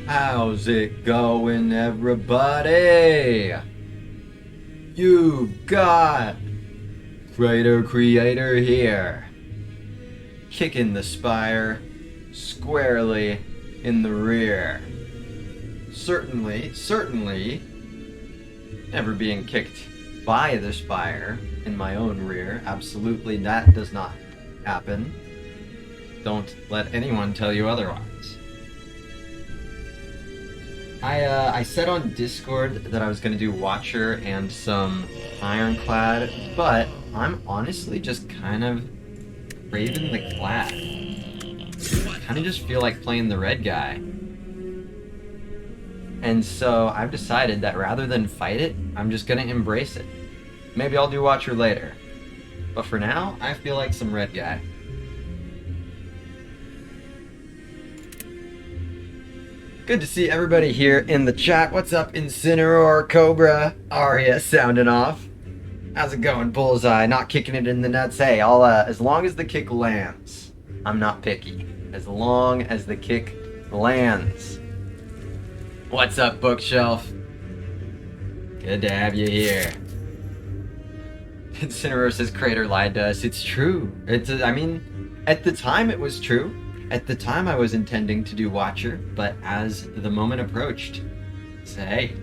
How's it going, everybody? You've got Creator here, kicking the spire squarely in the rear. Certainly, never being kicked by the spire in my own rear. Absolutely, that does not happen. Don't let anyone tell you otherwise. I said on Discord that I was going to do Watcher and some Ironclad, but I'm honestly just kind of craving the Clad. Kind of just feel like playing the red guy. And so I've decided that rather than fight it, I'm just going to embrace it. Maybe I'll do Watcher later. But for now, I feel like some red guy. Good to see everybody here in the chat. What's up, Incineroar, Cobra, Arya sounding off? How's it going, Bullseye? Not kicking it in the nuts. Hey, I'll as long as the kick lands, I'm not picky. As long as the kick lands. What's up, Bookshelf? Good to have you here. Incineroar says Crater lied to us. It's true. I mean, at the time it was true. At the time, I was intending to do Watcher, but as the moment approached, I said, "Hey,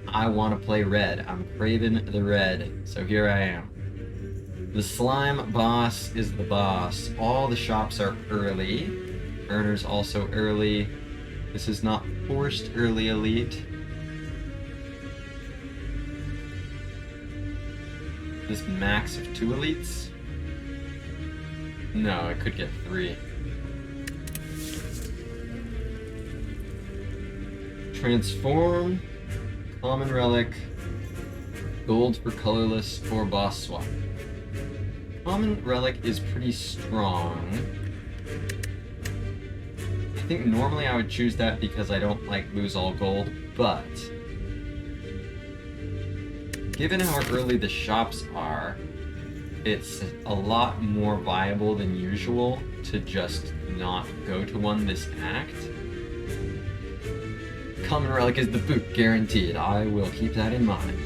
I want to play red. I'm craving the red, so here I am." The slime boss is the boss. All the shops are early. Earner's also early. This is not forced early elite. This max of 2 elites. No, I could get 3. Transform, common relic, gold for colorless, or boss swap. Common relic is pretty strong. I think normally I would choose that because I don't like lose all gold, but given how early the shops are, it's a lot more viable than usual to just not go to one this act. Common relic is the boot, guaranteed. I will keep that in mind.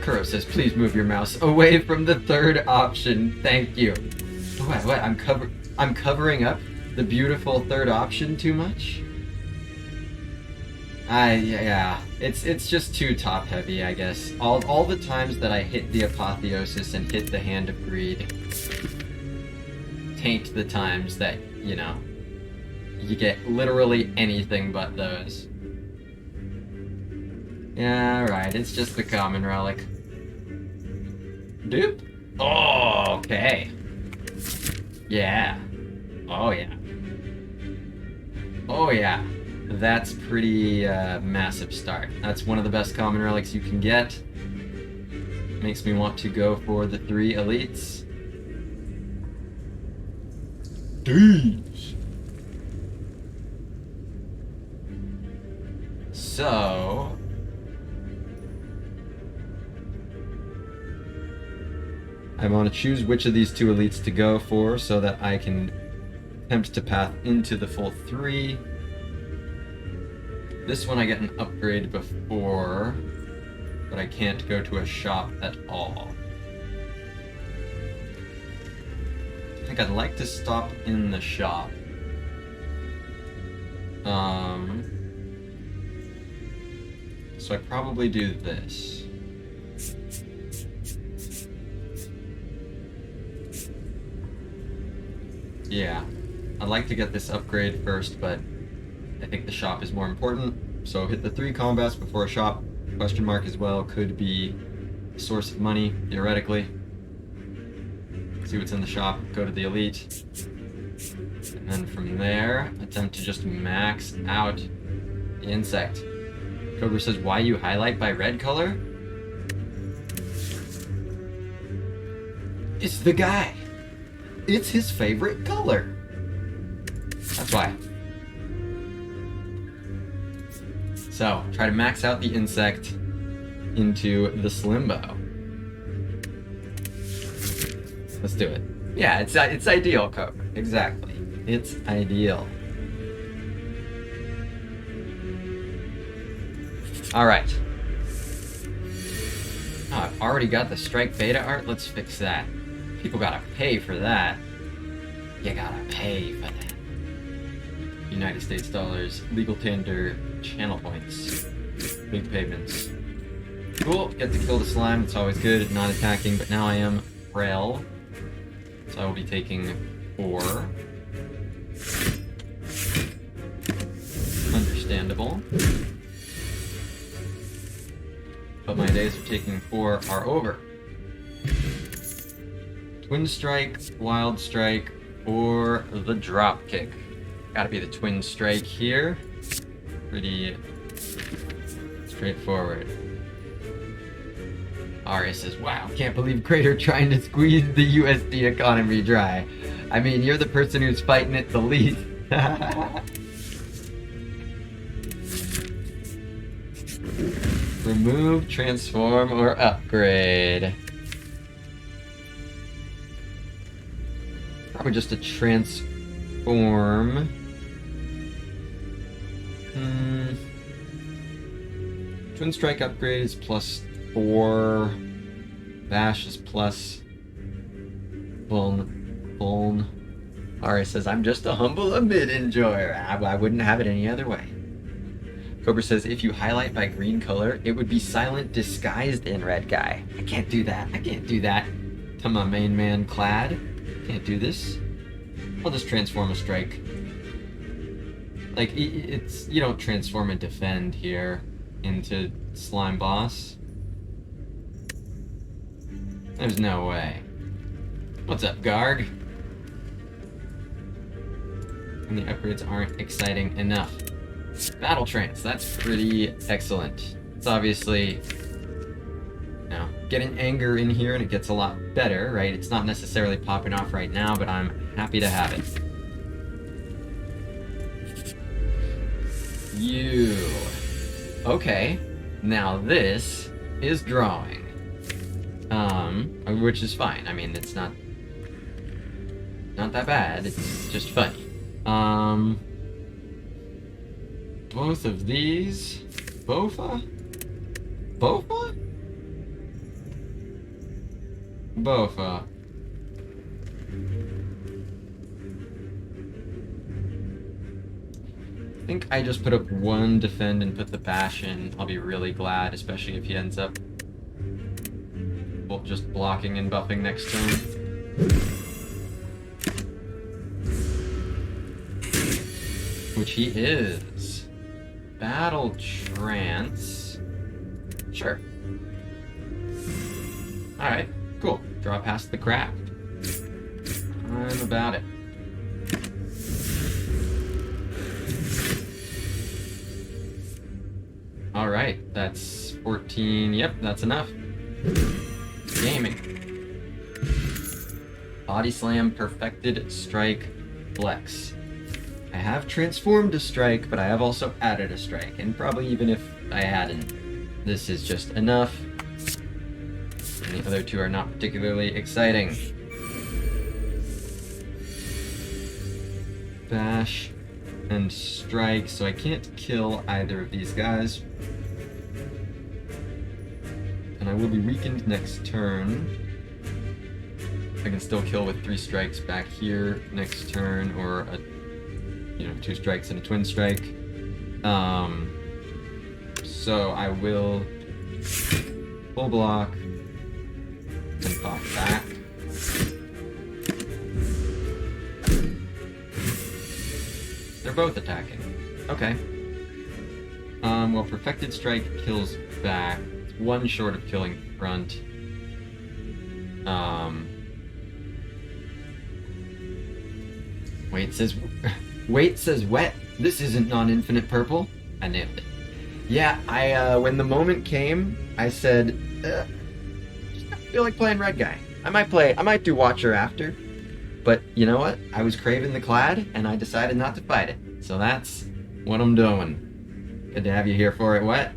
Kuro says, please move your mouse away from the third option. Thank you. What? I'm covering up the beautiful third option too much? Yeah, it's just too top heavy, I guess. All the times that I hit the Apotheosis and hit the Hand of Greed taint the times that, you know, you get literally anything but those. Yeah, right, it's just the common relic. Dupe? Oh, okay. Yeah. Oh yeah. Oh yeah. That's pretty massive start. That's one of the best common relics you can get. Makes me want to go for the 3 elites. Jeez. So I want to choose which of these 2 elites to go for so that I can attempt to path into the full 3. This one I get an upgrade before, but I can't go to a shop at all. I think I'd like to stop in the shop. So I probably do this. Yeah, I'd like to get this upgrade first, but I think the shop is more important, so hit the 3 combats before a shop. Question mark as well could be a source of money, theoretically. See what's in the shop, go to the elite. And then from there, attempt to just max out the insect. Cobra says, why you highlight by red color? It's the guy. It's his favorite color. That's why. So, try to max out the insect into the Slimbo. Let's do it. Yeah, it's ideal, Cobra. Exactly. It's ideal. Alright. Oh, I've already got the strike beta art. Let's fix that. People gotta pay for that. You gotta pay for that. United States dollars, legal tender, channel points, big payments. Cool, get to kill the slime, it's always good, not attacking, but now I am frail. So I will be taking 4. Understandable. But my days of taking 4 are over. Twin strike, wild strike, or the drop kick. Gotta be the twin strike here. Pretty straightforward. Ari says, wow, can't believe Crater trying to squeeze the USD economy dry. I mean, you're the person who's fighting it the least. Remove, transform, or upgrade. Probably just a transform. Twin strike upgrade is +4. Bash is plus. Vuln. Ari says, I'm just a humble amid enjoyer. I wouldn't have it any other way. Cobra says, if you highlight by green color, it would be silent disguised in red guy. I can't do that. I can't do that. To my main man, Clad. Can't do this. I'll just transform a strike. Like, it's... You don't transform and defend here into Slime Boss. There's no way. What's up, Garg? And the upgrades aren't exciting enough. Battle Trance, that's pretty excellent. It's obviously, you know, getting anger in here and it gets a lot better, right? It's not necessarily popping off right now, but I'm happy to have it. You. Okay, now this is drawing. Which is fine. I mean, it's not that bad. It's just funny. Both of these. Bofa? Bofa? Bofa. I think I just put up 1 defend and put the bash in. I'll be really glad, especially if he ends up just blocking and buffing next turn. Which he is. Battle Trance. Sure. Alright, cool. Draw past the craft. I'm about it. Alright, that's 14. Yep, that's enough. Gaming. Body Slam, Perfected Strike, Flex. I have transformed a strike, but I have also added a strike, and probably even if I hadn't, this is just enough. And the other 2 are not particularly exciting. Bash and strike, so I can't kill either of these guys. And I will be weakened next turn. I can still kill with 3 strikes back here next turn, or a 2 strikes and a twin strike. So I will full block and pop back. They're both attacking. Okay. Well, Perfected Strike kills back. It's 1 short of killing front. Wait says wet. This isn't non-infinite purple. I nailed it. Yeah, when the moment came, I said, just don't feel like playing red guy. I might do Watcher after. But you know what? I was craving the Clad, and I decided not to fight it. So that's what I'm doing. Good to have you here for it, Wet.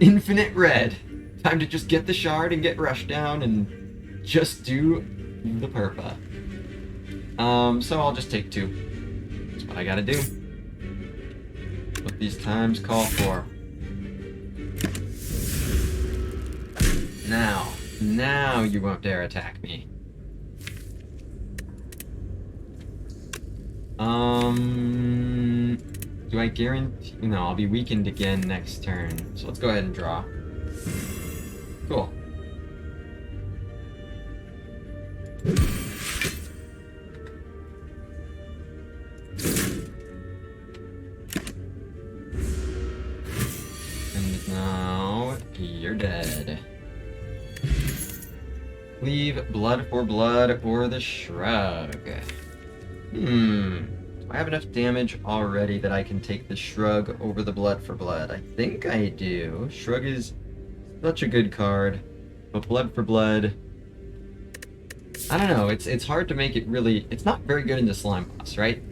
Infinite red. Time to just get the shard and get rushed down and just do the purpa. So I'll just take 2. That's what I gotta do. What these times call for. Now you won't dare attack me. Do I guarantee? No, I'll be weakened again next turn. So let's go ahead and draw. Cool. And now you're dead. Leave blood for blood or the shrug. Do I have enough damage already that I can take the shrug over the blood for blood? I think I do. Shrug is such a good card, but blood for blood, I don't know. It's hard to make it really. It's not very good into slime boss, right?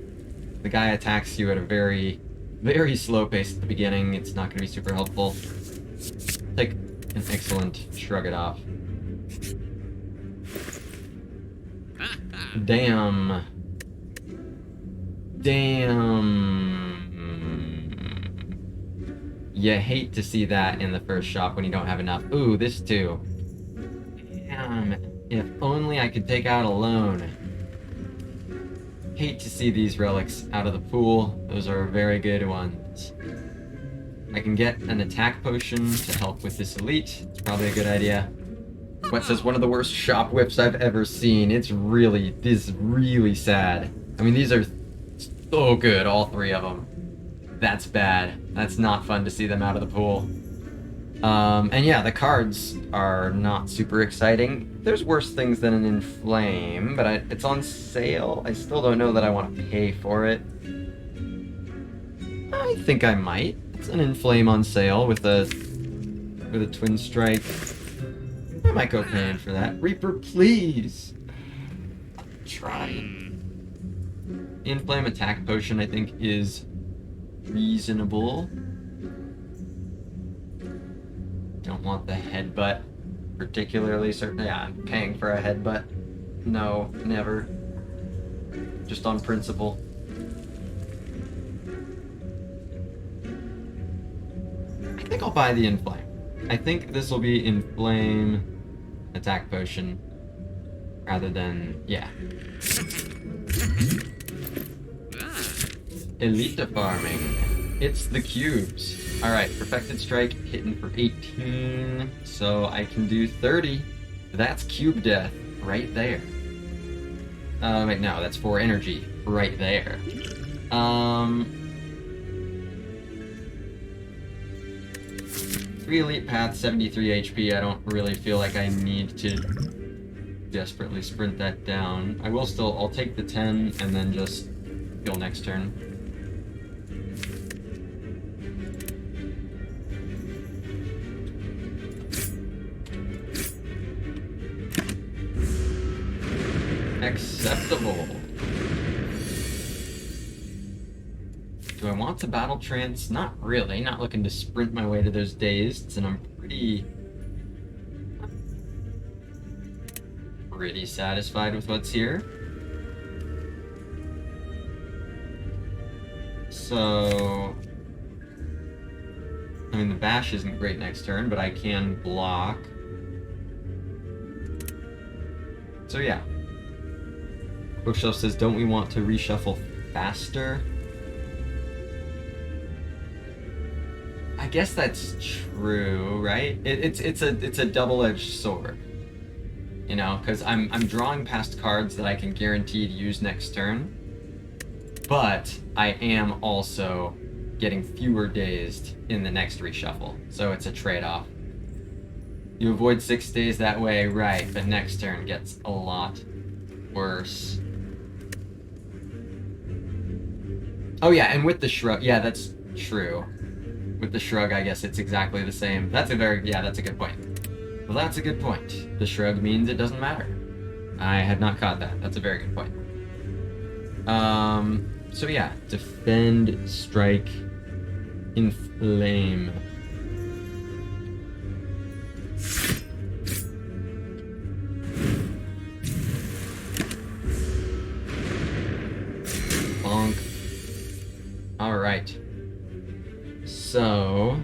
The guy attacks you at a very, very slow pace at the beginning. It's not going to be super helpful. Take an excellent shrug it off. Damn. You hate to see that in the first shop when you don't have enough. Ooh, this too. Damn. If only I could take out a loan. Hate to see these relics out of the pool. Those are very good ones. I can get an attack potion to help with this elite. It's probably a good idea. What says one of the worst shop whips I've ever seen. This is really sad. I mean, these are so good, all 3 of them. That's bad. That's not fun to see them out of the pool. And yeah, the cards are not super exciting. There's worse things than an Inflame, but it's on sale. I still don't know that I want to pay for it. I think I might. It's an Inflame on sale with a Twin Strike. I might go paying for that. Reaper, please! I'm trying. Inflame attack potion, I think, is reasonable. Don't want the headbutt, particularly. Certainly, yeah, I'm paying for a headbutt. No, never. Just on principle. I think I'll buy the Inflame. I think this will be Inflame attack potion rather than, yeah. Elite farming. It's the cubes. Alright, Perfected Strike hitting for 18, so I can do 30. That's cube death right there. Wait, no, that's 4 energy right there. 3 elite path, 73 HP. I don't really feel like I need to desperately sprint that down. I'll take the 10 and then just heal next turn. Acceptable. Do I want to battle trance? Not really. Not looking to sprint my way to those dazeds, and I'm pretty satisfied with what's here. So, I mean, the bash isn't great next turn, but I can block. So yeah. Bookshelf says, don't we want to reshuffle faster? I guess that's true, right? It's a double-edged sword. You know, because I'm drawing past cards that I can guarantee to use next turn, but I am also getting fewer dazed in the next reshuffle, so it's a trade-off. You avoid 6 days that way, right, but next turn gets a lot worse. Oh yeah, and with the shrug, yeah, that's true. With the shrug, I guess it's exactly the same. That's a good point. Well, that's a good point. The shrug means it doesn't matter. I had not caught that. That's a very good point. So yeah, defend, strike, inflame. Alright. So,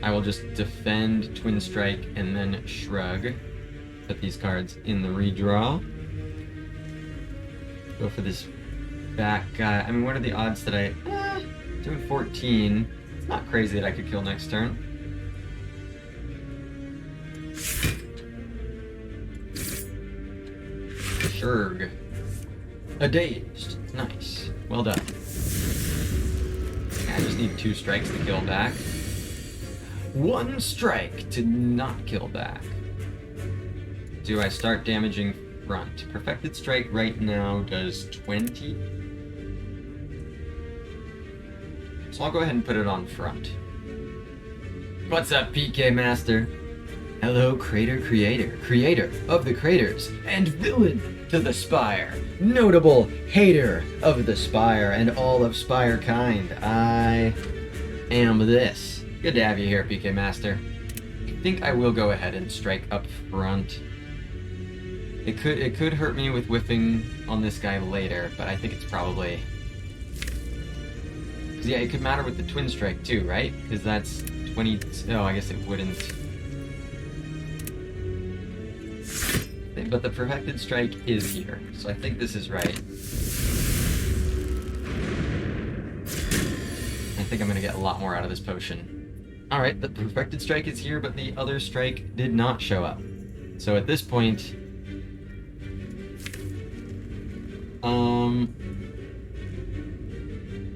I will just defend Twin Strike and then Shrug. Put these cards in the redraw. Go for this back guy. I mean, what are the odds that I... doing 14. It's not crazy that I could kill next turn. Shrug. A dazed. Nice. Well done. I just need 2 strikes to kill back. 1 strike to not kill back. Do I start damaging front? Perfected Strike right now does 20. So I'll go ahead and put it on front. What's up, PK Master? Hello, Crater Creator, creator of the craters, and villain to the Spire, notable hater of the Spire and all of Spire kind. I am this. Good to have you here, PK Master. I think I will go ahead and strike up front. It could hurt me with whiffing on this guy later, but I think it's probably... Yeah, it could matter with the Twin Strike too, right? Because that's 20... Oh, I guess it wouldn't. But the Perfected Strike is here, so I think this is right. I think I'm gonna get a lot more out of this potion. Alright, the Perfected Strike is here, but the other strike did not show up. So at this point...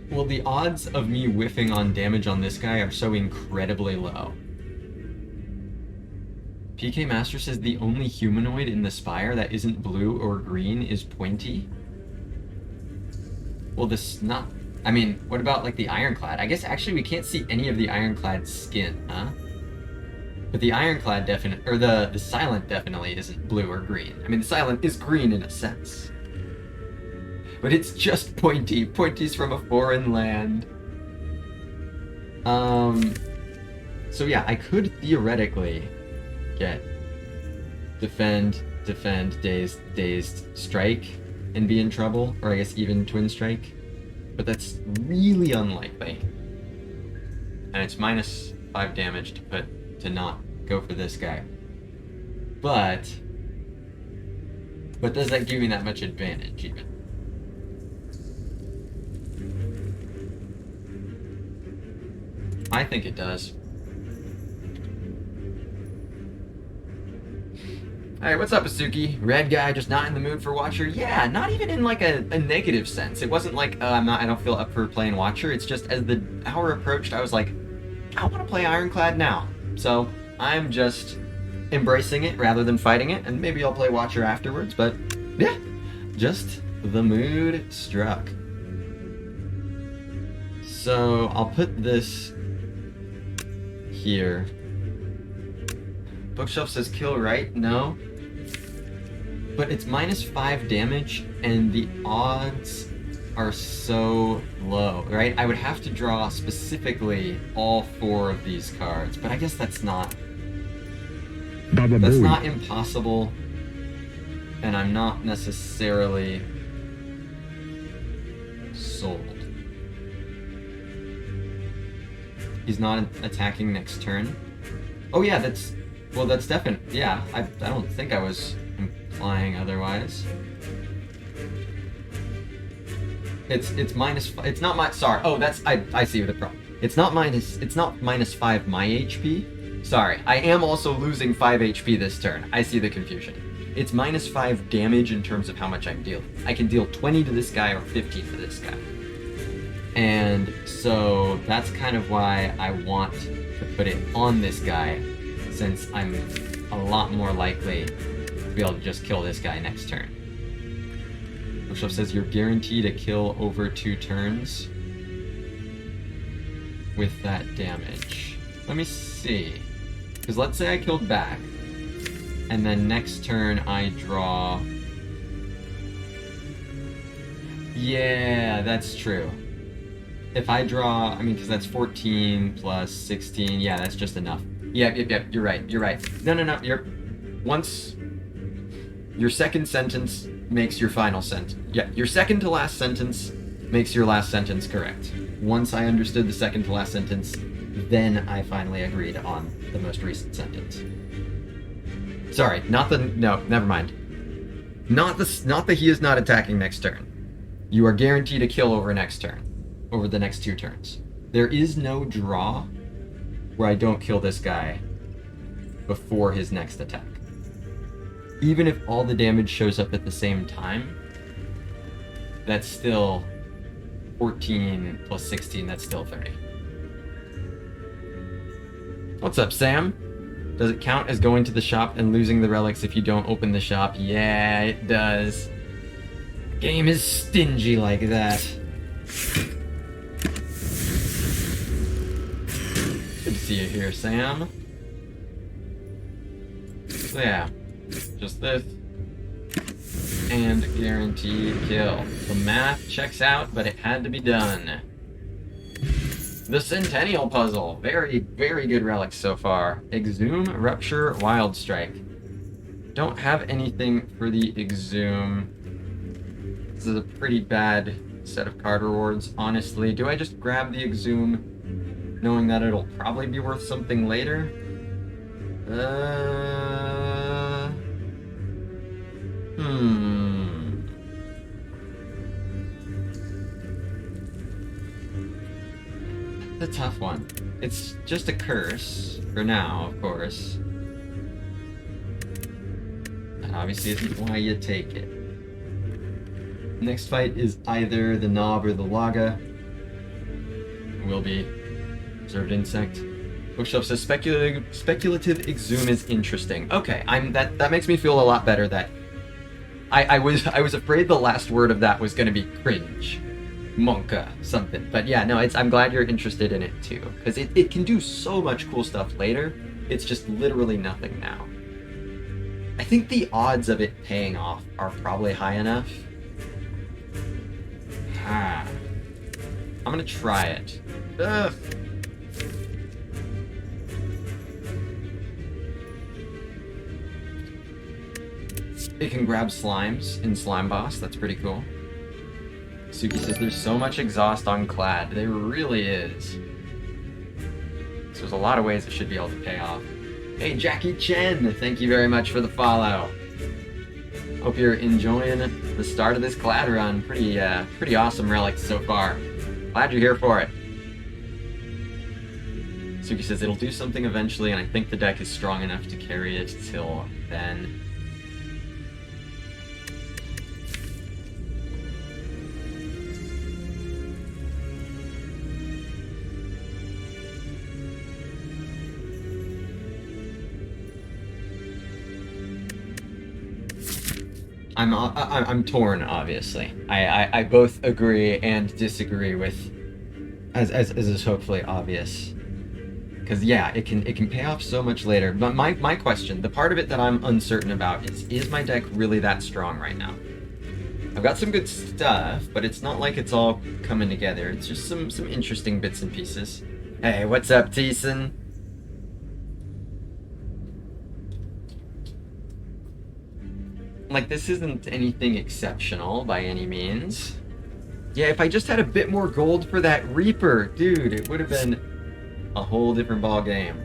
Well, the odds of me whiffing on damage on this guy are so incredibly low. PK Master says the only humanoid in the Spire that isn't blue or green is pointy. Well, this not... I mean, what about, like, the Ironclad? I guess, actually, we can't see any of the Ironclad's skin, huh? But the Ironclad definitely... Or the Silent definitely isn't blue or green. I mean, the Silent is green in a sense. But it's just pointy. Pointy's from a foreign land. So yeah, I could theoretically get defend, dazed, strike, and be in trouble. Or I guess even Twin Strike. But that's really unlikely. And it's -5 damage to not go for this guy. But does that give me that much advantage even? I think it does. Alright, what's up, Asuki? Red guy just not in the mood for Watcher? Yeah, not even in like a negative sense. It wasn't like, I don't feel up for playing Watcher. It's just as the hour approached, I was like, I want to play Ironclad now. So, I'm just embracing it rather than fighting it, and maybe I'll play Watcher afterwards, but yeah, just the mood struck. So, I'll put this here. Bookshelf says kill right? No. But it's -5 damage, and the odds are so low, right? I would have to draw specifically all 4 of these cards, but I guess that's not... That's not impossible, and I'm not necessarily sold. He's not attacking next turn. Oh yeah, that's definite. Yeah, I don't think I was implying otherwise. It's minus. It's not my. Sorry. Oh, that's I see the problem. It's not -5 my HP. Sorry, I am also losing 5 HP this turn. I see the confusion. It's -5 damage in terms of how much I'm dealing. I can deal 20 to this guy or 15 to this guy. And so that's kind of why I want to put it on this guy, since I'm a lot more likely to be able to just kill this guy next turn. Bookshelf says you're guaranteed a kill over 2 turns with that damage. Let me see. Because let's say I killed back, and then next turn I draw... Yeah, that's true. If I draw, I mean, because that's 14 plus 16, yeah, that's just enough. Yep, you're right. No, once your second sentence makes your final sentence. Yeah, your second to last sentence makes your last sentence correct. Once I understood the second to last sentence, then I finally agreed on the most recent sentence. Sorry, no, never mind. Not the he is not attacking next turn. You are guaranteed a kill over next turn, over the next 2 turns. There is no draw where I don't kill this guy before his next attack. Even if all the damage shows up at the same time, that's still 14 plus 16, that's still 30. What's up, Sam? Does it count as going to the shop and losing the relics if you don't open the shop? Yeah, it does. Game is stingy like that. Good to see you here, Sam. So yeah, just this. And guaranteed kill. The math checks out, but it had to be done. The Centennial Puzzle. Very, very good relics so far. Exhume, Rupture, Wild Strike. Don't have anything for the Exhume. This is a pretty bad set of card rewards, honestly. Do I just grab the Exhume, knowing that it'll probably be worth something later? A tough one. It's just a curse for now, of course. That obviously isn't why you take it. Next fight is either the Knob or the Laga. Will be Observed Insect. Bookshelf says speculative Exhume is interesting. Okay, that makes me feel a lot better. That I was afraid the last word of that was gonna be cringe. Monka something, but yeah, no, I'm glad you're interested in it too, because it can do so much cool stuff later. It's just literally nothing now. I think the odds of it paying off are probably high enough. I'm gonna try it. Ugh. It can grab slimes in Slime Boss, that's pretty cool. Suki says there's so much exhaust on Clad. There really is. So there's a lot of ways it should be able to pay off. Hey, Jackie Chen, thank you very much for the follow. Hope you're enjoying the start of this Clad run. Pretty awesome relics so far. Glad you're here for it. Suki says it'll do something eventually, and I think the deck is strong enough to carry it till then. I'm torn, obviously. I both agree and disagree with, as is hopefully obvious. Because yeah, it can pay off so much later. But my question, the part of it that I'm uncertain about is my deck really that strong right now? I've got some good stuff, but it's not like it's all coming together. It's just some interesting bits and pieces. Hey, what's up, Teeson? Like, this isn't anything exceptional by any means. Yeah, if I just had a bit more gold for that Reaper, dude, it would have been a whole different ball game.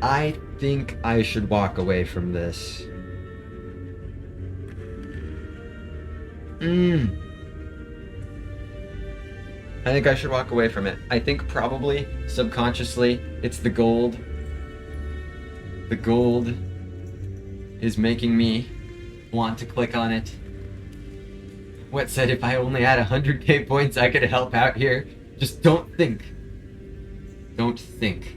I think I should walk away from this. I think I should walk away from it. I think probably, subconsciously, it's the gold. The gold is making me want to click on it. What said if I only had 100k points I could help out here? Just don't think. Don't think.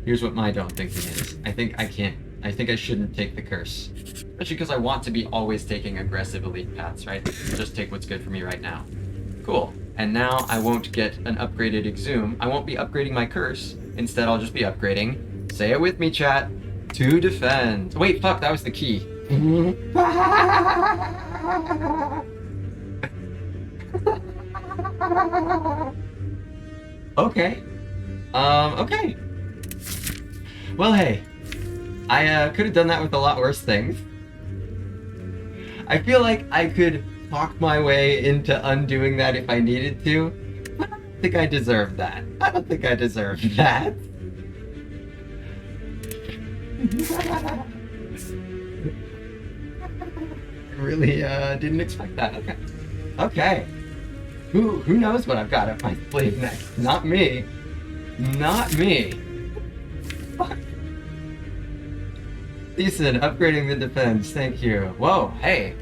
Here's what my don't thinking is. I think I shouldn't take the curse. Especially because I want to be always taking aggressive elite paths, right? Just take what's good for me right now. Cool. And now I won't get an upgraded Exhume. I won't be upgrading my curse. Instead, I'll just be upgrading, say it with me, chat, to defend. Wait, fuck, that was the key. Okay. Okay. Well, hey. I could have done that with a lot worse things. I feel like I could talk my way into undoing that if I needed to. But I don't think I deserved that. I don't think I deserved that. I really didn't expect that. Okay. Okay. Who knows what I've got up my sleeve next? Not me. Not me. Fuck. Decent, upgrading the defense, thank you. Whoa, hey.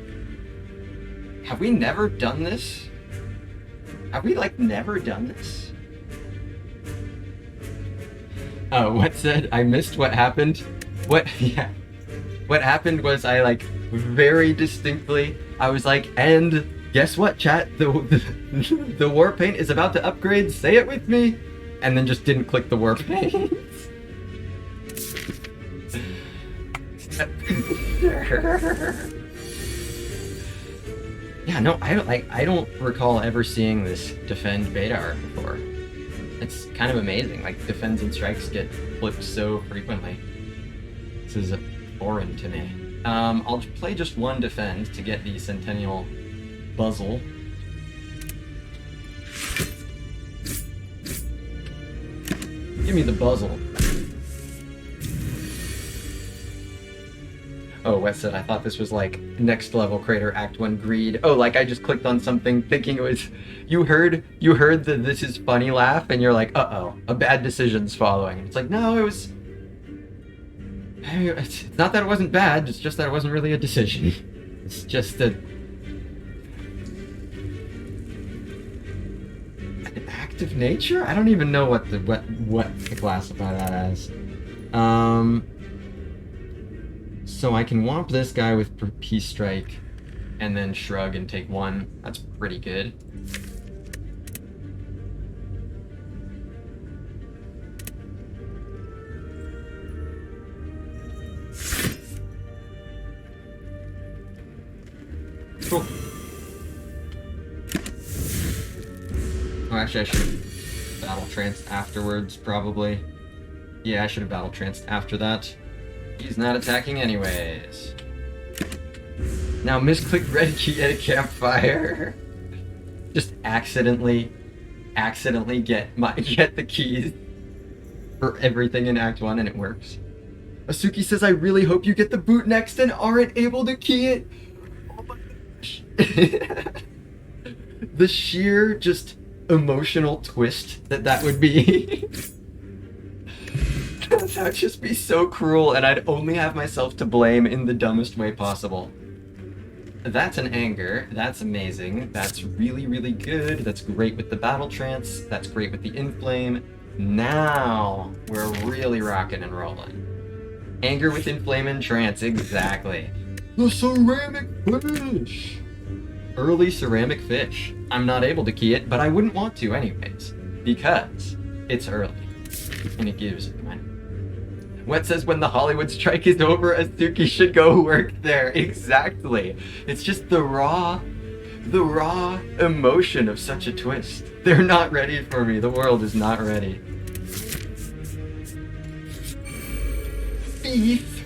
Have we never done this? Have we, like, never done this? Oh, what said? I missed what happened. What, yeah. What happened was I, like, very distinctly, I was like, and guess what, chat? The Warpaint is about to upgrade, say it with me! And then just didn't click the Warpaint. Yeah, no, I don't recall ever seeing this defend beta arc before. It's kind of amazing. Like, defends and strikes get flipped so frequently. This is foreign to me. I'll play just one defend to get the Centennial Buzzle. Give me the Buzzle. Oh, Wes said, I thought this was like next level Crater Act 1 greed. Oh, like I just clicked on something thinking it was... You heard the this is funny laugh and you're like, uh-oh, a bad decision's following. And it's like, no, it was... It's not that it wasn't bad, it's just that it wasn't really a decision. It's just a... An act of nature? I don't even know what to classify that as. So I can womp this guy with Peace Strike, and then shrug and take one. That's pretty good. Cool. Oh, actually, I should have battle tranced afterwards, probably. Yeah, I should have battle tranced after that. He's not attacking anyways. Now misclick red key at a campfire. Just accidentally get the keys for everything in Act 1 and it works. Asuki says, I really hope you get the boot next and aren't able to key it. Oh my gosh. The sheer just emotional twist that would be. That would just be so cruel, and I'd only have myself to blame in the dumbest way possible. That's an anger. That's amazing. That's really, really good. That's great with the battle trance. That's great with the inflame. Now we're really rocking and rolling. Anger with inflame and trance, exactly. The ceramic fish! Early ceramic fish. I'm not able to key it, but I wouldn't want to anyways, because it's early, and it gives money. Wet says when the Hollywood strike is over, Asuki should go work there. Exactly. It's just the raw emotion of such a twist. They're not ready for me. The world is not ready. Thief?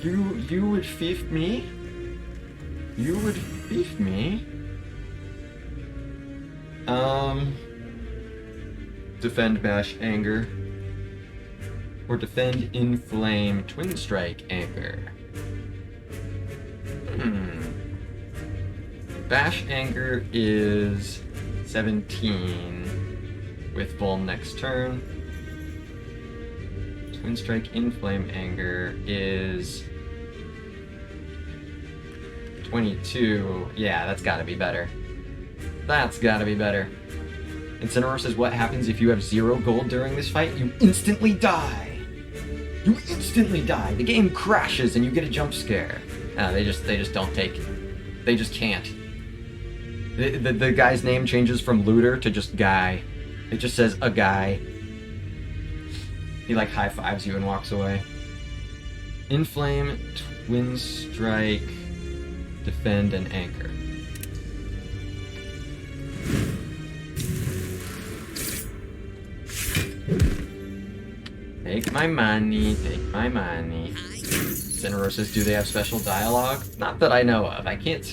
You would thief me? You would thief me? Defend bash anger. Or defend inflame twin strike anger. Bash anger is 17 with full next turn. Twin strike inflame anger is 22. Yeah, that's gotta be better. That's gotta be better. Incineroar says, what happens if you have 0 gold during this fight? You instantly die. You instantly die. The game crashes and you get a jump scare. They just don't take it. They just can't. The guy's name changes from looter to just guy. It just says a guy. He like high fives you and walks away. Inflame, twin strike, defend, and anchor. Take my money, take my money. Incineroar says, do they have special dialogue? Not that I know of. I can't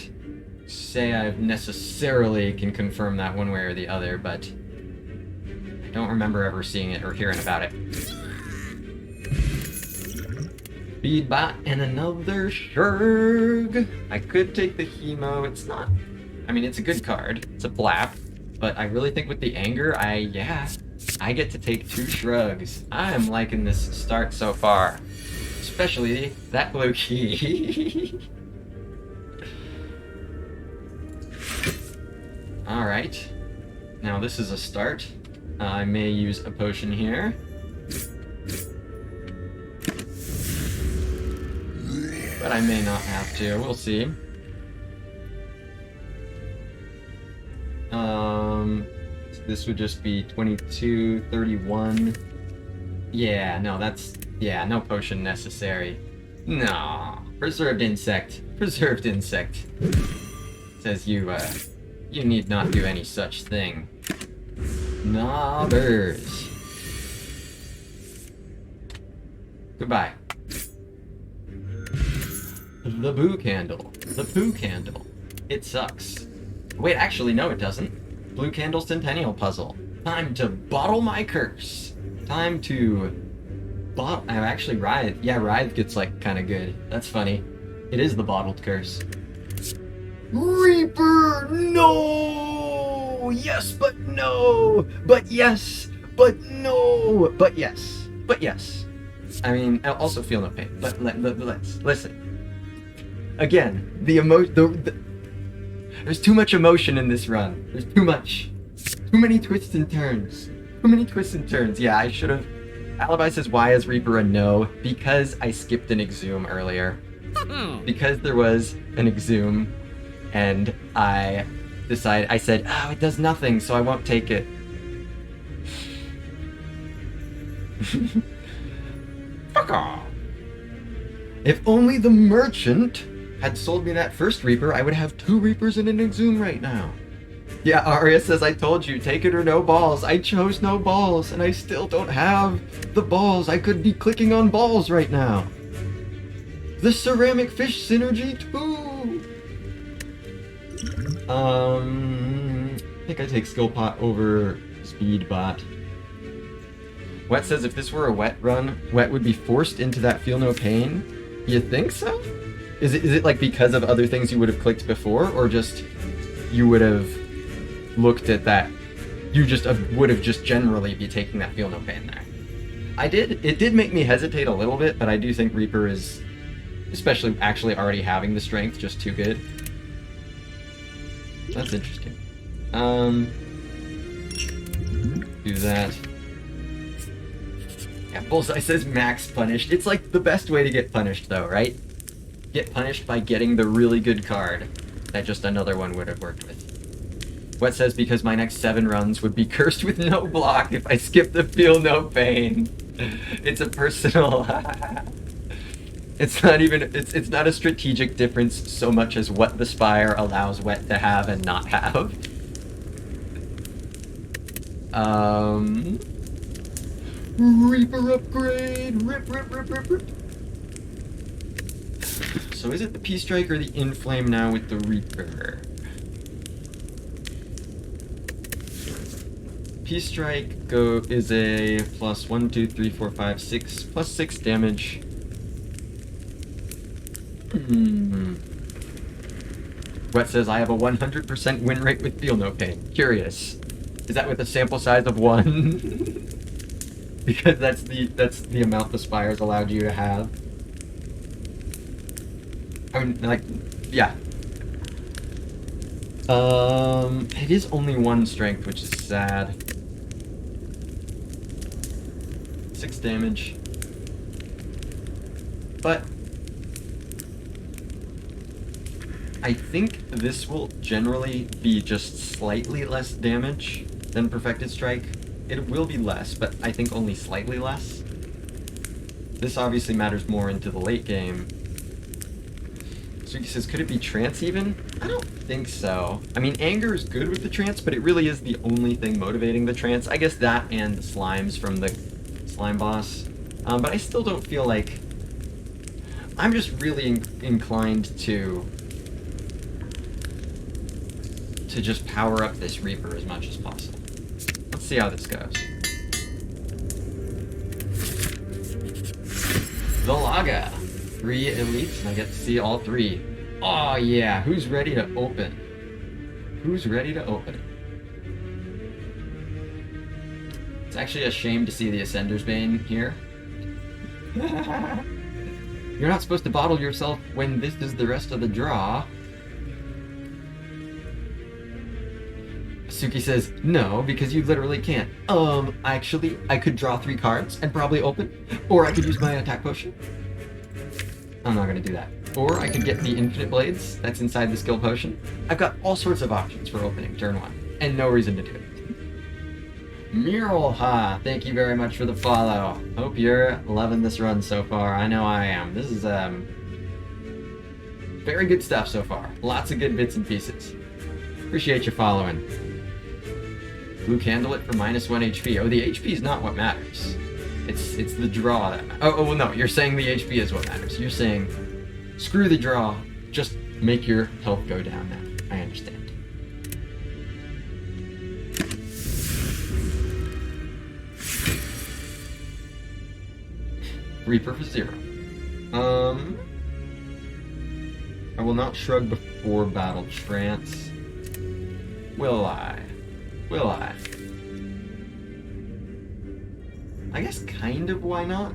say I necessarily can confirm that one way or the other, but I don't remember ever seeing it or hearing about it. Speedbot and another Shurg. I could take the Hemo. It's not... I mean, it's a good card. It's a blap. But I really think with the Anger, I get to take 2 Shrugs. I am liking this start so far. Especially that blue key. Alright. Now this is a start. I may use a potion here. But I may not have to. We'll see. This would just be 22, 31. Yeah, no, that's... Yeah, no potion necessary. No. Preserved insect. Preserved insect. Says you need not do any such thing. Knobbers. Goodbye. The boo candle. The poo candle. It sucks. Wait, actually, no, it doesn't. Blue Candle Centennial Puzzle. Time to bottle my curse. Time to bottle... Actually, Writhe. Yeah, Writhe gets, like, kind of good. That's funny. It is the bottled curse. Reaper! No! Yes, but no! But yes! But no! But yes. But yes. I mean, I also feel no pain. But let's listen. Again, there's too much emotion in this run. There's too much. Too many twists and turns. Too many twists and turns. Yeah, I should have... Alibi says, why is Reaper a no? Because I skipped an Exhume earlier. Because there was an Exhume, and I said, oh, it does nothing, so I won't take it. Fuck off! If only the merchant had sold me that first Reaper, I would have 2 Reapers and an Exhume right now. Yeah, Arya says, I told you, take it or no balls. I chose no balls, and I still don't have the balls. I could be clicking on balls right now. The ceramic fish synergy too. I think I take Skill Pot over Speed Bot. Wet says if this were a Wet run, Wet would be forced into that Feel No Pain. You think so? Is it like because of other things you would have clicked before, or just you would have looked at that? You just would have just generally be taking that Feel No Pain there. It did make me hesitate a little bit, but I do think Reaper is, especially actually already having the strength, just too good. That's interesting. Do that. Yeah, Bullseye says max punished. It's like the best way to get punished though, right? Get punished by getting the really good card that just another one would have worked with. Wet says because my next 7 runs would be cursed with no block if I skip the Feel No Pain. It's a personal... It's not even... It's not a strategic difference so much as what the Spire allows Wet to have and not have. Reaper upgrade! Rip, rip, rip, rip, rip. So is it the P-Strike or the Inflame now with the Reaper? P-Strike is a plus 1, 2, 3, 4, 5, 6, plus 6 damage. Wet says I have a 100% win rate with Feel No Pain. Curious. Is that with a sample size of 1? Because that's the amount the Spires allowed you to have. I mean, like, yeah. It is only 1 strength, which is sad. 6 damage. But I think this will generally be just slightly less damage than Perfected Strike. It will be less, but I think only slightly less. This obviously matters more into the late game. Suki says, could it be trance even? I don't think so. I mean, anger is good with the trance, but it really is the only thing motivating the trance. I guess that and the slimes from the slime boss. But I still don't feel like... I'm just really inclined to to just power up this Reaper as much as possible. Let's see how this goes. The Laga. 3 elites, and I get to see all 3. Oh yeah, who's ready to open? Who's ready to open? It's actually a shame to see the Ascender's Bane here. You're not supposed to bottle yourself when this is the rest of the draw. Suki says, no, because you literally can't. Actually, I could draw 3 cards and probably open, or I could use my attack potion. I'm not gonna do that. Or I could get the infinite blades that's inside the skill potion. I've got all sorts of options for opening turn 1, and no reason to do it. Muralha, thank you very much for the follow. Hope you're loving this run so far. I know I am. This is very good stuff so far. Lots of good bits and pieces. Appreciate you following. Blue Candlelit for -1 HP. Oh, the HP is not what matters. It's the draw that matters. Oh, well, no, you're saying the HP is what matters. You're saying, screw the draw, just make your health go down now. I understand. Reaper for 0. I will not shrug before battle trance. Will I? Will I? I guess kind of, why not?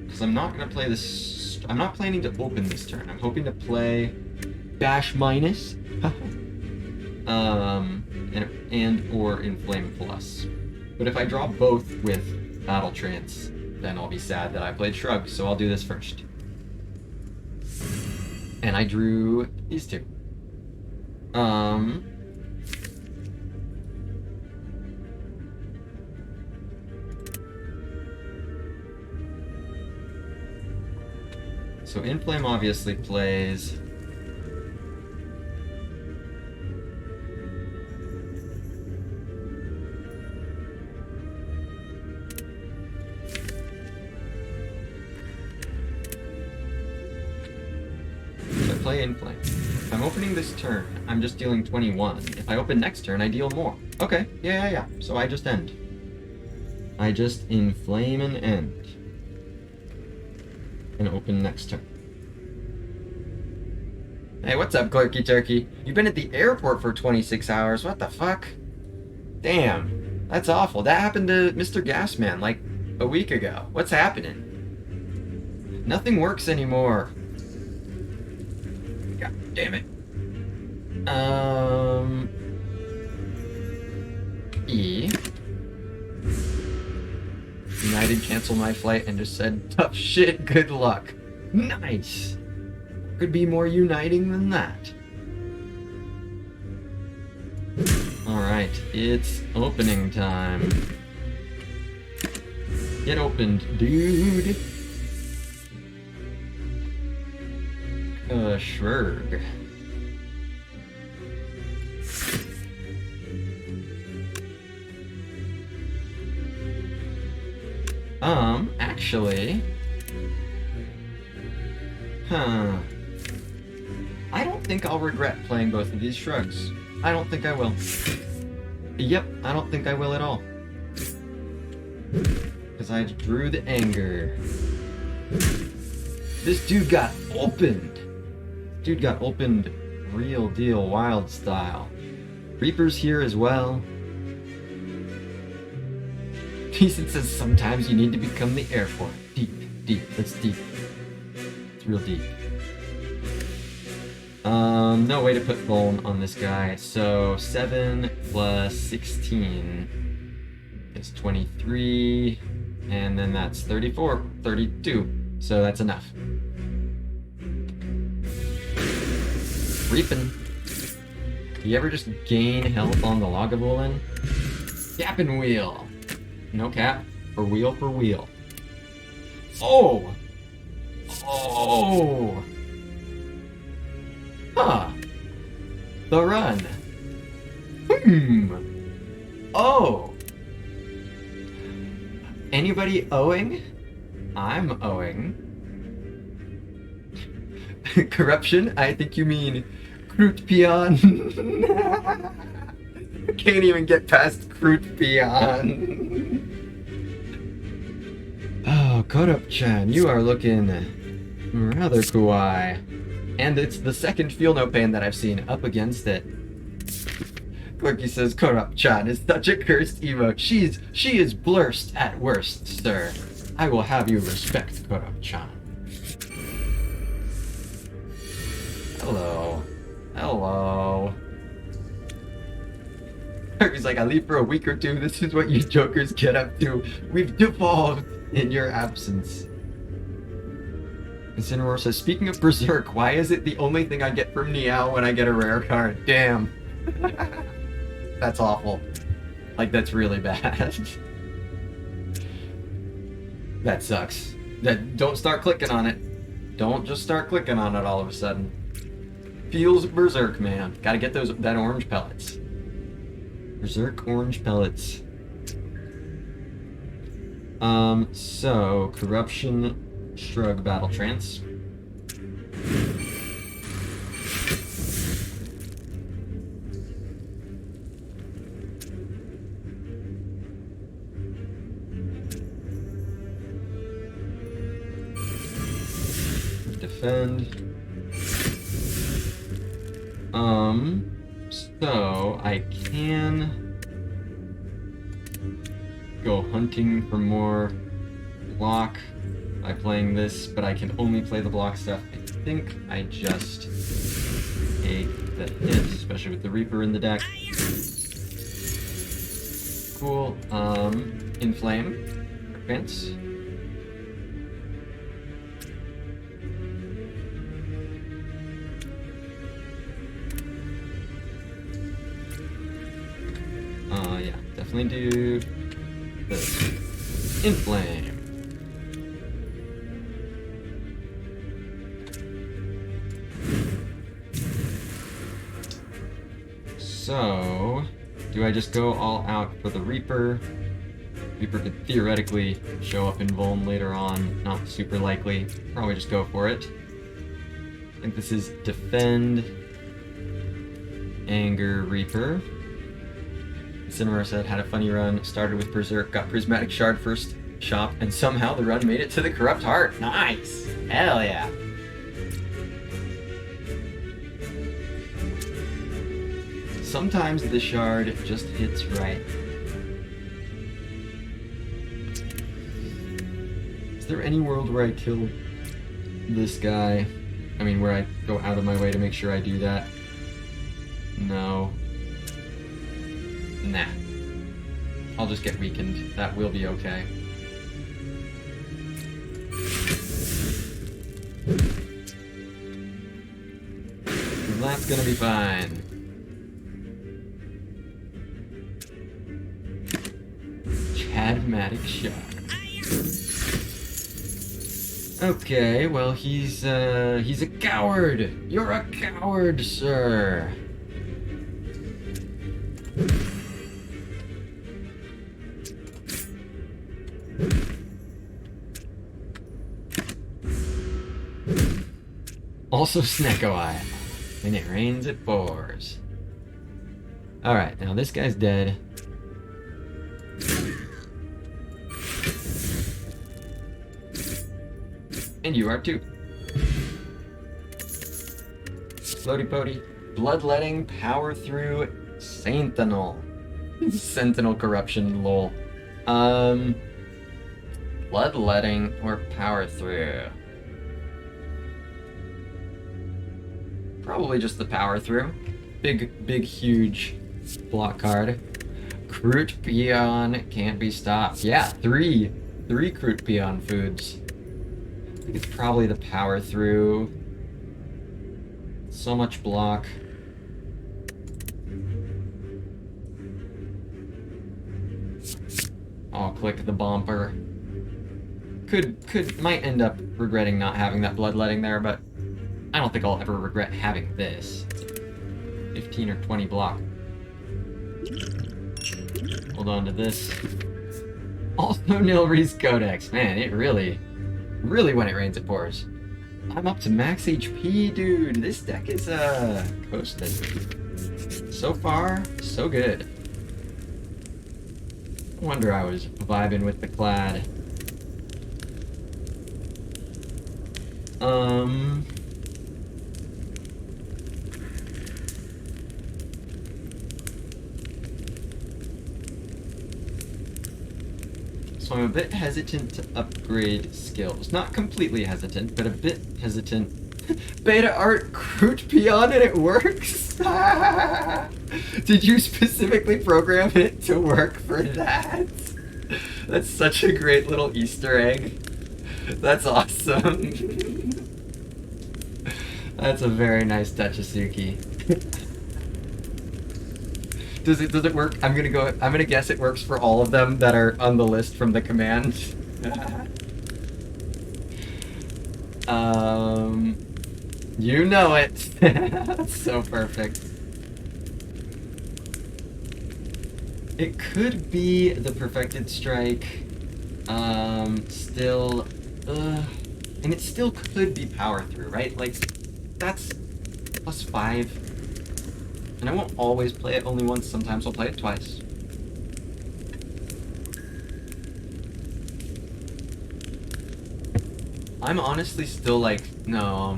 Because I'm not going to play this... I'm not planning to open this turn. I'm hoping to play Bash Minus. And or Inflame Plus. But if I draw both with Battle Trance, then I'll be sad that I played Shrug, so I'll do this first. And I drew these 2. So Inflame obviously plays... play Inflame. If I'm opening this turn, I'm just dealing 21. If I open next turn, I deal more. Okay, yeah. So I just end. I just Inflame and end. And open next turn. Hey, what's up, Clerky Turkey? You've been at the airport for 26 hours. What the fuck? Damn. That's awful. That happened to Mr. Gasman like a week ago. What's happening? Nothing works anymore. God damn it. E. United canceled my flight and just said, tough shit, good luck. Nice. Could be more uniting than that. Alright, it's opening time. Get opened, dude. Shrug. Actually... I don't think I'll regret playing both of these Shrugs. I don't think I will. Yep, I don't think I will at all. Because I drew the anger. This dude got opened. Dude got opened real deal wild style. Reaper's here as well. Decent says sometimes you need to become the airport. Deep. That's deep. It's real deep. No way to put bone on this guy. So 7 plus 16 is 23, and then that's 34, 32. So that's enough. Reaping. Do you ever just gain health on the Lagavulin? Cap and wheel. No cap. For wheel for wheel. Oh! Oh! Huh. The run. Oh! Anybody owing? I'm owing. Corruption? I think you mean Kroot Peon. Can't even get past Kroot Peon. Oh, Korup-chan, you are looking rather kawaii. And it's the second Feel No Pain that I've seen up against it. Quirky says Korup-chan is such a cursed emote. She is blurst at worst, sir. I will have you respect Korup-chan. Hello. Hello. He's like, I leave for a week or two. This is what you jokers get up to. We've devolved in your absence. Incineroar says, speaking of Berserk, why is it the only thing I get from Niao when I get a rare card? Damn. That's awful. Like, that's really bad. That sucks. Don't start clicking on it. Don't just start clicking on it all of a sudden. Feels Berserk, man. Gotta get that orange pellets. Berserk orange pellets. So, Corruption, Shrug, Battle Trance. Defend. So I can go hunting for more block by playing this, but I can only play the block stuff. I think I just take the hit, especially with the Reaper in the deck. Cool. Inflame. Advance. Yeah, definitely do this. Inflame. So, do I just go all out for the Reaper? Reaper could theoretically show up in Vuln later on, not super likely. Probably just go for it. I think this is Defend, Anger, Reaper. Incineroar said, had a funny run, started with Berserk, got Prismatic Shard first shop, and somehow the run made it to the Corrupt Heart. Nice! Hell yeah! Sometimes the shard just hits right. Is there any world where I kill this guy? I mean, where I go out of my way to make sure I do that? No. Nah. I'll just get weakened. That will be okay. That's gonna be fine. Chadmatic Shard. Okay, well he's a coward! You're a coward, sir! Also Snecko Eye. When it rains, it pours. Alright, now this guy's dead. And you are too. Floaty Pody. Bloodletting, Power Through, Sentinel. Sentinel Corruption, lol. Bloodletting or Power Through? Probably just the Power Through. Big, huge block card. Kroot Peon can't be stopped. Yeah, three Kroot Peon foods. I think it's probably the Power Through. So much block. I'll click the bumper. Might end up regretting not having that bloodletting there, but I don't think I'll ever regret having this. 15 or 20 block. Hold on to this. Also Nilree's Codex. Man, it really, when it rains, it pours. I'm up to max HP, dude. This deck is coasting. So far, so good. No wonder I was vibing with the clad. So I'm a bit hesitant to upgrade skills. Not completely hesitant, but a bit hesitant. Beta art Groot Peon and it works? Did you specifically program it to work for that? That's such a great little Easter egg. That's awesome. That's a very nice Tachisuki. Does it work? I'm gonna guess it works for all of them that are on the list from the command. You know it. That's so perfect. It could be the perfected strike. Still, and it still could be power through, right? Like, that's +5. And I won't always play it only once, sometimes I'll play it twice. I'm honestly still like, no.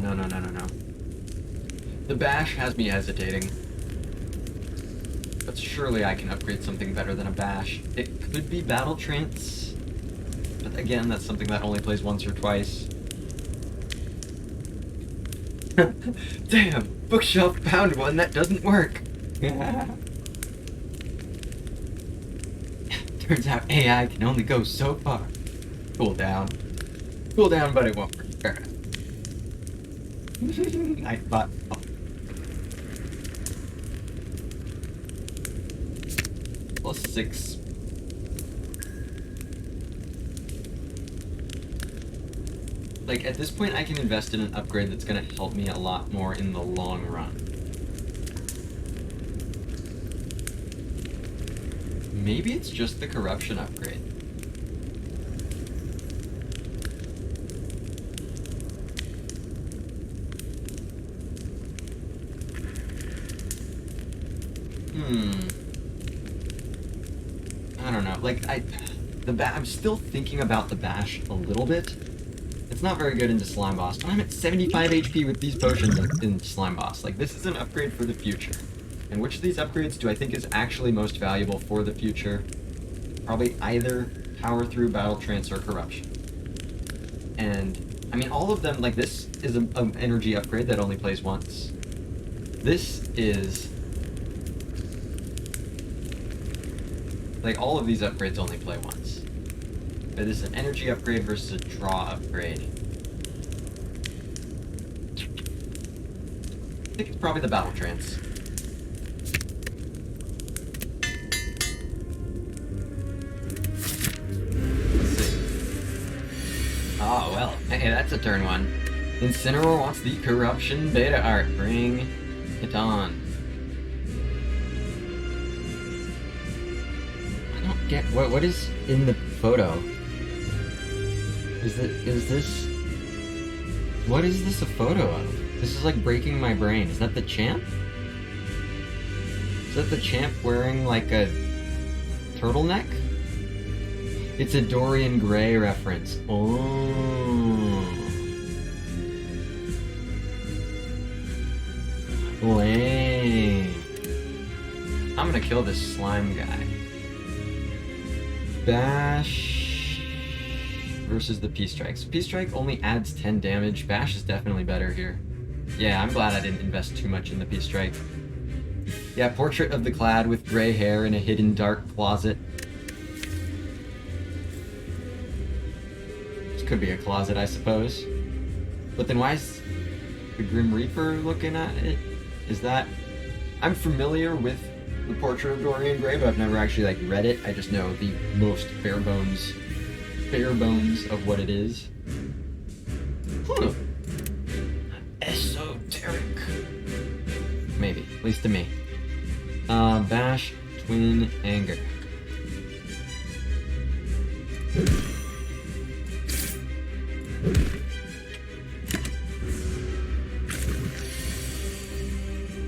The bash has me hesitating. But surely I can upgrade something better than a bash. It could be battle trance. But again, that's something that only plays once or twice. Damn! Bookshelf found one that doesn't work! Turns out AI can only go so far. Cool down. Cool down, but it won't work. I thought... Oh. +6. Like, at this point, I can invest in an upgrade that's gonna help me a lot more in the long run. Maybe it's just the corruption upgrade. I don't know. Like, I'm still thinking about the bash a little bit. It's not very good into Slime Boss, but I'm at 75 HP with these potions in Slime Boss. Like, this is an upgrade for the future. And which of these upgrades do I think is actually most valuable for the future? Probably either Power Through, Battle Trance, or Corruption. And, I mean, all of them, like, this is an energy upgrade that only plays once. This is... Like, all of these upgrades only play once. But this is an energy upgrade versus a draw upgrade. I think it's probably the Battle Trance. Let's see. Oh, well. Hey, that's a turn one. Incineroar wants the Corruption beta art. Bring it on. I don't get... What is in the photo? Is this... What is this a photo of? This is like breaking my brain. Is that the champ? Is that the champ wearing like a turtleneck? It's a Dorian Gray reference. Oh. Lame. I'm gonna kill this slime guy. Bash versus the P-Strike. So P-Strike only adds 10 damage. Bash is definitely better here. Yeah, I'm glad I didn't invest too much in the P-Strike. Yeah, portrait of the clad with gray hair in a hidden dark closet. This could be a closet, I suppose. But then why is the Grim Reaper looking at it? Is that... I'm familiar with the portrait of Dorian Gray, but I've never actually like read it. I just know the most bare bones of what it is. Esoteric. Maybe, at least to me. Bash, Twin Anger.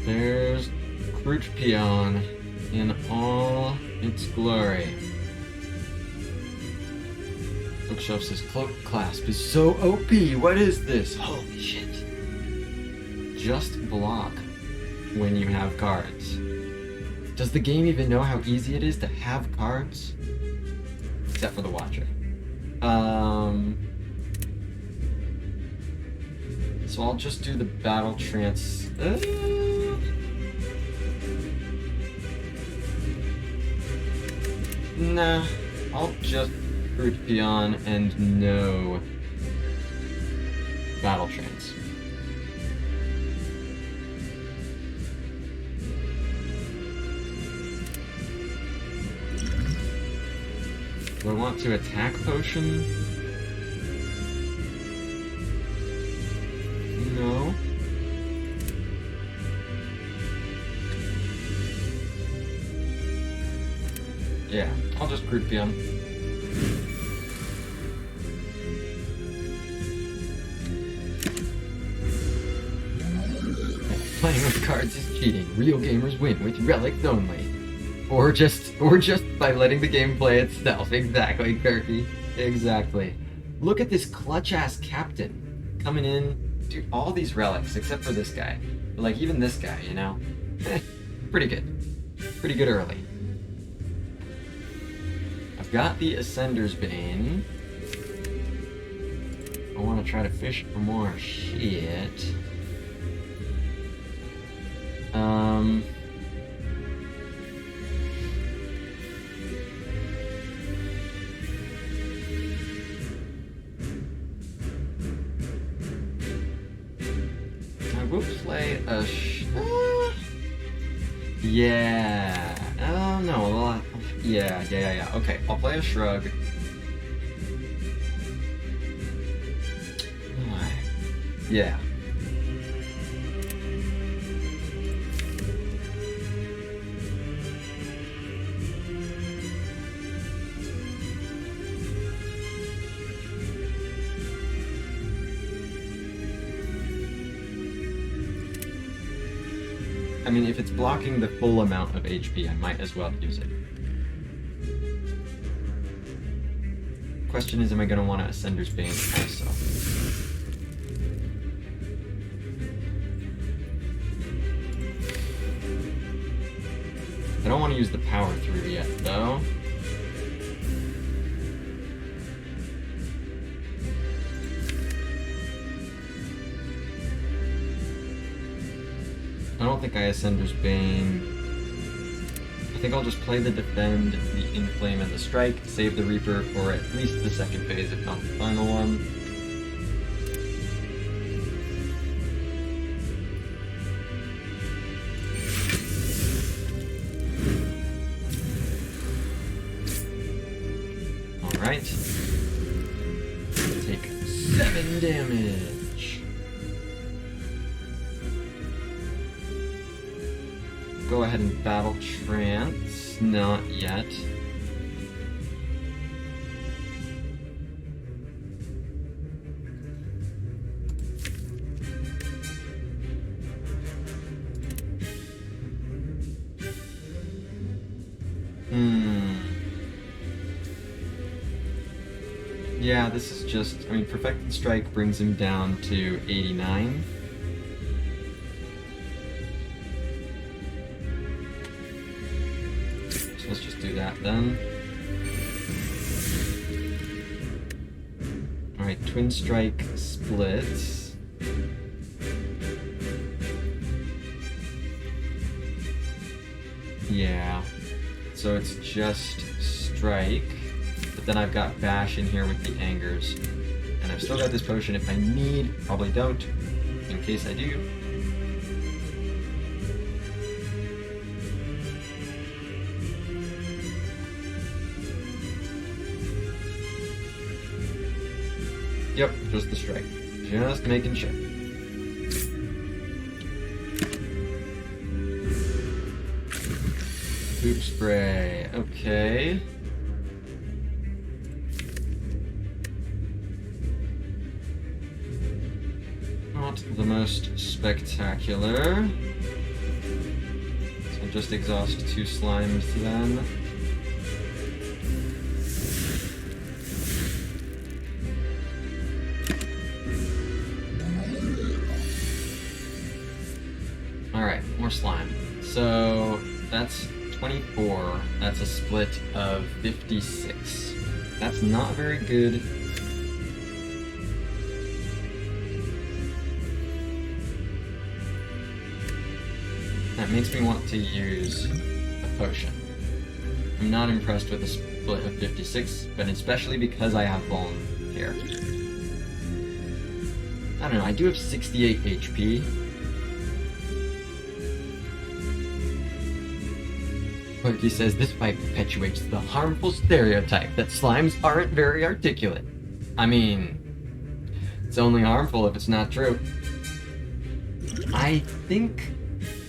There's Fruit Peon in all its glory. Bookshelf says Cloak Clasp is so OP. What is this? Holy shit. Just block when you have cards. Does the game even know how easy it is to have cards? Except for the Watcher. So I'll just do the Battle Trance. Nah, I'll just Fruit Peon and no Battle Trance. Do I want to attack potion? No. Yeah, I'll just Fruit Peon. Playing with cards is cheating. Real gamers win with relics only. Or just by letting the game play itself. Exactly, Kirky. Exactly. Look at this clutch-ass captain coming in. Dude, all these relics, except for this guy. But like, even this guy, you know? Pretty good. Pretty good early. I've got the Ascender's Bane. I want to try to fish for more shit. I will play a yeah. Oh no. Well, yeah. Okay, I'll play a shrug. Yeah. I mean, if it's blocking the full amount of HP, I might as well use it. Question is, am I going to want to Ascender's Bane also? I don't want to use the power through yet, though. I don't think I Ascender's Bane. I think I'll just play the Defend, the Inflame, and the Strike, save the Reaper for at least the second phase, if not the final one. Alright. Take 7 damage. Go ahead and Battle Trance. Not yet. Yeah, this is just, I mean, Perfected Strike brings him down to 89. So let's just do that then. Alright, Twin Strike splits. Yeah. So it's just Strike. But then I've got Bash in here with the Angers. And I've still got this potion if I need. Probably don't. In case I do. Yep, just the Strike. Just making sure. Poop Spray. Okay. Not the most spectacular. just exhaust 2 slimes then. Alright, more slime. So that's 24. That's a split of 56. That's not very good. That makes me want to use a potion. I'm not impressed with the split of 56, but especially because I have Vuln here. I don't know, I do have 68 HP. He says this fight perpetuates the harmful stereotype that slimes aren't very articulate. I mean, it's only harmful if it's not true. I think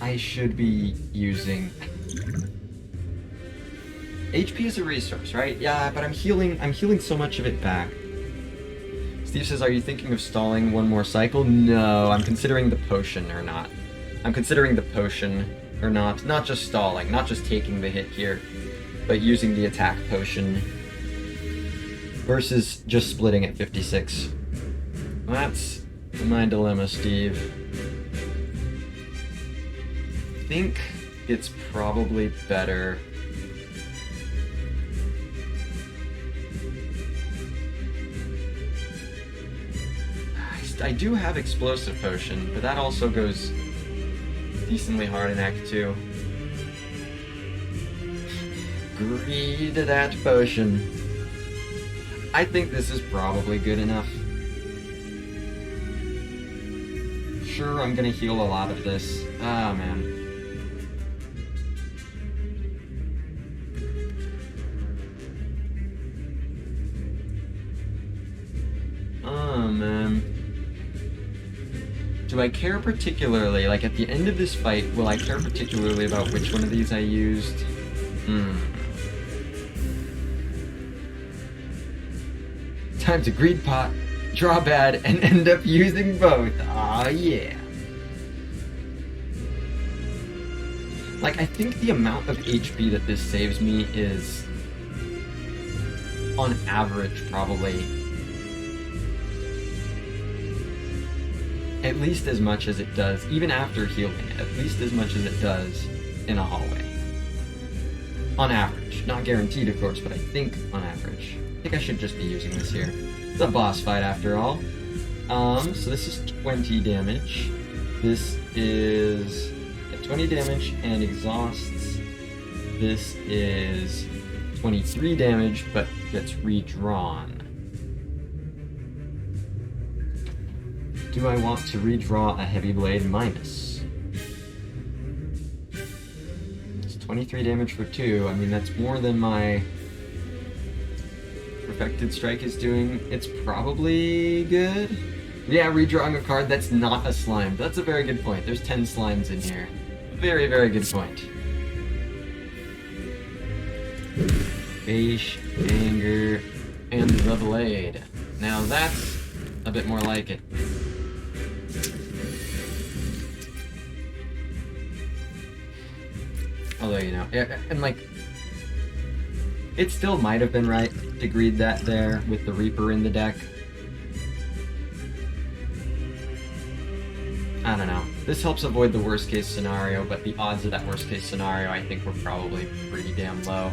I should be using... HP is a resource, right? Yeah, but I'm healing so much of it back. Steve says, are you thinking of stalling one more cycle? No, I'm considering the potion or not. I'm considering the potion or not. Not just stalling, not just taking the hit here, but using the attack potion versus just splitting at 56. That's my dilemma, Steve. I think it's probably better. I do have Explosive Potion, but that also goes decently hard in Act 2. Greed that potion. I think this is probably good enough. Sure, I'm gonna heal a lot of this. Ah, man. Oh, man. Do I care particularly, like at the end of this fight, will I care particularly about which one of these I used? Time to greed pot, draw bad, and end up using both. Aw, yeah. Like, I think the amount of HP that this saves me is, on average, probably at least as much as it does, even after healing, at least as much as it does in a hallway. On average. Not guaranteed, of course, but I think on average. I think I should just be using this here. It's a boss fight, after all. So this is 20 damage. This is 20 damage and exhausts. This is 23 damage, but gets redrawn. Do I want to redraw a Heavy Blade minus? It's 23 damage for 2. I mean, that's more than my Perfected Strike is doing. It's probably good. Yeah, redrawing a card that's not a slime. That's a very good point. There's 10 slimes in here. Very, very good point. Face, Anger, and the Blade. Now that's a bit more like it. Although, you know, and like, it still might have been right to greed that there with the Reaper in the deck. I don't know. This helps avoid the worst case scenario, but the odds of that worst case scenario I think were probably pretty damn low.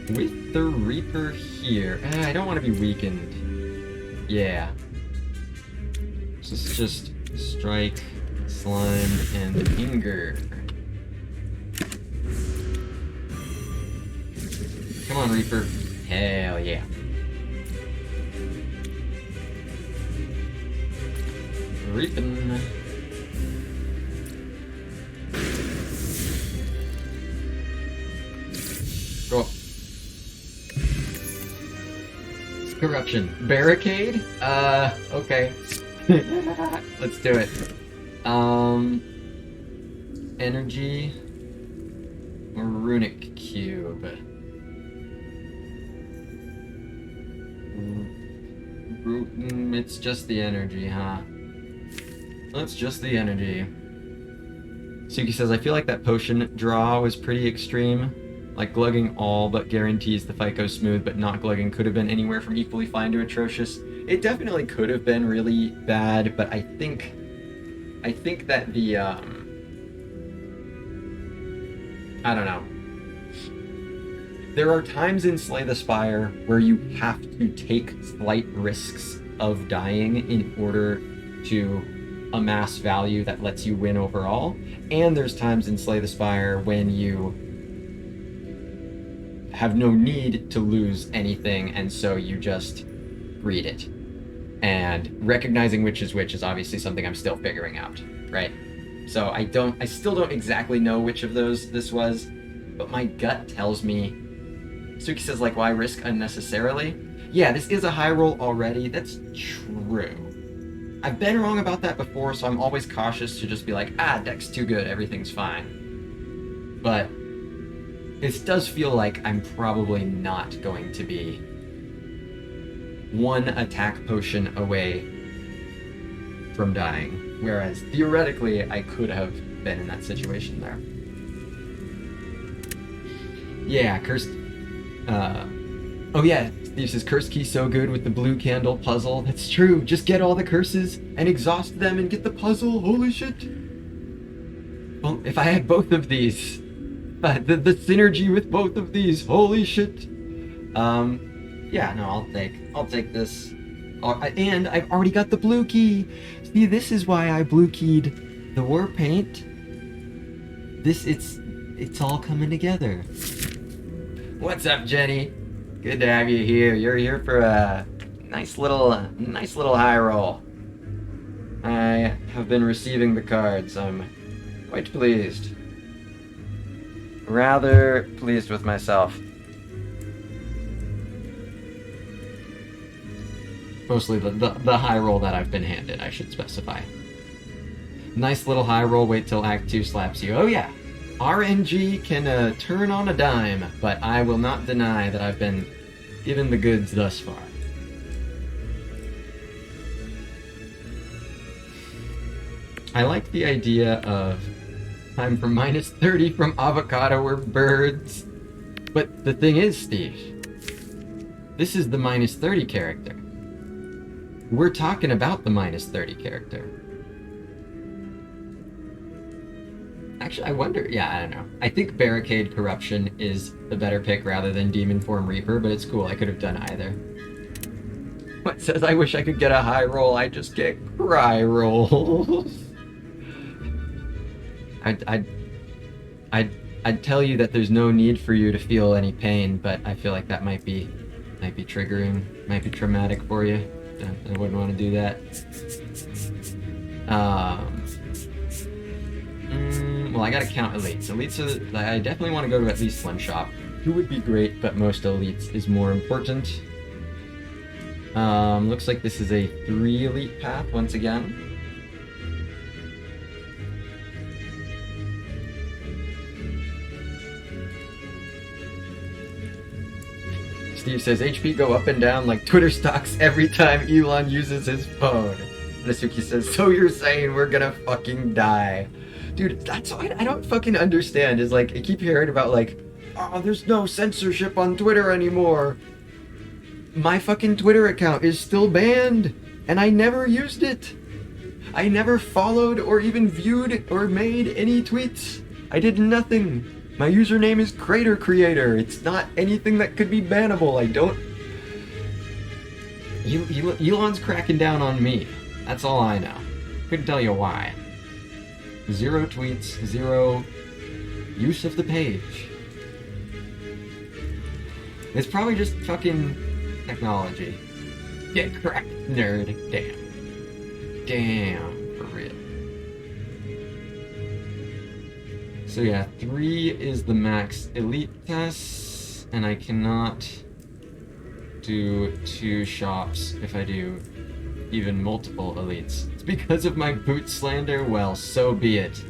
With the Reaper here, I don't want to be weakened. Yeah. This is just Strike, Slime, and Anger. Come on, Reaper. Hell yeah. Reaping. Go up. Corruption. Barricade? Okay. Let's do it. Energy or Runic Cube? It's just the energy, huh? It's just the energy. Suki says, I feel like that potion draw was pretty extreme. Like, glugging all but guarantees the fight goes smooth, but not glugging could have been anywhere from equally fine to atrocious. It definitely could have been really bad, but I think that the, I don't know. There are times in Slay the Spire where you have to take slight risks of dying in order to amass value that lets you win overall. And there's times in Slay the Spire when you have no need to lose anything, and so you just read it. And recognizing which is obviously something I'm still figuring out, right? So I still don't exactly know which of those this was, but my gut tells me. Suki says, like, why risk unnecessarily? Yeah, this is a high roll already. That's true. I've been wrong about that before, so I'm always cautious to just be like, deck's too good, everything's fine. But it does feel like I'm probably not going to be one attack potion away from dying, whereas theoretically I could have been in that situation there. Yeah, cursed. Oh yeah, Steve says, Curse Key so good with the blue candle puzzle. That's true, just get all the curses and exhaust them and get the puzzle, holy shit. Well, if I had both of these, the synergy with both of these, holy shit. Yeah, no, I'll take this. And I've already got the blue key. See, this is why I blue keyed the war paint. It's all coming together. What's up, Jenny? Good to have you here. You're here for a nice little high roll. I have been receiving the cards. I'm quite pleased. Rather pleased with myself. Mostly the high roll that I've been handed, I should specify. Nice little high roll, wait till Act 2 slaps you. Oh yeah, RNG can turn on a dime, but I will not deny that I've been given the goods thus far. I like the idea of time for minus 30 from avocado or birds. But the thing is, Steve, this is the minus 30 character. We're talking about the minus 30 character. Actually, I wonder, yeah, I don't know. I think Barricade Corruption is the better pick rather than Demon Form Reaper, but it's cool, I could have done either. What says, I wish I could get a high roll, I just get cry rolls. I'd tell you that there's no need for you to feel any pain, but I feel like that might be triggering, might be traumatic for you. I wouldn't want to do that. Well, I gotta count elites. Elites are, I definitely want to go to at least one shop. 2 would be great, but most elites is more important. Looks like this is a 3 elite path once again. Steve says, HP go up and down like Twitter stocks every time Elon uses his phone. Nasuki says, so you're saying we're gonna fucking die. Dude, that's what I don't fucking understand, is like, I keep hearing about like, oh, there's no censorship on Twitter anymore. My fucking Twitter account is still banned, and I never used it. I never followed or even viewed or made any tweets. I did nothing. My username is Crater Creator. It's not anything that could be bannable. I don't... Elon's cracking down on me. That's all I know. Couldn't tell you why. 0 tweets, 0 use of the page. It's probably just fucking technology. Get cracked, nerd. Damn. Damn, for real. So yeah, 3 is the max elite test, and I cannot do 2 shops if I do even multiple elites. It's because of my boot slander? Well, so be it.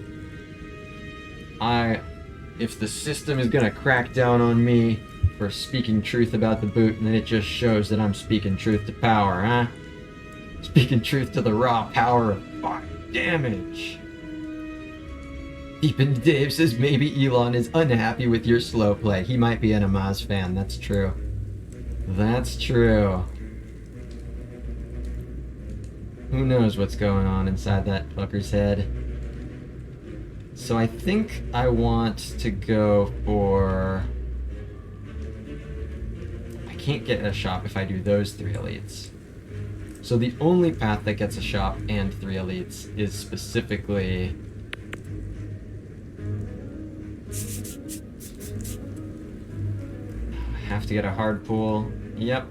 If the system is gonna crack down on me for speaking truth about the boot, then it just shows that I'm speaking truth to power, huh? Speaking truth to the raw power of 5 damage. Deep Dave says maybe Elon is unhappy with your slow play. He might be an Amaz fan, that's true. That's true. Who knows what's going on inside that fucker's head. So I think I want to go for... I can't get a shop if I do those 3 elites. So the only path that gets a shop and 3 elites is specifically... I have to get a hard pull. Yep.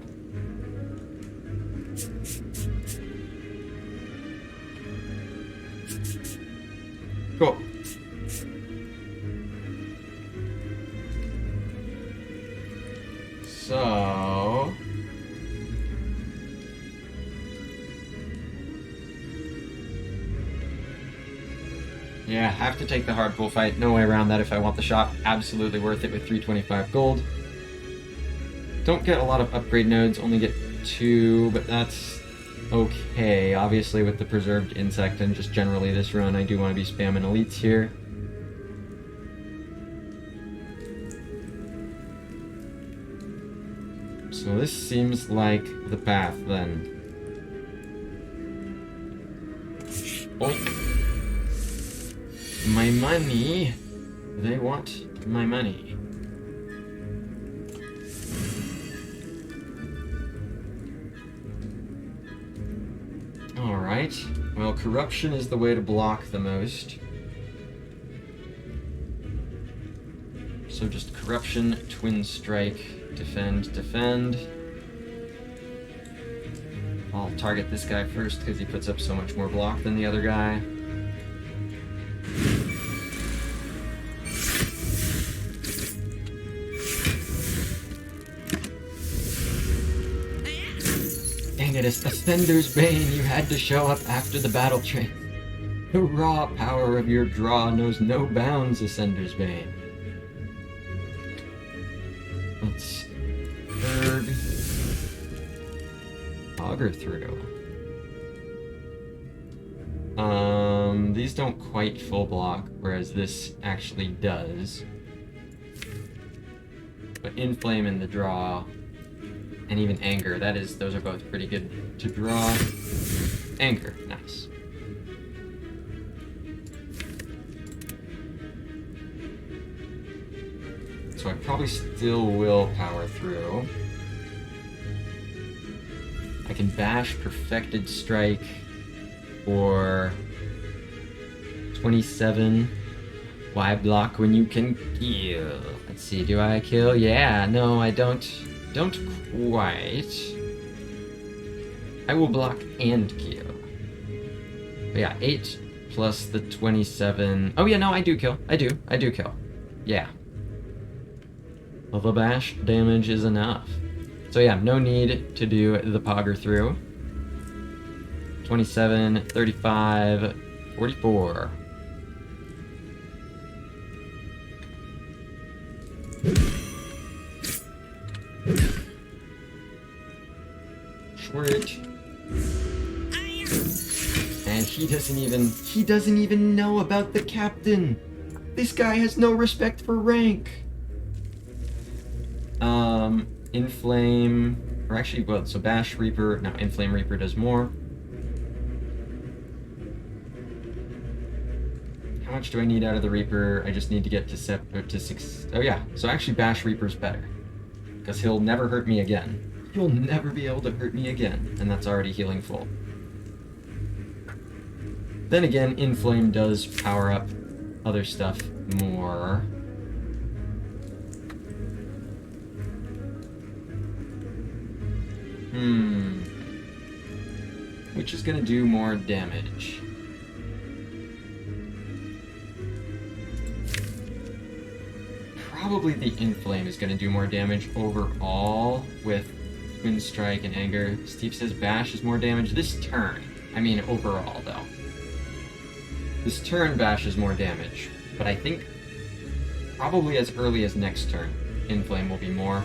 Cool. So... yeah, have to take the hard pull fight. No way around that if I want the shop. Absolutely worth it with 325 gold. Don't get a lot of upgrade nodes, only get 2, but that's okay. Obviously with the preserved insect and just generally this run, I do want to be spamming elites here. So this seems like the path then. Oink. My money. They want my money. Alright. Well, corruption is the way to block the most. So just corruption, twin strike, defend, defend. I'll target this guy first because he puts up so much more block than the other guy. Dang it, it's Ascender's Bane. You had to show up after the battle train. The raw power of your draw knows no bounds, Ascender's Bane. Let's Erg. Auger through. These don't quite full block, whereas this actually does. But Inflame and the draw, and even Anger, those are both pretty good to draw. Anger, nice. So I probably still will power through. I can bash Perfected Strike for 27. Why block when you can kill? Let's see, do I kill? Yeah, no, I don't. Don't quite. I will block and kill. But yeah, 8 plus the 27. Oh yeah, no, I do kill. I do kill. Yeah. Well, the bash damage is enough. So yeah, no need to do the pogger through. 27, 35, 44. Short. And he doesn't even know about the captain. This guy has no respect for rank. Inflame, or actually, well, so Bash Reaper, no, Inflame Reaper does more. How much do I need out of the Reaper? I just need to get to 6. Oh yeah, so actually Bash Reaper's better. Because he'll never hurt me again. You'll never be able to hurt me again, and that's already healing full. Then again, Inflame does power up other stuff more. Which is gonna do more damage? Probably the Inflame is gonna do more damage overall with Twin Strike and Anger. Steve says Bash is more damage this turn. I mean overall though. This turn Bash is more damage, but I think probably as early as next turn, Inflame will be more.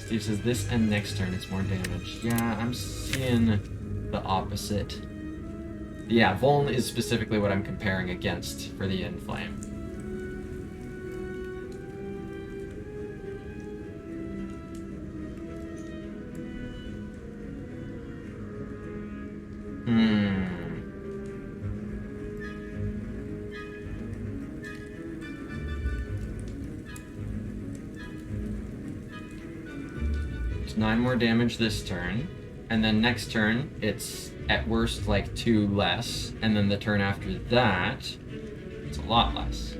Steve says this and next turn it's more damage. Yeah, I'm seeing the opposite. Yeah, Vuln is specifically what I'm comparing against for the Inflame. It's 9 more damage this turn, and then next turn it's at worst like 2 less, and then the turn after that it's a lot less.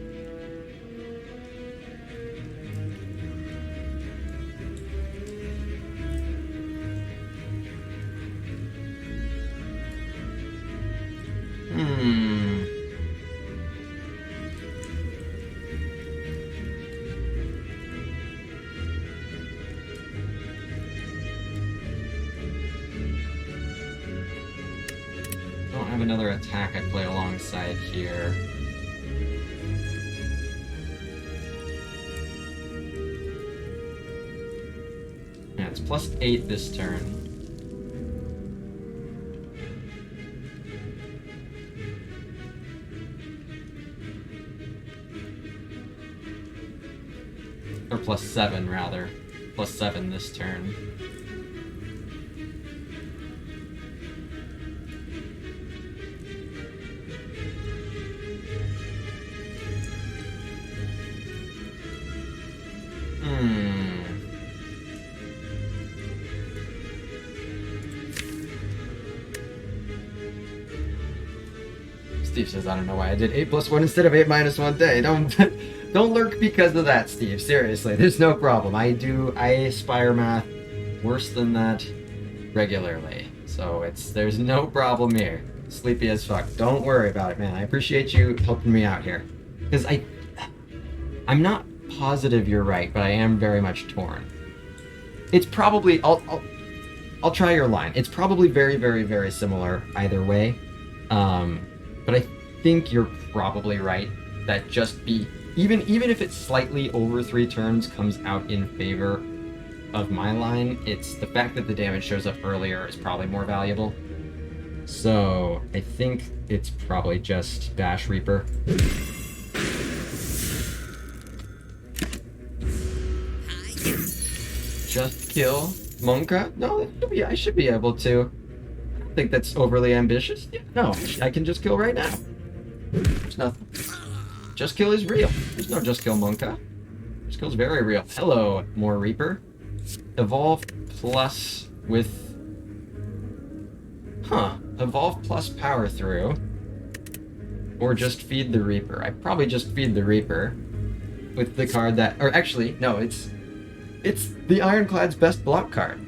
Don't have another attack I play alongside here. Yeah, it's +8 this turn. Or +7, rather. +7 this turn. Steve says, I don't know why I did 8 + 1 instead of 8 - 1 day. Don't lurk because of that, Steve. Seriously, there's no problem. I aspire math worse than that regularly. So there's no problem here. Sleepy as fuck. Don't worry about it, man. I appreciate you helping me out here. Because I'm not positive you're right, but I am very much torn. It's probably I'll try your line. It's probably very, very, very similar either way. But I think you're probably right that even if it's slightly over 3 turns comes out in favor of my line, it's the fact that the damage shows up earlier is probably more valuable. So I think it's probably just Bash Reaper. Just kill Monka? No, I should be able to. I don't think that's overly ambitious. Yeah, no, I can just kill right now. There's nothing. Just kill is real. There's no just kill Monka. Just kill's very real. Hello, more Reaper. Evolve plus with... Evolve plus power through. Or just feed the Reaper. I'd probably just feed the Reaper. With the card that... Or actually, no, it's the Ironclad's best block card.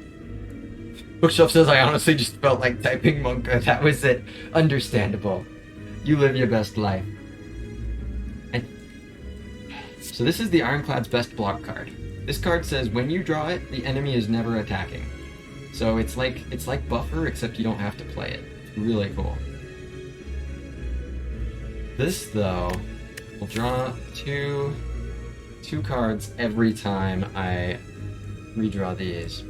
Bookshelf says, I honestly just felt like typing Monka. That was it. Understandable. You live your best life. So this is the Ironclad's best block card. This card says when you draw it, the enemy is never attacking. So it's like Buffer, except you don't have to play it. It's really cool. This though will draw two cards every time I redraw these.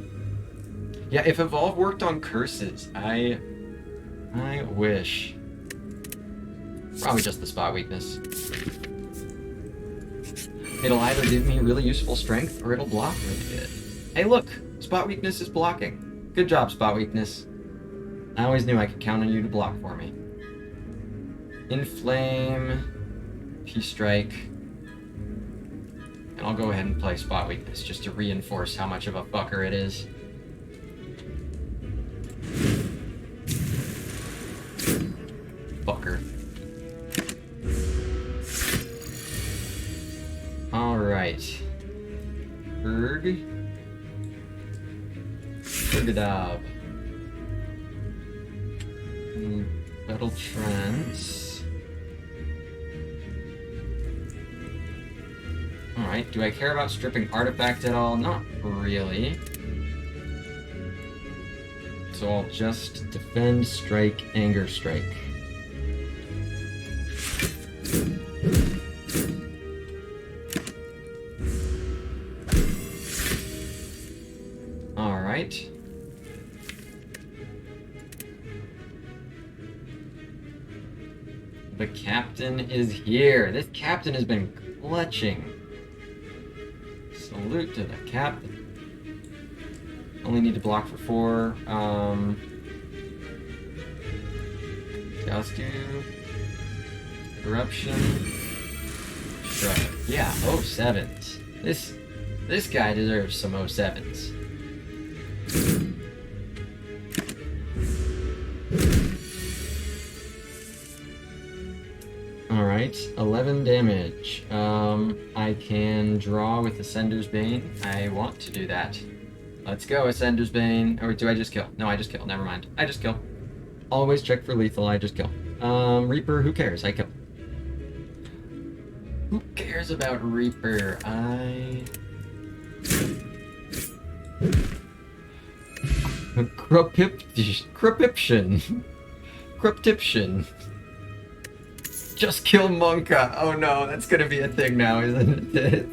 Yeah, if Evolve worked on curses, I wish. Probably just the spot weakness. It'll either give me really useful strength or it'll block really good. Hey look, spot weakness is blocking. Good job, spot weakness. I always knew I could count on you to block for me. Inflame, P-Strike, and I'll go ahead and play spot weakness just to reinforce how much of a fucker it is. Fucker. Alright. Urgadab. Battle Trance. Alright, do I care about stripping artifact at all? Not really. So I'll just defend, strike, anger strike. Alright. The captain is here. This captain has been clutching. Salute to the captain. Only need to block for 4. Let's do Corruption. Shrug. Yeah, 07s. This guy deserves some 07s. Alright, 11 damage. I can draw with Ascender's Bane. I want to do that. Let's go, Ascender's Bane. Or do I just kill? No, I just kill. Never mind. I just kill. Always check for lethal, I just kill. Reaper, who cares? I kill. Who cares about Reaper? Cruptiption. Just kill Monka. Oh no, that's gonna be a thing now, isn't it?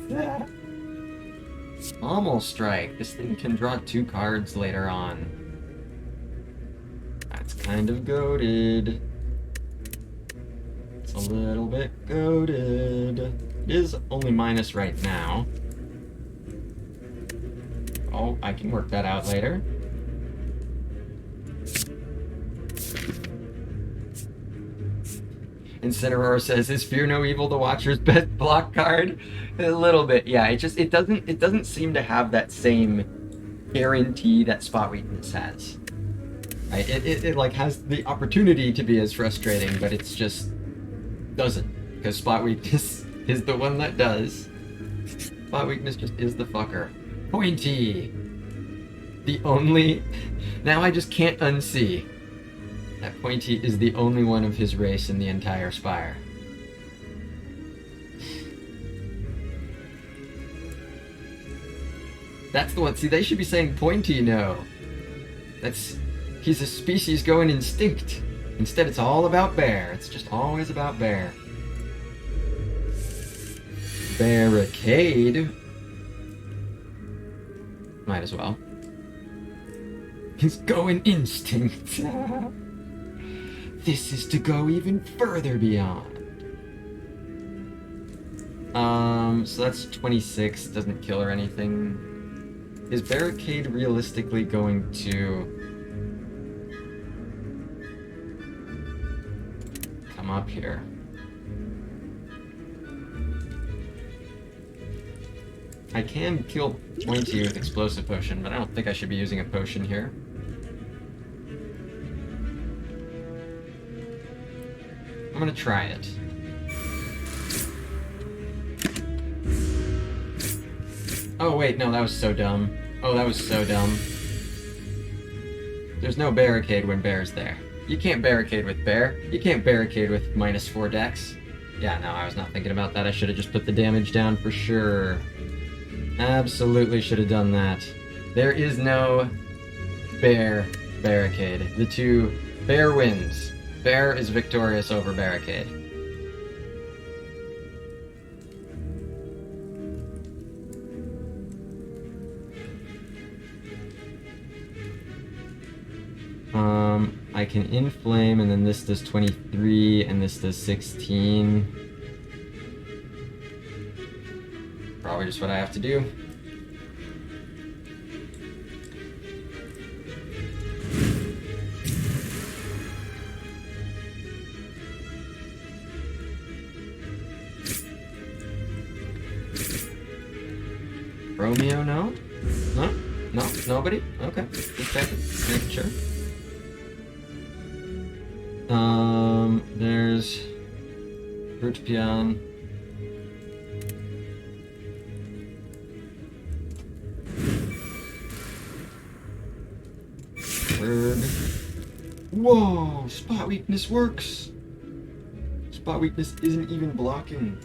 Almost strike. This thing can draw 2 cards later on. That's kind of goated. It's a little bit goated. It is only minus right now. Oh, I can work that out later. Incineroar says, "Is Fear No Evil the Watcher's best block card?" A little bit, yeah. It doesn't seem to have that same guarantee that Spot Weakness has. Right? It like has the opportunity to be as frustrating, but it's just doesn't, because Spot Weakness is the one that does. Spot Weakness just is the fucker. Pointy. The only. Now I just can't unsee. That Pointy is the only one of his race in the entire Spire. That's the one. See, they should be saying Pointy no. He's a species going instinct. Instead, it's all about bear. It's just always about bear. Barricade. Might as well. He's going instinct. This is to go even further beyond. So that's 26, doesn't kill or anything. Is Barricade realistically going to come up here? I can kill Pointy with Explosive Potion, but I don't think I should be using a potion here. I'm gonna try it. Oh wait, no, that was so dumb. Oh, that was so dumb. There's no barricade when Bear's there. You can't barricade with Bear. You can't barricade with -4 dex. Yeah, no, I was not thinking about that. I should have just put the damage down for sure. Absolutely should have done that. There is no Bear barricade. The two... Bear wins. Bear is victorious over Barricade. I can inflame, and then this does 23, and this does 16. Probably just what I have to do. Romeo, no? No? No? Nobody? Okay. Just checking. Making sure. There's Brute Peon. Bird. Whoa! Spot Weakness works! Spot Weakness isn't even blocking.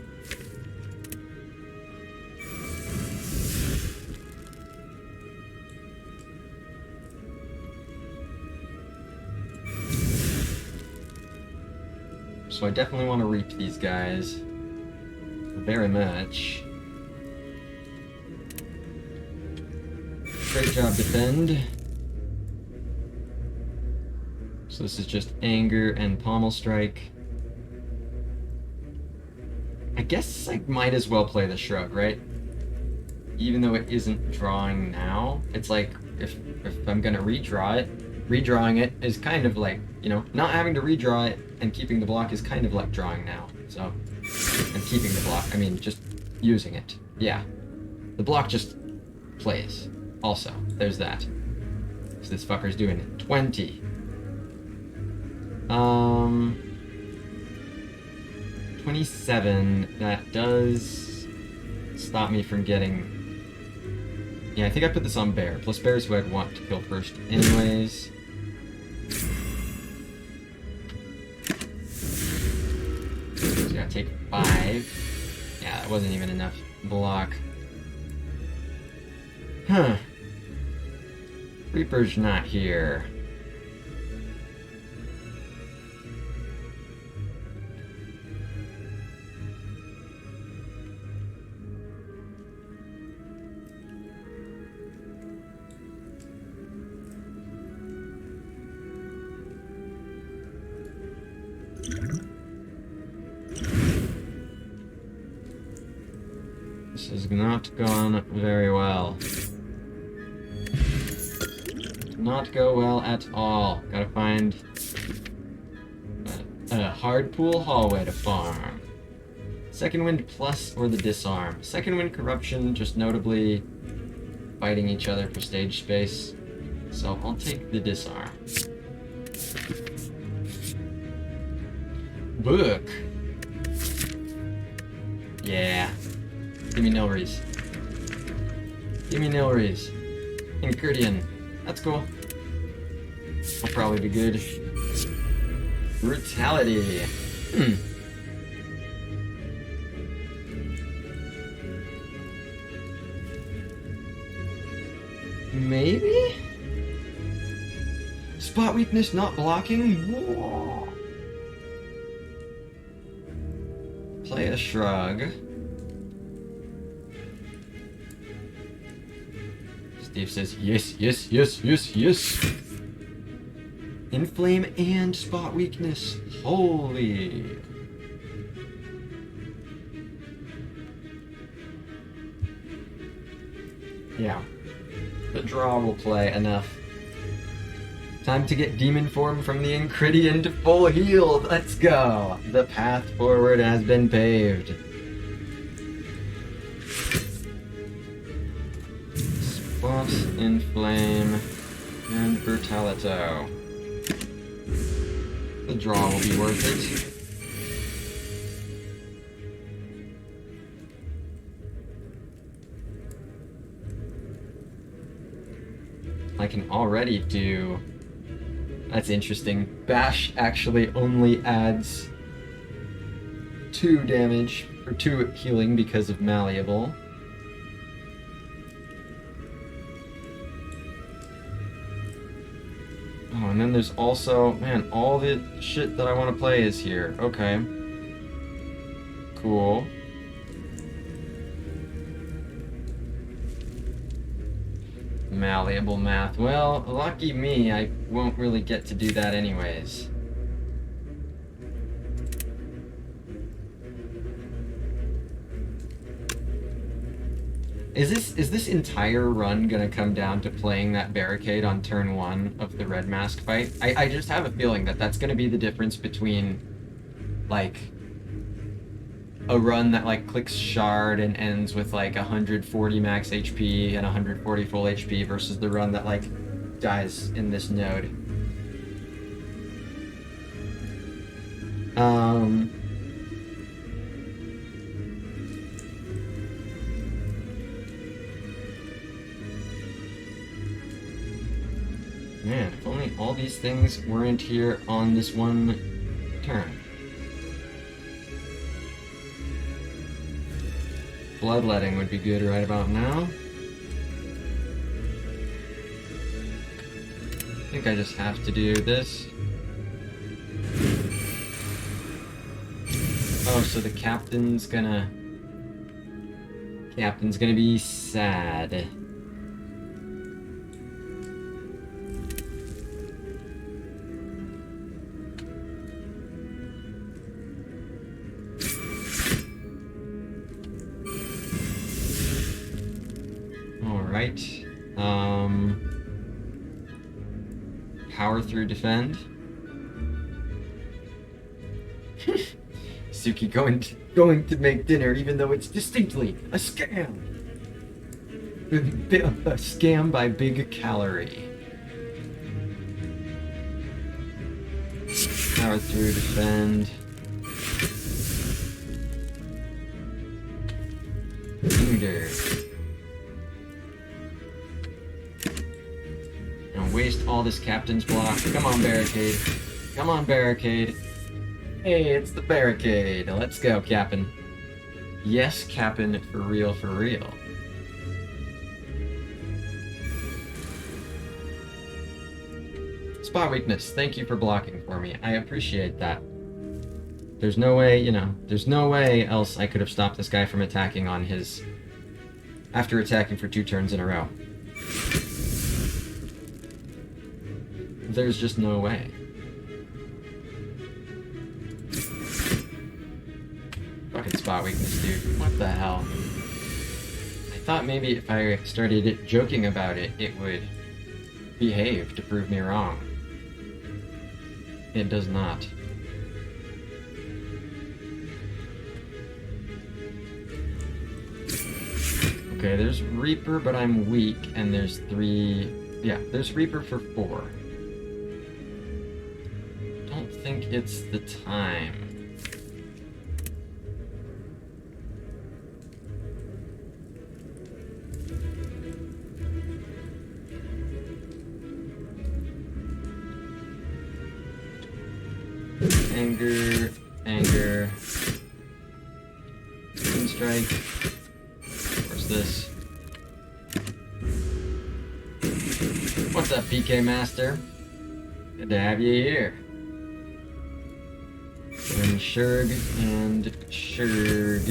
So I definitely want to reap these guys very much. Great job, defend. So this is just anger and pommel strike. I guess I might as well play the shrug, right? Even though it isn't drawing now, it's like if I'm gonna redraw it, redrawing it is kind of like, you know, not having to redraw it and keeping the block is kind of like drawing now. So, and keeping the block, I mean, just using it. Yeah, the block just plays. Also, there's that. So this fucker's doing it. 20. 27. That does stop me from getting... Yeah, I think I put this on bear. Plus bear's who I'd want to kill first anyways. So I gotta take 5. Yeah, that wasn't even enough block. Huh. Reaper's not here. This has not gone very well. Not go well at all. Gotta find a hard pool hallway to farm. Second wind plus or the disarm. Second wind corruption, just notably fighting each other for stage space. So I'll take the disarm. Book. Yeah. Give me Nilries. Give me Nilries. Incurdian. That's cool. I'll probably be good. Brutality. Maybe? Spot weakness not blocking? Whoa. Play a shrug. Steve says, yes, yes, yes, yes, yes. Inflame and spot weakness. Holy. Yeah. The draw will play enough. Time to get demon form from the Incurdian to full healed. Let's go. The path forward has been paved. Spot, inflame, and brutalito. The draw will be worth it. I can already do... That's interesting. Bash actually only adds 2 damage, or 2 healing because of Malleable. Oh, and then there's also... Man, all the shit that I want to play is here. Okay. Cool. Malleable math. Well, lucky me, I won't really get to do that anyways. Is this entire run gonna come down to playing that barricade on turn 1 of the red mask fight? I just have a feeling that that's gonna be the difference between, like, a run that like clicks shard and ends with like 140 max HP and 140 full HP versus the run that like dies in this node. Man, if only all these things weren't here on this one turn. Bloodletting would be good right about now. I think I just have to do this. Oh, so the captain's gonna be sad. Right. Power through defend. Suki going to make dinner even though it's distinctly a scam. A scam by Big Calorie. Power through defend. Hinder. And waste all this captain's block. Come on, barricade. Come on, barricade. Hey, it's the barricade. Let's go, Captain. Yes, Captain, for real, for real. Spot weakness. Thank you for blocking for me. I appreciate that. There's no way, you know, there's no way else I could have stopped this guy from attacking on his... after attacking for 2 turns in a row. There's just no way. Fucking spot weakness, dude. What the hell? I thought maybe if I started joking about it, it would behave to prove me wrong. It does not. Okay, there's Reaper, but I'm weak, and there's 3... Yeah, there's Reaper for 4. Don't think it's the time. Anger, anger. Green strike. Where's this? What's up, PK Master? Good to have you here. And Shurg and Shurg.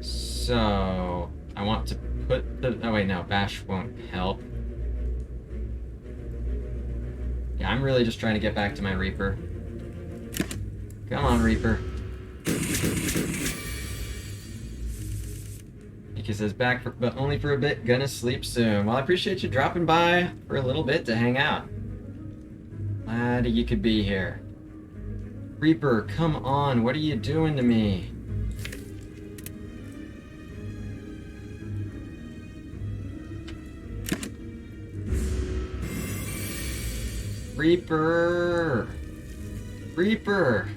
So I want to put the... Oh wait, no, Bash won't help. Yeah, I'm really just trying to get back to my Reaper. Come on, Reaper. He says back, but only for a bit, gonna sleep soon. Well, I appreciate you dropping by for a little bit to hang out. Glad you could be here. Reaper, come on, what are you doing to me? Reaper! Reaper!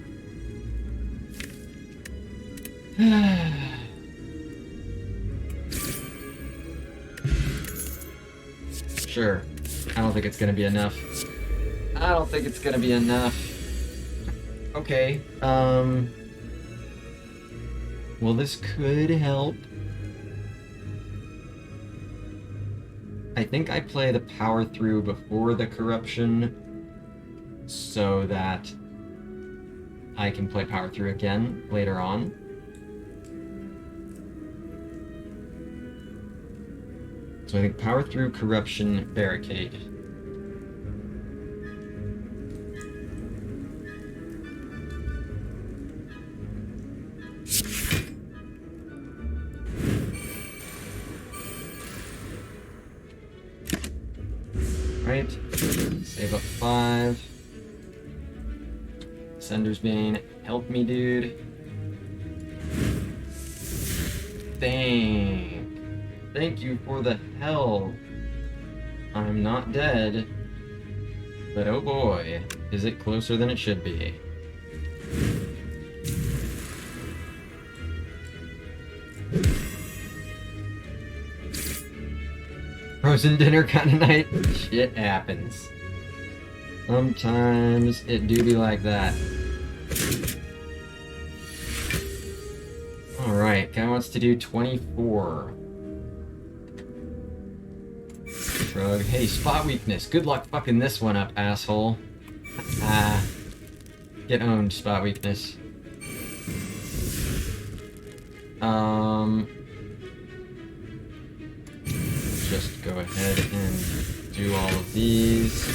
Sure. I don't think it's gonna be enough. I don't think it's gonna be enough. Okay, well, this could help. I think I play the power through before the corruption so that I can play power through again later on. So I think power through, corruption, barricade. Right, save up 5. Sender's Bane, help me, dude. Dang. Thank you for the help. I'm not dead. But oh boy, is it closer than it should be. Frozen dinner kind of night? Shit happens. Sometimes it do be like that. Alright, guy wants to do 24. Shrug. Hey, spot weakness. Good luck fucking this one up, asshole. Ah. Get owned, spot weakness. Just go ahead and do all of these.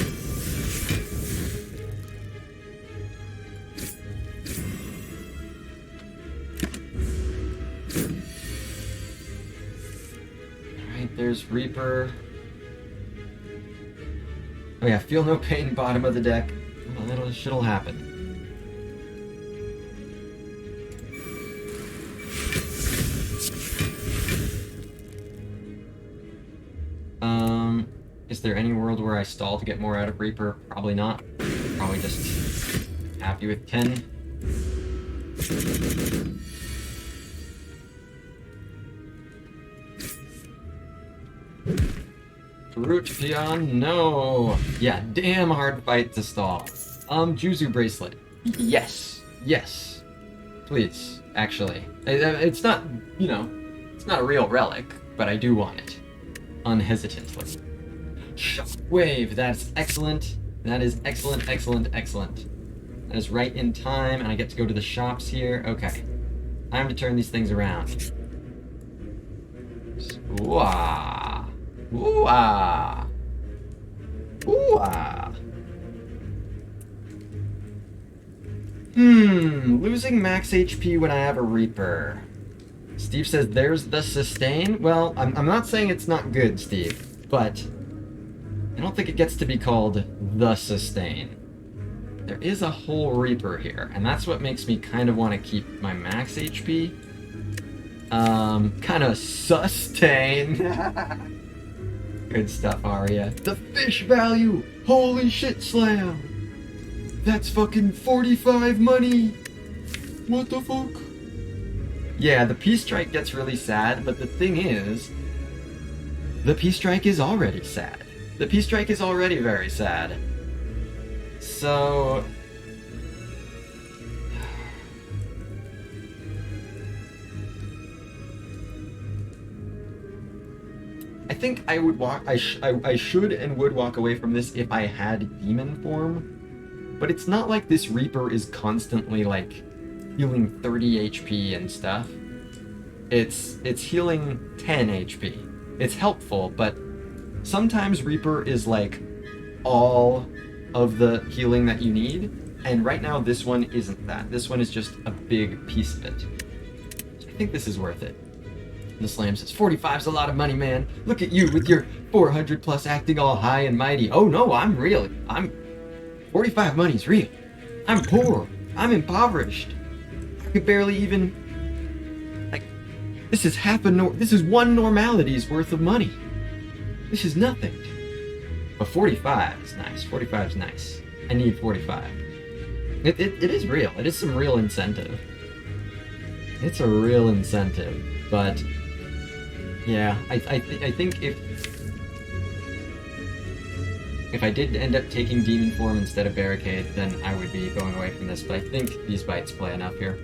There's Reaper. Oh yeah, feel no pain, bottom of the deck. Well, shit'll happen. Is there any world where I stall to get more out of Reaper? Probably not. Probably just happy with 10. Root Peon, no! Yeah, damn hard fight to stall. Juzu Bracelet. Yes. Yes. Please, actually. It's not, you know, it's not a real relic, but I do want it. Unhesitantly. Shockwave, that's excellent. That is excellent, excellent, excellent. That is right in time, and I get to go to the shops here. Okay. Time to turn these things around. Ooh-ah. Ooh-ah. Ooh-ah. Losing max HP when I have a Reaper. Steve says there's the sustain. Well, I'm not saying it's not good, Steve, but I don't think it gets to be called the sustain. There is a whole Reaper here, and that's what makes me kind of want to keep my max HP. Kind of sustain. Good stuff, Arya. The fish value! Holy shit, Slam! That's fucking 45 money! What the fuck? Yeah, the Peace Strike gets really sad, but the thing is, the Peace Strike is already sad. The Peace Strike is already very sad. So... I think I would I should and would walk away from this if I had Demon form. But it's not like this Reaper is constantly, like, healing 30 HP and stuff. It's healing 10 HP. It's helpful, but sometimes Reaper is like all of the healing that you need, and right now this one isn't that. This one is just a big piece of it. I think this is worth it. The Slam says, 45's a lot of money, man. Look at you with your 400 plus acting all high and mighty. Oh no, I'm real. 45 money's real. I'm poor. I'm impoverished. I could barely even, like, this is this is one normality's worth of money. This is nothing. But 45 is nice. 45 is nice. I need 45. It is real. It is some real incentive. It's a real incentive. But yeah, I think if I did end up taking Demon form instead of Barricade, then I would be going away from this. But I think these bites play enough here.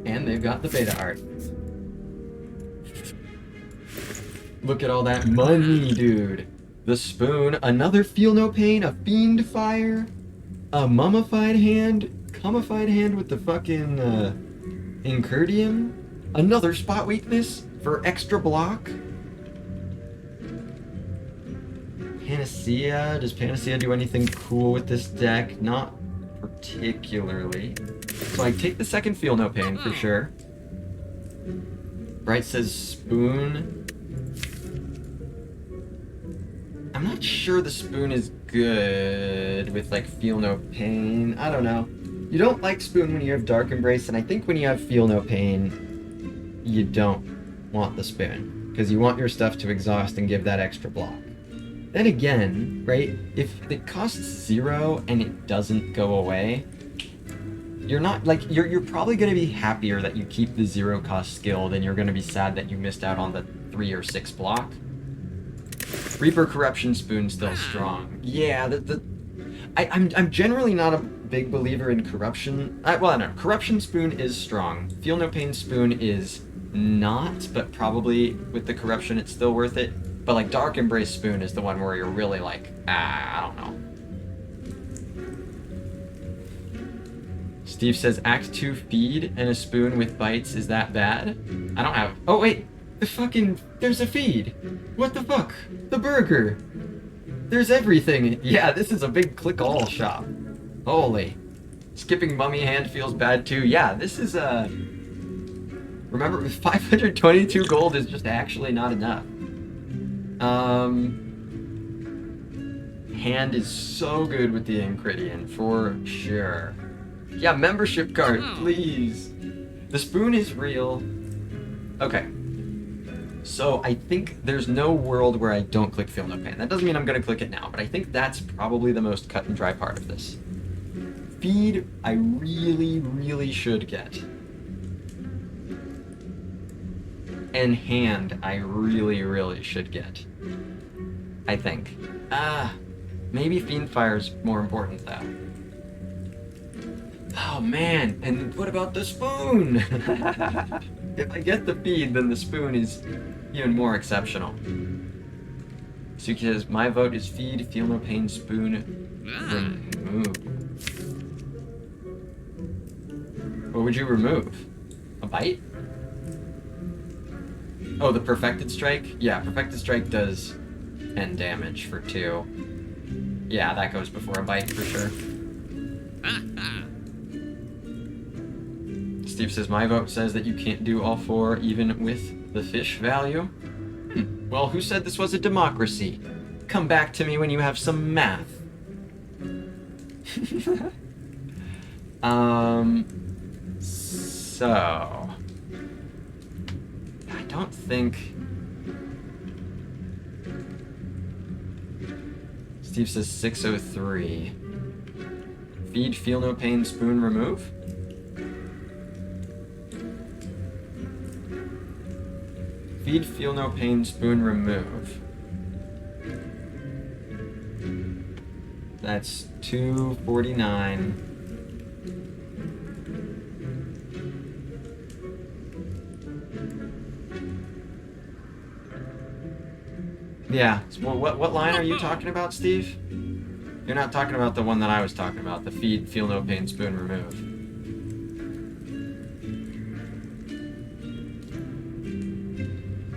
And they've got the beta art. Look at all that money, dude. The spoon, another Feel No Pain, a Fiend Fire, a Mummified Hand, Cummified Hand with the fucking Incurdium, another Spot Weakness for extra block. Panacea, does Panacea do anything cool with this deck? Not particularly. So I take the second Feel No Pain for sure. Bright says Spoon. I'm not sure the Spoon is good with, like, Feel No Pain. I don't know. You don't like Spoon when you have Dark Embrace, and I think when you have Feel No Pain, you don't want the Spoon. Because you want your stuff to exhaust and give that extra block. Then again, right, if it costs 0 and it doesn't go away, you're not, like, you're probably going to be happier that you keep the 0 cost skill than you're going to be sad that you missed out on the 3 or 6 block. Reaper Corruption Spoon's still strong. Yeah, I'm generally not a big believer in Corruption. Well, no, Corruption Spoon is strong. Feel No Pain Spoon is not, but probably with the Corruption it's still worth it. But, like, Dark Embrace Spoon is the one where you're really like, I don't know. Steve says, Act 2 feed and a spoon with bites, is that bad? I don't have... Oh, wait! There's a feed! What the fuck? The burger! There's everything! Yeah, this is a big click-all shop. Holy. Skipping Mummy Hand feels bad too. Yeah, this is Remember, 522 gold is just actually not enough. Hand is so good with the Incridian, for sure. Yeah, membership card, please. The spoon is real. Okay. So I think there's no world where I don't click Feel No Pain. That doesn't mean I'm going to click it now, but I think that's probably the most cut and dry part of this. Feed, I really, really should get. And hand, I really, really should get. I think. Maybe Fiendfire's more important, though. Oh, man. And what about the spoon? If I get the feed, then the spoon is even more exceptional. Suki says, my vote is feed, feel no pain, spoon, remove. What would you remove? A bite? Oh, the Perfected Strike? Yeah, Perfected Strike does end damage for 2. Yeah, that goes before a bite for sure. Steve says, my vote says that you can't do all 4 even with the fish value. Well, who said this was a democracy? Come back to me when you have some math. So... I don't think... Steve says 603. Feed, feel no pain, spoon, remove? Feed, feel no pain, spoon, remove. That's 249. Yeah. So what line are you talking about, Steve? You're not talking about the one that I was talking about, the feed, feel no pain, spoon, remove.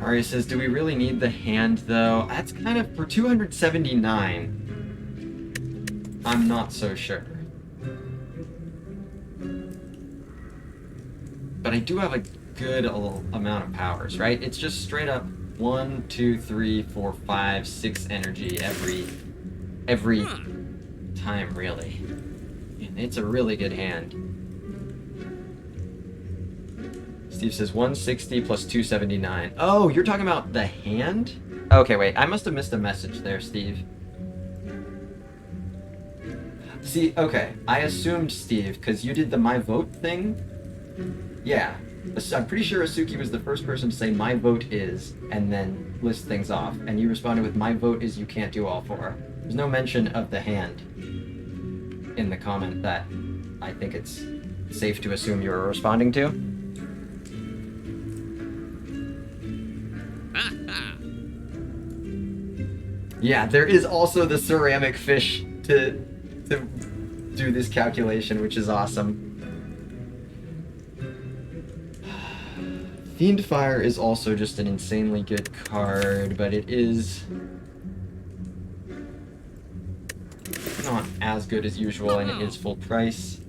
Arya says, do we really need the hand, though? That's kind of, for 279, I'm not so sure. But I do have a good amount of powers, right? It's just straight up 1, 2, 3, 4, 5, 6 energy every time, really. And it's a really good hand. Steve says 160 plus 279. Oh, you're talking about the hand? Okay, wait. I must have missed a message there, Steve. See, okay. I assumed, Steve, because you did the my vote thing. Yeah. I'm pretty sure Asuki was the first person to say my vote is, and then list things off. And you responded with my vote is you can't do all 4. There's no mention of the hand in the comment that I think it's safe to assume you were responding to. Yeah, there is also the ceramic fish to do this calculation, which is awesome. Fiendfire is also just an insanely good card, but it is not as good as usual, and it is full price.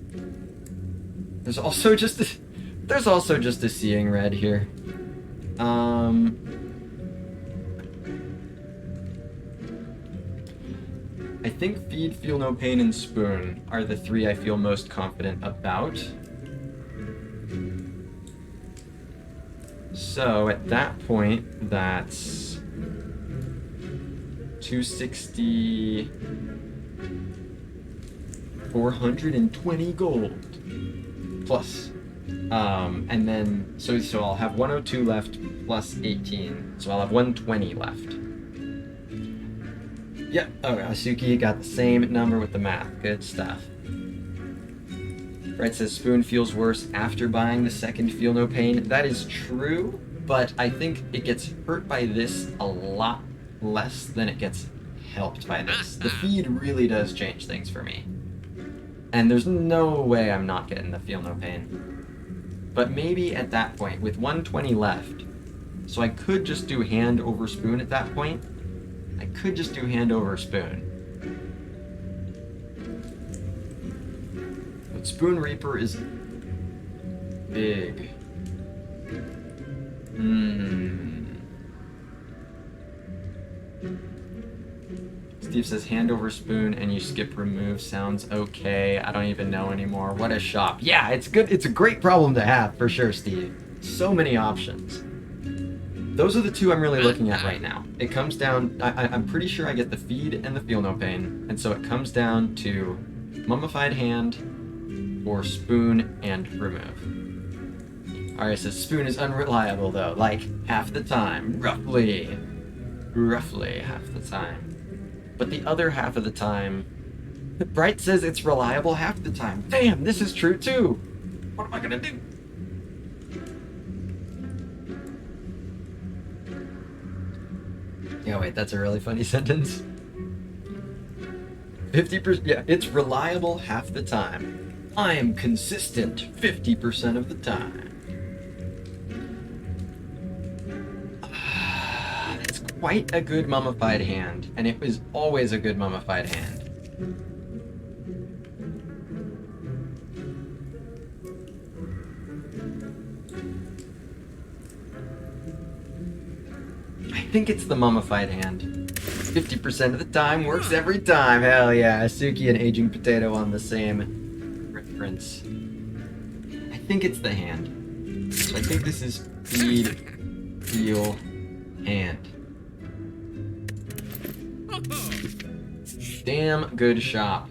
There's also just a Seeing Red here. I think Feed, Feel No Pain, and Spoon are the 3 I feel most confident about. So at that point, that's 260, 420 gold plus. And then, so I'll have 102 left plus 18, so I'll have 120 left. Yep, okay, Asuki got the same number with the math. Good stuff. Brett says Spoon feels worse after buying the second Feel No Pain. That is true, but I think it gets hurt by this a lot less than it gets helped by this. The feed really does change things for me. And there's no way I'm not getting the Feel No Pain. But maybe at that point, with 120 left, so I could just do hand over spoon at that point. I could just do hand over spoon. But Spoon Reaper is big. Steve says hand over spoon and you skip remove. Sounds okay. I don't even know anymore. What a shop. Yeah, it's good. It's a great problem to have for sure, Steve. So many options. Those are the two I'm really looking at right now. It comes down, I'm pretty sure I get the feed and the feel no pain, and so it comes down to mummified hand or spoon and remove. Arya says spoon is unreliable though, like half the time, roughly half the time. But the other half of the time, Bright says it's reliable half the time. Damn, this is true too. What am I gonna do? Yeah, wait, that's a really funny sentence. 50%, yeah, it's reliable half the time. I am consistent 50% of the time. It's quite a good mummified hand, and it was always a good mummified hand. I think it's the mummified hand. 50% of the time works every time. Hell yeah. Suki and Aging Potato on the same reference. I think it's the hand. So I think this is feed, feel, hand. Damn good shop.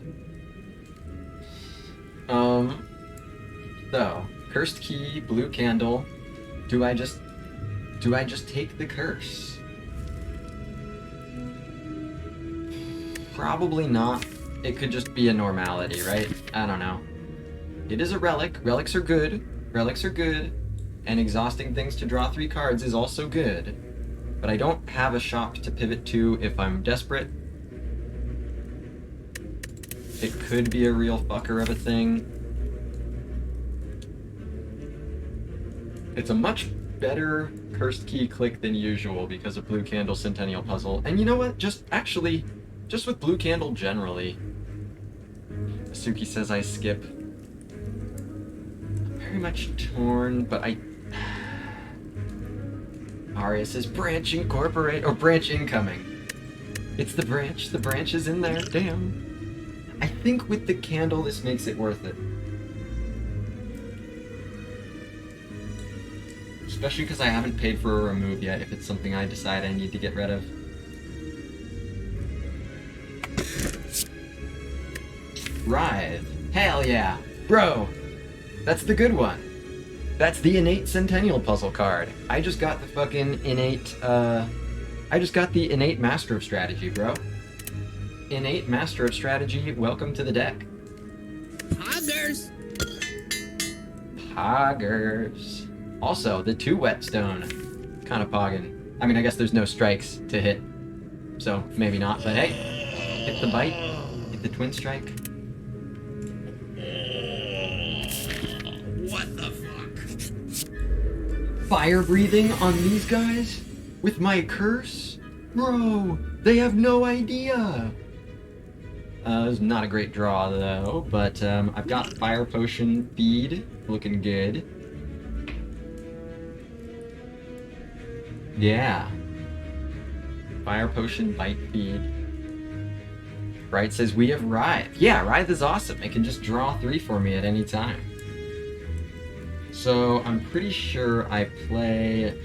So, cursed key, blue candle. Do I just take the curse? Probably not. It could just be a normality, right? I don't know. It is a relic. Relics are good. Relics are good. And exhausting things to draw 3 cards is also good. But I don't have a shop to pivot to if I'm desperate. It could be a real fucker of a thing. It's a much better cursed key click than usual because of Blue Candle Centennial Puzzle. And you know what? Just with Blue Candle generally. Suki says I skip. I'm very much torn, but Arya says branch incorporate, or branch incoming. It's the branch is in there, damn. I think with the candle this makes it worth it. Especially because I haven't paid for a remove yet, if it's something I decide I need to get rid of. Writhe. Hell yeah. Bro, that's the good one. That's the innate Centennial Puzzle card. I just got the fucking innate, I just got the innate Master of Strategy, bro. Innate Master of Strategy, welcome to the deck. Poggers! Poggers. Also, the 2 whetstone. Kind of poggin'. I mean, I guess there's no strikes to hit, so maybe not, but hey. Hit the bite. Hit the twin strike. What the fuck? Fire breathing on these guys? With my curse? Bro, they have no idea. It's not a great draw though, but I've got Fire Potion feed, looking good. Yeah. Fire Potion, bite feed. Bright says we have Writhe. Yeah, Writhe is awesome. It can just draw 3 for me at any time. So I'm pretty sure I play...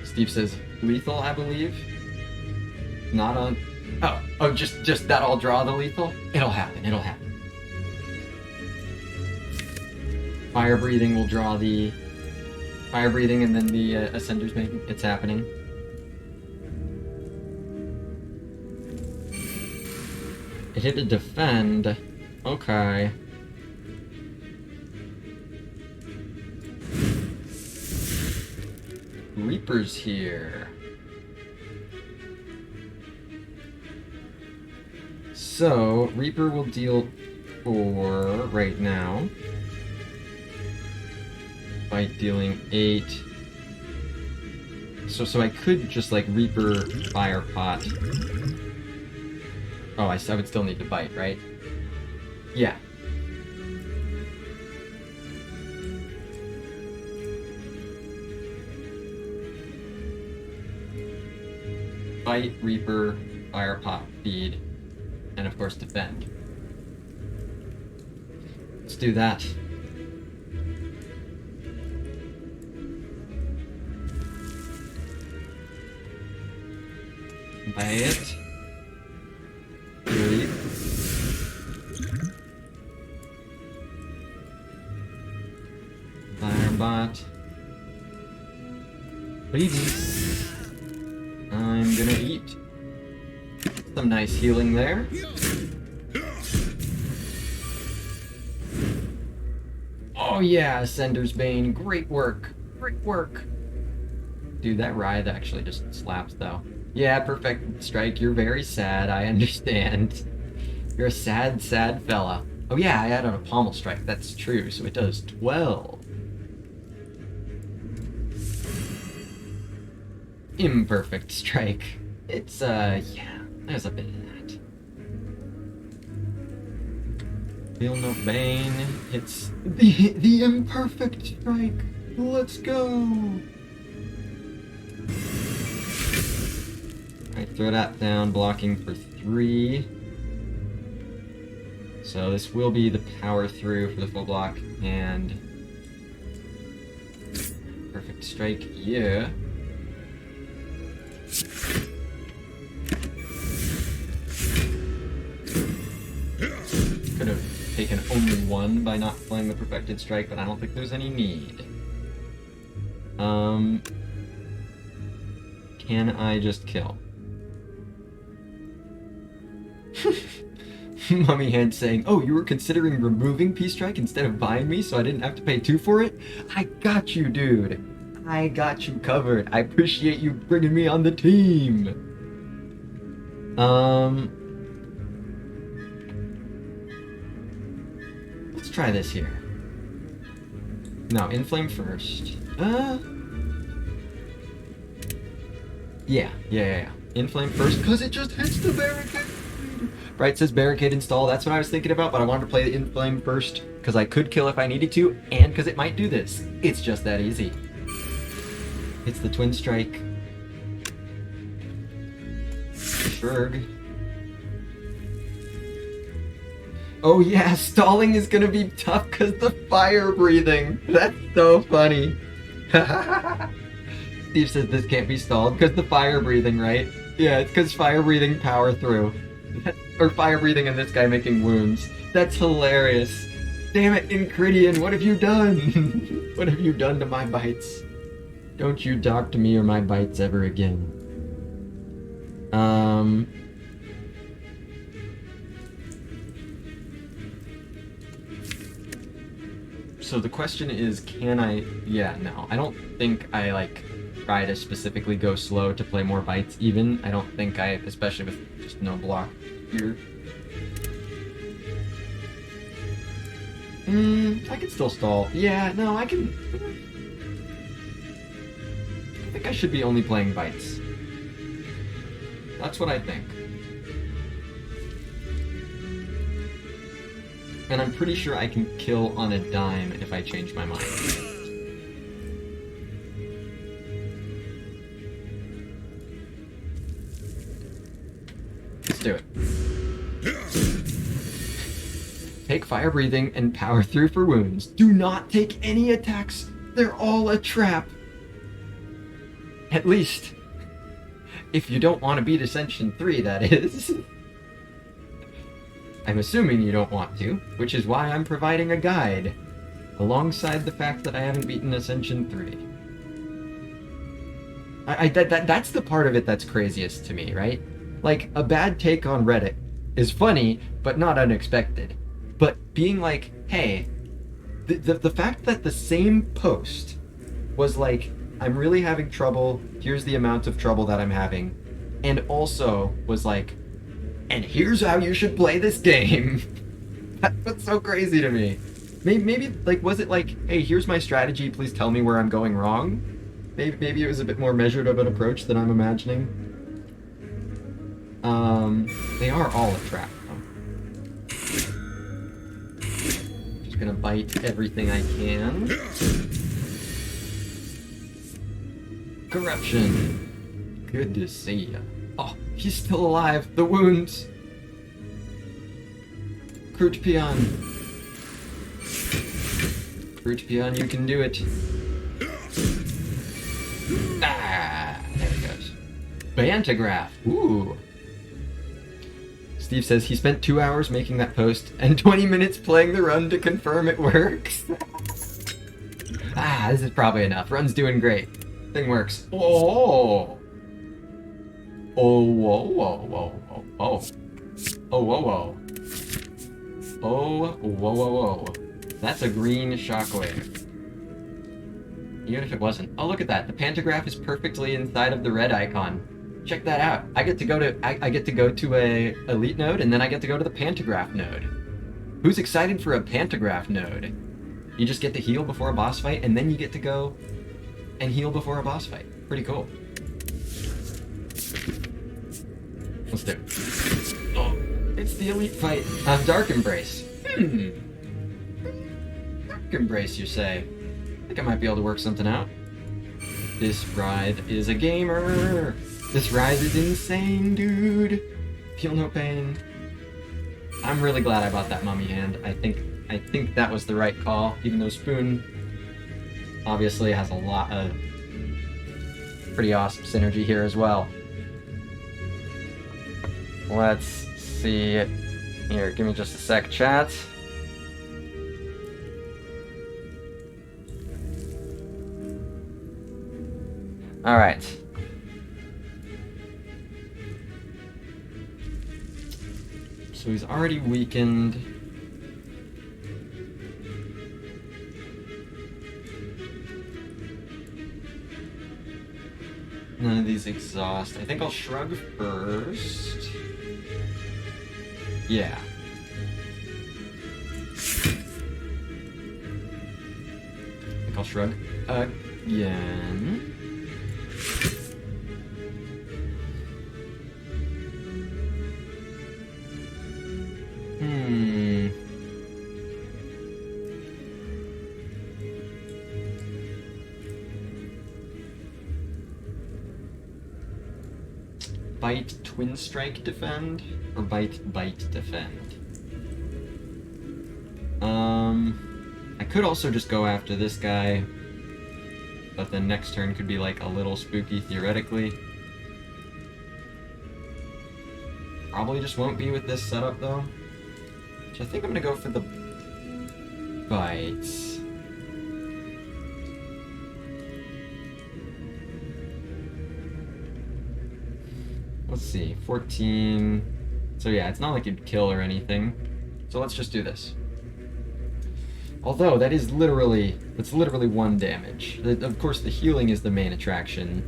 Steve says lethal, I believe. Not on... Oh, just that I'll draw the lethal? It'll happen. Fire breathing will draw the... Fire breathing and then the Ascender's Maiden. It's happening. It hit a defend. Okay. Reaper's here. So, Reaper will deal 4 right now. By dealing 8. So I could just like Reaper Fire Pot. Oh, I would still need to bite, right? Yeah. Bite, Reaper, Fire, Pop, Feed, and of course defend. Let's do that. Bite. Reap. Firebot. Please. I'm gonna eat. Some nice healing there. Oh yeah, Ascender's Bane. Great work. Great work. Dude, that Writhe actually just slaps though. Yeah, perfect strike. You're very sad, I understand. You're a sad, sad fella. Oh yeah, I added a pommel strike. That's true, so it does 12. Imperfect strike. It's, yeah, there's a bit of that. Feel no Bane. It's the imperfect strike. Let's go. Alright, throw that down, blocking for 3. So this will be the power through for the full block, and perfect strike, yeah. Could have taken only 1 by not playing the perfected strike, but I don't think there's any need. Can I just kill? Mummy Hand saying, oh, you were considering removing P-Strike instead of buying me so I didn't have to pay 2 for it? I got you, dude. I got you covered. I appreciate you bringing me on the team. Let's try this here. No, Inflame first. Yeah. Inflame first, because it just hits the barricade. Bright says barricade install. That's what I was thinking about, but I wanted to play the Inflame first because I could kill if I needed to, and because it might do this. It's just that easy. It's the Twin Strike. Shrug. Oh yeah, stalling is gonna be tough because the fire breathing. That's so funny. Steve says this can't be stalled because the fire breathing, right? Yeah, it's because fire breathing power through. Or fire breathing and this guy making wounds. That's hilarious. Damn it, Incridian, what have you done? What have you done to my bites? Don't you talk to me or my bites ever again. So the question is, can I... Yeah, no. I don't think I, like, try to specifically go slow to play more bites, even. I don't think I, especially with just no block here. I can still stall. Yeah, no, I can... I think I should be only playing bites. That's what I think. And I'm pretty sure I can kill on a dime if I change my mind. Let's do it. Take fire breathing and power through for wounds. Do not take any attacks. They're all a trap. At least, if you don't want to beat Ascension 3, that is. I'm assuming you don't want to, which is why I'm providing a guide, alongside the fact that I haven't beaten Ascension 3. That's the part of it that's craziest to me, right? Like, a bad take on Reddit is funny, but not unexpected. But being like, hey, the fact that the same post was like, I'm really having trouble, here's the amount of trouble that I'm having, and also was like, and here's how you should play this game. That's what's so crazy to me. Maybe, like, was it like, hey, here's my strategy, please tell me where I'm going wrong? Maybe it was a bit more measured of an approach than I'm imagining. They are all a trap, though. Just gonna bite everything I can. Corruption. Good to see ya. Oh, he's still alive. The wounds. Crouch Peon. Crouch Peon, you can do it. Ah, there it goes. Pantograph. Ooh. Steve says he spent 2 hours making that post and 20 minutes playing the run to confirm it works. This is probably enough. Run's doing great. Thing works. Oh. Oh, whoa, whoa, whoa, whoa, whoa. Oh, whoa, whoa. Oh, whoa, whoa, whoa. That's a green shockwave. Even if it wasn't. Oh, look at that. The pantograph is perfectly inside of the red icon. Check that out. I get to go to a elite node, and then I get to go to the pantograph node. Who's excited for a pantograph node? You just get to heal before a boss fight, and then you get to go and heal before a boss fight. Pretty cool. Let's do it. Oh, it's the elite fight. Dark Embrace. Dark Embrace, you say? I think I might be able to work something out. This Writhe is a gamer. This Writhe is insane, dude. Feel no pain. I'm really glad I bought that mummy hand. I think that was the right call, even though Spoon obviously has a lot of pretty awesome synergy here as well. Let's see. Here, give me just a sec, chat. All right. So he's already weakened. None of these exhaust. I think I'll shrug first. Yeah. I think I'll shrug again. Bite, Twin Strike, defend? Or bite, defend? I could also just go after this guy, but then next turn could be like a little spooky theoretically. Probably just won't be with this setup though. So I think I'm gonna go for the bites. Let's see, 14. So yeah, it's not like it'd kill or anything. So let's just do this. Although it's literally 1 damage. Of course, the healing is the main attraction.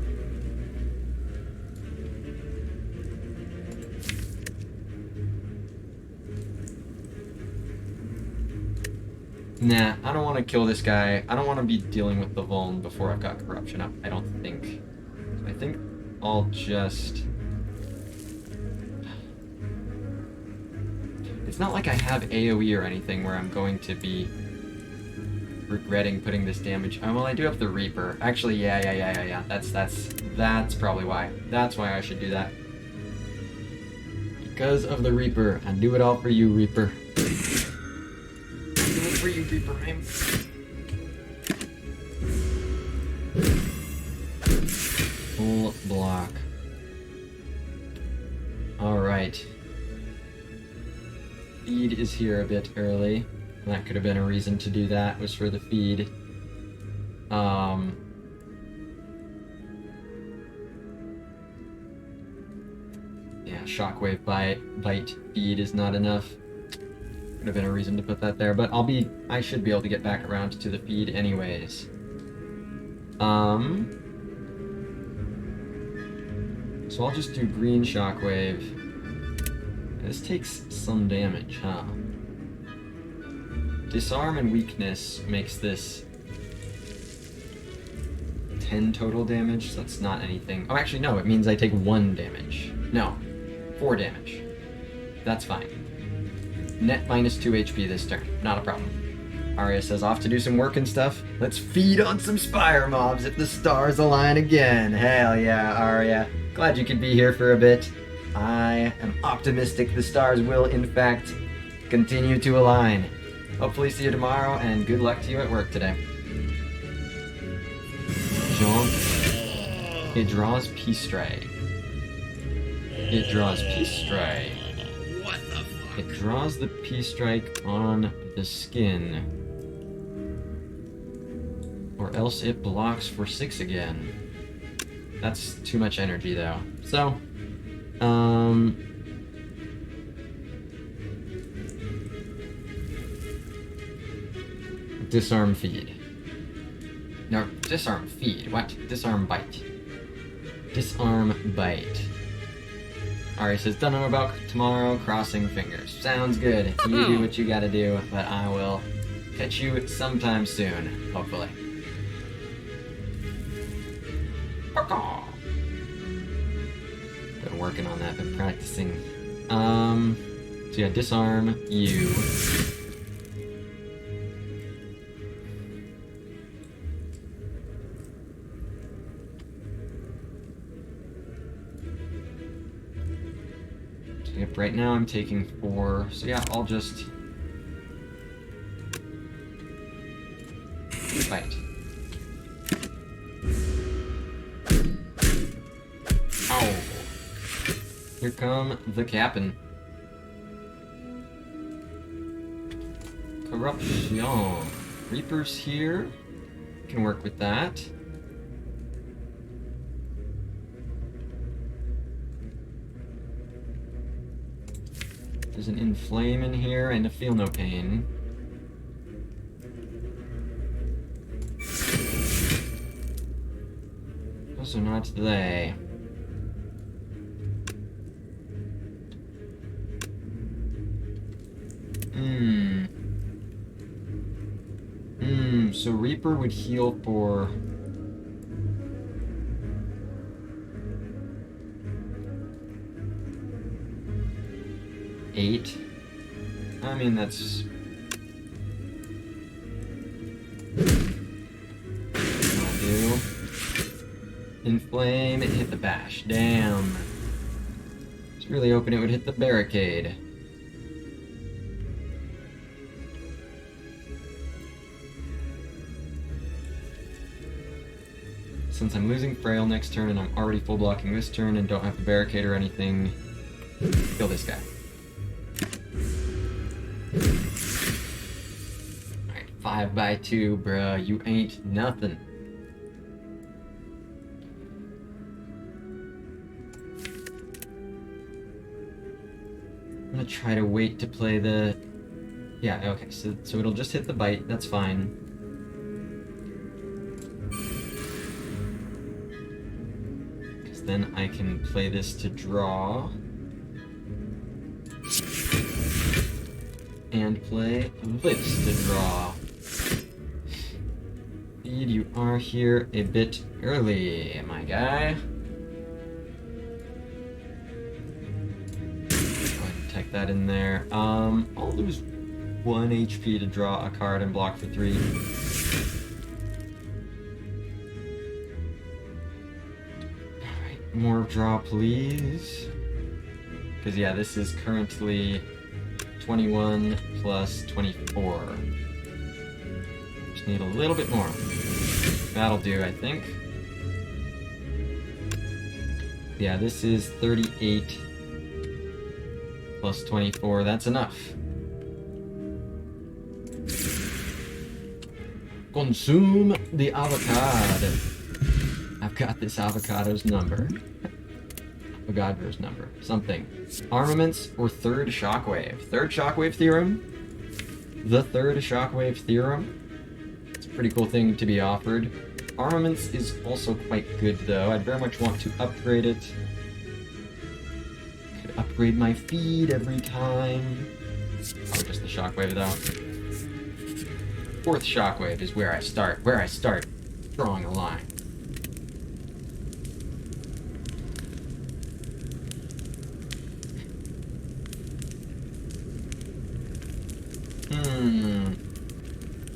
Nah, I don't want to kill this guy. I don't want to be dealing with the Vuln before I've got Corruption up, I don't think. So I think I'll just... It's not like I have AoE or anything where I'm going to be regretting putting this damage. Oh, well, I do have the Reaper. Actually, yeah. That's probably why. That's why I should do that. Because of the Reaper. I do it all for you, Reaper. I do it for you, Reaper, man. Full block. Alright. Feed is here a bit early. That could have been a reason to do that, was for the feed. Yeah, shockwave bite feed is not enough. Could have been a reason to put that there, but I should be able to get back around to the feed anyways. So I'll just do green shockwave. This takes some damage, huh? Disarm and weakness makes this 10 total damage, so that's not anything. Oh, actually, no, it means I take 1 damage. No, 4 damage. That's fine. Net minus 2 HP this turn, not a problem. Arya says off to do some work and stuff. Let's feed on some Spire mobs if the stars align again. Hell yeah, Arya. Glad you could be here for a bit. I am optimistic the stars will, in fact, continue to align. Hopefully see you tomorrow, and good luck to you at work today. Jean. It draws Peace Stray. It draws Peace Stray. What the fuck? It draws the Peace Strike on the skin. Or else it blocks for 6 again. That's too much energy though. So, disarm feed. No, disarm feed. What? Disarm bite. Disarm bite. Alright, says done about tomorrow, crossing fingers. Sounds good. You do what you gotta do, but I will catch you sometime soon, hopefully. Been working on that, been practicing. So yeah, disarm you. So yep, right now I'm taking 4. So yeah, I'll just fight. Ow. Here come the captain. Corruption. Reapers here. Can work with that. There's an inflame in here and a feel no pain. Also not they. So Reaper would heal for... $8. I mean, that's... I'll do. Inflame, it hit the bash. Damn. It's really hoping it would hit the barricade. Since I'm losing Frail next turn and I'm already full blocking this turn and don't have the barricade or anything, kill this guy. Alright, 5x2, bruh. You ain't nothing. I'm gonna try to wait to play the... Yeah, okay, so it'll just hit the bite, that's fine. Then I can play this to draw. And play this to draw. Indeed, you are here a bit early, my guy. Go ahead and take that in there. I'll lose 1 HP to draw a card and block for 3. More draw, please. Because, yeah, this is currently 21 plus 24. Just need a little bit more. That'll do, I think. Yeah, this is 38 plus 24. That's enough. Consume the avocado. I've got this avocado's number. Avogadro's number. Something. Armaments or third shockwave. Third shockwave theorem? The third shockwave theorem? It's a pretty cool thing to be offered. Armaments is also quite good though. I'd very much want to upgrade it. Could upgrade my feed every time. Oh, just the shockwave though. Fourth shockwave is where I start drawing a line.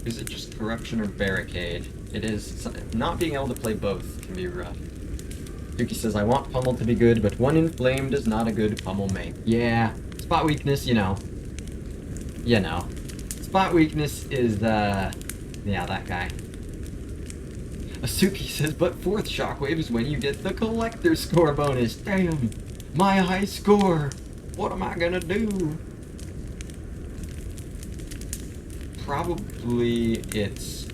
Is it just corruption or barricade? It is. Not being able to play both can be rough. Yuki says, I want pummel to be good, but one inflamed is not a good pummel make. Yeah, spot weakness, you know. You know. Spot weakness is the... Yeah, that guy. Asuki says, but fourth shockwave is when you get the collector score bonus. Damn, my high score. What am I gonna do? Probably it's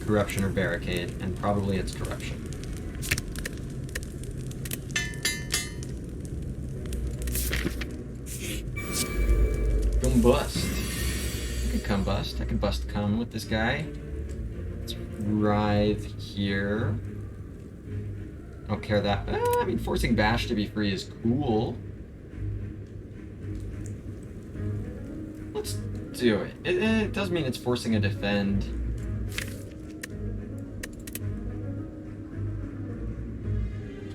corruption or barricade, and probably it's corruption. Combust. I could combust. I could bust cum with this guy. Let's writhe here. I don't care that. I mean, forcing Bash to be free is cool. Let's do it. It does mean it's forcing a defend.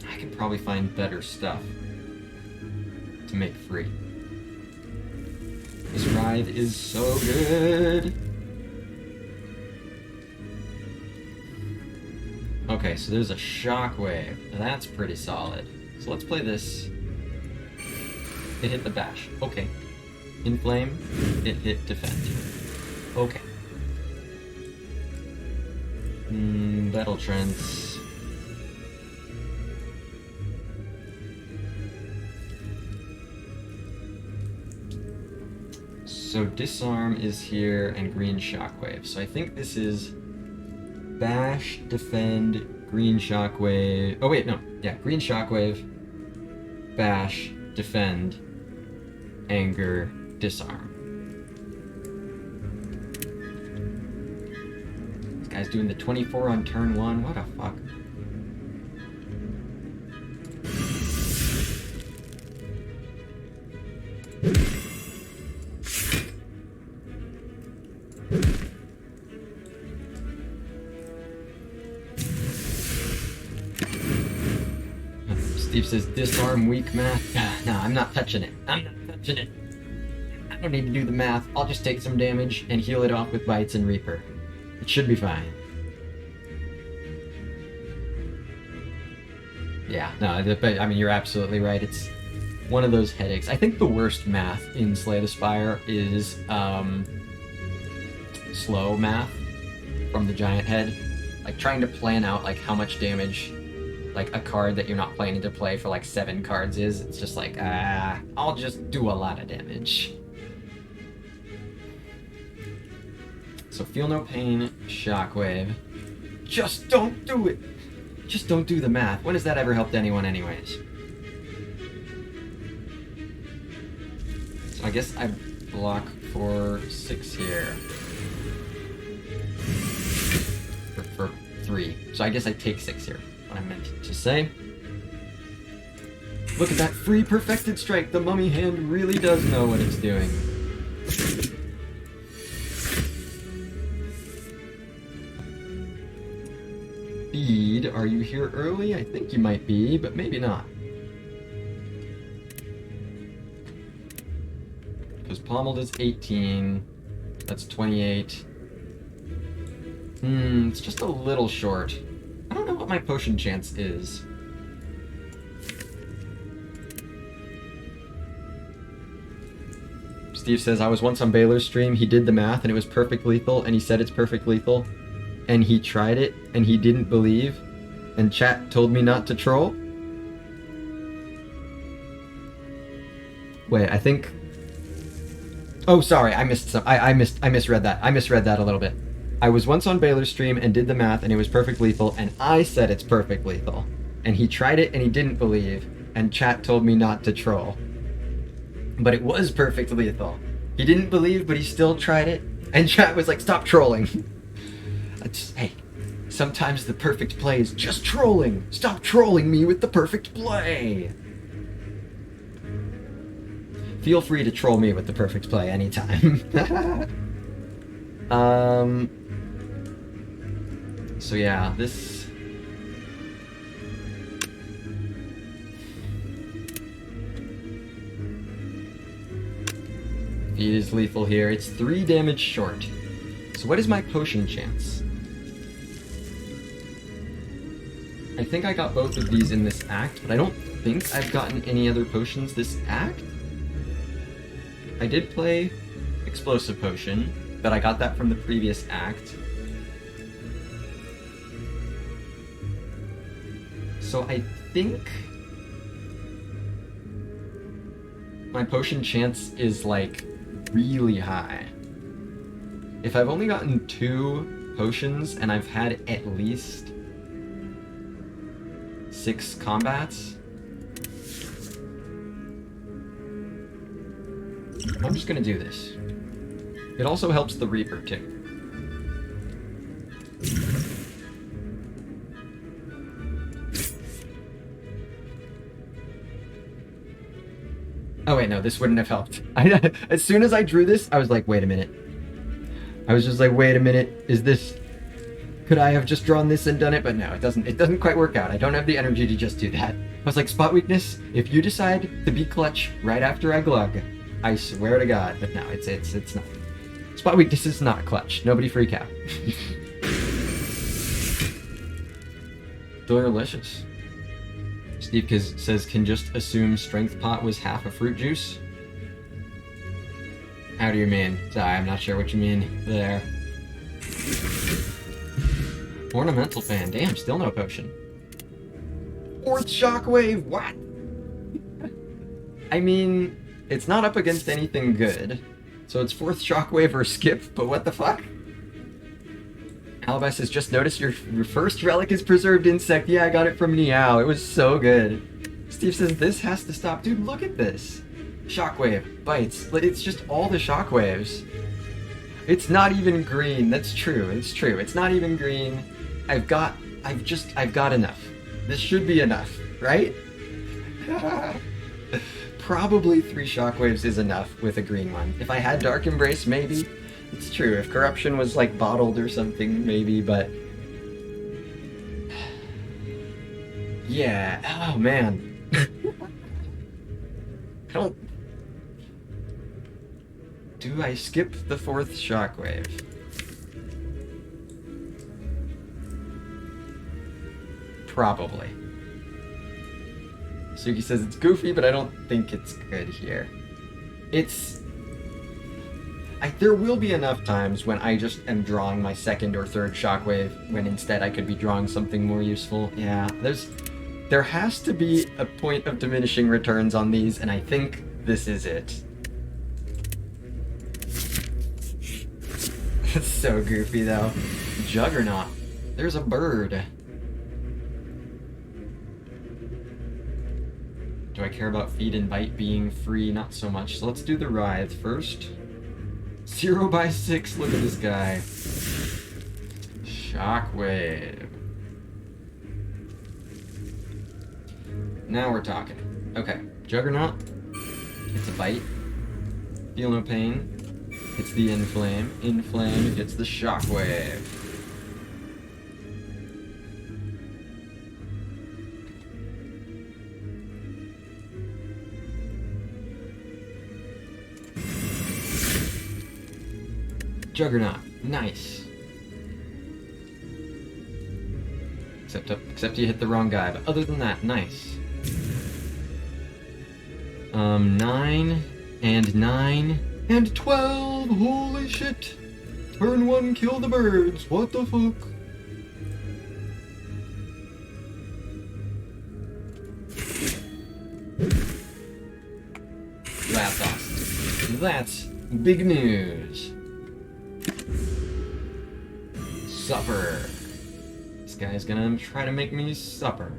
I can probably find better stuff to make free. This ride is so good. Okay, so there's a shockwave. That's pretty solid. So let's play this. It hit the bash. Okay. Inflame. It hit defend. Okay. Battle trance. So disarm is here and green shockwave. So I think this is bash, defend, green shockwave. Oh wait, no. Yeah, green shockwave, bash, defend, anger, disarm. This guy's doing the 24 on turn 1. What a fuck. Steve says, disarm weak math. No, I'm not touching it. I'm not touching it. I don't need to do the math. I'll just take some damage and heal it off with bites and Reaper. It should be fine. Yeah, no, I mean, you're absolutely right. It's one of those headaches. I think the worst math in Slay the Spire is slow math from the giant head. Like trying to plan out like how much damage like a card that you're not planning to play for like 7 cards is. It's just like, I'll just do a lot of damage. So feel no pain, shockwave. Just don't do it. Just don't do the math. When has that ever helped anyone anyways? So I guess I block for 6 here. For 3. So I guess I take 6 here. What I meant to say. Look at that free perfected strike. The mummy hand really does know what it's doing. Bead, are you here early? I think you might be, but maybe not. Because Pommeled is 18. That's 28. It's just a little short. I don't know what my potion chance is. Steve says, I was once on Baylor's stream, he did the math and it was perfect lethal, and he said it's perfect lethal. And he tried it, and he didn't believe, and chat told me not to troll? Wait, I think... Oh, sorry, I missed some... I misread that. I misread that a little bit. I was once on Baylor's stream and did the math, and it was perfect lethal, and I said it's perfect lethal. And he tried it, and he didn't believe, and chat told me not to troll. But it was perfect lethal. He didn't believe, but he still tried it, and chat was like, stop trolling. Hey, sometimes the perfect play is just trolling. Stop trolling me with the perfect play. Feel free to troll me with the perfect play anytime. So yeah, this... Feed is lethal here. It's 3 damage short. So what is my potion chance? I think I got both of these in this act, but I don't think I've gotten any other potions this act. I did play Explosive Potion, but I got that from the previous act. So I think my potion chance is like really high. If I've only gotten 2 potions and I've had at least 6 combats, I'm just gonna do this. It also helps the Reaper too. Oh wait, no, this wouldn't have helped. As soon as I drew this, I was like, wait a minute. I was just like, wait a minute, is this... Could I have just drawn this and done it? But no, it doesn't quite work out. I don't have the energy to just do that. I was like, spot weakness, if you decide to be clutch right after I glug, I swear to God. But no, it's not. Spot weakness is not clutch. Nobody freak out. Delicious. Steve says, can just assume Strength Pot was half a fruit juice? How do you mean? Sorry, I'm not sure what you mean there. Ornamental Fan. Damn, still no potion. 4th Shockwave, what? I mean, it's not up against anything good. So it's 4th Shockwave or skip, but what the fuck? Alibi says, just noticed your first relic is Preserved Insect. Yeah, I got it from Meow. It was so good. Steve says, this has to stop. Dude, look at this. Shockwave, bites. It's just all the shockwaves. It's not even green. That's true. It's true. It's not even green. I've got enough. This should be enough, right? Probably 3 shockwaves is enough with a green one. If I had Dark Embrace, maybe. It's true. If Corruption was like bottled or something, maybe, but... Yeah. Oh, man. I don't... Do I skip the 4th Shockwave? Probably. Suki says it's goofy, but I don't think it's good here. There will be enough times when I just am drawing my 2nd or 3rd Shockwave, when instead I could be drawing something more useful. Yeah, there has to be a point of diminishing returns on these, and I think this is it. It's so goofy, though. Juggernaut. There's a bird. Do I care about Feed and Bite being free? Not so much. So let's do the Writhe first. 0/6. Look at this guy. Shockwave. Now we're talking. Okay. Juggernaut. It's a bite. Feel no pain. It's the Inflame. Inflame gets the Shockwave. Juggernaut. Nice. Except you hit the wrong guy, but other than that, nice. 9 and 9 and 12. Holy shit. Turn 1, kill the birds. What the fuck? That's awesome. That's big news. Supper. This guy's gonna try to make me supper.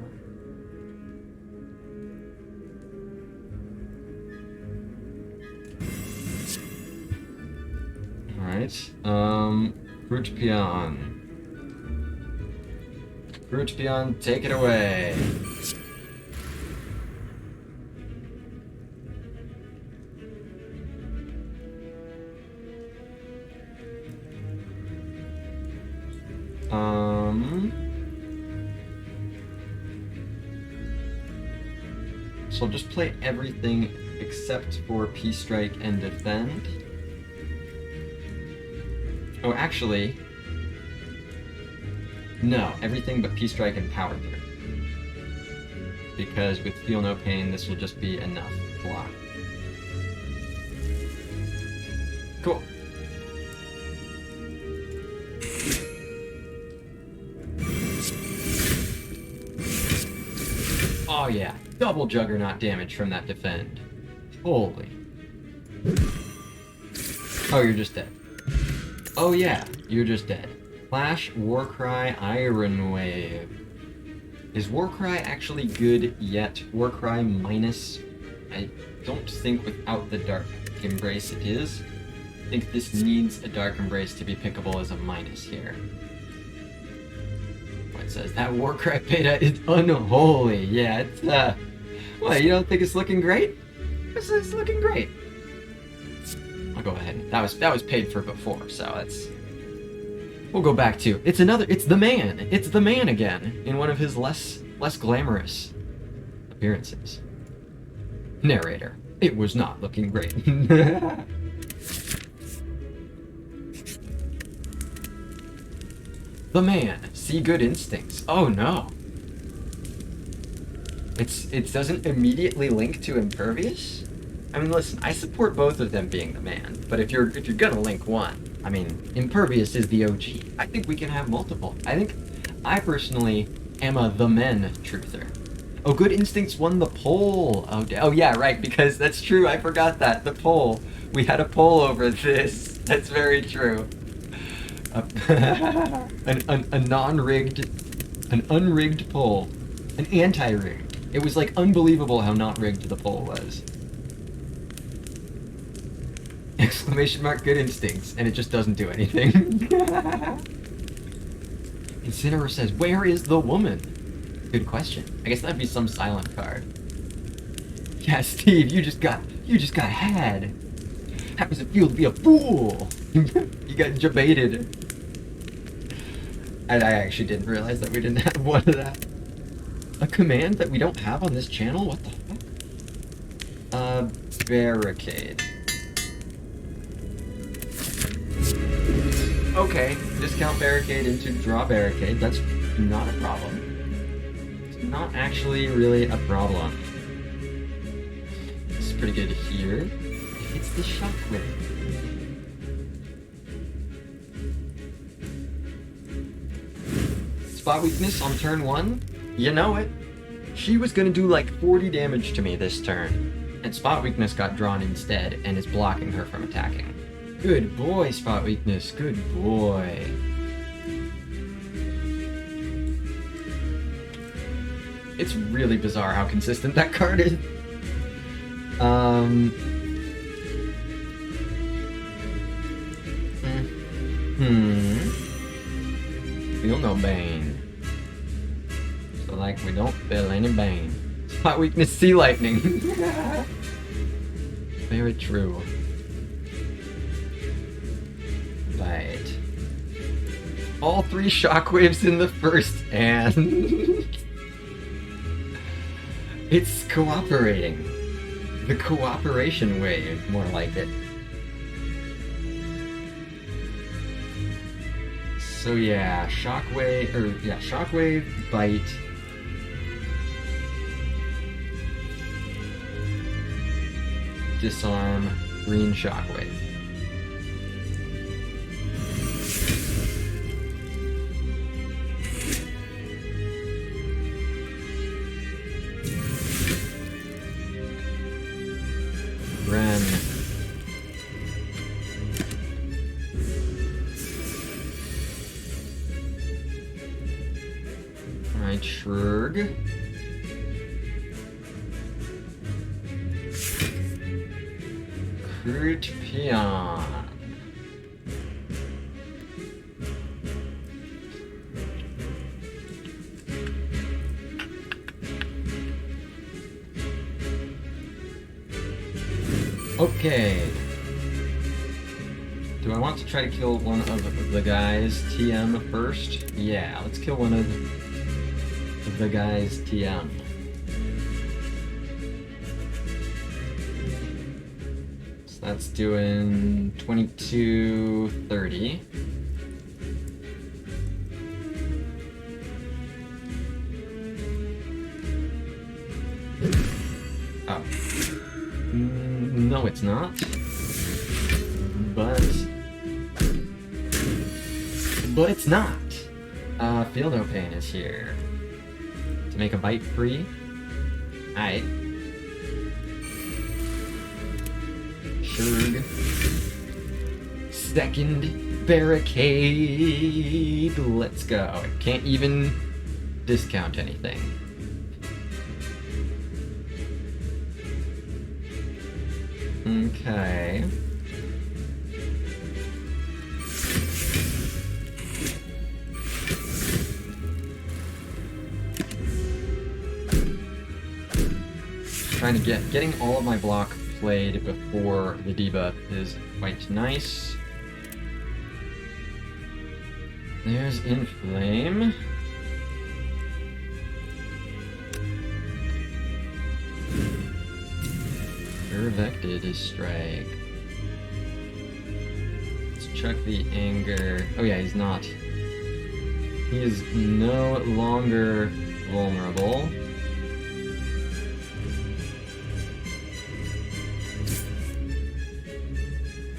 Alright, Fruit Peon. Fruit Peon, take it away. So I'll just play everything except for P-Strike and Defend. Oh, actually... No, everything but P-Strike and Power Through. because with Feel No Pain, this will just be enough block. Cool. Oh yeah, double Juggernaut damage from that defend. Holy. Oh, you're just dead. Oh yeah, you're just dead. Flash, Warcry, Iron Wave. Is Warcry actually good yet? Warcry minus? I don't think without the Dark Embrace it is. I think this needs a Dark Embrace to be pickable as a minus here. It says that Warcry beta is unholy. Yeah, it's what, you don't think it's looking great? It's looking great. I'll go ahead. That was paid for before, so it's we'll go back to it's the man. It's the man again in one of his less glamorous appearances. Narrator. It was not looking great. The man, see good instincts. Oh no. It doesn't immediately link to impervious? I mean, listen, I support both of them being the man, but if you're gonna link one, I mean, impervious is the OG. I think we can have multiple. I personally am a the men truther. Oh, good instincts won the poll. Oh yeah, right, because that's true. I forgot that the poll. We had a poll over this. That's very true. A non-rigged, an unrigged poll, an anti-rigged. It was like unbelievable how not rigged the poll was. Exclamation mark good instincts, and it just doesn't do anything. Incineroar says, where is the woman? Good question. I guess that'd be some silent card. Yeah, Steve, you just got had. How does it feel to be a fool? You got jebaited. I actually didn't realize that we didn't have one of that. A command that we don't have on this channel? What the fuck? Barricade. Okay, discount barricade into draw barricade. That's not a problem. It's not actually really a problem. This is pretty good here. It's the shockwave. Spot weakness on turn 1? You know it. She was gonna do like 40 damage to me this turn, and spot weakness got drawn instead and is blocking her from attacking. Good boy, spot weakness. Good boy. It's really bizarre how consistent that card is. Feel no bane. So like we don't feel any bane. Spot weakness, sea lightning. Very true. Right. All 3 shockwaves in the first hand. It's cooperating. The cooperation wave, more like it. So yeah, shockwave, bite. Disarm, green shockwave. Ren. Alright, Shrug. Crude Peon. Okay. Do I want to try to kill one of the guys TM first? Yeah, let's kill one of the guys TM. So that's doing 2230. No, it's not. But it's not. Feel No Pain is here. To make a bite free. Alright. Shurg. Second barricade. Let's go. I can't even discount anything. Okay. Trying to getting all of my block played before the debuff is quite nice. There's Inflame. Perfected his strike. Let's check the anger. Oh yeah, he's not. He is no longer vulnerable.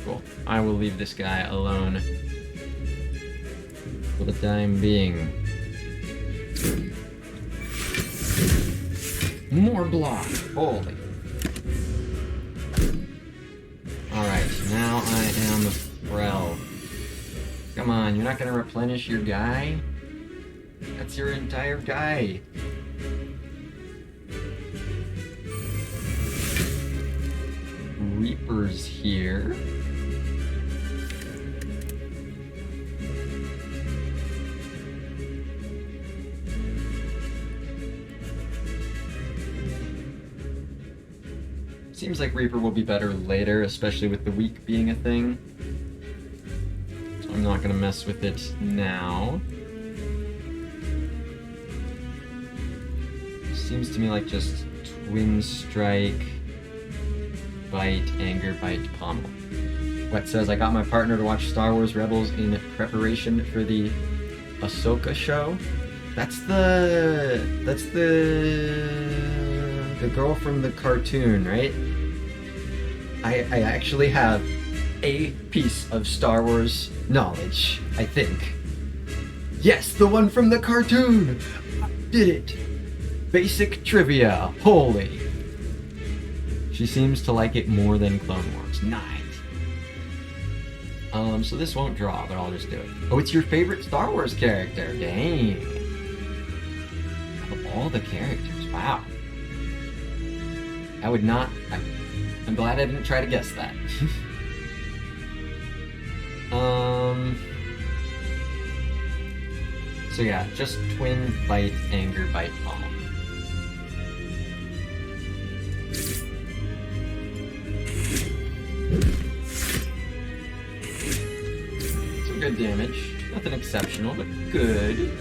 Cool. I will leave this guy alone for the time being. More block. Holy. Alright, now I am Frel. Come on, you're not gonna replenish your guy? That's your entire guy. Reaper's here. Seems like Reaper will be better later, especially with the weak being a thing. So I'm not gonna mess with it now. Seems to me like just Twin Strike, Bite, Anger, Bite, Pommel. What says I got my partner to watch Star Wars Rebels in preparation for the Ahsoka show? That's the girl from the cartoon, right? I actually have a piece of Star Wars knowledge, I think. Yes, the one from the cartoon! I did it! Basic trivia, holy! She seems to like it more than Clone Wars. Nice. So this won't draw, but I'll just do it. Oh, it's your favorite Star Wars character. Dang. Of all the characters, wow. I would not... I'm glad I didn't try to guess that. So yeah, just Twin, Bite, Anger, Bite, Pommel. Some good damage. Nothing exceptional, but good.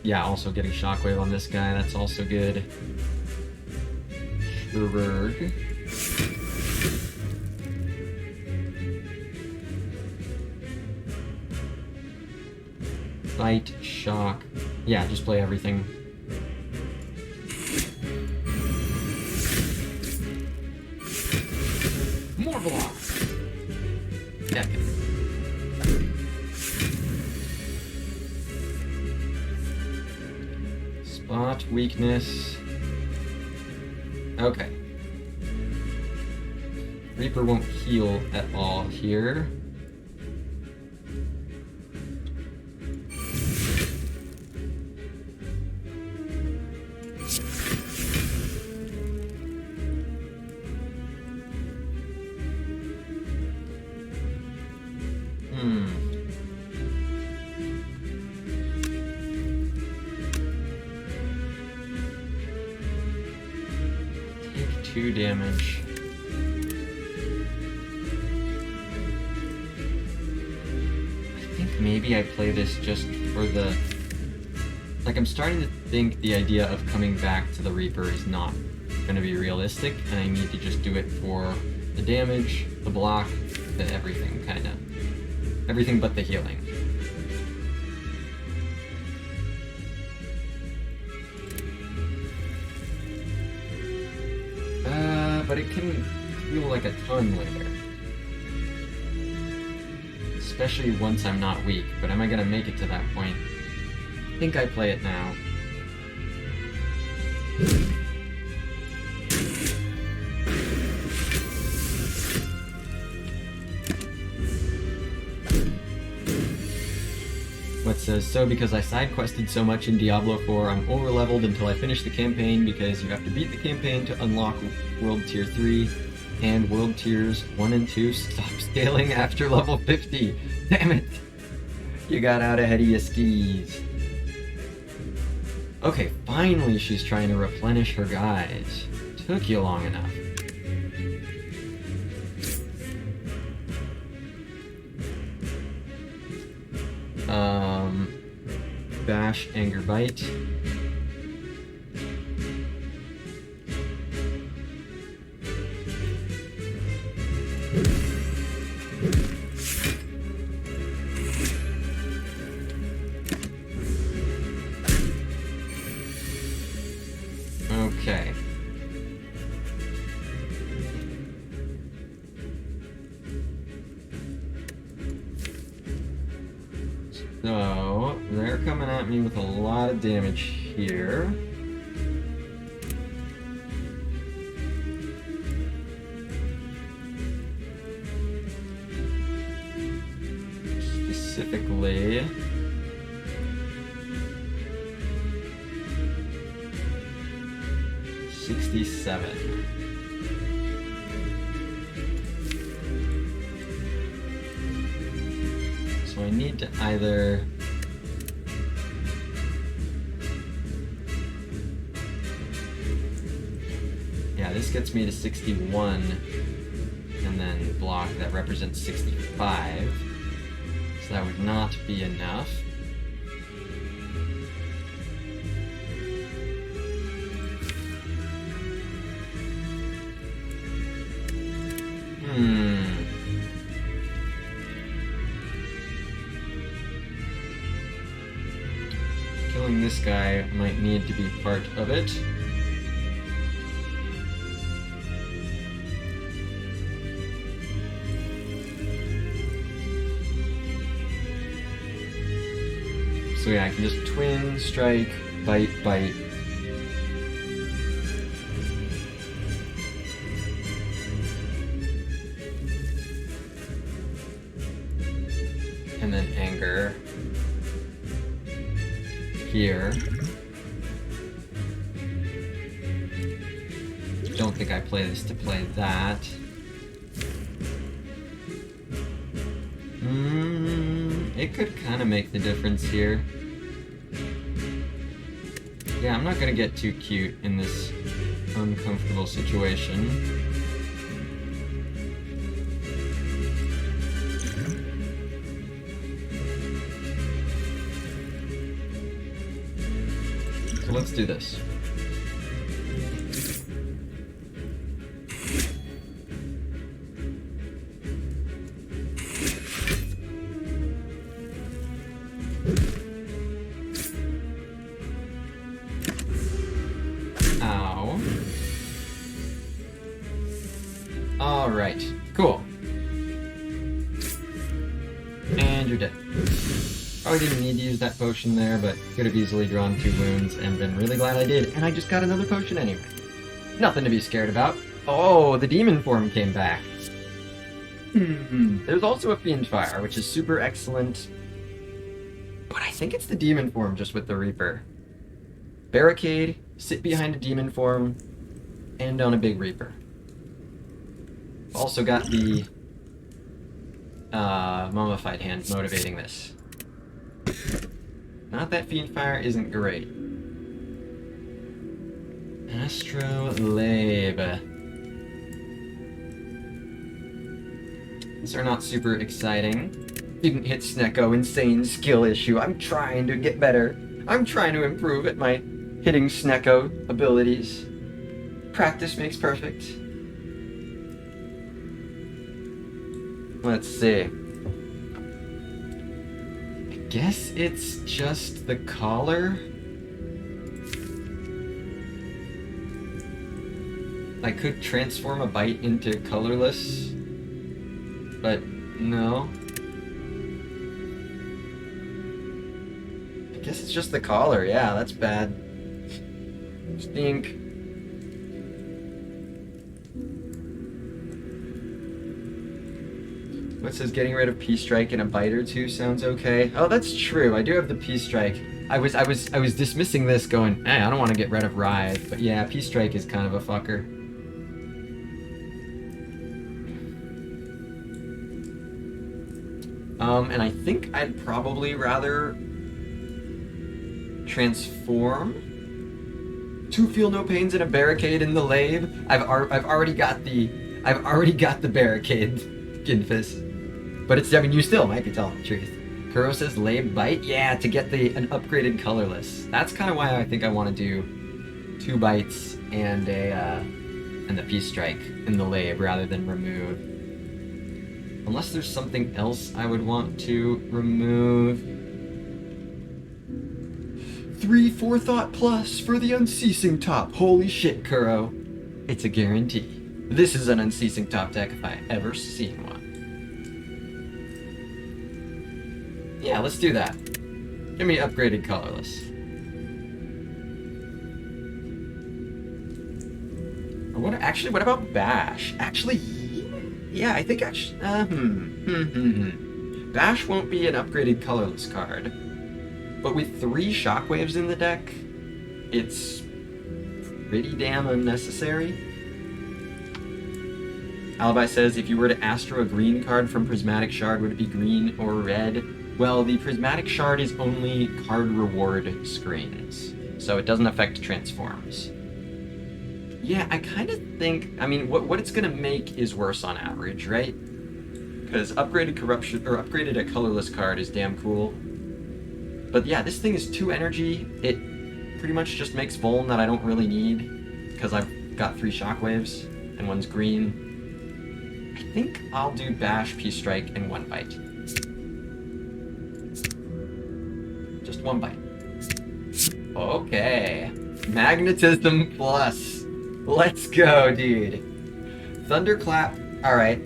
Yeah, also getting Shockwave on this guy, that's also good. Shurg. Bite, Shock. Yeah, just play everything. More block! Second. Spot, weakness. Okay. Reaper won't heal at all here. Take 2 damage. I think maybe I play this just for the... Like, I'm starting to think the idea of coming back to the Reaper is not going to be realistic, and I need to just do it for the damage, the block, the everything, kind of. Everything but the healing. but it can feel like a ton later. Especially once I'm not weak, but am I gonna make it to that point? I think I play it now. What says, so because I side quested so much in Diablo 4, I'm over-leveled until I finish the campaign because you have to beat the campaign to unlock World Tier 3, and World Tiers 1 and 2 stop scaling after level 50. Damn it! You got out ahead of your skis. Okay, finally she's trying to replenish her guys. Took you long enough. Bash, Anger Bite. Okay. So, they're coming at me with a lot of damage here. Specifically... $67. So I need to either... Yeah, this gets me to 61, and then block that represents 65. So that would not be enough. Killing this guy might need to be part of it. So yeah, I can just twin, strike, bite, bite. And then anger. Here. Don't think I play this to play that. It could kind of make the difference here. Yeah, I'm not gonna get too cute in this uncomfortable situation. So let's do this. Ow. Alright, cool. And you're dead. Probably didn't need to use that potion there, but could have easily drawn 2 wounds and been really glad I did. And I just got another potion anyway. Nothing to be scared about. Oh, the demon form came back. There's also a fiend fire, which is super excellent. But I think it's the demon form just with the Reaper. Barricade, sit behind a demon form, and on a big Reaper. Also got the mummified hand motivating this. Not that fiend fire isn't great. Astrolabe. These are not super exciting. Didn't hit Snecko, insane skill issue. I'm trying to get better. I'm trying to improve at my hitting Snecko abilities. Practice makes perfect. Let's see. I guess it's just the collar. I could transform a bite into colorless, but no. I guess it's just the collar. Yeah, that's bad. Stink. What says getting rid of P-Strike in a bite or two sounds okay? Oh, that's true. I do have the P-Strike. I was dismissing this going, I don't want to get rid of Writhe, but yeah, P-Strike is kind of a fucker. And I think I'd probably rather transform to feel no pains in a barricade in the lab. I've already got the barricade, Ginfis. But it's, I mean, you still might be telling the truth. Kuro says lab bite? Yeah, to get an upgraded colorless. That's kind of why I think I want to do 2 bites and the P-Strike in the lab rather than remove. Unless there's something else I would want to remove. 3 forethought plus for the unceasing top. Holy shit, Kuro. It's a guarantee. This is an unceasing top deck if I ever seen one. Yeah, let's do that. Give me upgraded colorless. What about Bash? Actually, yeah, I think actually, Bash won't be an upgraded colorless card. But with 3 shockwaves in the deck, it's pretty damn unnecessary. Alibi says, if you were to Astro a green card from Prismatic Shard, would it be green or red? Well, the Prismatic Shard is only card reward screens, so it doesn't affect transforms. Yeah, I kind of think, I mean, what it's going to make is worse on average, right? Because upgraded corruption, or upgraded a colorless card is damn cool. But yeah, this thing is 2 energy. It pretty much just makes Vuln that I don't really need, because I've got 3 shockwaves, and 1's green. I think I'll do Bash, P-Strike, and 1 bite. Just 1 bite. Okay. Magnetism plus. Let's go, dude. Thunderclap. Alright.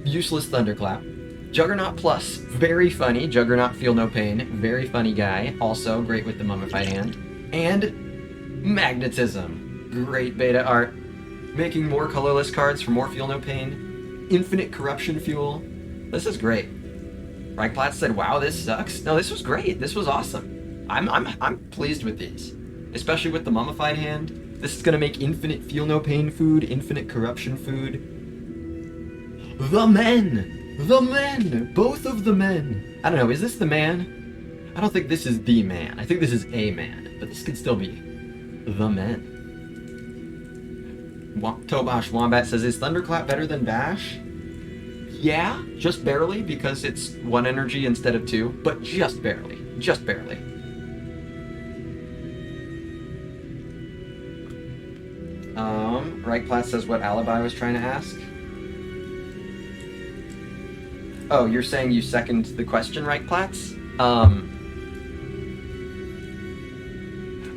Useless Thunderclap. Juggernaut plus. Very funny. Juggernaut feel no pain. Very funny guy. Also great with the mummified hand. And Magnetism. Great beta art. Making more colorless cards for more feel no pain. Infinite corruption fuel. This is great. Reichplatz said, wow, this sucks. No, this was great. This was awesome. I'm pleased with these. Especially with the mummified hand. This is gonna make infinite feel no pain food, infinite corruption food. The men! The men! Both of the men! I don't know, is this the man? I don't think this is the man. I think this is a man. But this could still be the men. Tobash Wombat says, is Thunderclap better than Bash? Yeah, just barely, because it's 1 energy instead of 2, but just barely. Just barely. Reichplatz says what Alibi was trying to ask. Oh, you're saying you second the question, Reichplatz?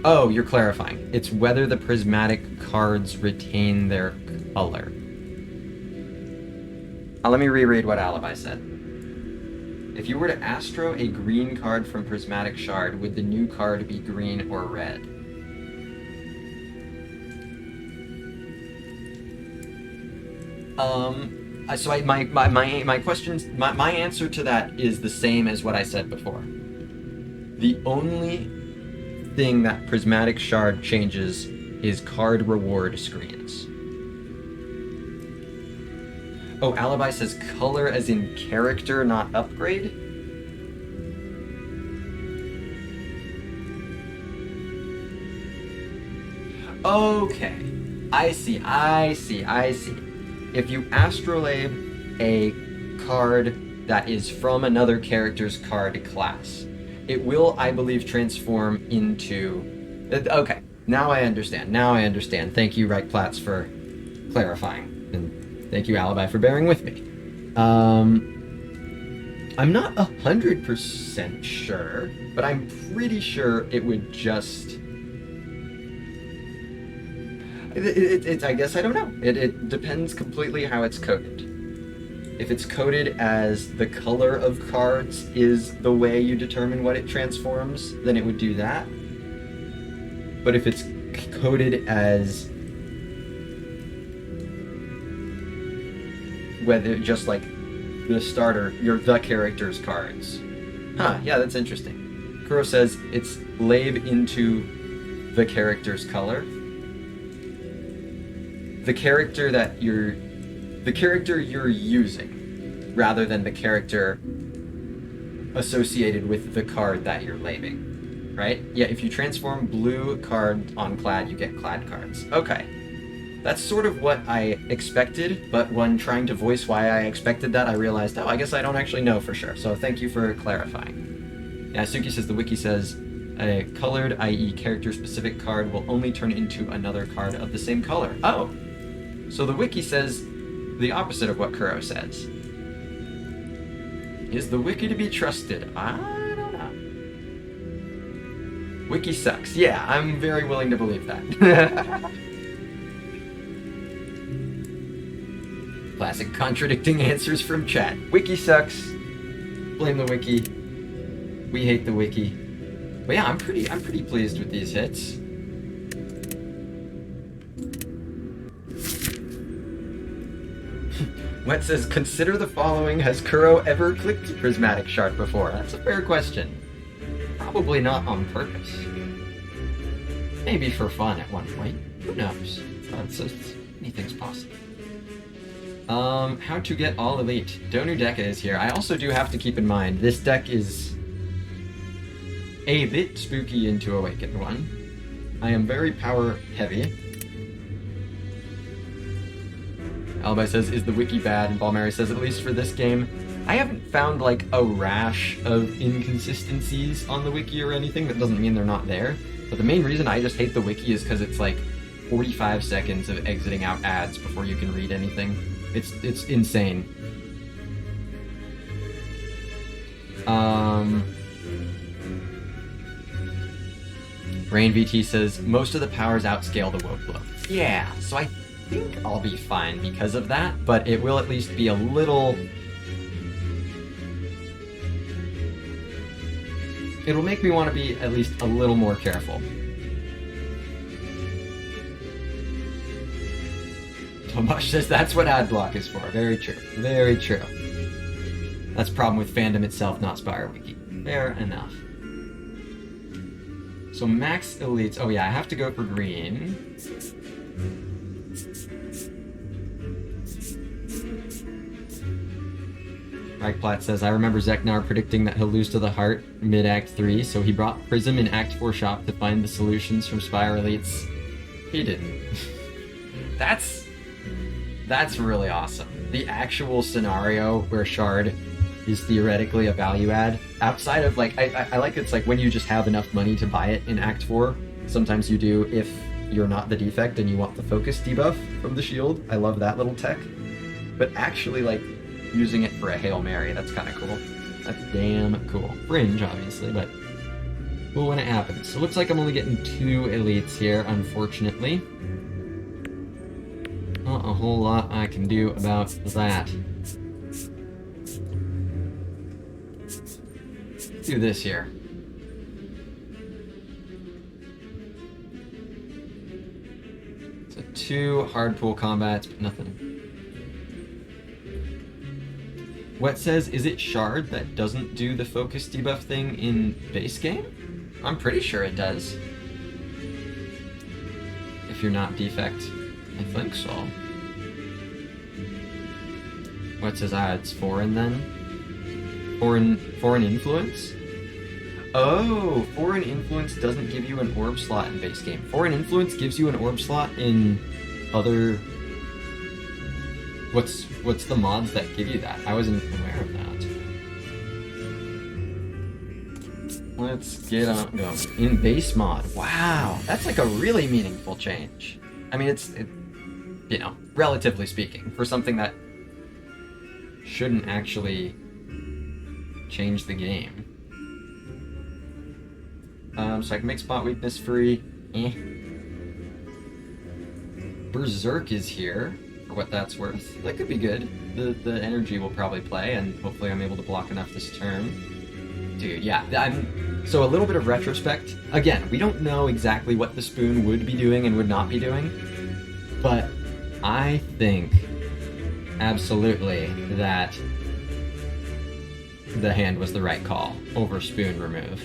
Oh, you're clarifying. It's whether the prismatic cards retain their color. Let me reread what Alibi said. If you were to Astro a green card from Prismatic Shard, would the new card be green or red? So my questions, my answer to that is the same as what I said before. The only thing that Prismatic Shard changes is card reward screens. Oh, Alibi says color as in character, not upgrade? Okay. I see. If you astrolabe a card that is from another character's card class, it will, I believe, transform into... Okay, now I understand. Thank you, Reichplatz, for clarifying. And thank you, Alibi, for bearing with me. I'm not 100% sure, but I'm pretty sure it would just... I guess I don't know. It depends completely how it's coded. If it's coded as the color of cards is the way you determine what it transforms, then it would do that. But if it's coded as whether just like the starter, the character's cards. Huh, yeah, that's interesting. Kuro says it's lab into the character's color. The character you're using, rather than the character associated with the card that you're labing, right? Yeah, if you transform blue card on Clad, you get Clad cards. Okay. That's sort of what I expected, but when trying to voice why I expected that, I realized, oh, I guess I don't actually know for sure. So thank you for clarifying. Yeah, Suki says the wiki says a colored, i.e. character-specific card will only turn into another card of the same color. Oh! So the wiki says the opposite of what Kuro says. Is the wiki to be trusted? I don't know. Wiki sucks. Yeah, I'm very willing to believe that. Classic contradicting answers from chat. Wiki sucks. Blame the wiki. We hate the wiki. But yeah, I'm pretty pleased with these hits. Wet says, consider the following. Has Kuro ever clicked Prismatic Shard before? That's a fair question. Probably not on purpose. Maybe for fun at one point. Who knows? Anything's possible. How to get all elite. Donu Deca is here. I also do have to keep in mind, this deck is a bit spooky into Awakened One. I am very power heavy. Alibi says, is the wiki bad? And Balmary says, at least for this game, I haven't found like a rash of inconsistencies on the wiki or anything. That doesn't mean they're not there. But the main reason I just hate the wiki is because it's like 45 seconds of exiting out ads before you can read anything. It's insane. Rain VT says, most of the powers outscale the woke blow. Yeah, so I think I'll be fine because of that, but it will at least be a little... It'll make me want to be at least a little more careful. Tomash says that's what ad block is for. Very true. Very true. That's a problem with fandom itself, not Spire Wiki. Fair enough. So max elites. Oh yeah, I have to go for green. Reichplatt says, I remember Zeknar predicting that he'll lose to the heart mid-Act 3, so he brought Prism in Act 4 shop to find the solutions from Spire elites. He didn't. That's really awesome. The actual scenario where Shard is theoretically a value add, outside of like, I like it's like when you just have enough money to buy it in Act 4, sometimes you do if you're not the defect and you want the focus debuff from the shield. I love that little tech. But actually like using it for a Hail Mary, that's kind of cool. That's damn cool. Fringe, obviously, but cool when it happens. So it looks like I'm only getting 2 elites here, unfortunately. Not a whole lot I can do about that. Do this here. So 2 hard pool combats, but nothing. Wet says, is it Shard that doesn't do the focus debuff thing in base game? I'm pretty sure it does. If you're not defect. I think so. What says, it's foreign then? Foreign influence? Oh, foreign influence doesn't give you an orb slot in base game. Foreign influence gives you an orb slot in other... What's the mods that give you that? I wasn't aware of that. Let's get on going. In base mod. Wow, that's like a really meaningful change. I mean, it's you know, relatively speaking, for something that shouldn't actually change the game. So I can make spot weakness free. Berserk is here, for what that's worth. That could be good. The energy will probably play, and hopefully I'm able to block enough this turn. Dude, yeah, so a little bit of retrospect. Again, we don't know exactly what the spoon would be doing and would not be doing, but I think absolutely that the hand was the right call over spoon remove.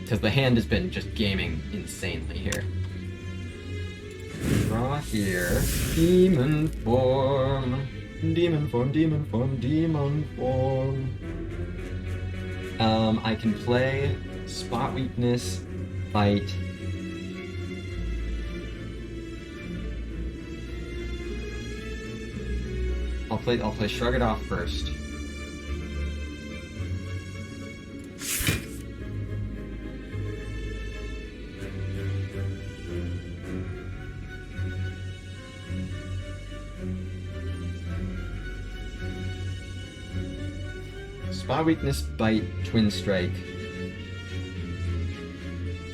Because the hand has been just gaming insanely here. Draw here. Demon form. Demon form, demon form, demon form. I can play spot weakness, fight. I'll play Shrug It Off first. Spot weakness, bite, twin strike.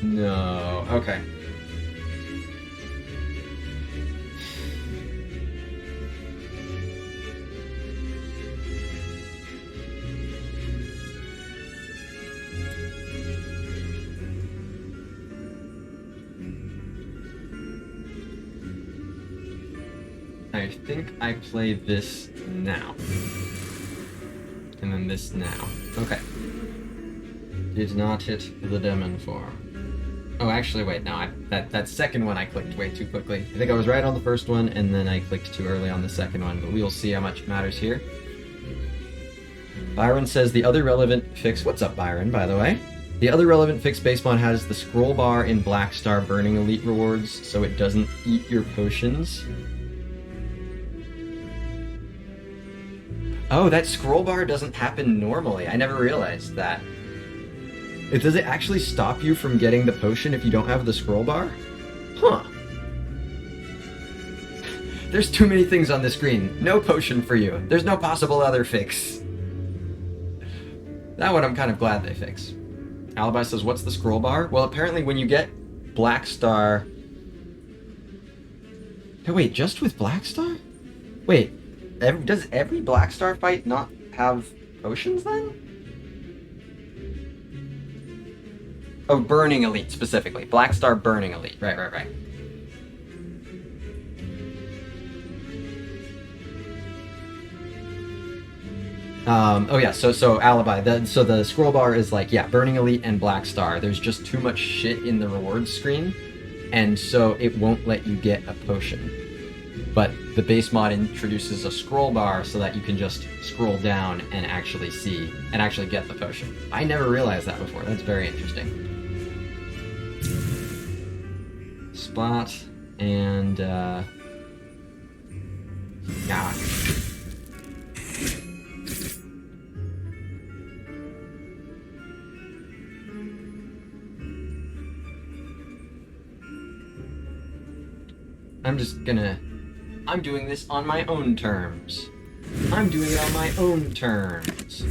No. Okay. I think I play this now. And then this now. Okay. Did not hit the demon form. Oh, actually, wait, no. That second one I clicked way too quickly. I think I was right on the first one, and then I clicked too early on the second one, but we'll see how much matters here. Byron says the other relevant fix... What's up, Byron, by the way? The other relevant fix Basemon has the scroll bar in Black Star burning elite rewards, so it doesn't eat your potions. Oh, that scroll bar doesn't happen normally. I never realized that. Does it actually stop you from getting the potion if you don't have the scroll bar? Huh. There's too many things on the screen. No potion for you. There's no possible other fix. That one I'm kind of glad they fixed. Alibi says, what's the scroll bar? Well, apparently when you get Black Star... Oh, wait, just with Black Star? Wait. Does every Black Star fight not have potions then? Oh, Burning Elite specifically. Black Star Burning Elite. Right. Oh yeah, so Alibi. So the scroll bar is like, yeah, Burning Elite and Black Star. There's just too much shit in the rewards screen, and so it won't let you get a potion. But the base mod introduces a scroll bar so that you can just scroll down and actually see, and actually get the potion. I never realized that before. That's very interesting. Spot, and, yeah. I'm doing this on my own terms. I'm doing it on my own terms.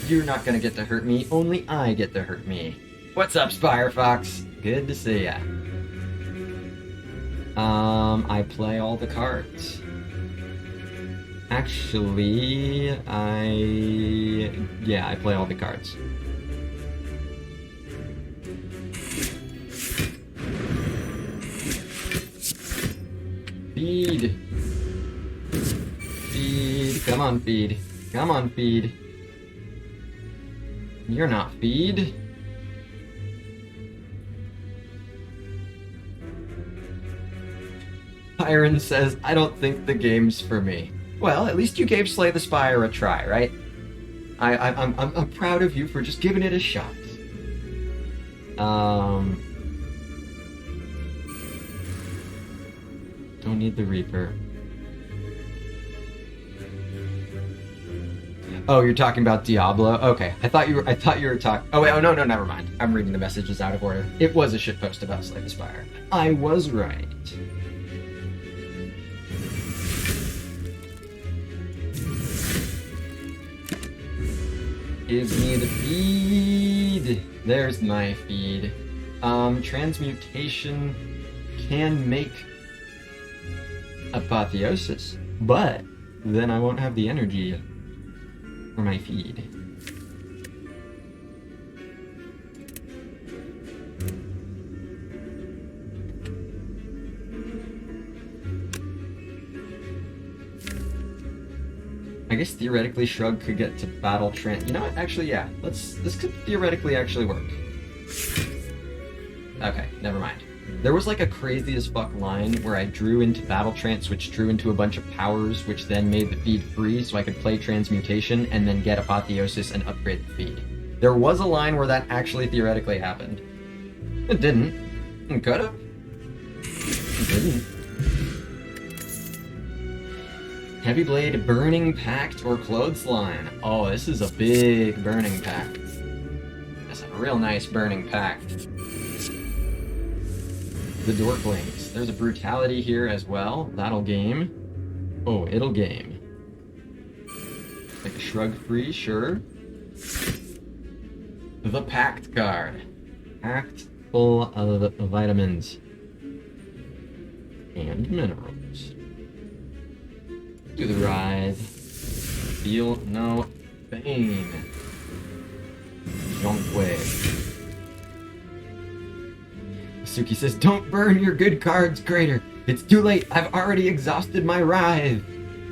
You're not gonna get to hurt me, only I get to hurt me. What's up, Spirefox? Good to see ya. I play all the cards. Actually, I play all the cards. Feed. Feed. Come on, feed. Come on, feed. You're not feed. Byron says, I don't think the game's for me. Well, at least you gave Slay the Spire a try, right? I'm proud of you for just giving it a shot. Don't need the Reaper. Oh, you're talking about Diablo? Okay, I thought you were talking. Oh wait, oh no, never mind. I'm reading the messages out of order. It was a shitpost about Slay the Spire. I was right. Give me the feed. feed. There's my feed. Transmutation can make apotheosis, but then I won't have the energy for my feed. I guess theoretically Shrug could get to battle Trent. You know what? Actually, yeah. This could theoretically actually work. Okay, never mind. There was like a crazy as fuck line where I drew into battle trance, which drew into a bunch of powers, which then made the feed free, so I could play transmutation and then get apotheosis and upgrade the feed. There was a line where that actually theoretically happened. It didn't. It could have. It didn't. Heavy Blade, Burning Pact, or Clothesline. Oh, this is a big Burning Pact. That's a real nice Burning Pact. The Dorklings. There's a Brutality here as well. That'll game. Oh, it'll game. Like a Shrug free, sure. The Pact card. Packed full of vitamins. And minerals. Do the ride. Feel no pain. Jonquay. Suki says, don't burn your good cards, Crater. It's too late. I've already exhausted my writhe.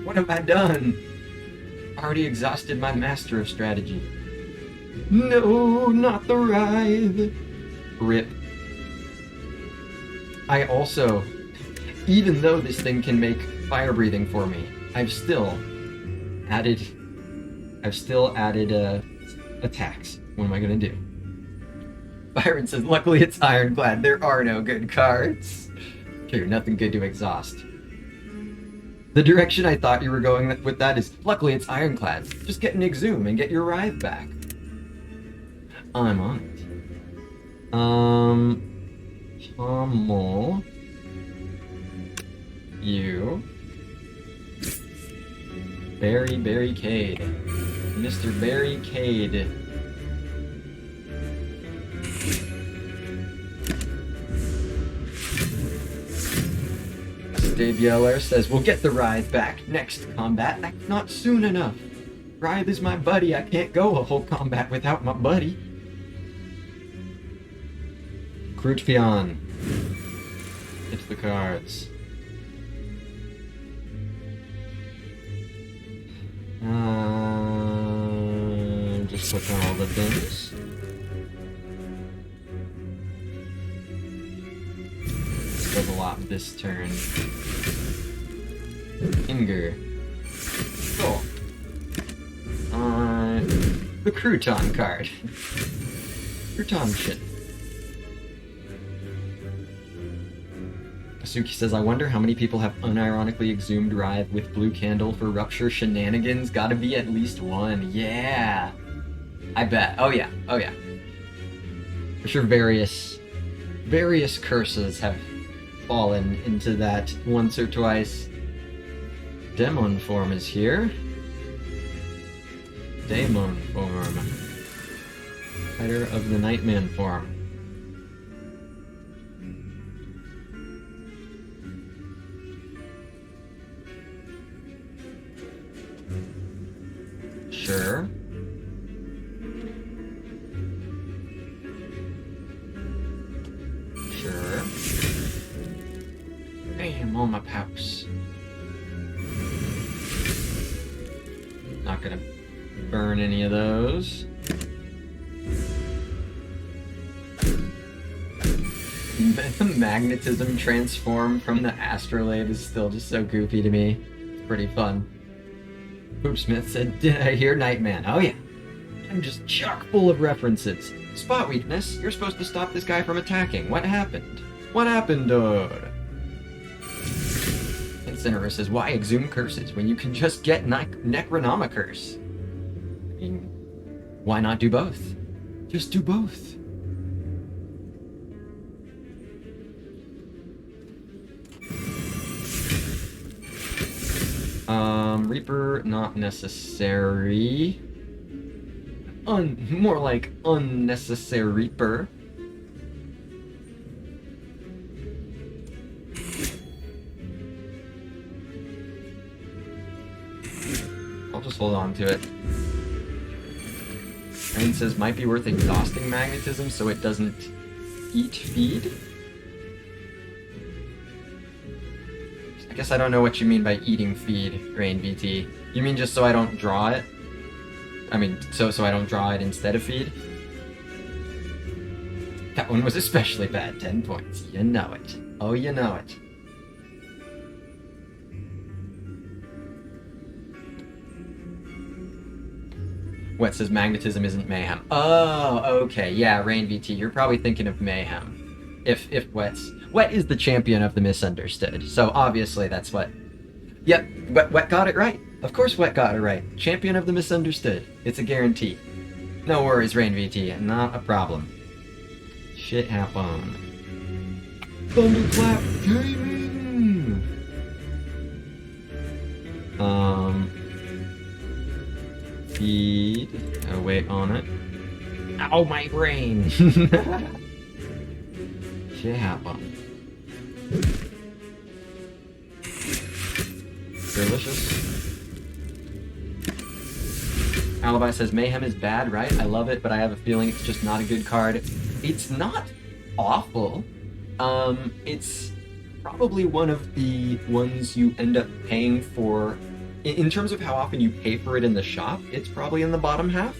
What have I done? Already exhausted my master of strategy. No, not the writhe. Rip. I also, even though this thing can make fire breathing for me, I've still added attacks. What am I gonna do? Byron says, luckily it's Ironclad. There are no good cards. True, nothing good to exhaust. The direction I thought you were going with that is, luckily it's Ironclad. Just get an Exhume and get your writhe back. I'm on it. Pommel. You. Barricade. Mr. Barricade. Dave Yeller says, we'll get the Writhe back next combat. That's not soon enough. Writhe is my buddy. I can't go a whole combat without my buddy. Crutfion. It's the cards. Just click on all the things. Does a lot this turn. Inger. Cool. The Crouton card. Crouton shit. Asuki says, I wonder how many people have unironically exhumed Writhe with Blue Candle for Rupture shenanigans. Gotta be at least one. Yeah. I bet. Oh yeah. Oh yeah. For sure various curses have fallen into that once or twice. Demon form is here. Daemon form. Fighter of the Nightman form. Sure. Sure. Bam on my pouse. Not gonna burn any of those. The magnetism transform from the astrolabe is still just so goofy to me. It's pretty fun. Poopsmith said, did I hear Nightman? Oh yeah. I'm just chock full of references. Spot weakness. You're supposed to stop this guy from attacking. What happened? What happened, dude? Incineroar says, why exhume curses when you can just get Necronomicurse? I mean, why not do both? Just do both. Reaper, not necessary. more like unnecessary reaper. I'll just hold on to it. Rain says might be worth exhausting magnetism so it doesn't eat feed. I guess I don't know what you mean by eating feed, Rain VT. You mean just so I don't draw it? I mean, so I don't draw it instead of feed? That one was especially bad. 10 points. You know it. Oh, you know it. Wet says magnetism isn't mayhem. Oh, okay. Yeah, Rain VT, you're probably thinking of mayhem. If Wet is the champion of the misunderstood. So obviously that's what. Yep, Wet got it right. Of course Wet got it right. Champion of the misunderstood. It's a guarantee. No worries, Rain VT. Not a problem. Shit happen. Thunderclap gaming. Feed. Gotta wait on it. Ow, my brain. Shit happen. Delicious. Alibi says Mayhem is bad, right? I love it, but I have a feeling it's just not a good card. It's not awful. It's probably one of the ones you end up paying for. In terms of how often you pay for it in the shop, it's probably in the bottom half.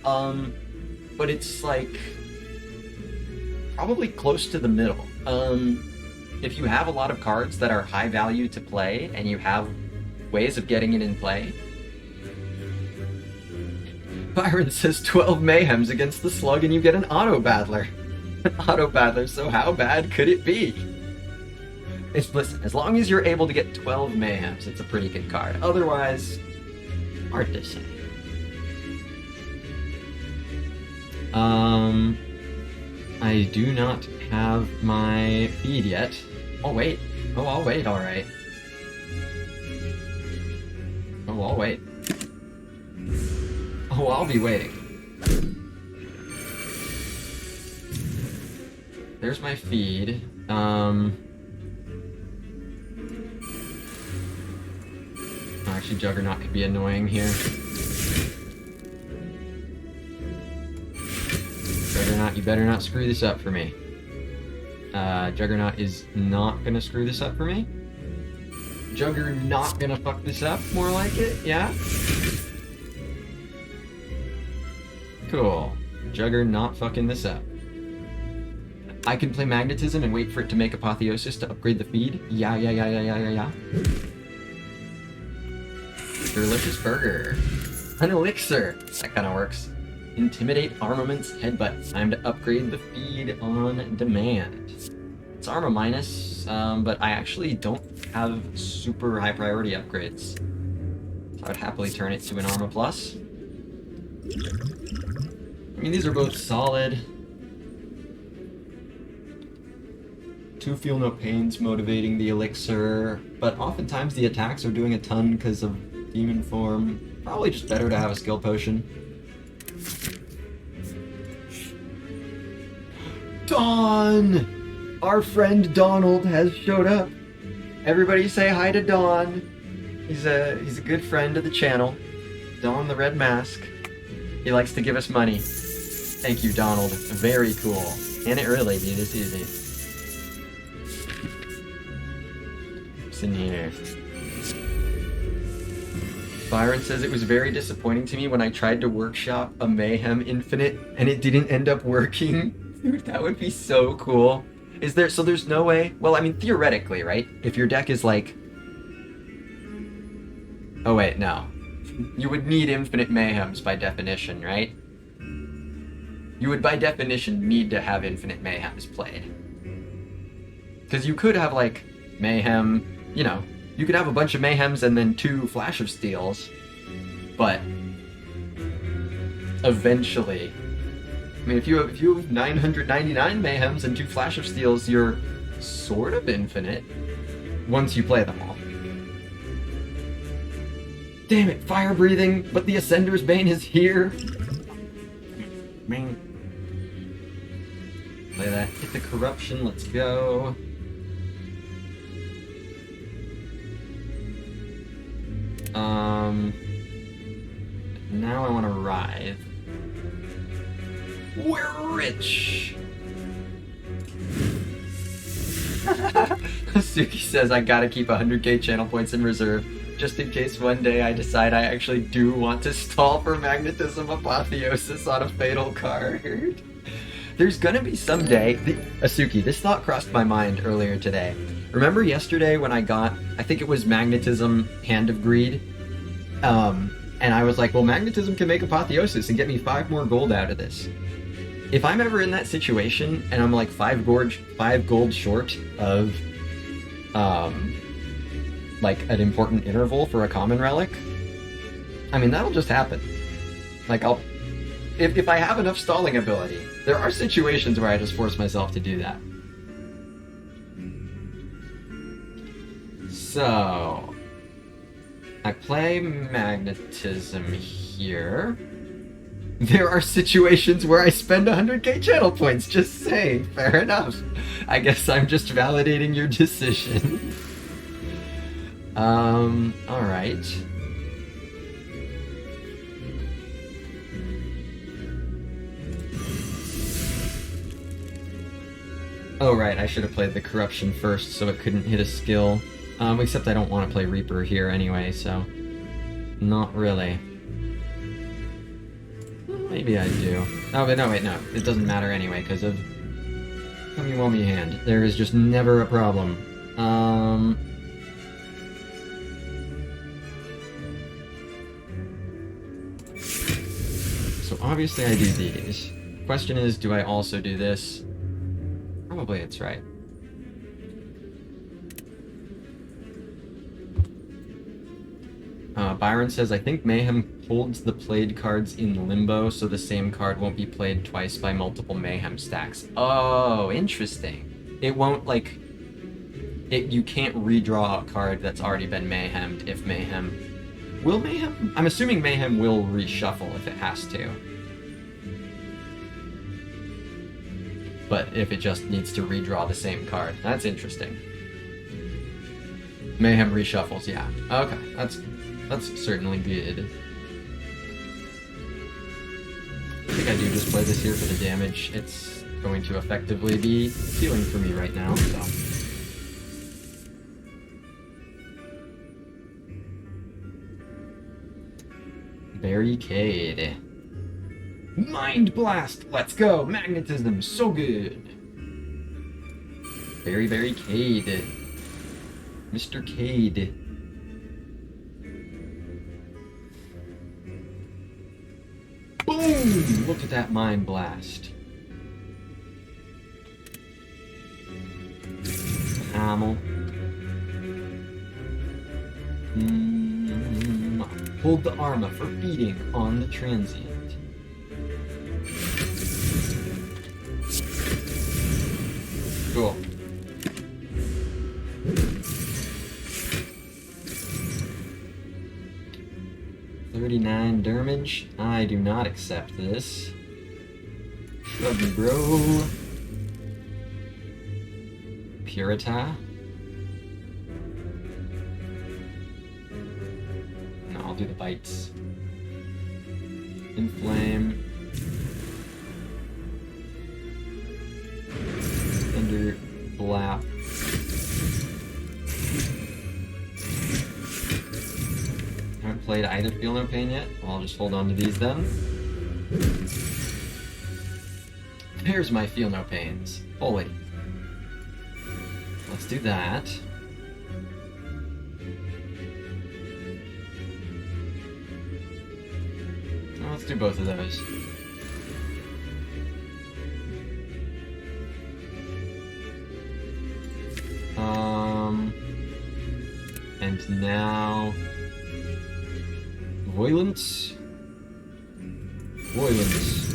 But it's like probably close to the middle. If you have a lot of cards that are high value to play and you have ways of getting it in play. Byron says 12 Mayhems against the Slug and you get an Auto Battler. An Auto Battler, so how bad could it be? Listen, as long as you're able to get 12 Mayhems, it's a pretty good card. Otherwise, hard to say. I do not have my feed yet. Oh, wait. Oh, I'll wait, alright. Oh, I'll wait. Oh, I'll be waiting. There's my feed. Actually, Juggernaut could be annoying here. Juggernaut, you better not screw this up for me. Juggernaut is not gonna screw this up for me. Juggernaut gonna fuck this up, more like it, yeah? Cool. Juggernaut fucking this up. I can play Magnetism and wait for it to make Apotheosis to upgrade the feed? Yeah. Delicious burger. An elixir. That kind of works. Intimidate Armaments Headbutt. Time to upgrade the feed on demand. It's Arma minus, but I actually don't have super high priority upgrades. So I would happily turn it to an Arma plus. I mean, these are both solid. Two Feel No Pain's motivating the elixir, but oftentimes the attacks are doing a ton because of demon form. Probably just better to have a skill potion. Dawn! Our friend Donald has showed up. Everybody say hi to Dawn. He's a good friend of the channel. Dawn the Red Mask. He likes to give us money. Thank you, Donald. Very cool. And it really, dude, it's easy. What's in here? Byron says it was very disappointing to me when I tried to workshop a Mayhem Infinite and it didn't end up working. Dude, that would be so cool. So there's no way? Well, I mean, theoretically, right? If your deck is like... Oh wait, no. You would need infinite Mayhems by definition, right? You would by definition need to have infinite Mayhems played. Because you could have like Mayhem, you know, you could have a bunch of Mayhems and then 2 Flash of Steels, but eventually, I mean, if you have 999 Mayhems and 2 Flash of Steels, you're sort of infinite once you play them all. Damn it, fire breathing, but the Ascender's Bane is here. Bing. Play that. Hit the corruption. Let's go. Now I want to writhe. We're rich! Suki says I gotta keep 100k channel points in reserve, just in case one day I decide I actually do want to stall for Magnetism Apotheosis on a fatal card. There's gonna be some day... Asuki, this thought crossed my mind earlier today. Remember yesterday when I got, I think it was Magnetism Hand of Greed? And I was like, well, Magnetism can make Apotheosis and get me 5 more gold out of this. If I'm ever in that situation and I'm like 5 gold short of, like an important interval for a common relic, I mean, that'll just happen. Like, if I have enough stalling ability, there are situations where I just force myself to do that. So... I play Magnetism here. There are situations where I spend 100k channel points, just saying. Fair enough. I guess I'm just validating your decision. Alright. Oh right, I should have played the Corruption first so it couldn't hit a skill. Except I don't want to play Reaper here anyway, so... Not really. Maybe I do. Oh, but no, wait, no. It doesn't matter anyway, because of... Wummy Hand. There is just never a problem. So obviously I do these. Question is, do I also do this? Probably it's right. Byron says, I think Mayhem holds the played cards in limbo, so the same card won't be played twice by multiple Mayhem stacks. Oh, interesting. It won't, like... You can't redraw a card that's already been Mayhemmed if Mayhem... Will Mayhem? I'm assuming Mayhem will reshuffle if it has to. But if it just needs to redraw the same card. That's interesting. Mayhem reshuffles, yeah. Okay, that's certainly good. I think I do just play this here for the damage. It's going to effectively be healing for me right now, so... Barricade. Mind Blast! Let's go! Magnetism, so good! Barricade. Mr. Cade. Boom! Look at that Mind Blast. Hamel. Hold the Arma for feeding on the transient. Cool. $39 damage. I do not accept this. Shove me, bro. Purita. No, I'll do the bites. Inflame. Thunder Blap. Haven't played either Feel No Pain yet. Well, I'll just hold on to these then. Here's my Feel No Pains. Holy. Let's do that. Well, let's do both of those. And now... Violence. Violence.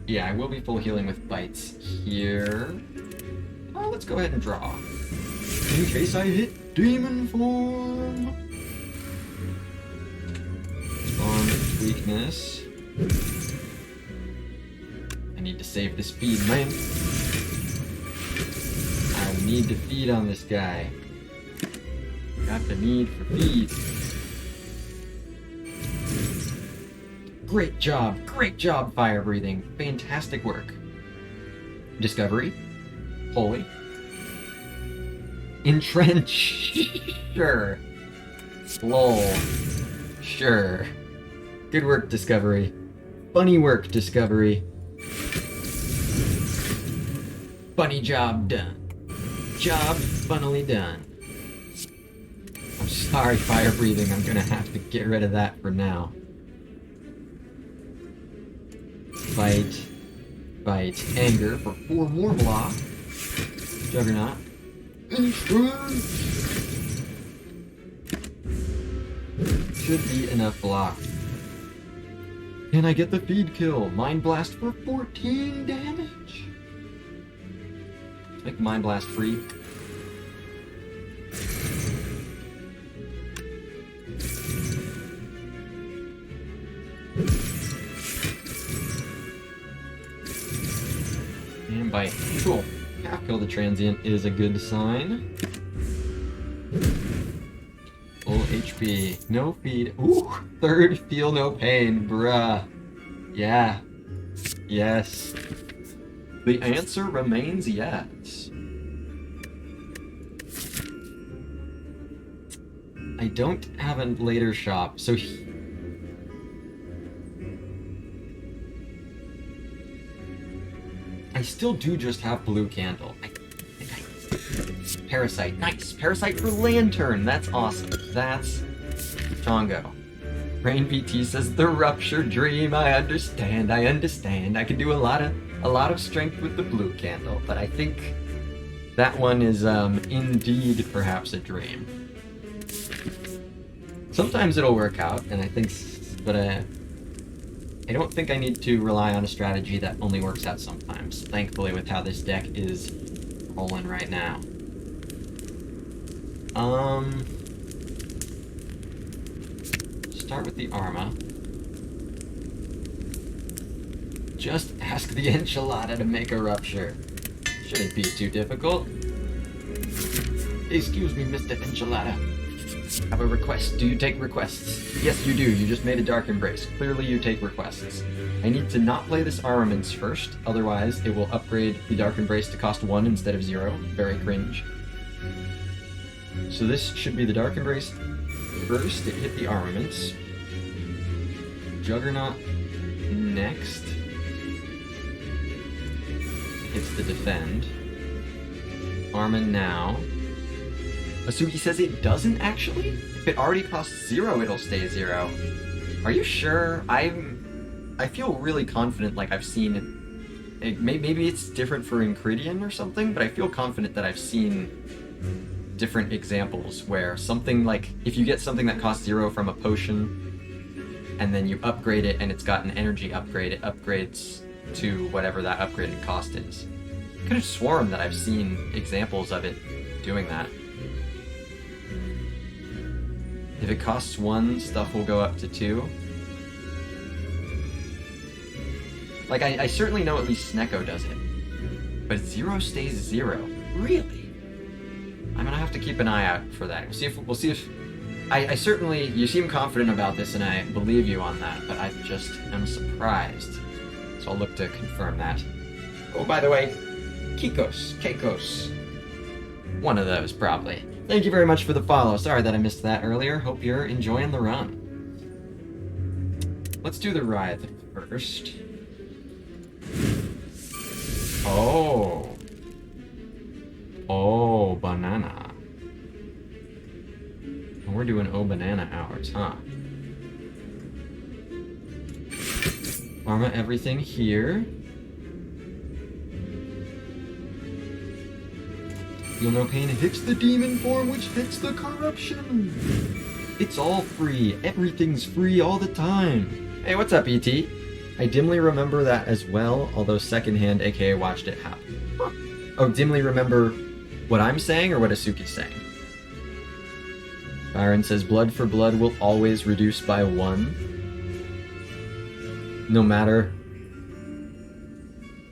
Yeah, I will be full healing with bites here. Oh, let's go ahead and draw. In case I hit demon form. On weakness. I need to save the speed, man. I need to feed on this guy. Got the need for feed. Great job, fire breathing. Fantastic work. Discovery. Holy. Entrench. Sure. Lol. Sure. Good work, Discovery. Funny work, Discovery. Funny job done. Job funnily done. I'm sorry, fire breathing. I'm gonna have to get rid of that for now. Bite. Bite. Anger for 4 more block. Juggernaut. Should be enough block. Can I get the feed kill? Mind Blast for 14 damage. Make Mind Blast free. And bite. Cool. Half kill the transient is a good sign. Full HP. No feed. Ooh! Third, feel no pain. Bruh. Yeah. Yes. The answer remains yes. I don't have a later shop, so I still do just have blue candle. Parasite. Nice. Parasite for lantern. That's awesome. That's Tongo. Brain PT says the ruptured dream. I understand. I understand. I can do a lot of strength with the blue candle, but I think that one is indeed perhaps a dream. Sometimes it'll work out, and I think, but I don't think I need to rely on a strategy that only works out sometimes. Thankfully, with how this deck is rolling right now. Start with the Arma. Just ask the enchilada to make a rupture. Shouldn't be too difficult. Excuse me, Mr. Enchilada. I have a request. Do you take requests? Yes, you do. You just made a Dark Embrace. Clearly you take requests. I need to not play this Armaments first, otherwise it will upgrade the Dark Embrace to cost 1 instead of 0. Very cringe. So this should be the Dark Embrace first. It hit the Armaments. Juggernaut next. Hits the Defend. Arma now. Asugi says it doesn't actually? If it already costs 0, it'll stay 0. Are you sure? I feel really confident, like I've seen... Maybe it's different for Incridian or something, but I feel confident that I've seen different examples where something like... If you get something that costs 0 from a potion, and then you upgrade it and it's got an energy upgrade, it upgrades to whatever that upgraded cost is. I could have sworn that I've seen examples of it doing that. If it costs 1, stuff will go up to 2. Like, I certainly know at least Snecko does it. But 0 stays 0. Really? I'm gonna have to keep an eye out for that. We'll see if... I certainly... You seem confident about this, and I believe you on that, but I just am surprised. So I'll look to confirm that. Oh, by the way, Keikos. One of those, probably. Thank you very much for the follow. Sorry that I missed that earlier. Hope you're enjoying the run. Let's do the Writhe first. Oh. Oh, banana. And we're doing banana hours, huh? Arma everything here. Feel no pain hits the demon form, which hits the corruption. It's all free. Everything's free all the time. Hey, what's up, ET? I dimly remember that as well, although secondhand, aka watched it happen. Huh. Oh, dimly remember What I'm saying or what Asuki's saying? Byron says blood for blood will always reduce by 1. No matter...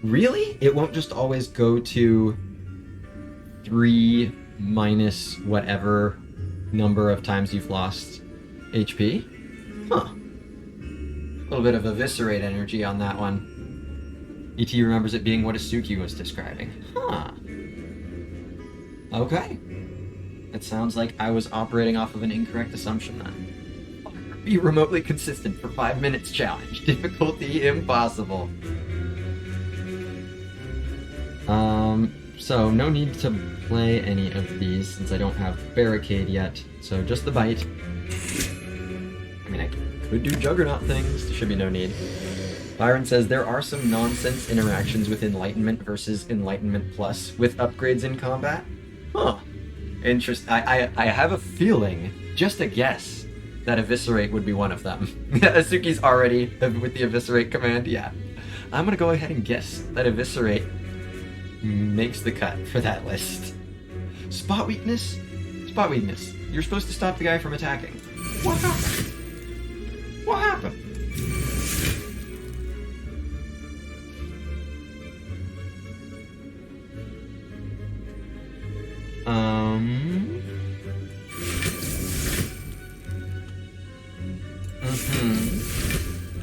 Really? It won't just always go to 3 minus whatever number of times you've lost HP? Huh. A little bit of eviscerate energy on that one. ET remembers it being what Asuki was describing. Huh. Okay. It sounds like I was operating off of an incorrect assumption then. Be remotely consistent for 5 minutes challenge. Difficulty impossible. So no need to play any of these since I don't have Barricade yet. So just the bite. I mean, I could do Juggernaut things. There should be no need. Byron says there are some nonsense interactions with Enlightenment versus Enlightenment Plus with upgrades in combat. Huh. Interesting. I have a feeling, just a guess, that Eviscerate would be one of them. Asuki's already with the Eviscerate command, yeah. I'm gonna go ahead and guess that Eviscerate makes the cut for that list. Spot weakness? Spot weakness. You're supposed to stop the guy from attacking. What happened? What happened?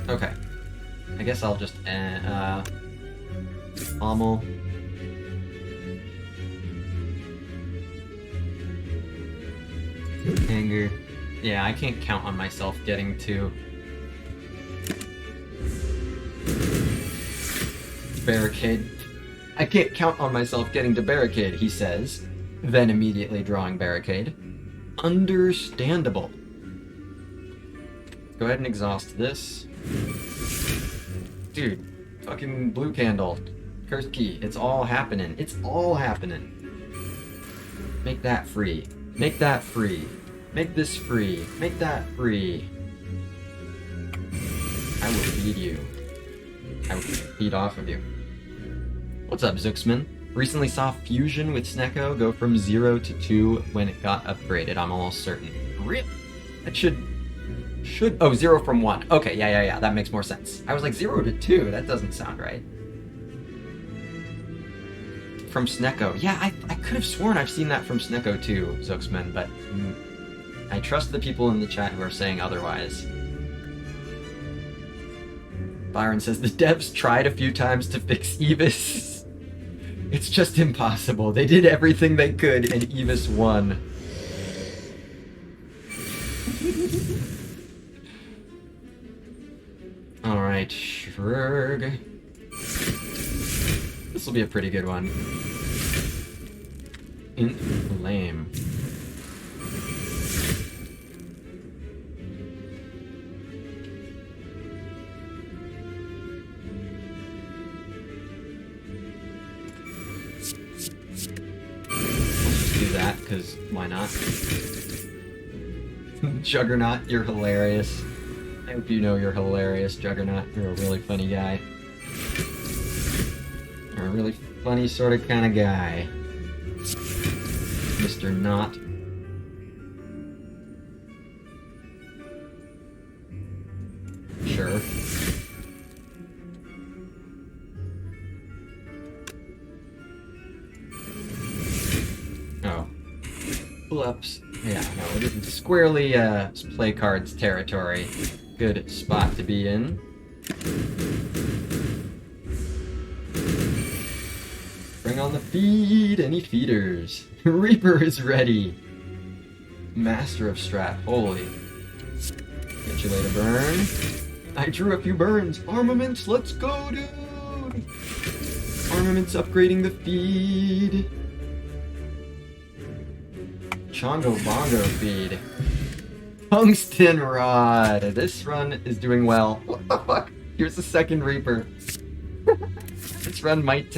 Okay. I guess I'll just, Pommel. Anger. Yeah, I can't count on myself getting to Barricade. I can't count on myself getting to Barricade, he says, then immediately drawing Barricade. Understandable. Go ahead and exhaust this. Dude, fucking blue candle. Cursed key. It's all happening. It's all happening. Make that free. Make that free. Make this free. Make that free. I will feed you. I will feed off of you. What's up, Zuxman? Recently saw Fusion with Snecko go from 0 to 2 when it got upgraded, I'm almost certain. Really? That should... Oh, 0 from 1. Okay, yeah, that makes more sense. I was like 0 to 2, that doesn't sound right. From Snecko. Yeah, I could have sworn I've seen that from Snecko too, Zuxman, but I trust the people in the chat who are saying otherwise. Byron says, the devs tried a few times to fix Evis. It's just impossible. They did everything they could and Evis won. Alright, Shrug. This will be a pretty good one. Inflame. Let's just do that, because why not? Juggernaut, you're hilarious. I hope you know you're hilarious, Juggernaut. You're a really funny guy. You're a really funny sort of kind of guy. Mr. Not. Sure. Oh. Whoops. Yeah, no, it's squarely play cards territory. Good spot to be in. Bring on the feed! Any feeders? Reaper is ready! Master of Strat, holy. Get you later, burn. I drew a few burns. Armaments, let's go, dude! Armaments upgrading the feed. Chongo Bongo feed. Tungsten Rod! This run is doing well. What the fuck? Here's the second Reaper. This run might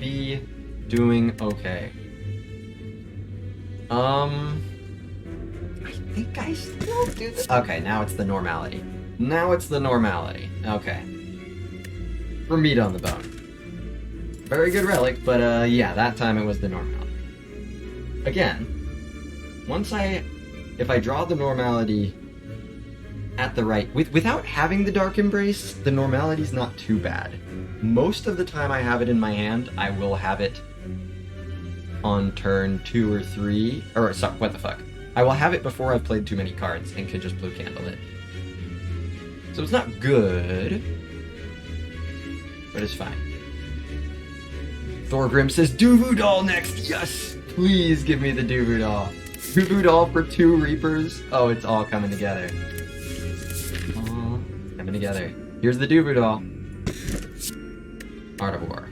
be doing okay. I think I still do this. Okay, now it's the normality. Now it's the normality. Okay. For meat on the bone. Very good relic, but yeah, that time it was the normality. Again, if I draw the normality at the right, without having the Dark Embrace, the normality's not too bad. Most of the time I have it in my hand, I will have it on turn 2 or 3, or sorry, what the fuck. I will have it before I've played too many cards and can just blue candle it. So it's not good, but it's fine. Thorgrim says, Duvu Doll next! Yes! Please give me the Duvu Doll. Duvu Doll for 2 Reapers. Oh, it's all coming together. All coming together. Here's the Duvu Doll. Art of War.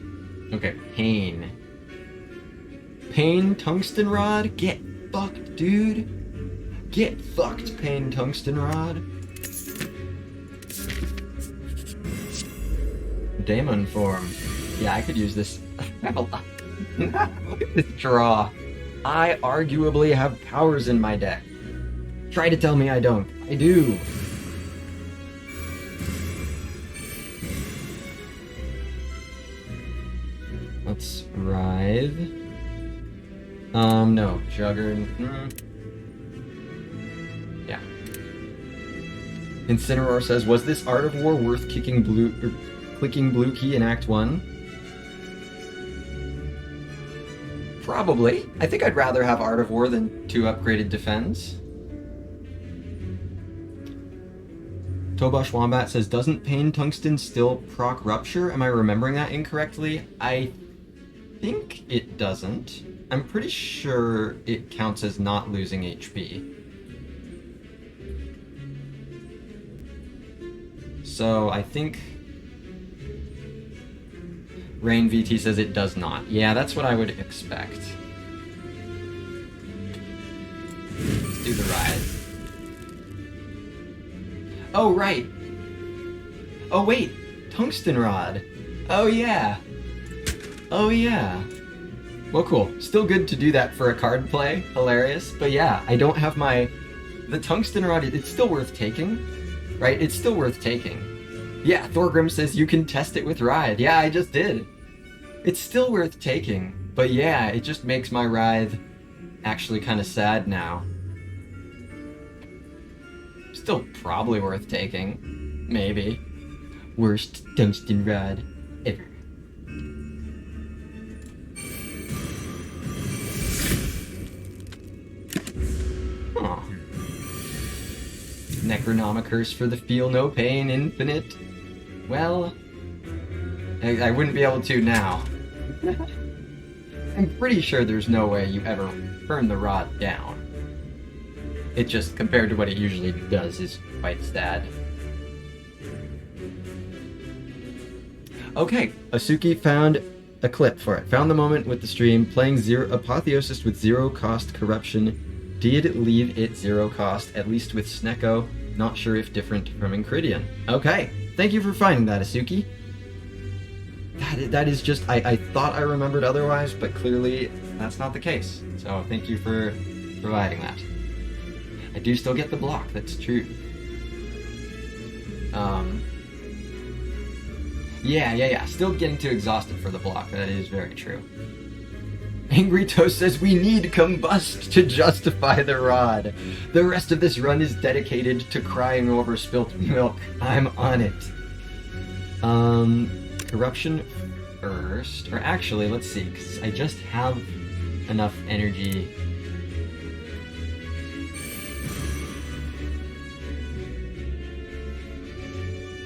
Okay, Pain. Pain Tungsten Rod? Get fucked, dude. Get fucked, Pain Tungsten Rod. Daemon form. Yeah, I could use this. Look at this draw. I arguably have powers in my deck. Try to tell me I don't. I do. Let's writhe. No. Juggernaut. Yeah. Incineroar says, was this Art of War worth clicking blue key in Act 1? Probably. I think I'd rather have Art of War than 2 upgraded defense. Tobosh Wombat says, doesn't Pain Tungsten still proc Rupture? Am I remembering that incorrectly? I think it doesn't. I'm pretty sure it counts as not losing HP. So I think Rain VT says it does not. Yeah, that's what I would expect. Let's do the ride. Oh, right. Oh, wait. Tungsten Rod. Oh, yeah. Oh, yeah. Well, cool. Still good to do that for a card play. Hilarious. But yeah, I don't have my... The Tungsten Rod, it's still worth taking. Right? It's still worth taking. Yeah, Thorgrim says you can test it with Ride. Yeah, I just did. It's still worth taking. But yeah, it just makes my Writhe actually kind of sad now. Still probably worth taking. Maybe. Worst Tungsten Rod ever. Huh. Necronomicurse for the Feel No Pain Infinite. Well, I wouldn't be able to now. I'm pretty sure there's no way you ever turn the rod down. It just, compared to what it usually does, is quite sad. Okay, Asuki found a clip for it. Found the moment with the stream, playing Apotheosis with 0 cost Corruption. Did leave it 0 cost, at least with Snecko. Not sure if different from Encridion. Okay, thank you for finding that, Asuki. That is just, I thought I remembered otherwise, but clearly that's not the case. So thank you for providing that. I do still get the block, that's true. Yeah. Still getting too exhausted for the block, that is very true. Angry Toast says, we need Combust to justify the rod. The rest of this run is dedicated to crying over spilt milk. I'm on it. Corruption first. Or actually, let's see, because I just have enough energy.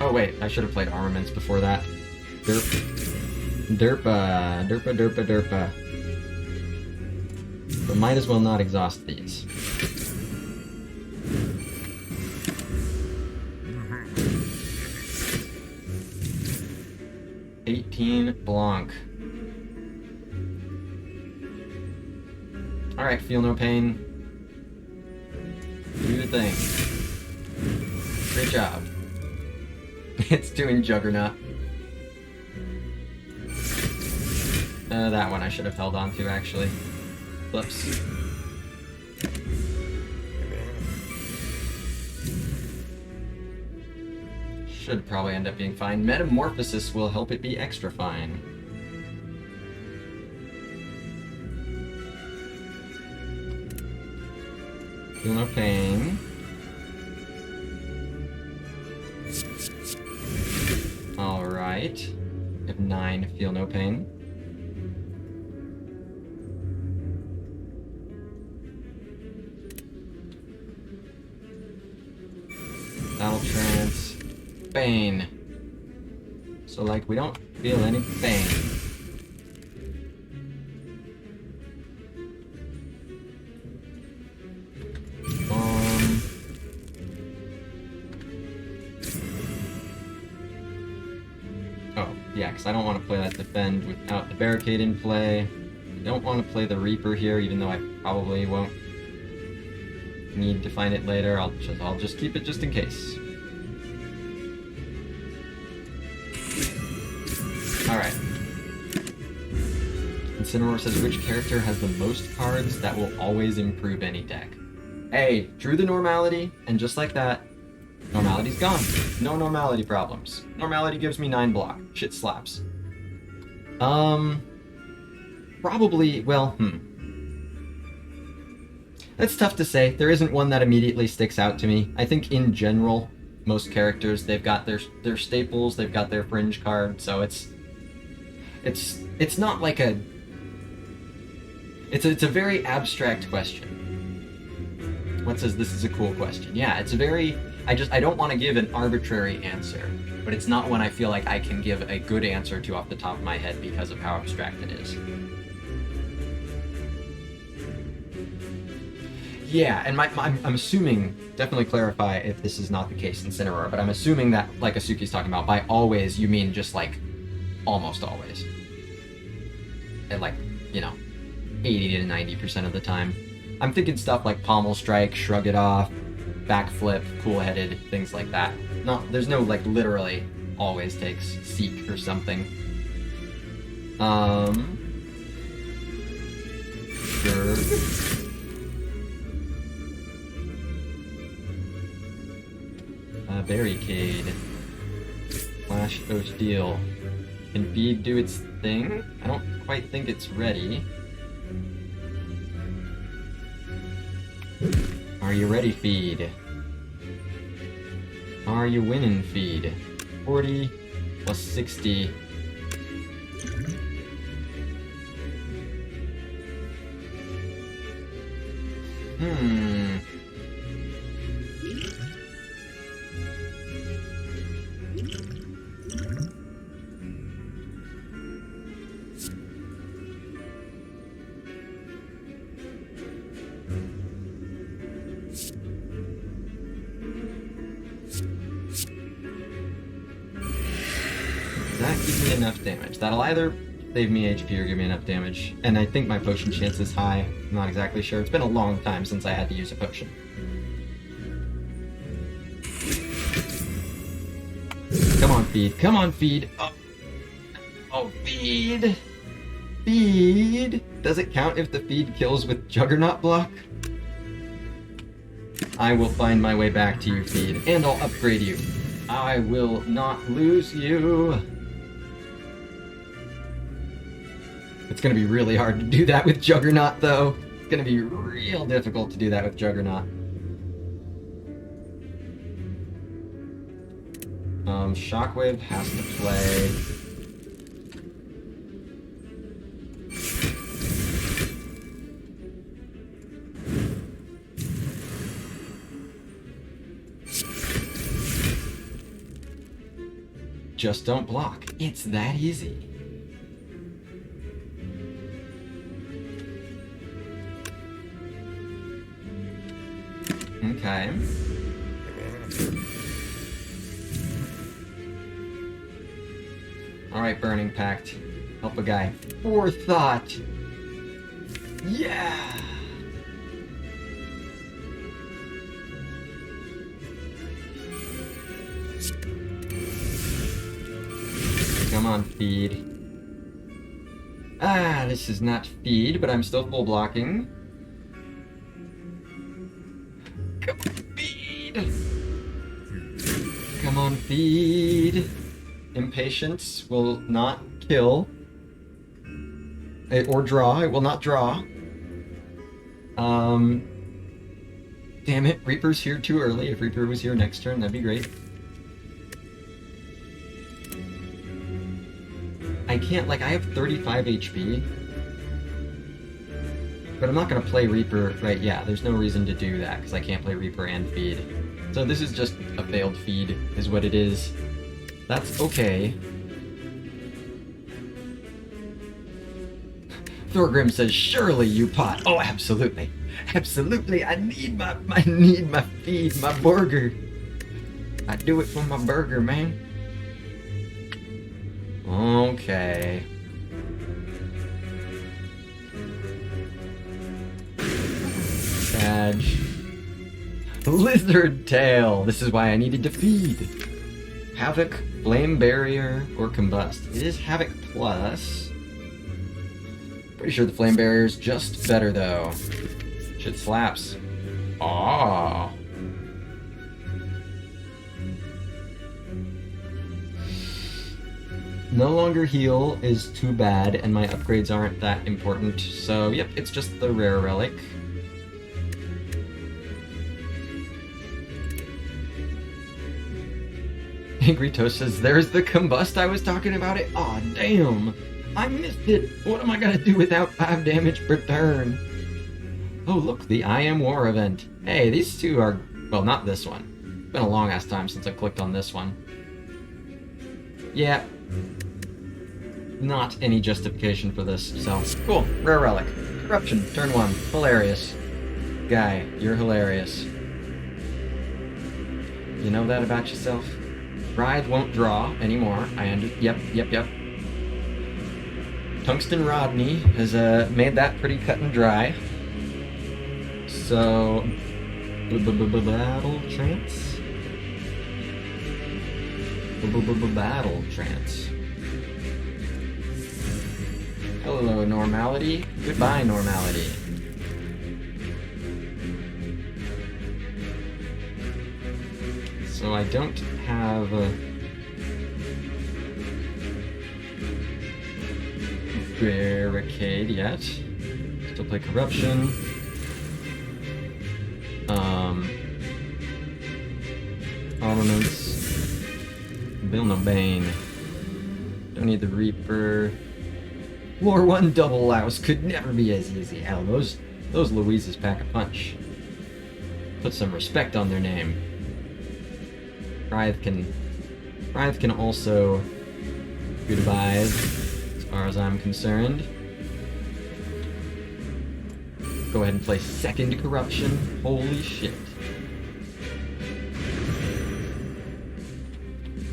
Oh wait, I should have played Armaments before that. Derpa. But might as well not exhaust these. $18 Blanc. Alright, Feel No Pain. Do the thing. Great job. It's doing Juggernaut. That one I should have held on to, actually. Whoops. Should probably end up being fine. Metamorphosis will help it be extra fine. feel no pain. Alright. I have 9, feel no pain. Battle trance. Pain. So, like, we don't feel any pain. Oh, yeah, because I don't want to play that defend without the barricade in play. I don't want to play the Reaper here, even though I probably won't need to find it later. I'll just keep it just in case. Alright. Incineroar says, which character has the most cards that will always improve any deck? Hey, drew the normality, and just like that, normality's gone. No normality problems. Normality gives me 9 block. Shit slaps. Probably, well, That's tough to say. There isn't one that immediately sticks out to me. I think in general, most characters, they've got their staples, they've got their fringe card, so it's not like a... It's a very abstract question. What says this is a cool question? Yeah, it's a very... I don't want to give an arbitrary answer, but it's not one I feel like I can give a good answer to off the top of my head because of how abstract it is. Yeah, and I'm assuming, definitely clarify if this is not the case in Incineroar, but I'm assuming that, like Asuki's talking about, by always, you mean just, like, almost always. And, like, you know, 80 to 90% of the time. I'm thinking stuff like Pommel Strike, Shrug It Off, Backflip, Cool-Headed, things like that. No, there's no, like, literally always takes Seek or something. Sure. Barricade. Flash Steel. Can Feed do its thing? I don't quite think it's ready. Are you ready, Feed? Are you winning, Feed? 40 plus 60. That gives me enough damage. That'll either save me HP or give me enough damage. And I think my potion chance is high. I'm not exactly sure. It's been a long time since I had to use a potion. Come on, Feed. Come on, Feed. Oh, Feed. Feed. Does it count if the Feed kills with Juggernaut block? I will find my way back to you, Feed, and I'll upgrade you. I will not lose you. It's gonna be really hard to do that with Juggernaut, though. It's gonna be real difficult to do that with Juggernaut. Shockwave has to play. Just don't block. It's that easy. Okay. Alright, Burning Pact. Help a guy. Forethought! Yeah! Come on, Feed. Ah, this is not Feed, but I'm still full blocking. Come on, Feed! Come on, Feed! Impatience will not kill. Or draw. It will not draw. Damn it, Reaper's here too early. If Reaper was here next turn, that'd be great. I can't, like, I have 35 HP. But I'm not gonna play Reaper, right? Yeah, there's no reason to do that, because I can't play Reaper and feed. So this is just a failed feed, is what it is. That's okay. Thorgrim says, surely you pot. Oh, absolutely. Absolutely, I need my feed, my burger. I do it for my burger, man. Okay. Badge. Lizard tail. This is why I needed to feed. Havoc, flame barrier, or combust. It is Havoc plus. Pretty sure the flame barrier is just better though. Shit slaps. Aww. No longer heal is too bad, and my upgrades aren't that important. So, yep, it's just the rare relic. Angry Toast says, there's the combust I was talking about it. Aw, damn. I missed it. What am I gonna do without 5 damage per turn? Oh, look, the I Am War event. Hey, these two are... Well, not this one. It's been a long-ass time since I clicked on this one. Yeah. Not any justification for this, so... Cool. Rare relic. Corruption. Turn 1. Hilarious. Guy, you're hilarious. You know that about yourself? Writhe won't draw anymore. Yep. Tungsten Rodney has made that pretty cut and dry. So, battle trance. Battle trance. Hello, normality. Goodbye, normality. So I don't have barricade yet. Still play corruption. Armaments. Bill no Bane. Don't need the Reaper. War 1 double louse could never be as easy. Hell, those Louises pack a punch. Put some respect on their name. Writhe can also goodbyes, as far as I'm concerned. Go ahead and play second corruption. Holy shit.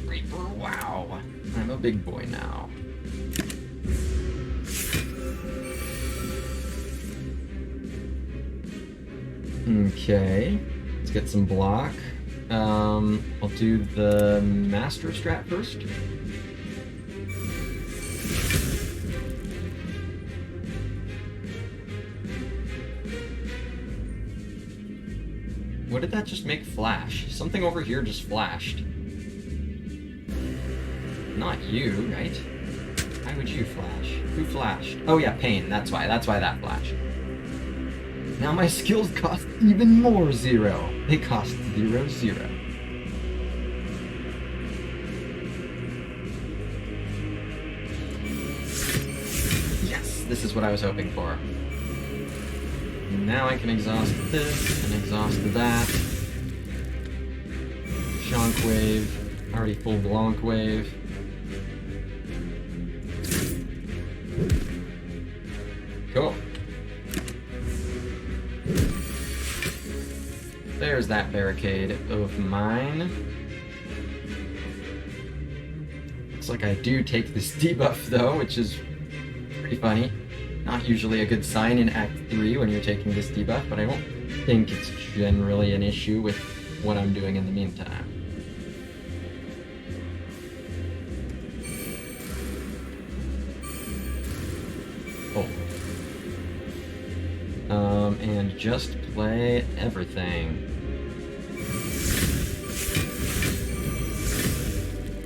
Reaper, wow. I'm a big boy now. Okay, let's get some block. I'll do the Master Strat first. What did that just make flash? Something over here just flashed. Not you, right? Why would you flash? Who flashed? Oh yeah, Pain. That's why that flashed. Now my skills cost even more 0. They cost 0, 0. Yes! This is what I was hoping for. Now I can exhaust this, and exhaust that. Shockwave. Already full Blanc Wave. Cool. There's that barricade of mine. Looks like I do take this debuff though, which is pretty funny. Not usually a good sign in Act 3 when you're taking this debuff, but I don't think it's generally an issue with what I'm doing in the meantime. Oh. And just play everything.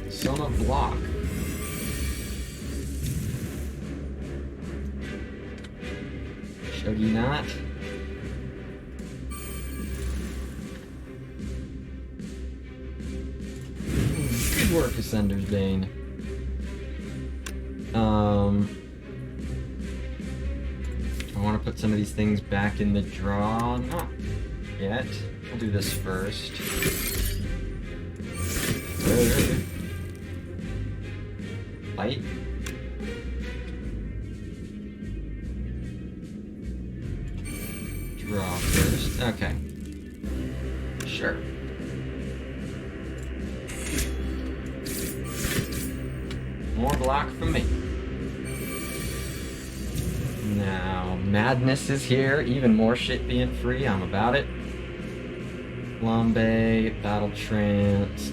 Soma block. Shogi not. Cassender's Bane. I want to put some of these things back in the draw. Not yet. I'll do this first. Bite. Draw first. Okay. Sure. More block from me. Now, Madness is here. Even more shit being free. I'm about it. Flambe, Battle Trance.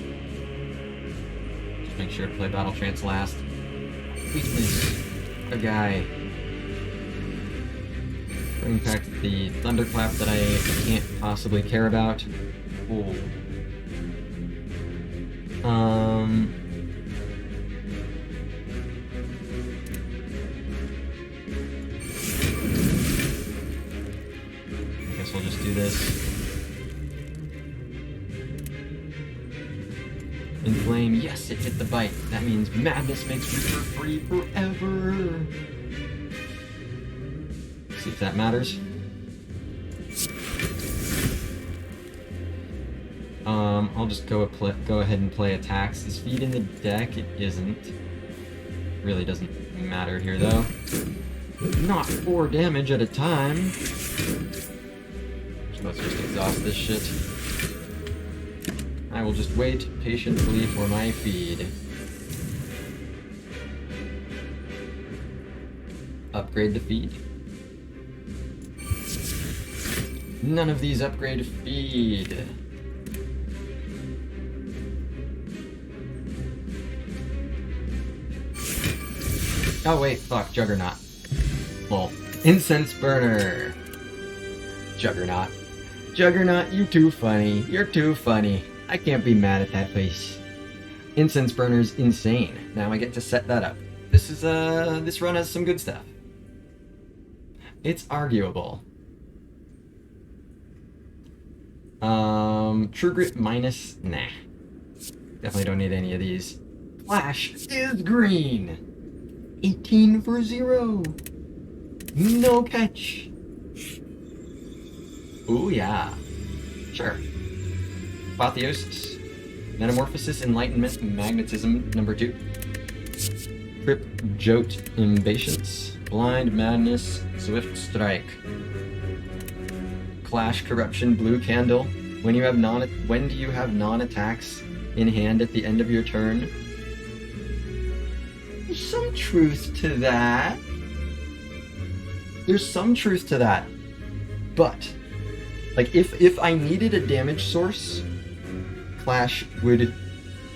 Just make sure to play Battle Trance last. Weakness. A guy. Bring back the Thunderclap that I can't possibly care about. Ooh. I guess we'll just do this. Inflame, yes, it hit the bite. That means Madness makes Reaper free forever. See if that matters. I'll just go ahead and play attacks. Is Feed in the deck? It isn't. Really doesn't matter here though. Not 4 damage at a time. So let's just exhaust this shit. I will just wait patiently for my feed. Upgrade the feed. None of these upgrade feed. Oh wait, fuck, Juggernaut. Lol. Incense Burner. Juggernaut. Juggernaut, you too funny. You're too funny. I can't be mad at that face. Incense Burner's insane. Now I get to set that up. This run has some good stuff. It's arguable. True Grit minus, nah. Definitely don't need any of these. Flash is green. 18 for 0. No catch. Ooh yeah. Sure. Apotheosis. Metamorphosis, Enlightenment, Magnetism, number 2. Trip, Jote, Impatience. Blind, Madness, Swift Strike. Clash, Corruption, Blue Candle. When do you have non-attacks in hand at the end of your turn? There's some truth to that. There's some truth to that. But, like, if I needed a damage source, Clash would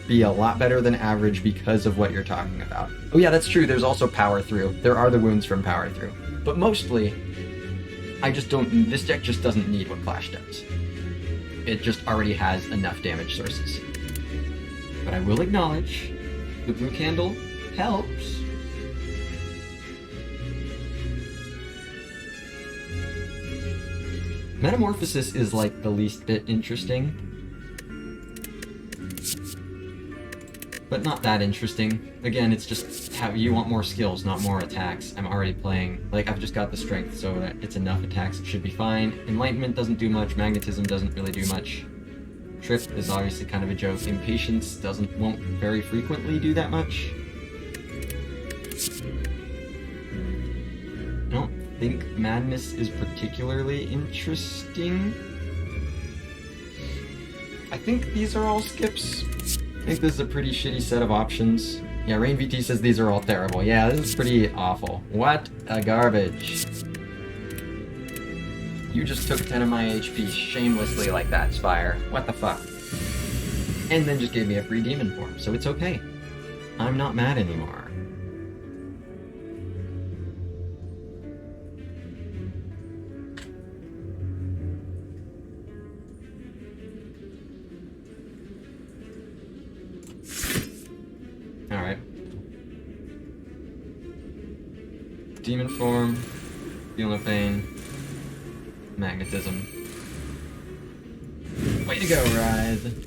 be a lot better than average because of what you're talking about. Oh yeah, that's true. There's also Power Through. There are the wounds from Power Through. But mostly, this deck just doesn't need what Clash does. It just already has enough damage sources. But I will acknowledge, the Blue Candle helps. Metamorphosis is like the least bit interesting. But not that interesting. Again, it's just how you want more skills, not more attacks. I'm already playing, like, I've just got the strength, so that it's enough attacks, it should be fine. Enlightenment doesn't do much, Magnetism doesn't really do much. Trip is obviously kind of a joke. Impatience won't very frequently do that much. I don't think Madness is particularly interesting. I think these are all skips. I think this is a pretty shitty set of options. Yeah, Rain VT says these are all terrible. Yeah, this is pretty awful. What a garbage. You just took 10 of my HP shamelessly like that, Spire. What the fuck? And then just gave me a free demon form, so it's okay. I'm not mad anymore. Alright. Demon form, feel no pain, magnetism. Way to go, Writhe.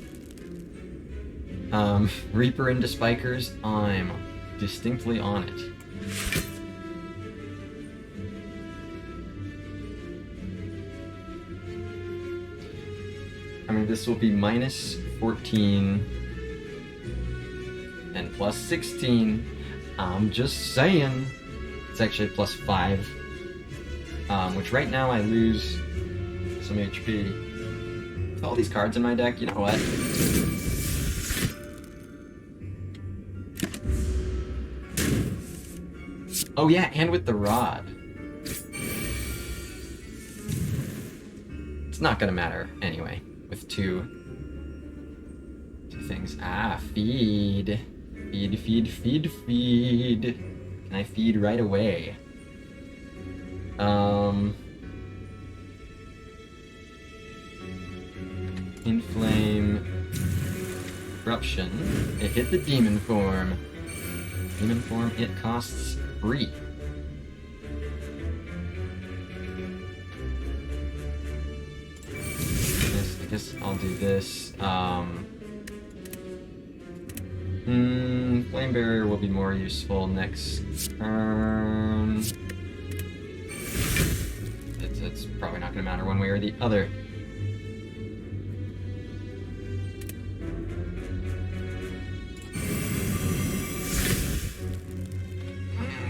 Reaper into Spikers, I'm distinctly on it. I mean, this will be minus 14 and plus 16. I'm just saying. It's actually plus 5. Which right now I lose some HP. With all these cards in my deck, you know what? Oh yeah, and with the rod. It's not gonna matter anyway, with two things. Ah, feed. Feed, feed, feed, feed. Can I feed right away? Inflame. Corruption. It hit the demon form. Demon form, it costs 3. I guess I'll do this. Flame Barrier will be more useful next turn. It's probably not going to matter one way or the other.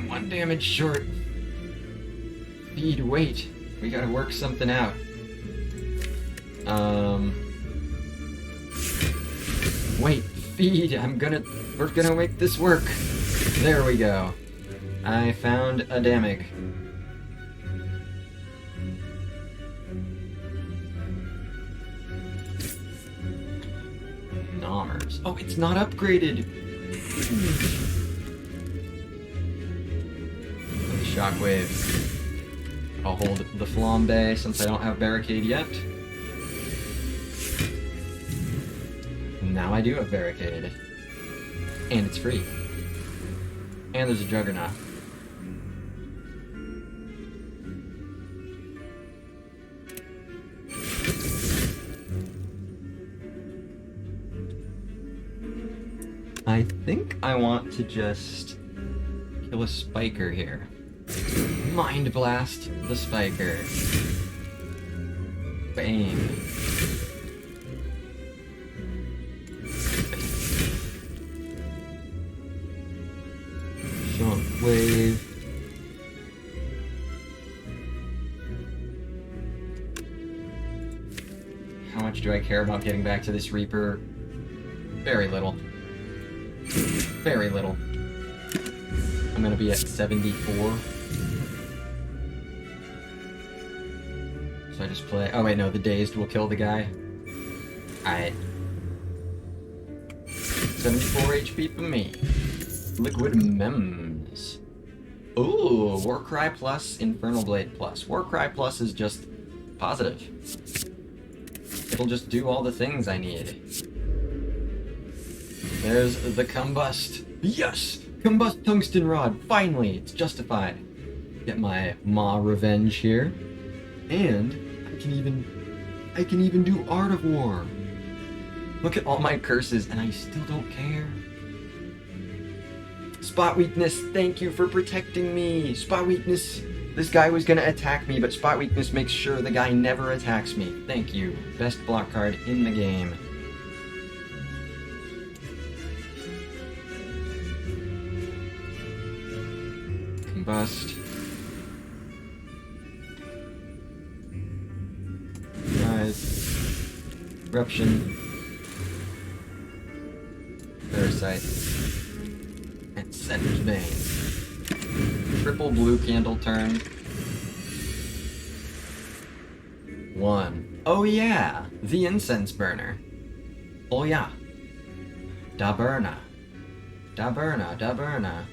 One damage short. Feed, wait. We gotta work something out. Wait, feed. We're gonna make this work. There we go. I found a Damig. Nommers. Oh, it's not upgraded. Shockwave. I'll hold the Flambe since I don't have Barricade yet. Now I do have Barricade. And it's free. And there's a Juggernaut. I think I want to just kill a Spiker here. Mind Blast the Spiker. Bang. Shockwave. How much do I care about getting back to this Reaper? Very little. Very little. I'm gonna be at 74. So I just play. Oh wait, no, the Dazed will kill the guy. Alright. 74 HP for me. Liquid Mems. Ooh, Warcry plus, Infernal Blade plus. Warcry plus is just positive. It'll just do all the things I need. There's the Combust. Yes! Combust Tungsten Rod. Finally, it's justified. Get my Ma Revenge here. And I can even do Art of War. Look at all my curses and I still don't care. Spot Weakness, thank you for protecting me. Spot Weakness, this guy was gonna attack me, but Spot Weakness makes sure the guy never attacks me. Thank you. Best block card in the game. Combust. Guys. Eruption. Parasite. And Sender's Bane. Triple blue candle turn. 1. Oh yeah! The Incense Burner. Oh yeah. Da Burna. Da Burna, Da Burna.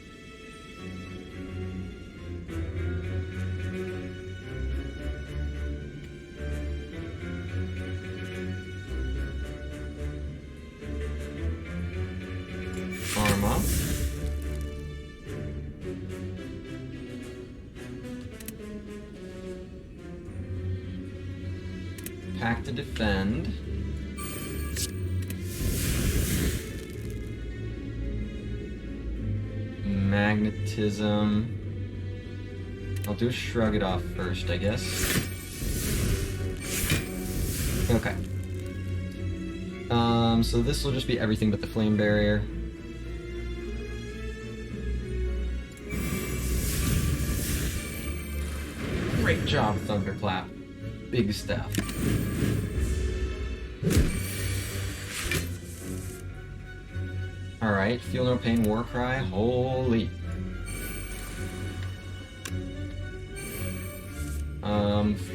Arma. Pack to defend. magnetism. I'll do a shrug it off first, I guess. Okay. So this will just be everything but the flame barrier. Great job, Thunderclap. Big stuff. Alright, Feel No Pain, Warcry. Holy.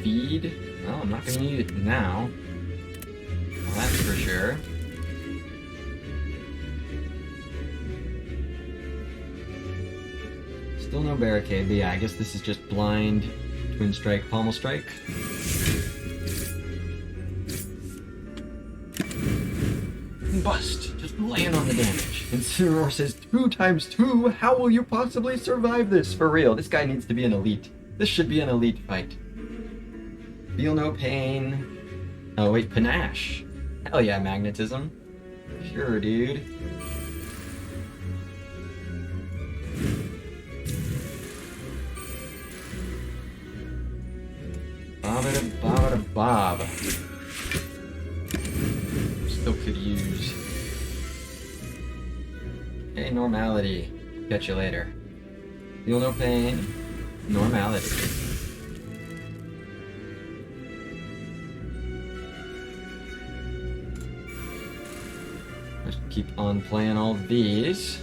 Feed. Well, I'm not gonna need it now. Well, that's for sure. Still no barricade, but yeah, I guess this is just blind, twin strike, pommel strike. Bust, just laying on the damage. Incineroar says, 2 times 2, how will you possibly survive this? For real, this guy needs to be an elite. This should be an elite fight. Feel No Pain. Oh wait, Panache. Hell yeah, magnetism. Sure, dude. Bob. Still could use. Hey, normality. Catch you later. Feel No Pain. Normality. Just keep on playing all these.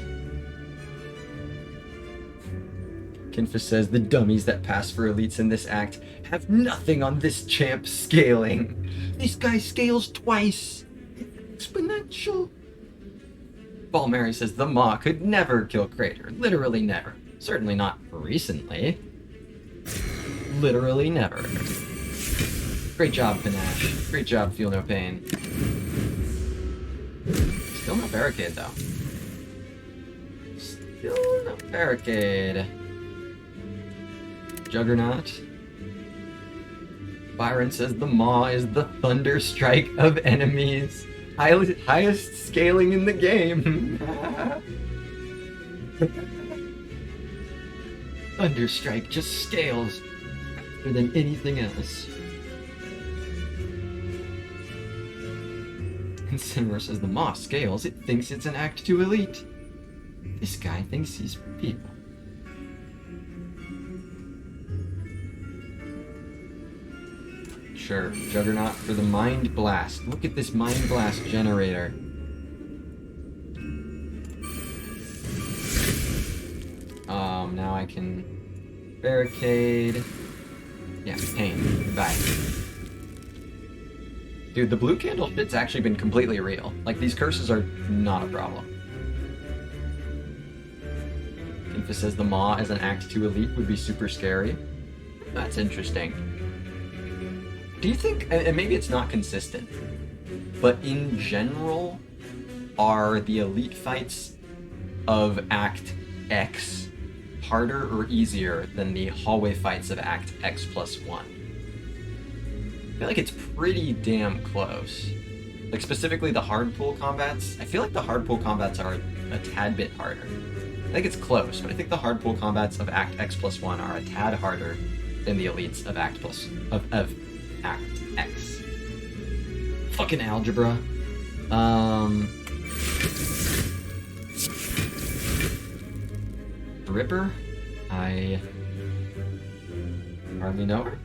Kinfa says the dummies that pass for elites in this act have nothing on this champ scaling. This guy scales twice. Exponential. Balmary says the Maw could never kill Crater. Literally never. Certainly not recently. Literally never. Great job, Panache. Great job, Feel No Pain. Still no barricade, though. Still no barricade. Juggernaut. Byron says the Maw is the thunder strike of enemies. Highest scaling in the game. Thunderstrike just scales faster than anything else. Incineroar says the Maw scales, it thinks it's an Act 2 elite. This guy thinks he's people. Sure, Juggernaut for the Mind Blast. Look at this Mind Blast generator. Now I can barricade. Yeah, pain. Goodbye. Dude, the blue candle shit's actually been completely real. Like, these curses are not a problem. Infa says the Maw as an Act 2 elite would be super scary. That's interesting. Do you think, and maybe it's not consistent, but in general, are the elite fights of Act X harder or easier than the hallway fights of Act X plus 1? I feel like it's pretty damn close. Like, specifically the hard pull combats, I feel like the hard pull combats are a tad bit harder. I think it's close, but I think the hard pull combats of Act X plus 1 are a tad harder than the elites of Act X. Fucking algebra. Ripper? I hardly know her.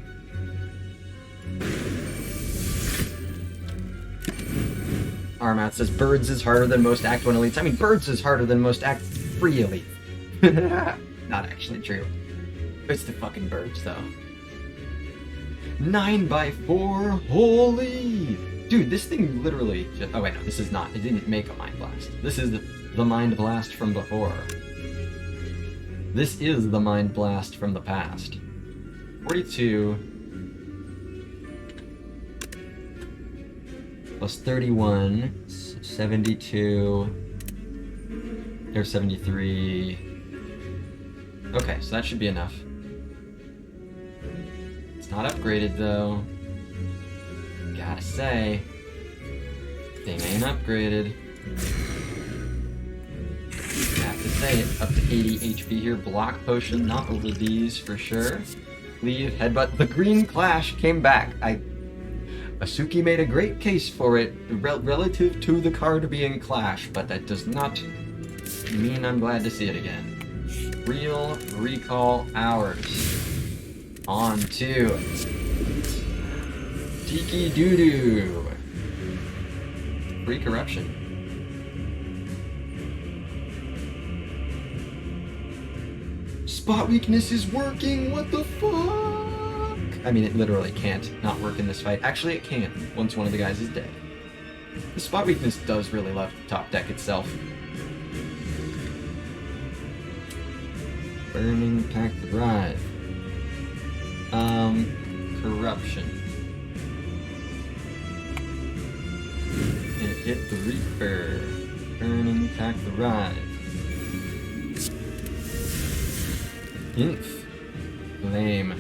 Armat says Birds is harder than most Act 1 elites. I mean, Birds is harder than most Act 3 elites. Not actually true. It's the fucking Birds, though. 9x4, holy! Dude, this thing literally just, oh wait, no, this is not. It didn't make a Mind Blast. This is the Mind Blast from before. This is the Mind Blast from the past. 42 plus 31, 72, there's 73. Okay, so that should be enough. It's not upgraded though. Gotta say, thing ain't upgraded. Have to say, up to 80 HP here. Block potion, not over these for sure. Leave, headbutt. The green clash came back. Asuki made a great case for it relative to the card being clash, but that does not mean I'm glad to see it again. Real recall hours. On to Tiki Doodoo. Free corruption. Spot weakness is working, what the fuck? I mean, it literally can't not work in this fight. Actually, it can, once one of the guys is dead. The spot weakness does really love the top deck itself. Burning Pack Thrive. Corruption. It hit the Reaper. Burning Pack Thrive. Inf. Lame.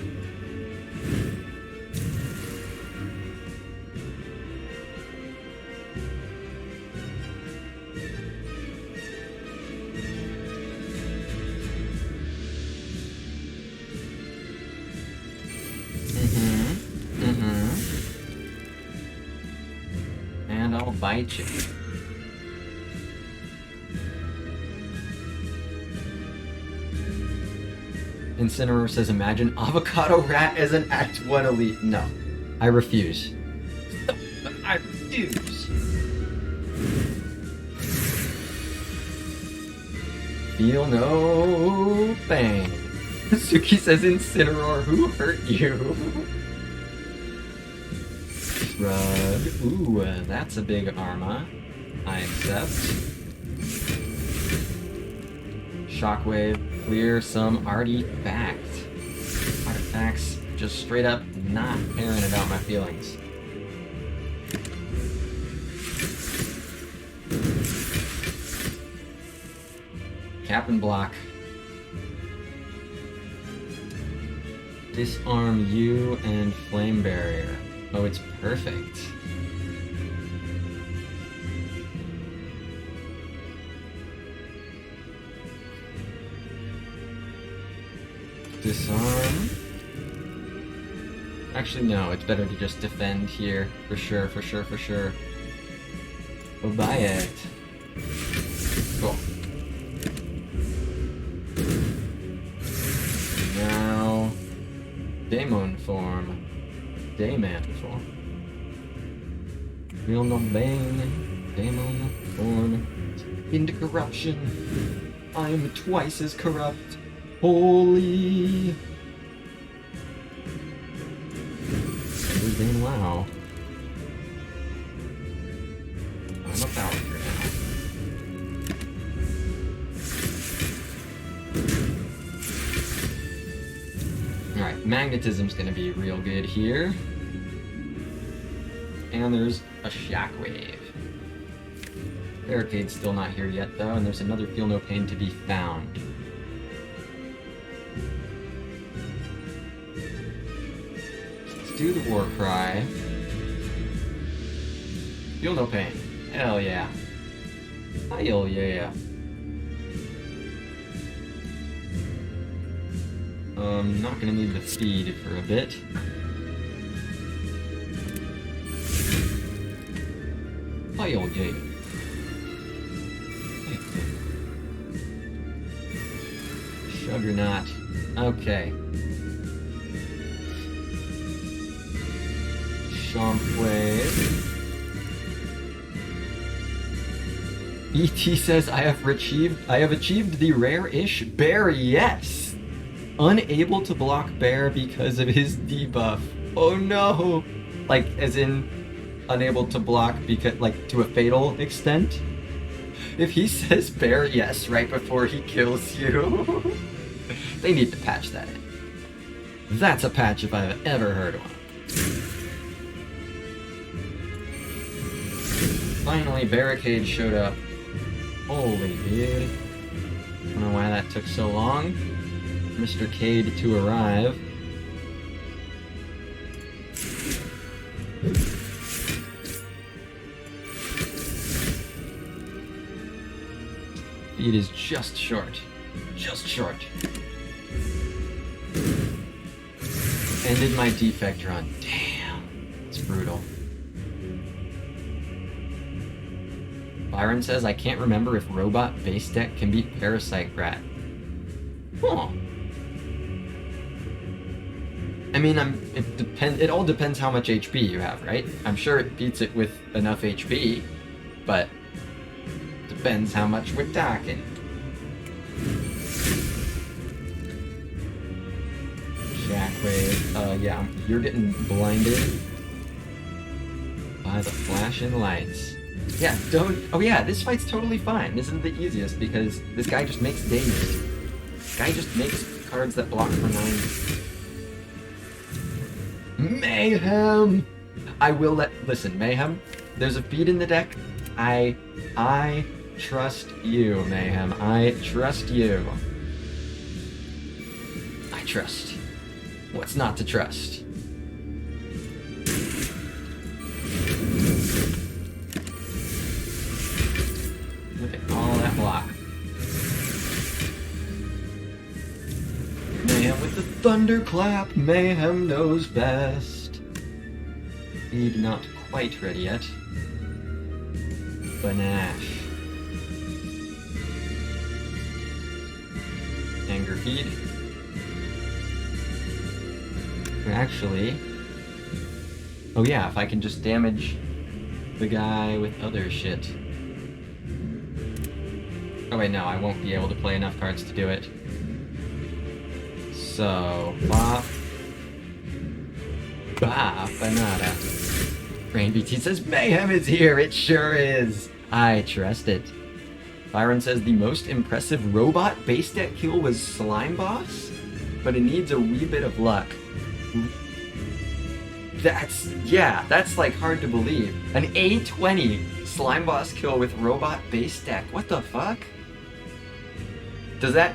And I'll bite you. Incineroar says, imagine Avocado Rat as an Act 1 elite. No. I refuse. I refuse. Feel no pain. Suki says, Incineroar, who hurt you? Shrug. Ooh, that's a big Arma. I accept. Shockwave. Clear some artifacts. Artifacts, just straight up not caring about my feelings. Cap and block. Disarm you and flame barrier. Oh, it's perfect. Disarm. Actually, no, it's better to just defend here. For sure, for sure, for sure. We'll buy it. Cool. Now, Daemon form. Dayman form. Feel no bane. Daemon form. Into corruption. I'm twice as corrupt. Holy. Everything, wow. I'm a power now. Alright, magnetism's gonna be real good here. And there's a shockwave. Barricade's still not here yet though, and there's another Feel No Pain to be found. Do the war cry. Feel no pain. Hell yeah. Hell yeah. Not gonna need the feed for a bit. Hell yeah. Juggernaut. Okay. Shockwave. ET says, I have achieved the rare-ish bear, yes! Unable to block bear because of his debuff. Oh no! Like, as in, unable to block because, like, to a fatal extent? If he says bear, yes, right before he kills you, they need to patch that in. That's a patch if I've ever heard one. Finally, Barricade showed up. Holy dude. I don't know why that took so long. Mr. Cade to arrive. Speed is just short. Just short. Ended my defect run. Damn. It's brutal. Byron says, I can't remember if Robot Base Deck can beat Parasite Rat. Huh. I mean, it all depends how much HP you have, right? I'm sure it beats it with enough HP, but depends how much we're talking. Shockwave. Yeah, you're getting blinded by the flashing lights. Yeah, don't... Oh yeah, this fight's totally fine. This is the easiest because this guy just makes dazed. This guy just makes cards that block for 9. Mayhem! I will let... Listen, Mayhem, there's a feed in the deck. I trust you, Mayhem. I trust you. I trust. What's not to trust? Look at all that block. Mayhem with the thunderclap. Mayhem knows best. Feed not quite ready yet. Banash. Anger feed. Actually... Oh yeah, if I can just damage the guy with other shit. Oh wait, no, I won't be able to play enough cards to do it. So, bop. Bop, banana. Rain BT says, Mayhem is here, it sure is. I trust it. Byron says, the most impressive robot base deck kill was Slime Boss, but it needs a wee bit of luck. That's like hard to believe. An A20 Slime Boss kill with robot base deck. What the fuck? Does that...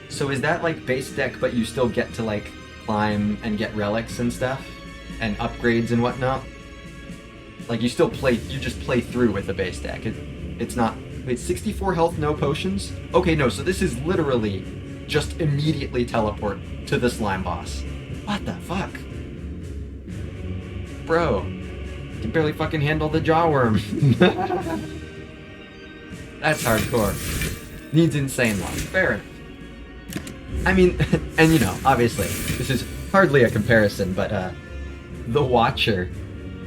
So is that like base deck, but you still get to like climb and get relics and stuff? And upgrades and whatnot? Like you still play, you just play through with the base deck. It's not... Wait, 64 health, no potions? Okay, no, so this is literally just immediately teleport to the slime boss. What the fuck? Bro, you can barely fucking handle the jawworm. That's hardcore. Needs insane luck. Fair enough. I mean, and you know, obviously, this is hardly a comparison, but the Watcher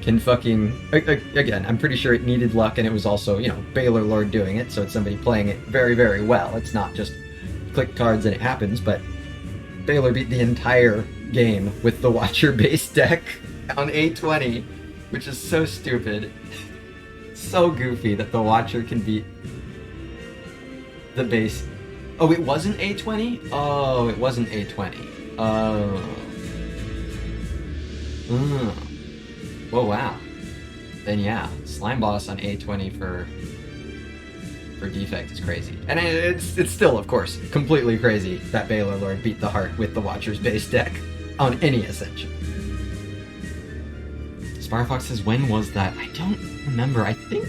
can fucking... Again, I'm pretty sure it needed luck, and it was also, you know, Baylor Lord doing it, so it's somebody playing it very, very well. It's not just click cards and it happens, but Baylor beat the entire game with the Watcher base deck on A20, which is so stupid. So goofy that the Watcher can beat the base... Oh, it wasn't A20? Oh, it wasn't A20. Oh. Well, wow. Then yeah, Slime Boss on A20 for defect is crazy. And it's still, of course, completely crazy that Baylor Lord beat the heart with the Watcher's base deck on any Ascension. Sparfox says, when was that? I don't remember. I think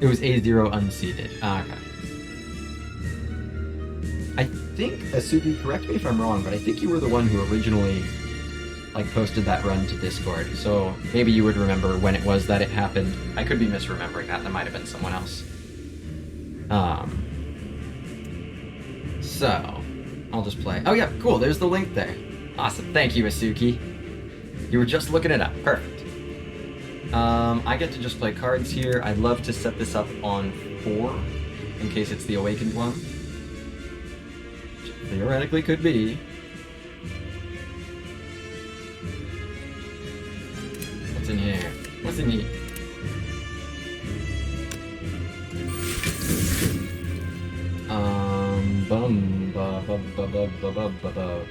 it was A0 unseated. Okay. I think, Asubi, correct me if I'm wrong, but I think you were the one who originally like posted that run to Discord, so maybe you would remember when it was that it happened. I could be misremembering that. That might have been someone else. So I'll just play. Oh yeah, cool. There's the link there. Awesome. Thank you, Asuki. You were just looking it up. Perfect. I get to just play cards here. I'd love to set this up on 4 in case it's the awakened one. Which theoretically could be. What's in here? What's in here? Bum ba ba ba ba ba ba ba ba.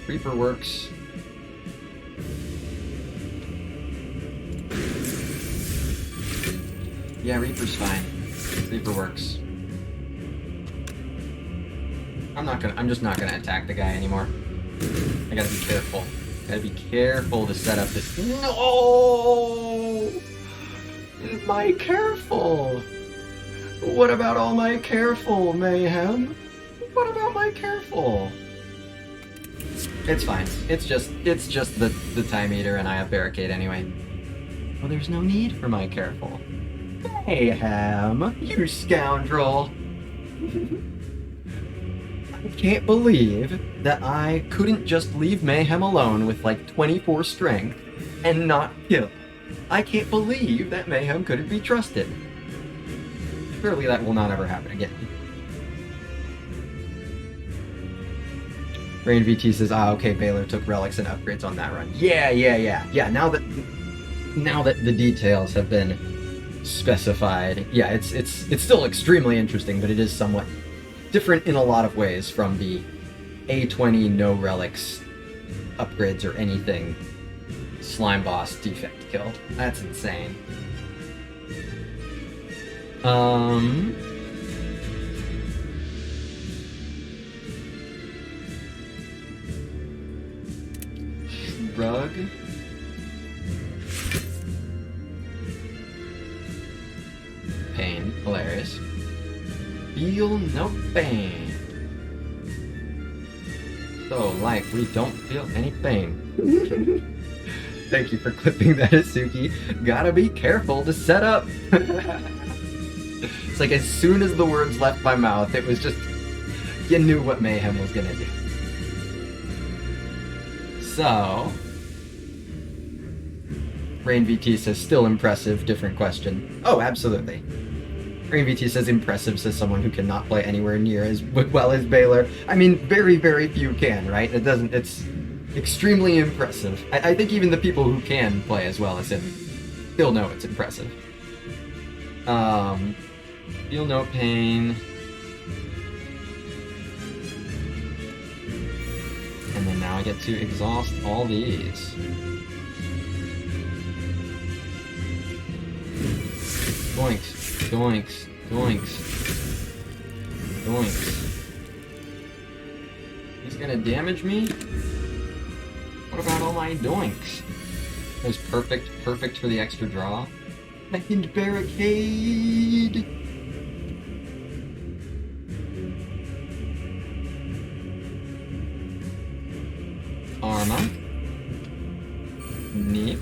Reaper works. Yeah, Reaper's fine. Reaper works. I'm just not gonna attack the guy anymore. I gotta be careful. Gotta be careful to set up this. No! My careful! What about all my careful, Mayhem? What about my careful? It's fine. It's just the time eater, and I have barricade anyway. Well, there's no need for my careful. Mayhem, you scoundrel! I can't believe that I couldn't just leave Mayhem alone with like 24 strength and not kill. I can't believe that Mayhem couldn't be trusted. Surely that will not ever happen again. Rain VT says, ah, okay, Baylor took relics and upgrades on that run. Yeah, now that the details have been specified, yeah, it's still extremely interesting, but it is somewhat different in a lot of ways from the A20 no relics upgrades or anything slime boss defect kill. That's insane. Shrug. Pain. Hilarious. Feel no pain. So, like, we don't feel any pain. Thank you for clipping that, Asuki. Gotta be careful to set up. It's like as soon as the words left my mouth, it was just... You knew what Mayhem was gonna do. So... Rain VT says, still impressive, different question. Oh, absolutely. Rain VT says, impressive, says someone who cannot play anywhere near as well as Baylor. I mean, very, very few can, right? It's extremely impressive. I think even the people who can play as well as him still know it's impressive. Feel no pain. And then now I get to exhaust all these. Doinks, doinks, doinks, doinks. He's gonna damage me? What about all my doinks? It was perfect for the extra draw. Second barricade! Arma. Neep.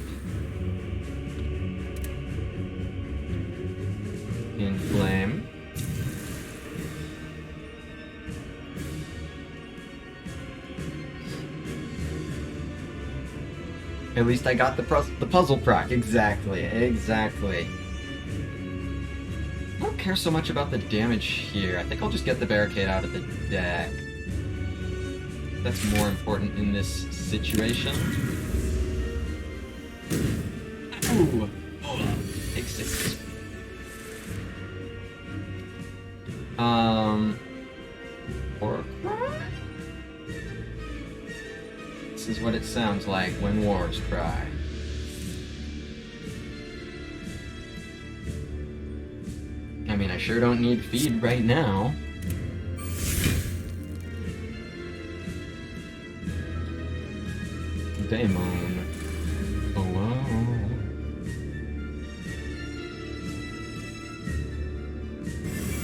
Inflame. At least I got the puzzle proc. Exactly. I don't care so much about the damage here. I think I'll just get the barricade out of the deck. That's more important in this situation. Ooh. Take 6. Or this is what it sounds like when wars cry. I mean, I sure don't need feed right now. Daemon. Oh, wow.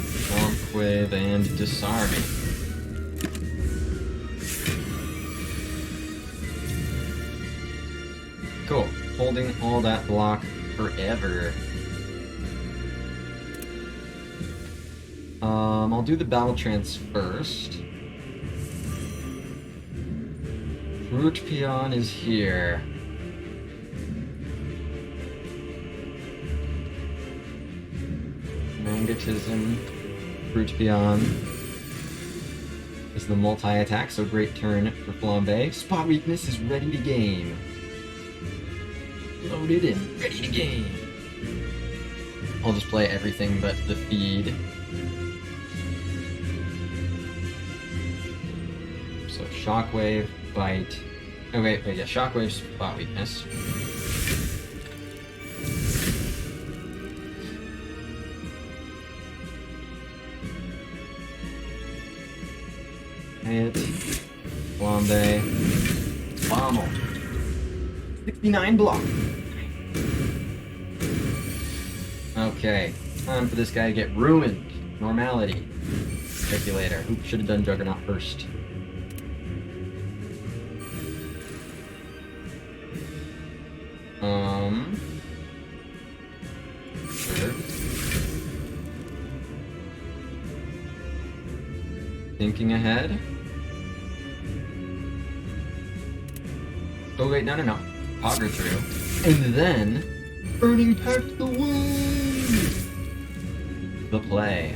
Shockwave and disarming. Cool. Holding all that block forever. I'll do the battle trance first. Root Peon is here. Mangatism. Root Peon is the multi-attack, so great turn for Flambe. Spot weakness is ready to game. Loaded and ready to game. I'll just play everything but the feed. So Shockwave, Bite. Oh wait, yeah, Shockwave, Spot Weakness. Hit. Flambe. Bommel. 69 block. Okay. Time for this guy to get ruined. Normality. Check you later. Oops, should have done Juggernaut first. Sure. Thinking ahead. Oh wait, no. Pogger through. And then, Burning Pact the Wound! The play.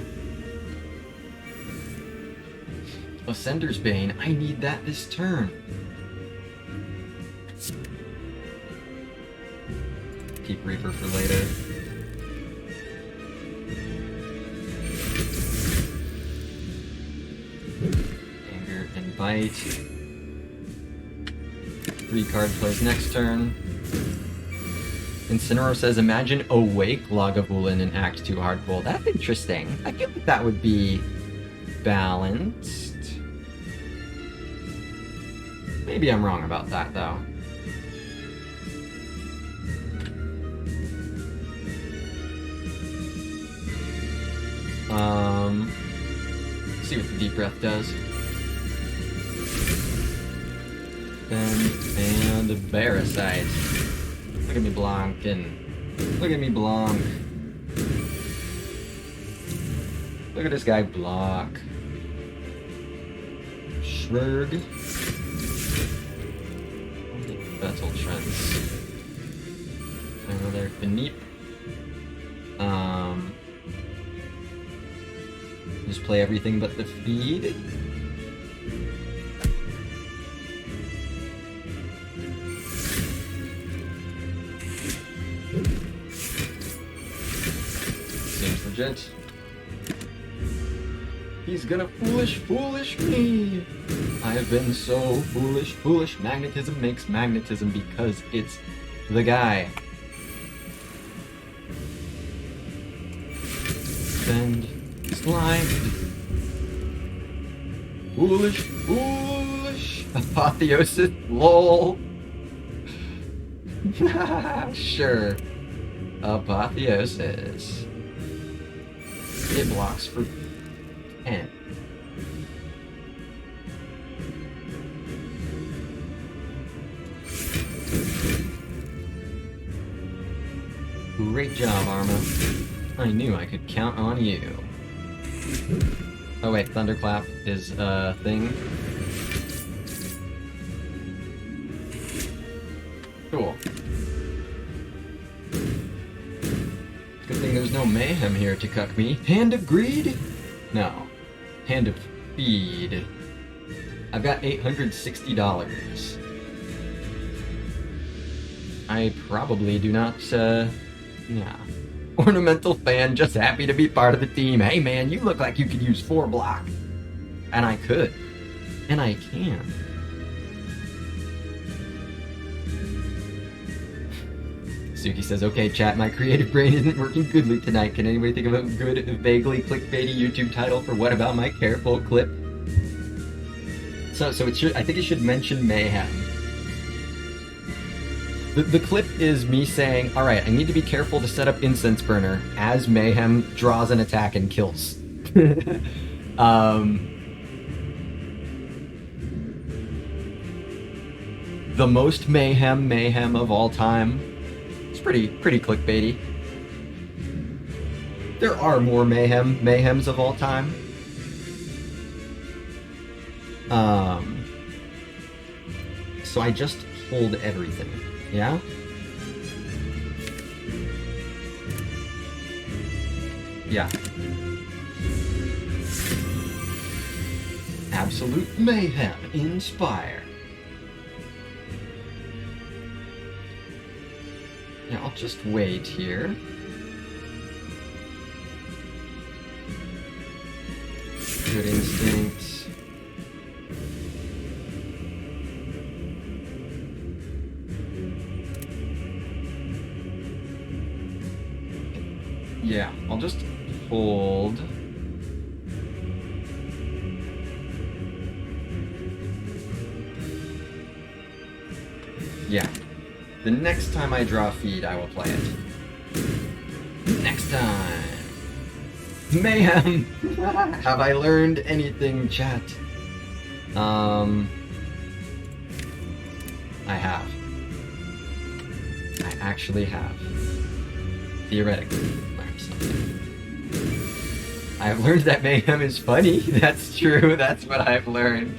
Ascender's Bane, I need that this turn. Keep Reaper for later. Anger and Bite. 3-card plays next turn. Incineroar says, imagine Awake Lagavulin in Act 2 Hardpool. That's interesting. I feel like that would be balanced. Maybe I'm wrong about that, though. Let's see what the Deep Breath does. And Barasite. Look at me blonking. Look at me blonk. Look at this guy block. Shrug. Battle Trends. Another Beneep. Just play everything but the feed. Seems legit. He's gonna foolish me! I have been so foolish. Magnetism makes magnetism because it's the guy. Bend. Slide. Foolish. Apotheosis. Lol. Sure. Apotheosis. It blocks for 10. Great job, Arma. I knew I could count on you. Oh wait, Thunderclap is a thing. Cool. Good thing there's no Mayhem here to cuck me. Hand of Greed? No. Hand of Feed. I've got $860. I probably do not, yeah. Ornamental Fan, just happy to be part of the team. Hey man, you look like you could use 4 block. And I could. And I can. Suki says, okay chat, my creative brain isn't working goodly tonight. Can anybody think of a good, vaguely clickbaity YouTube title for What About My Careful clip? So it should, I think it should mention Mayhem. The clip is me saying, alright, I need to be careful to set up Incense Burner as Mayhem draws an attack and kills. The most mayhem of all time. It's pretty clickbaity. There are more mayhems of all time. So I just hold everything. Yeah? Yeah. Absolute mayhem. Inspire. Yeah, I'll just wait here. Good instinct. Yeah, I'll just hold. Yeah. The next time I draw feed, I will play it. Next time. Mayhem! Have I learned anything, chat? I have. I actually have. Theoretically, learned something. I've learned that mayhem is funny. That's true. That's what I've learned.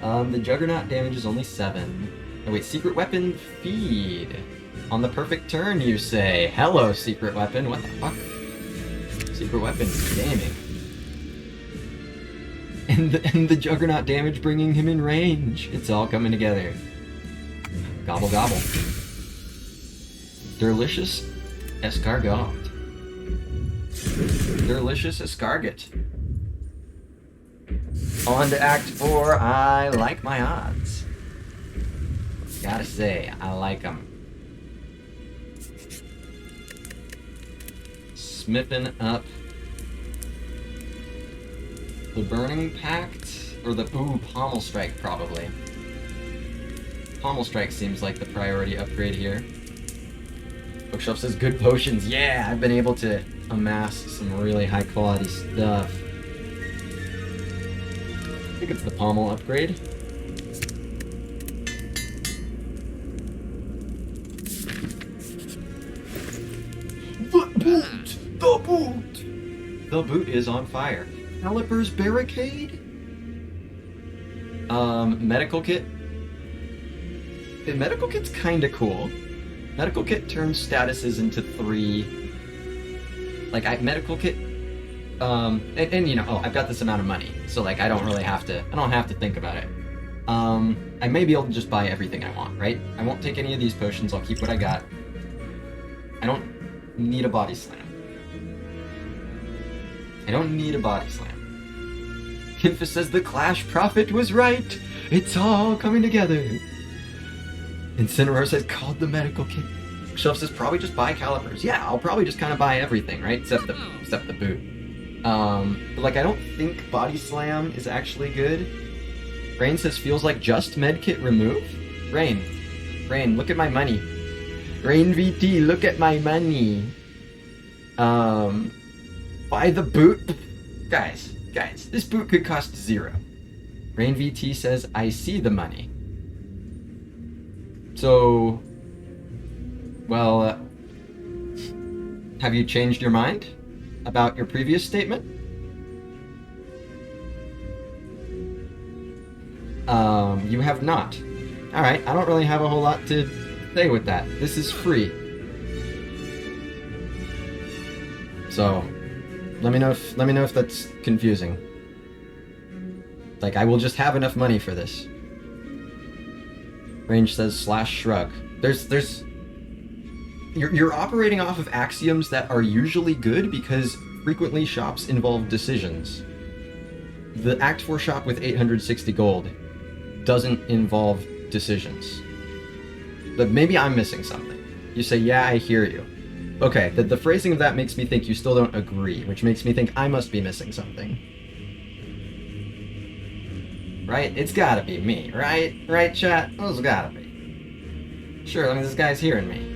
The Juggernaut damage is only 7. Oh wait, secret weapon feed. On the perfect turn, you say. Hello, secret weapon. What the fuck? Secret weapon gaming. And the Juggernaut damage bringing him in range. It's all coming together. Gobble gobble. Delicious escargot. Delicious escargot. On to Act 4. I like my odds. Gotta say, I like them. Smithing up the Burning Pact, or the, ooh, Pommel Strike, probably. Pommel Strike seems like the priority upgrade here. Bookshelf says good potions. Yeah, I've been able to amass some really high quality stuff. I think it's the Pommel upgrade. The boot! The boot! The boot is on fire. Caliper's Barricade? Medical Kit. The Medical Kit's kinda cool. Medical Kit turns statuses into 3. Like, Medical Kit... and you know, oh, I've got this amount of money, so, like, I don't have to think about it. I may be able to just buy everything I want, right? I won't take any of these potions, I'll keep what I got. I don't need a body slam. I don't need a body slam. Kinfa says the Clash Prophet was right! It's all coming together! Incineroar says, called the Medical Kit. Shelf says, probably just buy calipers. Yeah, I'll probably just kind of buy everything, right? Except the boot. But like, I don't think Body Slam is actually good. Rain says, feels like just Medkit remove? Rain, look at my money. Rain VT, look at my money. Buy the boot. Guys, this boot could cost 0. Rain VT says, I see the money. So, well, have you changed your mind about your previous statement? You have not. Alright, I don't really have a whole lot to say with that. This is free. So, let me know if that's confusing. Like, I will just have enough money for this. Range says /shrug. You're operating off of axioms that are usually good because frequently shops involve decisions. The Act 4 shop with 860 gold doesn't involve decisions. But maybe I'm missing something. You say, yeah, I hear you. Okay, the phrasing of that makes me think you still don't agree, which makes me think I must be missing something. Right? It's gotta be me, right? Right, chat? It's gotta be. Sure, I mean, this guy's hearing me.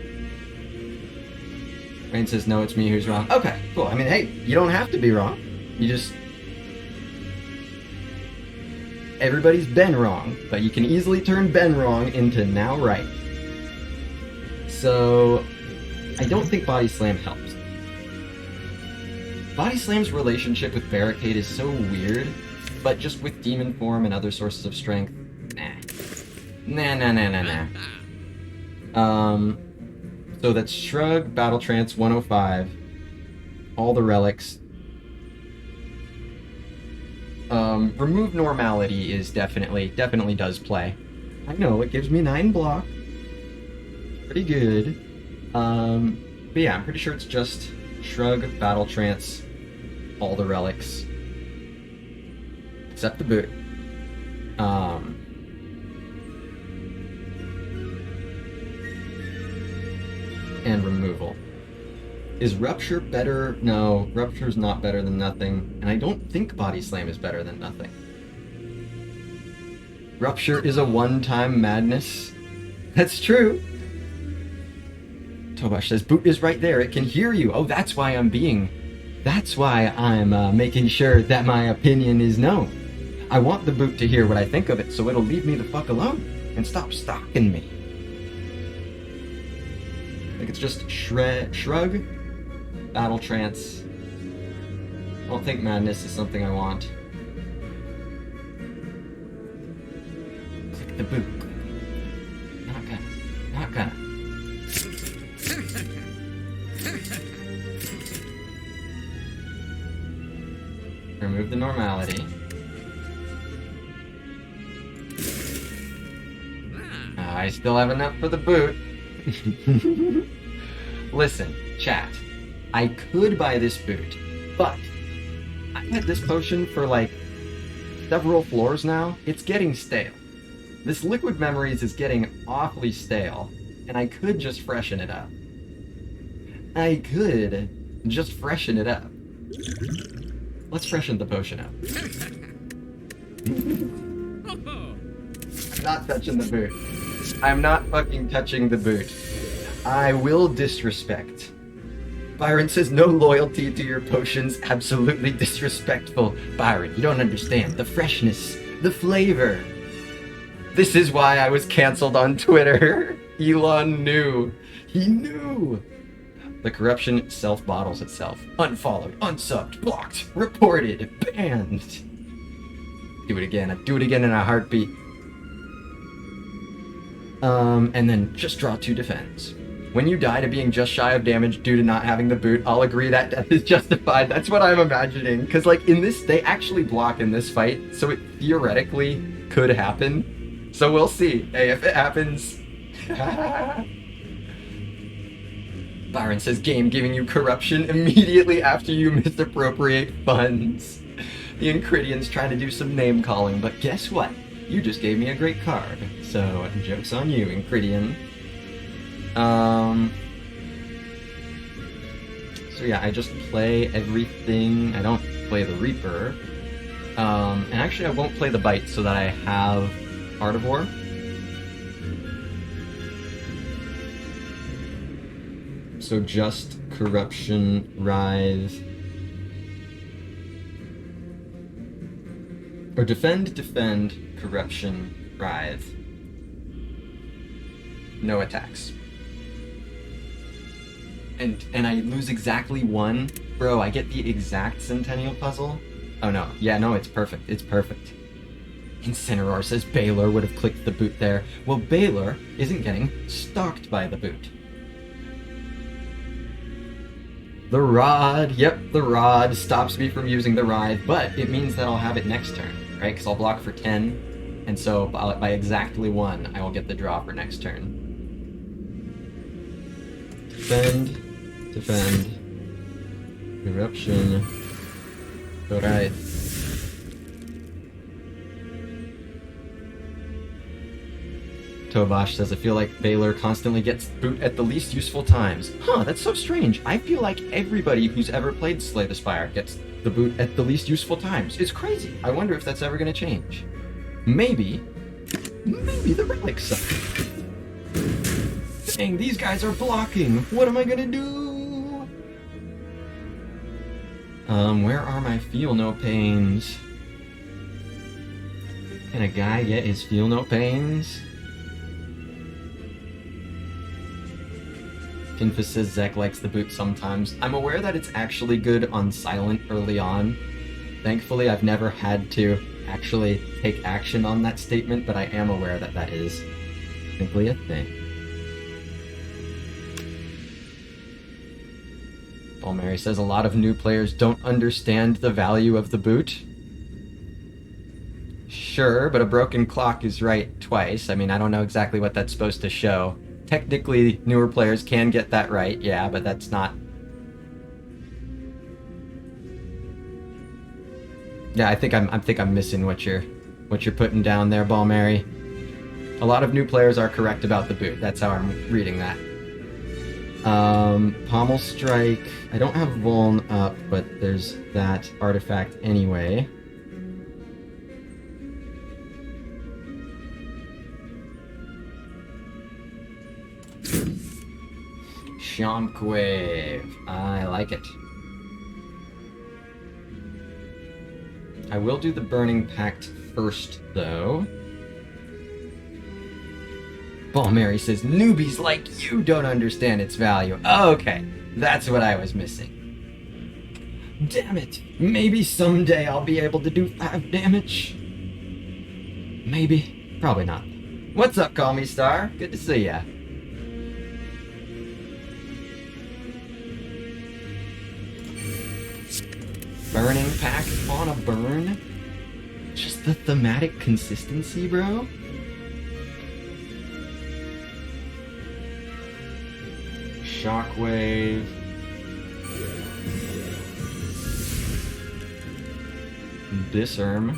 Rain says, no, it's me who's wrong. Okay, cool. I mean, hey, you don't have to be wrong. You just... Everybody's been wrong, but you can easily turn been wrong into now right. So, I don't think Body Slam helps. Body Slam's relationship with Barricade is so weird, but just with Demon Form and other sources of strength, nah. So that's Shrug, Battle Trance, 105, all the relics. Remove Normality is definitely does play. I know, it gives me 9 block. Pretty good. But yeah, I'm pretty sure it's just Shrug, Battle Trance, all the relics. Except the boot. And removal. Is Rupture better? No, Rupture's not better than nothing, and I don't think Body Slam is better than nothing. Rupture is a one-time madness. That's true. Tobash says, boot is right there. It can hear you. Oh, that's why I'm making sure that my opinion is known. I want the boot to hear what I think of it, so it'll leave me the fuck alone and stop stalking me. I think it's just shrug, battle trance. I don't think madness is something I want. Click the boot. Not gonna. Remove the normality. I still have enough for the boot. Listen, chat. I could buy this boot, but I've had this potion for like several floors now. It's getting stale. This liquid memories is getting awfully stale, and I could just freshen it up. Let's freshen the potion up. I'm not touching the boot. I'm not fucking touching the boot. I will disrespect. Byron says no loyalty to your potions. Absolutely disrespectful. Byron, you don't understand. The freshness, the flavor. This is why I was canceled on Twitter. Elon knew. He knew. The corruption self-bottles itself. Unfollowed, unsubbed, blocked, reported, banned. Do it again. I'd do it again in a heartbeat. And then just draw 2 defends. When you die to being just shy of damage due to not having the boot, I'll agree that death is justified. That's what I'm imagining. Because, like, in this, they actually block in this fight, so it theoretically could happen. So we'll see. Hey, if it happens... Byron says, game giving you corruption immediately after you misappropriate funds. The Incridian's trying to do some name calling, but guess what? You just gave me a great card. So, joke's on you, Incridian. So yeah, I just play everything. I don't play the Reaper. And actually I won't play the Bite so that I have Ardivore. So just Corruption, Writhe. Or defend, Corruption, Writhe. No attacks. And I lose exactly 1. Bro, I get the exact Centennial puzzle. Oh no, yeah, no, it's perfect. It's perfect. Incineroar says Baylor would have clicked the boot there. Well, Baylor isn't getting stalked by the boot. The Rod, yep, the Rod stops me from using the Writhe, but it means that I'll have it next turn, right? Because I'll block for 10, and so by exactly 1, I will get the draw for next turn. Defend, Corruption, Writhe. Tobash says, I feel like Baylor constantly gets boot at the least useful times. Huh, that's so strange. I feel like everybody who's ever played Slay the Spire gets the boot at the least useful times. It's crazy. I wonder if that's ever going to change. Maybe the relics suck. Dang, these guys are blocking. What am I going to do? Where are my Feel No Pains? Can a guy get his Feel No Pains? Kinfus says Zek likes the boot sometimes. I'm aware that it's actually good on silent early on. Thankfully, I've never had to actually take action on that statement, but I am aware that that is simply a thing. Paul Mary says a lot of new players don't understand the value of the boot. Sure, but a broken clock is right twice. I mean, I don't know exactly what that's supposed to show. Technically, newer players can get that right, yeah, but that's not... Yeah, I think I'm missing what you're putting down there, Ball Mary. A lot of new players are correct about the boot. That's how I'm reading that. Pommel Strike. I don't have Vuln up, but there's that artifact anyway. Shockwave. I like it. I will do the Burning Pact first, though. Ball Mary says, newbies like you don't understand its value. Okay, that's what I was missing. Damn it. Maybe someday I'll be able to do 5 damage. Maybe. Probably not. What's up, Call Me Star? Good to see ya. Burning Pact on a burn? Just the thematic consistency, bro? Shockwave. Disarm.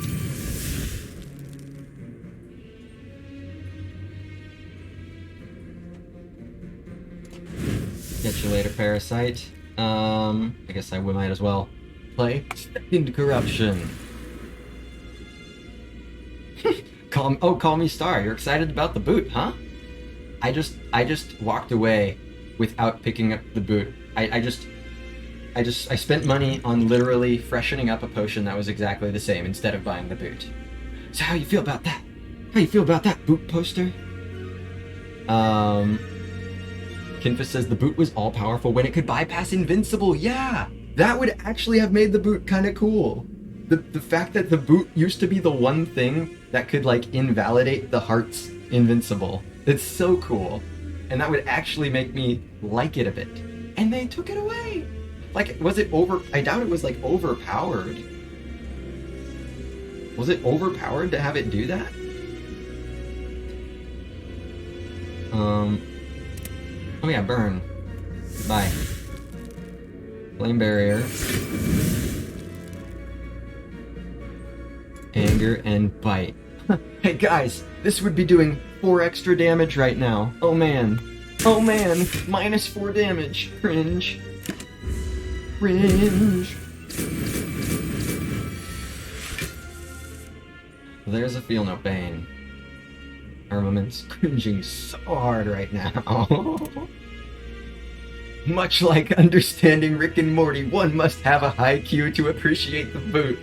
Catch you later, Parasite. I guess I might as well play Second Corruption. Call Me Star. You're excited about the boot, huh? I just walked away without picking up the boot. I spent money on literally freshening up a potion that was exactly the same instead of buying the boot. So how you feel about that? How you feel about that boot poster? Kinfa says the boot was all powerful when it could bypass invincible. Yeah, that would actually have made the boot kind of cool. The fact that the boot used to be the one thing that could like invalidate the heart's invincible. It's so cool. And that would actually make me like it a bit. And they took it away. Like, was it I doubt it was like overpowered. Was it overpowered to have it do that? Oh yeah, burn. Bye. Flame barrier. Anger and bite. Hey guys, this would be doing 4 extra damage right now. Oh man. Oh man, minus 4 damage. Cringe. Cringe. There's a feel no pain. Armament's cringing so hard right now. Much like understanding Rick and Morty, one must have a high IQ to appreciate the boot.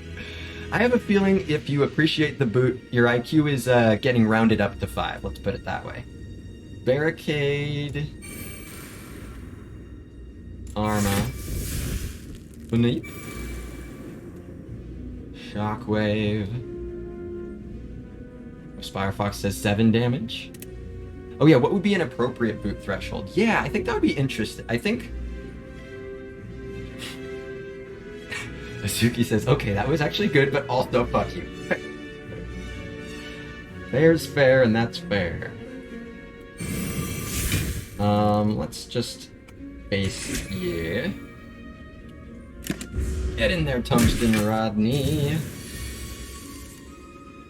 I have a feeling if you appreciate the boot, your IQ is getting rounded up to 5. Let's put it that way. Barricade. Arma. Beneath. Shockwave. Spirefox says 7 damage. Oh yeah, what would be an appropriate boot threshold? Yeah, I think that would be interesting. I think... Asuki says, okay, that was actually good, but also fuck you. Fair's fair, and that's fair. Let's just base you. Get in there, Tungsten Rodney.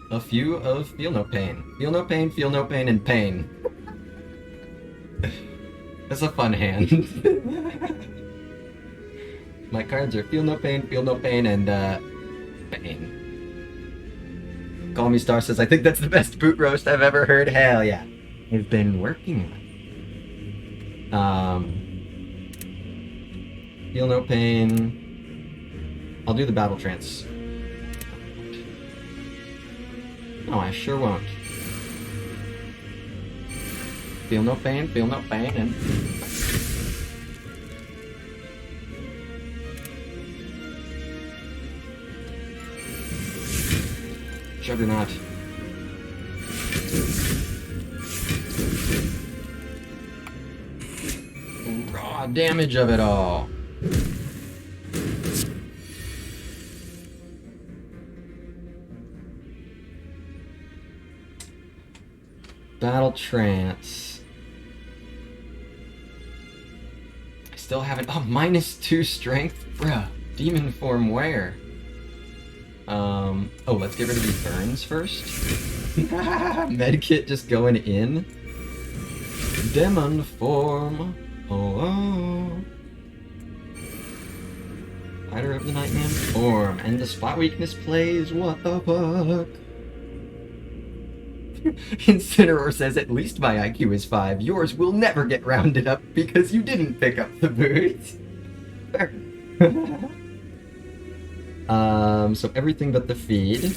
A few of Feel No Pain. Feel No Pain, Feel No Pain, and Pain. That's a fun hand. My cards are Feel No Pain, and Pain. Call Me Star says, I think that's the best boot roast I've ever heard. Hell yeah. I've been working on it. Feel No Pain. I'll do the Battle Trance. No, I sure won't. Feel no pain, and... Juggernaut. Raw damage of it all. Battle Trance. I still haven't... Oh, -2 strength? Bruh. Demon form where? Oh, let's get rid of these burns first. Medkit just going in. Demon form. Oh. Fighter of the Nightman form. And the spot weakness plays. What the fuck? Incineroar says, at least my IQ is 5. Yours will never get rounded up because you didn't pick up the boot. So everything but the feed.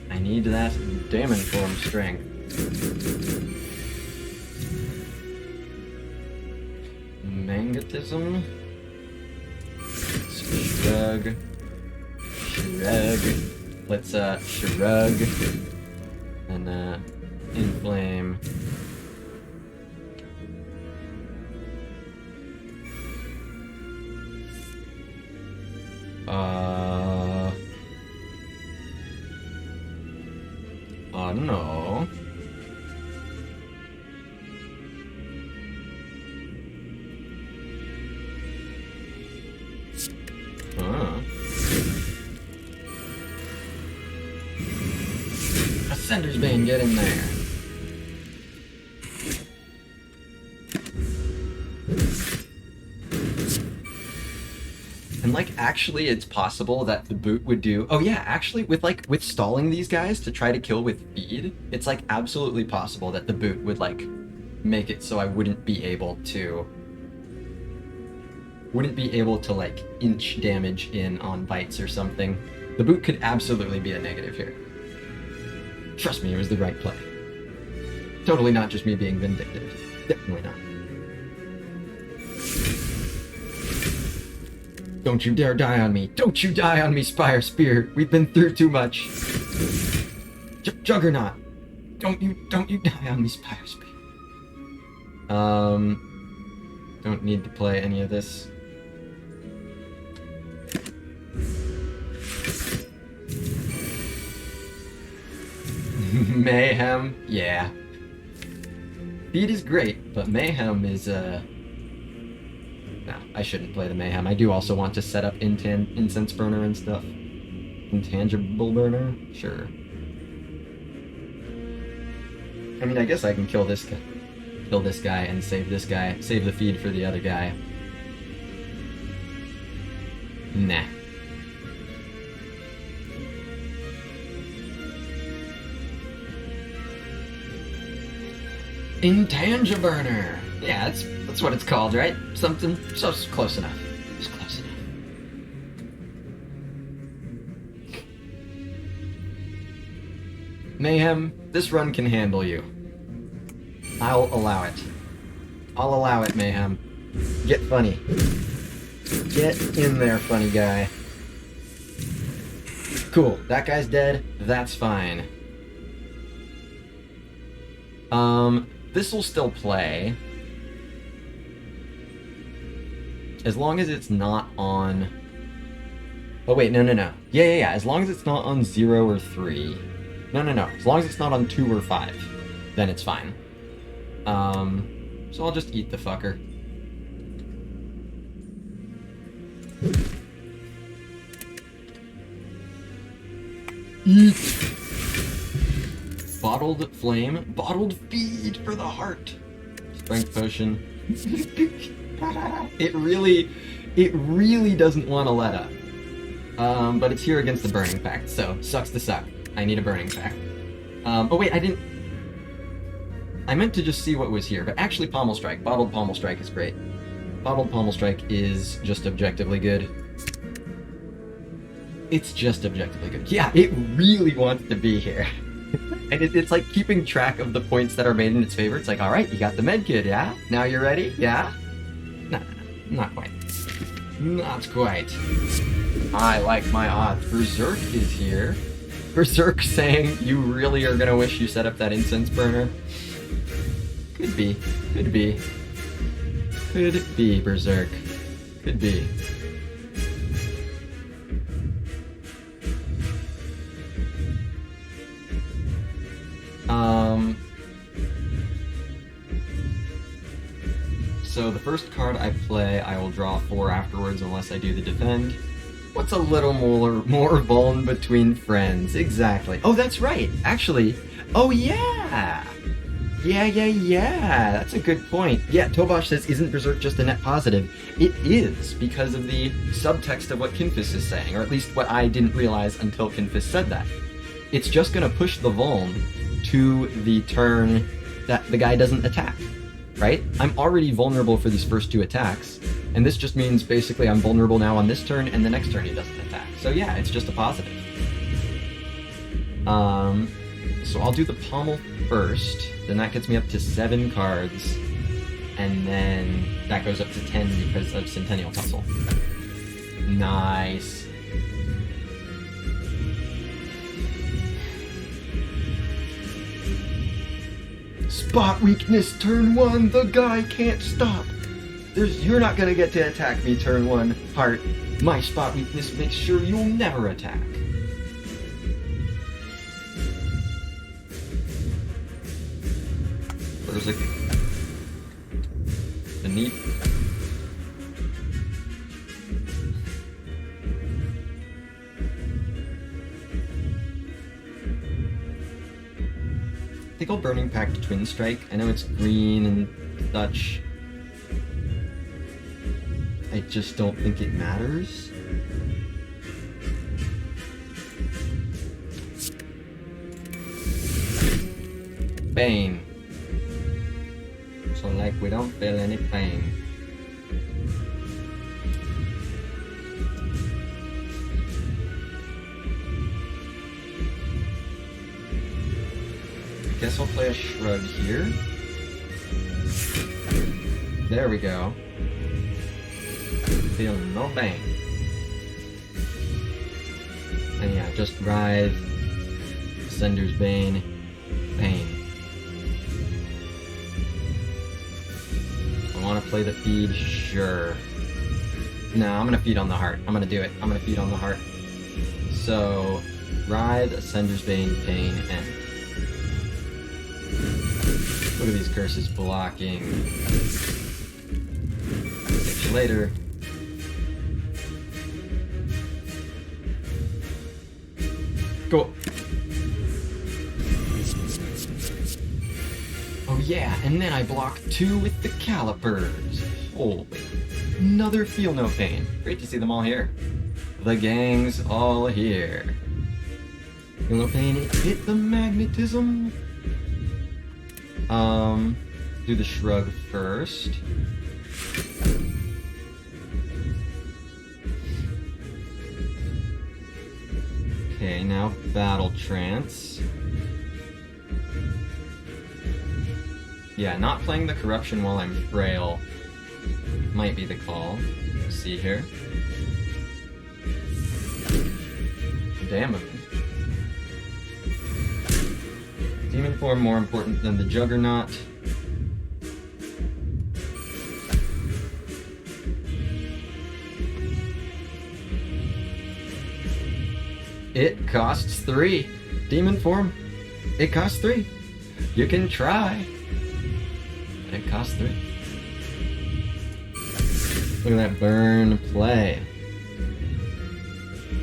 I need that Damon Form strength. Magnetism. Shrug. Shrug. Let's shrug. And inflame. No. Ascender's Bane, get in there. And like, actually, it's possible that the boot would do. Oh yeah, actually, with stalling these guys to try to kill with feed, it's like absolutely possible that the boot would like make it so I wouldn't be able to like inch damage in on bites or something. The boot could absolutely be a negative here. Trust me, it was the right play. Totally not just me being vindictive. Definitely not. Don't you dare die on me. Don't you die on me, Spire Spear. We've been through too much. Juggernaut. Don't you die on me, Spire Spear. Don't need to play any of this. Mayhem, yeah. Feed is great, but Mayhem is, No, I shouldn't play the Mayhem. I do also want to set up Incense Burner and stuff. Intangible Burner? Sure. I mean, I guess I can kill this guy and save this guy. Save the feed for the other guy. Nah. Intangible Burner. Yeah, that's what it's called, right? Something so close enough. It's close enough. Mayhem, this run can handle you. I'll allow it. I'll allow it, Mayhem. Get funny. Get in there, funny guy. Cool. That guy's dead. That's fine. This will still play. As long as it's not on... Oh wait, no. Yeah. As long as it's not on 0 or 3. No. As long as it's not on 2 or 5, then it's fine. So I'll just eat the fucker. Eat! Bottled flame, bottled feed for the heart. Strength potion. It really doesn't want to let up. But it's here against the Burning Pact, so sucks to suck. I need a Burning Pact. Oh wait, I meant to just see what was here, but actually Pommel Strike. Bottled Pommel Strike is great. Bottled Pommel Strike is just objectively good. It's just objectively good. Yeah, it really wants to be here. And it's like keeping track of the points that are made in its favor. It's like, alright, you got the medkit, yeah? Now you're ready? Yeah? No, not quite. Not quite. I like my odds. Berserk is here. Berserk saying, you really are gonna wish you set up that incense burner? Could be, Berserk. Could be. So the first card I play, I will draw 4 afterwards unless I do the defend. What's a little more vuln between friends? Exactly. Oh, that's right. Actually, oh yeah! Yeah. That's a good point. Yeah, Tobosh says, isn't Berserk just a net positive? It is, because of the subtext of what Kinfis is saying, or at least what I didn't realize until Kinfis said that. It's just going to push the Vuln to the turn that the guy doesn't attack, right? I'm already vulnerable for these first 2 attacks, and this just means basically I'm vulnerable now on this turn, and the next turn he doesn't attack. So yeah, it's just a positive. So I'll do the Pommel first, then that gets me up to 7 cards, and then that goes up to 10 because of Centennial Puzzle. Nice. Spot weakness turn 1, the guy can't stop. You're not gonna get to attack me turn 1, Heart. My spot weakness makes sure you'll never attack. Berserk. Beneath. I think I'll Burning Pact Twin Strike. I know it's green and such. I just don't think it matters. Bane. So like we don't feel any pain. I guess I'll play a Shrug here. There we go. Feel no bang. And yeah, just Writhe, Sender's Bane, Bane. I want to play the feed? Sure. No, I'm gonna feed on the Heart. I'm gonna do it. I'm gonna feed on the Heart. So, Writhe, Sender's Bane, Pain, End. Look at these curses blocking. Catch you later. Go. Oh yeah, and then I block 2 with the Calipers. Holy. Another Feel No Pain. Great to see them all here. The gang's all here. Feel No Pain, hit the magnetism. Do the Shrug first. Okay, now Battle Trance. Yeah, not playing the Corruption while I'm frail might be the call. Let's see here. Damn it. Demon form more important than the Juggernaut. It costs 3. Demon form. It costs 3. You can try. It costs 3. Look at that burn play.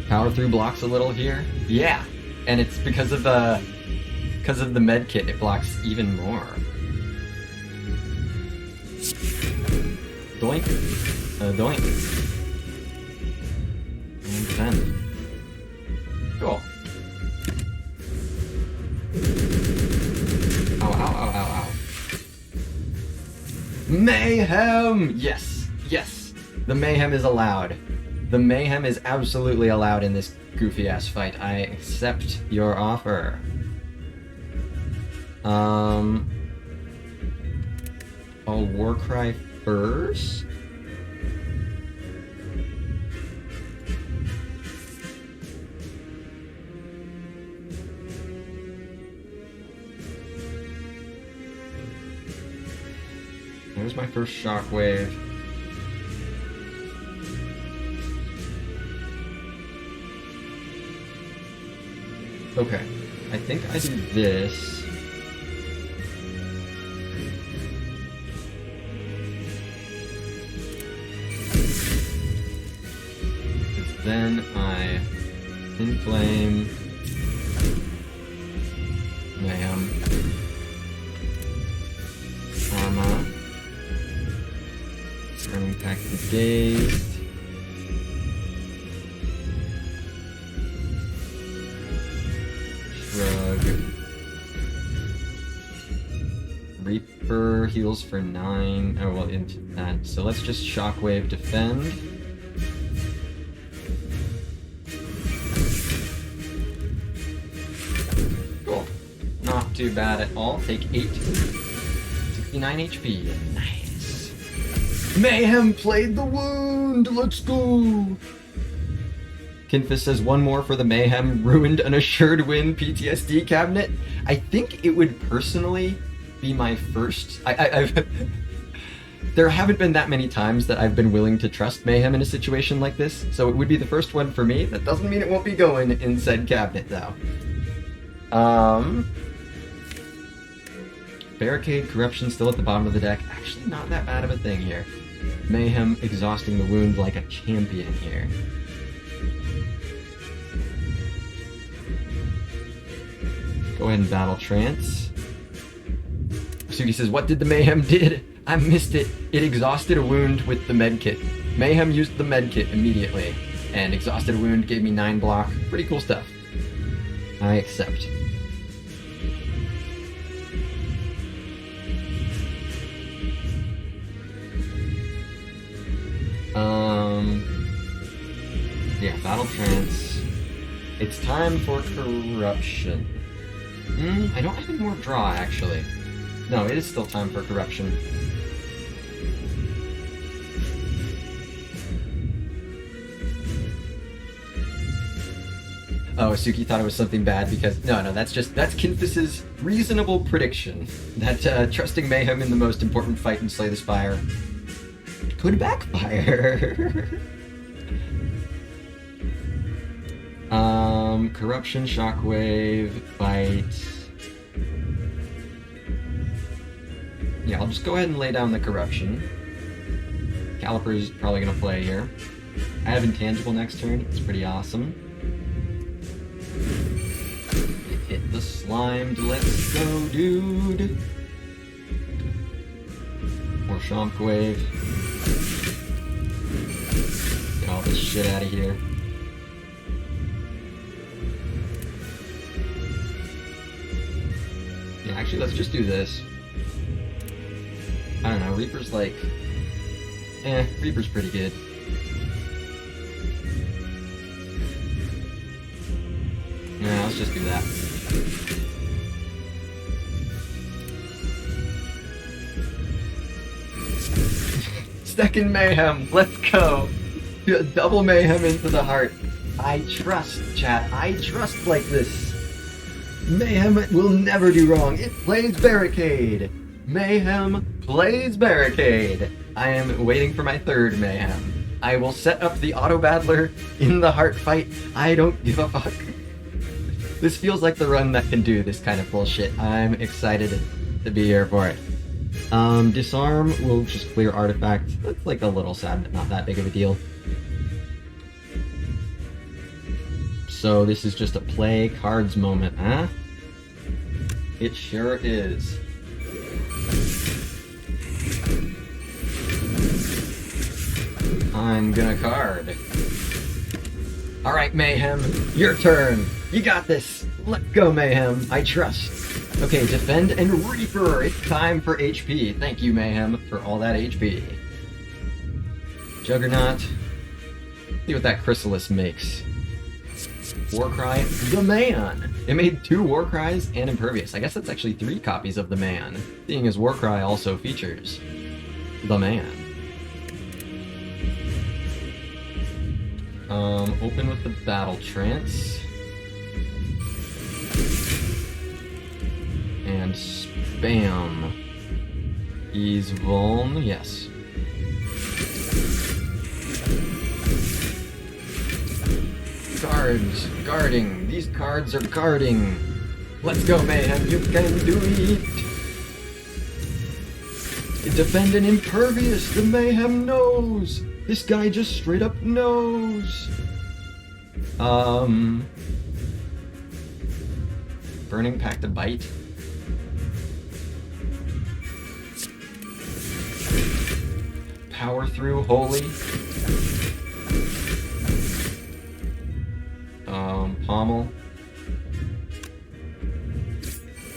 Power through blocks a little here. Yeah, and it's because of the med kit. It blocks even more. Doink. Doink. And 10. Cool. Ow, ow, ow, ow, ow. Mayhem! Yes, yes. The mayhem is allowed. The mayhem is absolutely allowed in this goofy-ass fight. I accept your offer. I'll Warcry first. There's my first shockwave. Okay, I think I do this. Then I inflame. Mayhem. Dazed. Shrug. Reaper heals for 9. Oh, well, into that. So let's just Shockwave defend. Cool. Not too bad at all. Take 8. 69 HP. Nice. Mayhem played the wound! Let's go! Kinfus says one more for the Mayhem ruined an assured win PTSD cabinet. I think it would personally be my first. I've there haven't been that many times that I've been willing to trust Mayhem in a situation like this, so it would be the first one for me. That doesn't mean it won't be going in said cabinet though. Barricade, Corruption still at the bottom of the deck. Actually not that bad of a thing here. Mayhem exhausting the wound like a champion here. Go ahead and battle Trance. Sugi says, what did the Mayhem did? I missed it. It exhausted a wound with the medkit. Mayhem used the medkit immediately. And exhausted a wound gave me 9 block. Pretty cool stuff. I accept. Yeah, battle Trance. It's time for Corruption. I don't have any more draw, actually. No, it is still time for Corruption. Oh, Suki thought it was something bad because... No, that's Kinfus's reasonable prediction. That trusting Mayhem in the most important fight in Slay the Spire could backfire. Corruption, Shockwave, Bite. Yeah, I'll just go ahead and lay down the Corruption. Caliper's probably gonna play here. I have Intangible next turn, it's pretty awesome. Hit the Slimed, let's go, dude! More Shockwave. Get all this shit out of here. Yeah, actually, let's just do this. I don't know, Reaper's like... Reaper's pretty good. Yeah, let's just do that. Second Mayhem, let's go! Double Mayhem into the heart. I trust, chat, I trust like this. Mayhem will never do wrong. It plays Barricade. Mayhem plays Barricade. I am waiting for my third Mayhem. I will set up the auto battler in the heart fight. I don't give a fuck. This feels like the run that can do this kind of bullshit. I'm excited to be here for it. Disarm will just clear artifact. That's like a little sad, but not that big of a deal. So this is just a play cards moment, huh? It sure is. I'm gonna card. Alright, Mayhem, your turn. You got this. Let's go, Mayhem. I trust. Okay, defend and Reaper. It's time for HP. Thank you, Mayhem, for all that HP. Juggernaut. See what that Chrysalis makes. Warcry, the Man. It made 2 Warcries and Impervious. I guess that's actually 3 copies of the Man, seeing as Warcry also features the Man. Open with the Battle Trance. And spam. Ease Vuln, yes. Cards, guarding. These cards are guarding. Let's go, Mayhem, you can do it. Defend an Impervious, the Mayhem knows. This guy just straight up knows. Burning Pact to Bite. power through, holy. Pommel.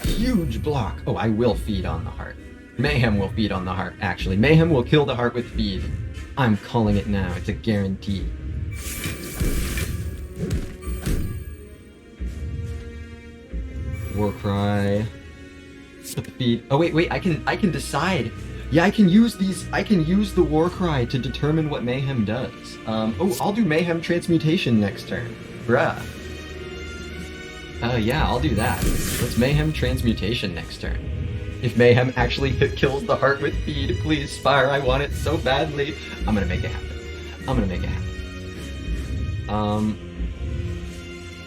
Huge block. Oh, I will feed on the heart. Mayhem will feed on the heart, actually. Mayhem will kill the heart with feed. I'm calling it now. It's a guarantee. Warcry. Put the feed. Oh wait, I can decide. Yeah, I can use the Warcry to determine what Mayhem does. Oh, I'll do Mayhem Transmutation next turn. Bruh. Yeah, I'll do that. Let's Mayhem Transmutation next turn. If Mayhem actually kills the heart with feed, please, Spire, I want it so badly. I'm gonna make it happen. I'm gonna make it happen.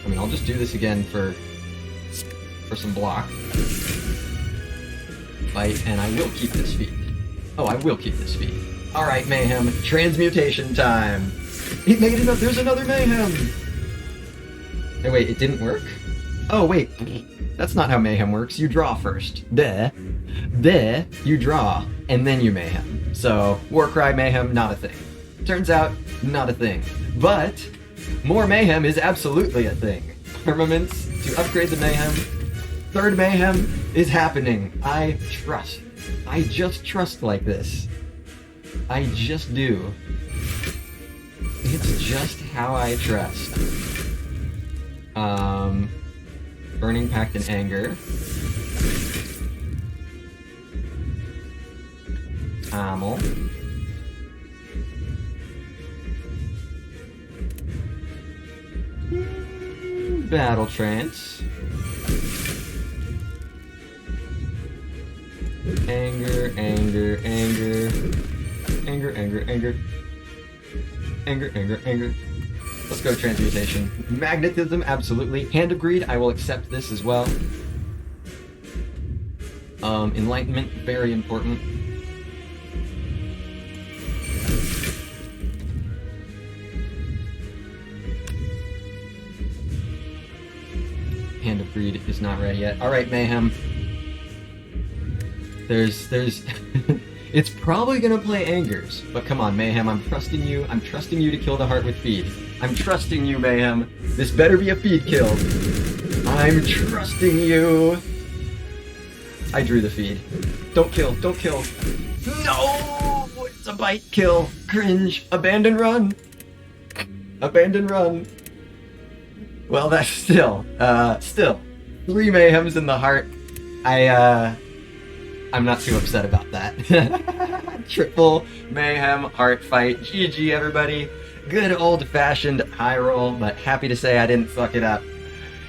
I mean, I'll just do this again for some block. Fight, and I will keep this feed. Oh, I will keep this feed. Alright, Mayhem, transmutation time! It made it up, there's another Mayhem! Hey, wait, it didn't work? Oh, wait, that's not how Mayhem works. You draw first. Duh. You draw, and then you Mayhem. So, Warcry Mayhem, not a thing. Turns out, not a thing. But, more Mayhem is absolutely a thing. Armaments to upgrade the Mayhem. Third Mayhem is happening. I trust. I just trust like this. I just do. It's just how I trust. Burning Pact and Anger. Amel. Battle Trance. Anger. Let's go Transmutation. Magnetism, absolutely. Hand of Greed, I will accept this as well. Enlightenment, very important. Hand of Greed is not ready yet. Alright, Mayhem. There's it's probably gonna play Angers, but come on, Mayhem, I'm trusting you. I'm trusting you to kill the heart with feed. I'm trusting you, Mayhem. This better be a feed kill. I'm trusting you. I drew the feed. Don't kill. No! It's a bite kill. Cringe. Abandon run. Well, that's still 3 Mayhems in the heart. I'm not too upset about that. Triple Mayhem heart fight. GG, everybody. Good old-fashioned high roll, but happy to say I didn't fuck it up.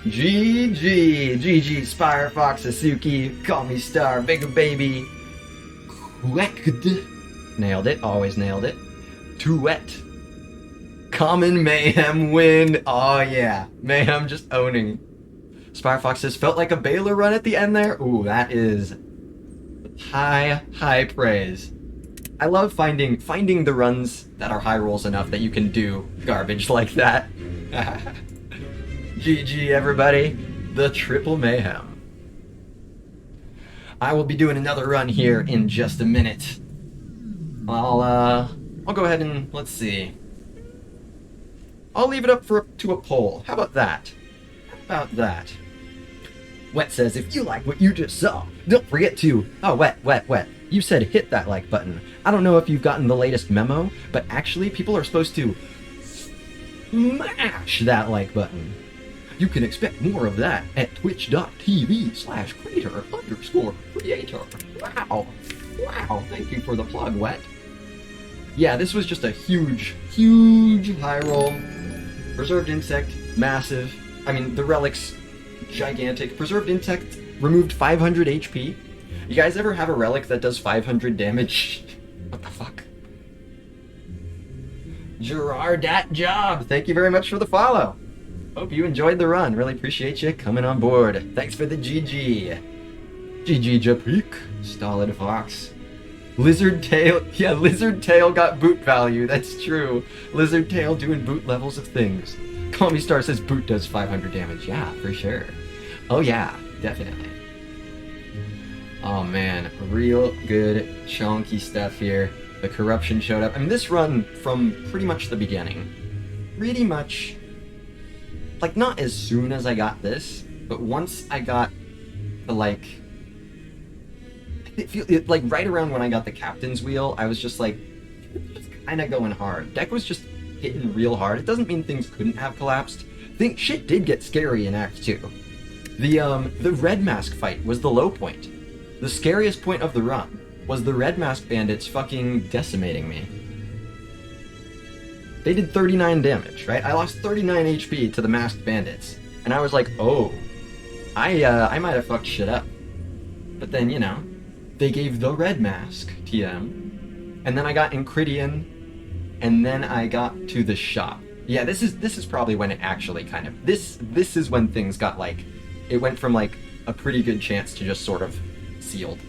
GG, Spire Fox Sasuke, call me Star, big baby. Quacked. Nailed it, always nailed it. Tuet. Common Mayhem win. Oh yeah, Mayhem just owning. Spire Fox says, felt like a Baylor run at the end there. Ooh, that is high praise. I love finding the runs that are high rolls enough that you can do garbage like that. GG, everybody. The Triple Mayhem. I will be doing another run here in just a minute. I'll go ahead and, let's see. I'll leave it up to a poll. How about that? Wet says, if you like what you just saw, don't forget to... Oh, Wet. You said hit that like button. I don't know if you've gotten the latest memo, but actually people are supposed to smash that like button. You can expect more of that at twitch.tv/creator_creator. Wow, thank you for the plug, Wet. Yeah, this was just a huge high roll. Preserved Insect, massive. I mean, the relics, gigantic. Preserved Insect removed 500 HP. You guys ever have a relic that does 500 damage? What the fuck? Gerard Dat Job, thank you very much for the follow. Hope you enjoyed the run. Really appreciate you coming on board. Thanks for the GG. GG Japik. Stolid Fox. Lizard Tail. Yeah, Lizard Tail got boot value. That's true. Lizard Tail doing boot levels of things. Call Me Star says boot does 500 damage. Yeah, for sure. Oh yeah, definitely. Oh man, real good chunky stuff here. The corruption showed up. I mean, this run from pretty much the beginning, pretty much, like, not as soon as I got this, but once I got the, like, like, right around when I got the captain's wheel, I was just, like, just kind of going hard. Deck was just hitting real hard. It doesn't mean things couldn't have collapsed. Shit did get scary in Act 2. The Red Mask fight was the low point. The scariest point of the run was the Red Mask bandits fucking decimating me. They did 39 damage, right? I lost 39 HP to the masked bandits, and I was like, oh, I might have fucked shit up. But then, you know, they gave the Red Mask TM, and then I got Encridian, and then I got to the shop. Yeah, this is probably when it actually kind of this is when things got like, it went from like a pretty good chance to just sort of sealed.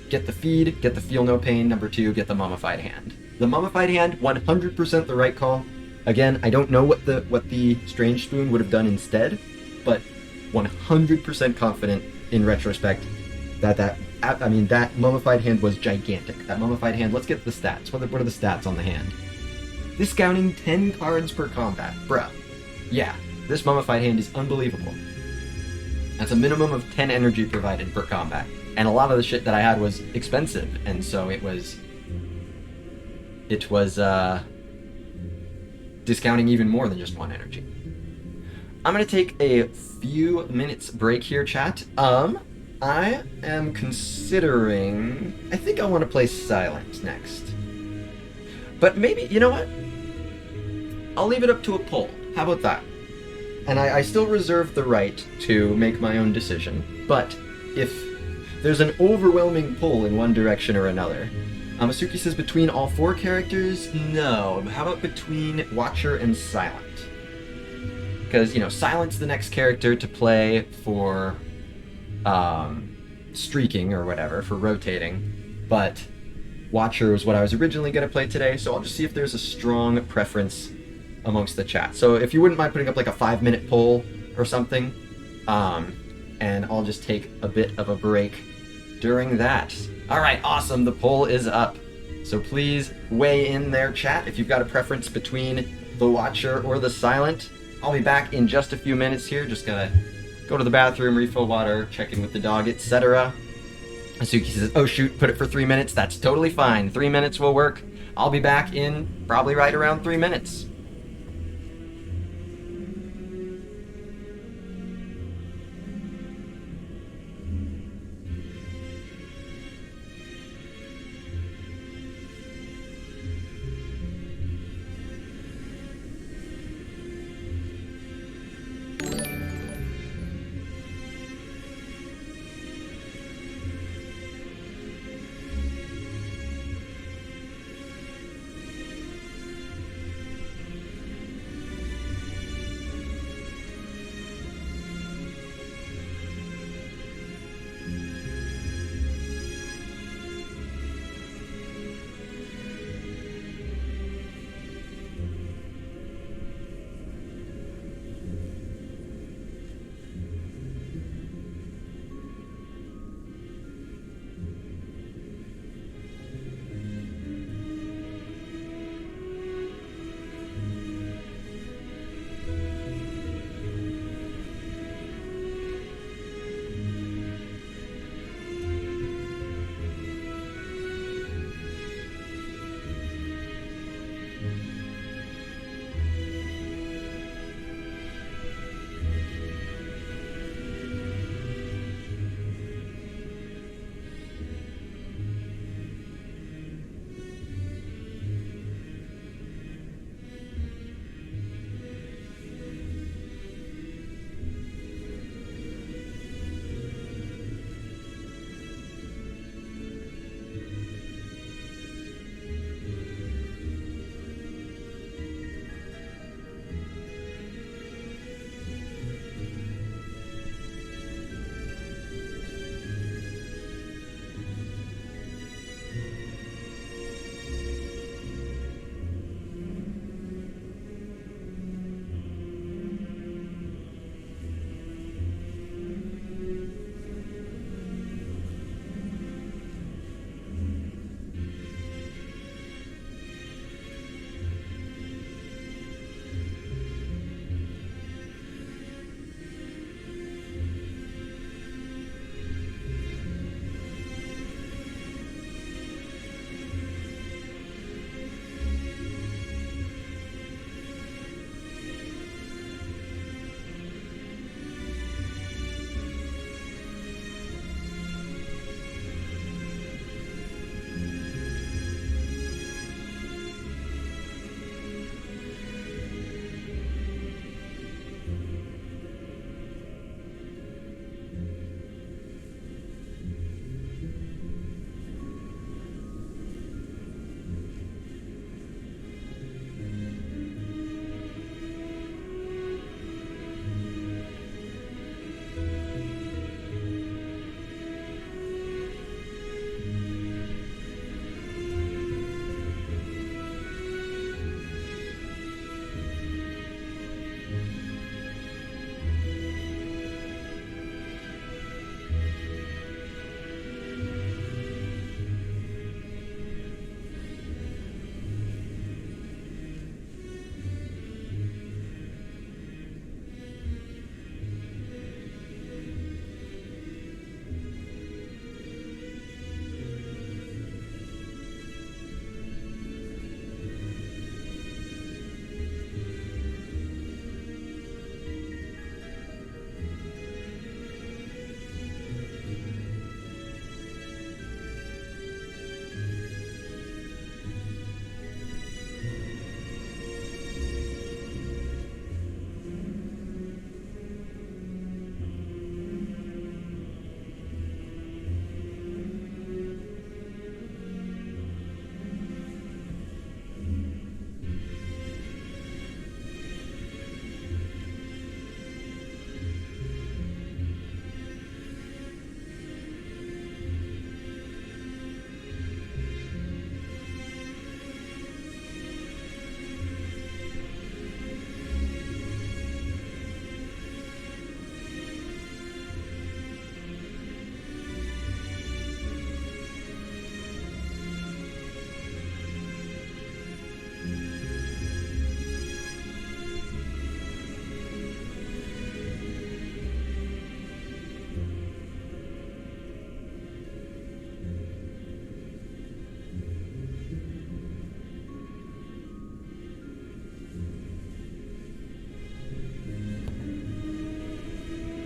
Get the feed, get the feel no pain. Number 2, get the mummified hand. The mummified hand, 100% the right call. Again, I don't know what the strange spoon would have done instead, but 100% confident in retrospect that mummified hand was gigantic. That mummified hand. Let's get the stats. What are the stats on the hand? Discounting 10 cards per combat. Bruh. Yeah, this mummified hand is unbelievable. That's a minimum of 10 energy provided per combat. And a lot of the shit that I had was expensive, and so it was discounting even more than just 1 energy. I'm gonna take a few minutes break here, chat. I am considering, I think I want to play Silent next. But maybe, you know what? I'll leave it up to a poll. How about that? And I still reserve the right to make my own decision. But if there's an overwhelming pull in one direction or another, Amasuki says between all 4 characters? No. How about between Watcher and Silent? Because, you know, Silent's the next character to play for streaking or whatever, for rotating. But Watcher was what I was originally going to play today, so I'll just see if there's a strong preference amongst the chat. So if you wouldn't mind putting up like a 5-minute poll or something, and I'll just take a bit of a break during that. Alright, awesome, the poll is up. So please weigh in there, chat, if you've got a preference between the Watcher or the Silent. I'll be back in just a few minutes here, just gotta go to the bathroom, refill water, check in with the dog, etc. Asuki says, oh shoot, put it for 3 minutes. That's totally fine. 3 minutes will work. I'll be back in probably right around 3 minutes.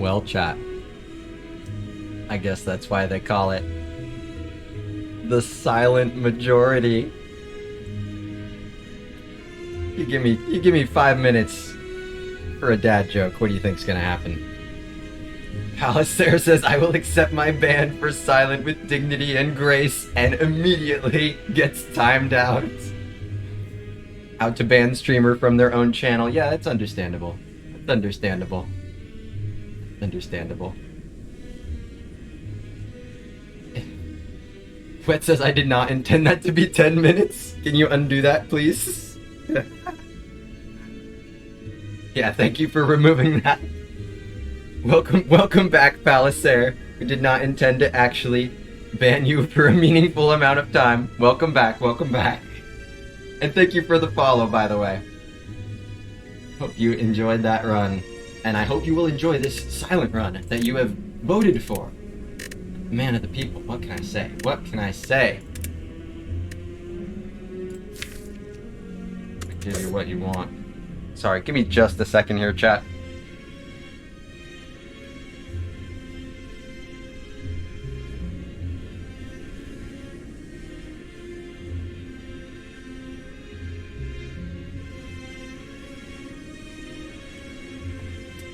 Well, chat. I guess that's why they call it the silent majority. You give me 5 minutes for a dad joke. What do you think's gonna happen? Palacer says, I will accept my ban for silent with dignity and grace, and immediately gets timed out. Out to ban streamer from their own channel. Yeah, that's understandable. That's understandable. Understandable. Wet says, I did not intend that to be 10 minutes. Can you undo that, please? Yeah, thank you for removing that. Welcome back, Palacer. We did not intend to actually ban you for a meaningful amount of time. Welcome back, welcome back. And thank you for the follow, by the way. Hope you enjoyed that run. And I hope you will enjoy this silent run that you have voted for. Man of the people, what can I say? What can I say? I give you what you want. Sorry, give me just a second here, chat.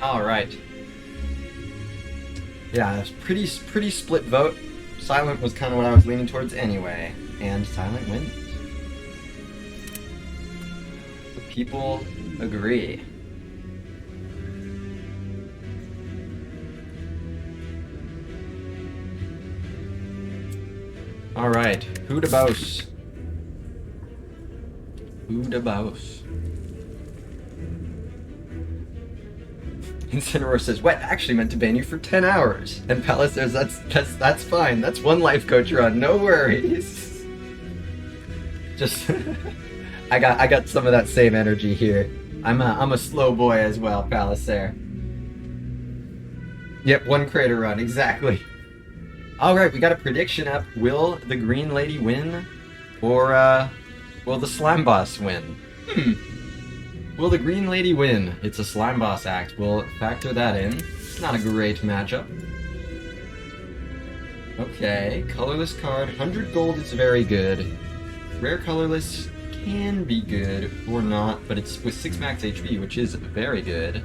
Alright. Yeah, it's pretty split vote. Silent was kind of what I was leaning towards anyway. And Silent wins. The people agree. Alright, who to boast? Who to boast? Incineroar says, Wet actually meant to ban you for 10 hours. And Palace says, that's fine. That's one life coach run. No worries. Just, I got some of that same energy here. I'm a slow boy as well, Palacer. Yep, one crater run, exactly. Alright, we got a prediction up. Will the Green Lady win? Or, will the Slime Boss win? Will the Green Lady win? It's a Slime Boss act. We'll factor that in. Not a great matchup. Okay, colorless card. 100 gold is very good. Rare colorless can be good or not, but it's with 6 max HP, which is very good.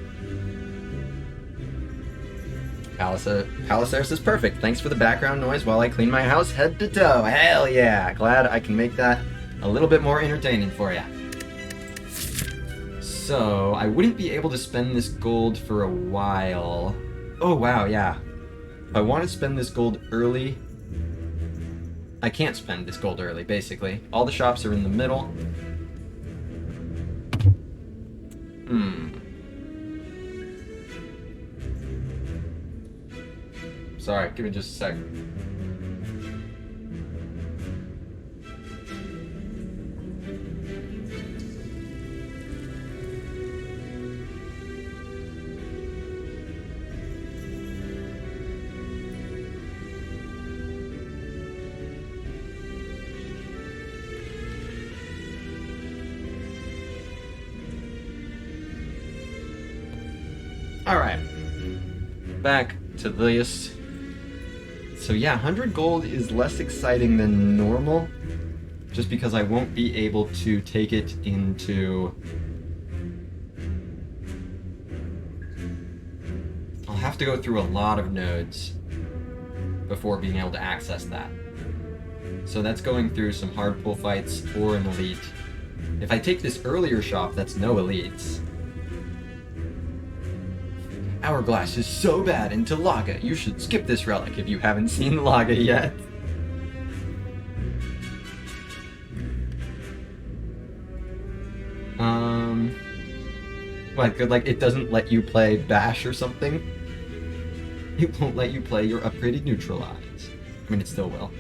Palacer says, perfect. Thanks for the background noise while I clean my house head to toe. Hell yeah! Glad I can make that a little bit more entertaining for you. So, I wouldn't be able to spend this gold for a while. Oh wow, yeah. If I want to spend this gold early, I can't spend this gold early, basically. All the shops are in the middle. Sorry, give me just a sec. Alright, back to this. So yeah, 100 gold is less exciting than normal, just because I won't be able to take it into... I'll have to go through a lot of nodes before being able to access that. So that's going through some hard pull fights or an elite. If I take this earlier shop, that's no elites. Hourglass is so bad into Laga. You should skip this relic if you haven't seen Laga yet. What, like it doesn't let you play Bash or something? It won't let you play your upgraded neutralize. I mean, it still will.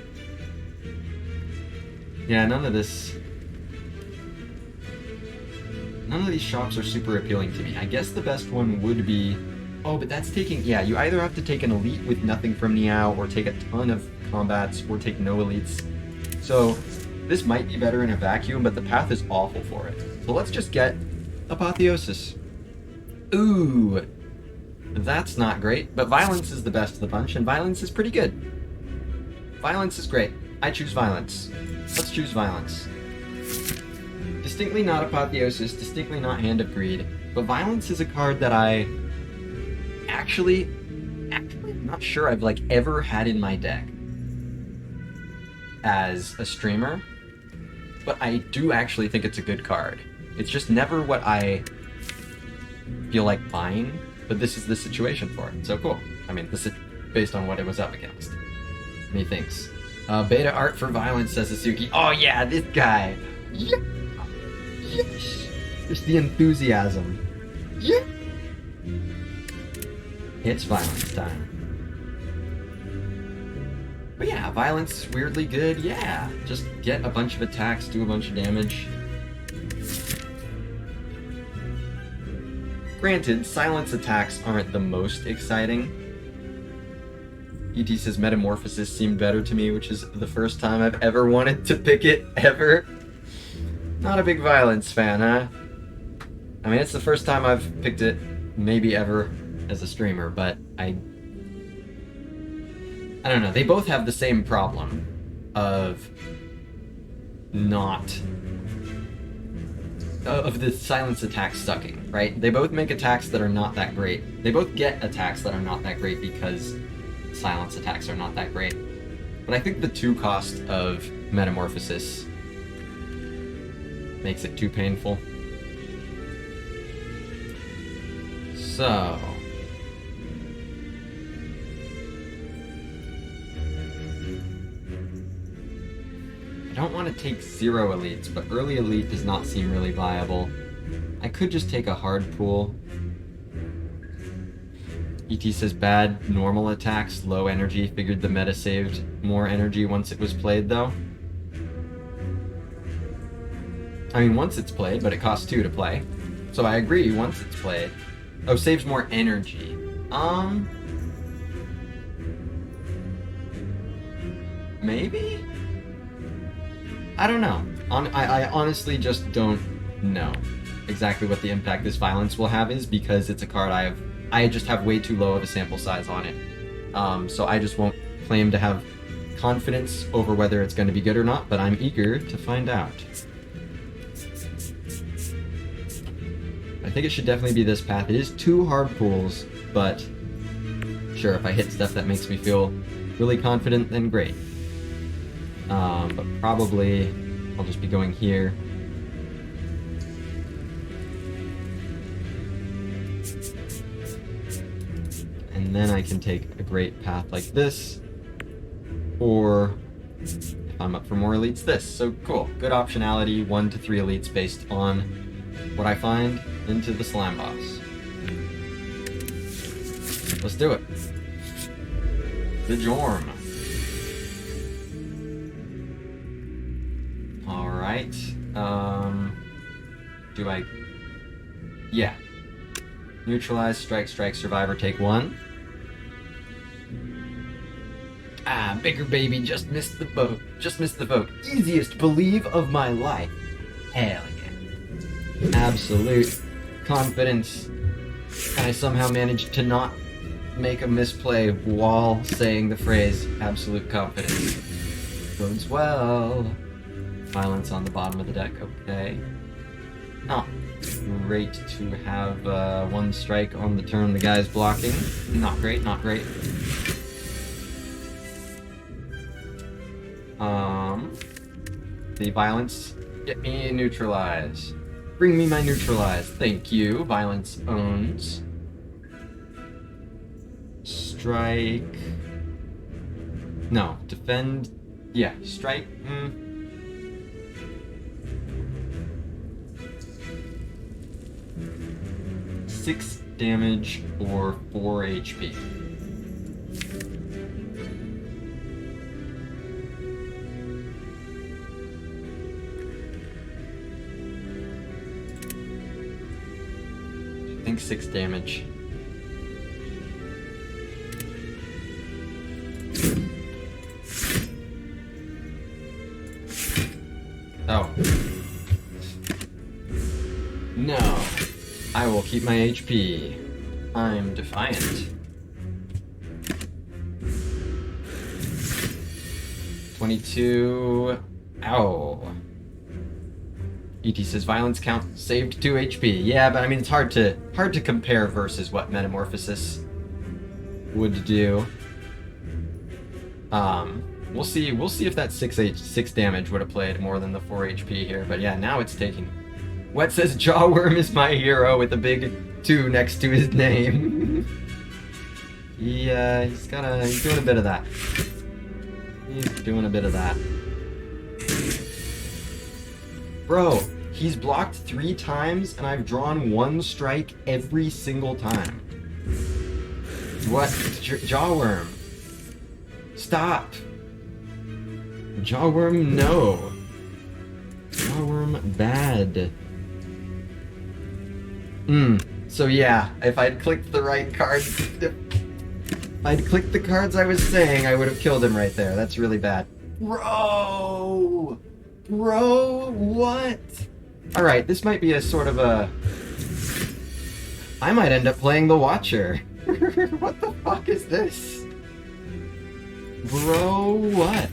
Yeah, none of these shops are super appealing to me. I guess the best one would be... Oh, but that's taking... Yeah, you either have to take an elite with nothing from Niao, or take a ton of combats, or take no elites. So, this might be better in a vacuum, but the path is awful for it. So let's just get Apotheosis. Ooh! That's not great, but violence is the best of the bunch, and violence is pretty good. Violence is great. I choose violence. Let's choose violence. Distinctly not Apotheosis, distinctly not Hand of Greed, but violence is a card that I actually not sure I've like ever had in my deck as a streamer, but I do actually think it's a good card. It's just never what I feel like buying, but this is the situation for it. So cool. I mean, this is based on what it was up against. Methinks. Beta art for violence, says Suzuki. Oh yeah, this guy. Yeah. Yes. Just the enthusiasm. Yeah. It's violence time. But yeah, violence is weirdly good. Yeah, just get a bunch of attacks, do a bunch of damage. Granted, silence attacks aren't the most exciting. ET says Metamorphosis seemed better to me, which is the first time I've ever wanted to pick it, ever. Not a big violence fan, huh? I mean, it's the first time I've picked it, maybe ever, as a streamer, but I don't know, they both have the same problem of the silence attacks sucking, right? They both make attacks that are not that great. They both get attacks that are not that great because silence attacks are not that great. But I think the 2 cost of Metamorphosis makes it too painful. So... I don't want to take 0 elites, but early elite does not seem really viable. I could just take a hard pool. ET says bad normal attacks, low energy. Figured the meta saved more energy once it was played, though. I mean, once it's played, but it costs 2 to play. So I agree, once it's played. Oh, saves more energy. Maybe? I don't know. I honestly just don't know exactly what the impact this violence will have is, because it's a card I just have way too low of a sample size on it. So I just won't claim to have confidence over whether it's going to be good or not, but I'm eager to find out. I think it should definitely be this path. It is 2 hard pools, but sure, if I hit stuff that makes me feel really confident, then great. But probably I'll just be going here. And then I can take a great path like this, or if I'm up for more elites, this. So cool, good optionality, 1 to 3 elites based on what I find into the slime boss. Let's do it. The Jorm. Alright, do I... Yeah. Neutralize, strike, survivor, take 1. Ah, bigger baby, just missed the boat. Just missed the boat. Easiest believe of my life. Hell yeah. Absolute confidence. And I somehow managed to not make a misplay while saying the phrase absolute confidence. Bodes well. Violence on the bottom of the deck, okay. Oh, great to have 1 strike on the turn the guy's blocking. Not great, not great. The violence, get me neutralize. Bring me my neutralize, thank you. Violence owns. Strike. No, defend. Yeah, strike. 6 damage or 4 HP. I think 6 damage. Oh. No. I will keep my HP. I'm defiant. 22. Ow. ET says violence count saved 2 HP. Yeah, but I mean it's hard to compare versus what Metamorphosis would do. We'll see if that 6 damage would have played more than the 4 HP here. But yeah, now it's taking. Wet says Jawworm is my hero with a big 2 next to his name. He's doing a bit of that. He's doing a bit of that. Bro, he's blocked 3 times and I've drawn 1 strike every single time. What? Jawworm. Stop. Jawworm, no. Jawworm, bad. So yeah, if I'd clicked the right cards, if I'd clicked the cards I was saying, I would have killed him right there. That's really bad. Bro, what? All right, this might be a sort of a. I might end up playing the Watcher. What the fuck is this? Bro, what?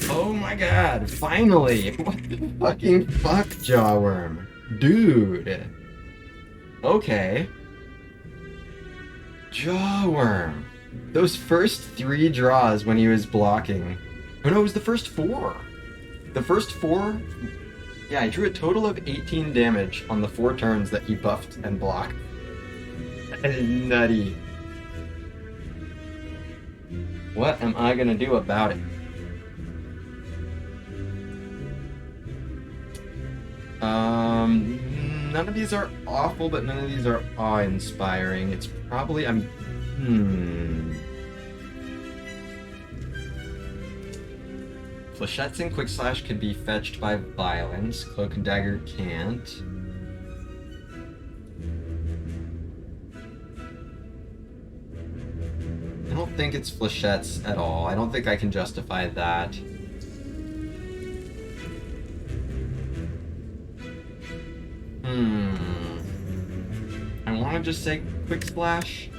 Oh my god, finally! What the fucking fuck, Jawworm? Dude. Okay. Jawworm. Those first 3 draws when he was blocking. Oh no, it was the first 4. The first 4? Yeah, I drew a total of 18 damage on the 4 turns that he buffed and blocked. That is nutty. What am I gonna do about it? None of these are awful, but none of these are awe-inspiring. It's probably, Flechettes and Quick Slash could be fetched by Violence. Cloak and Dagger can't. I don't think it's Flechettes at all. I don't think I can justify that. I want to just say Quick Splash.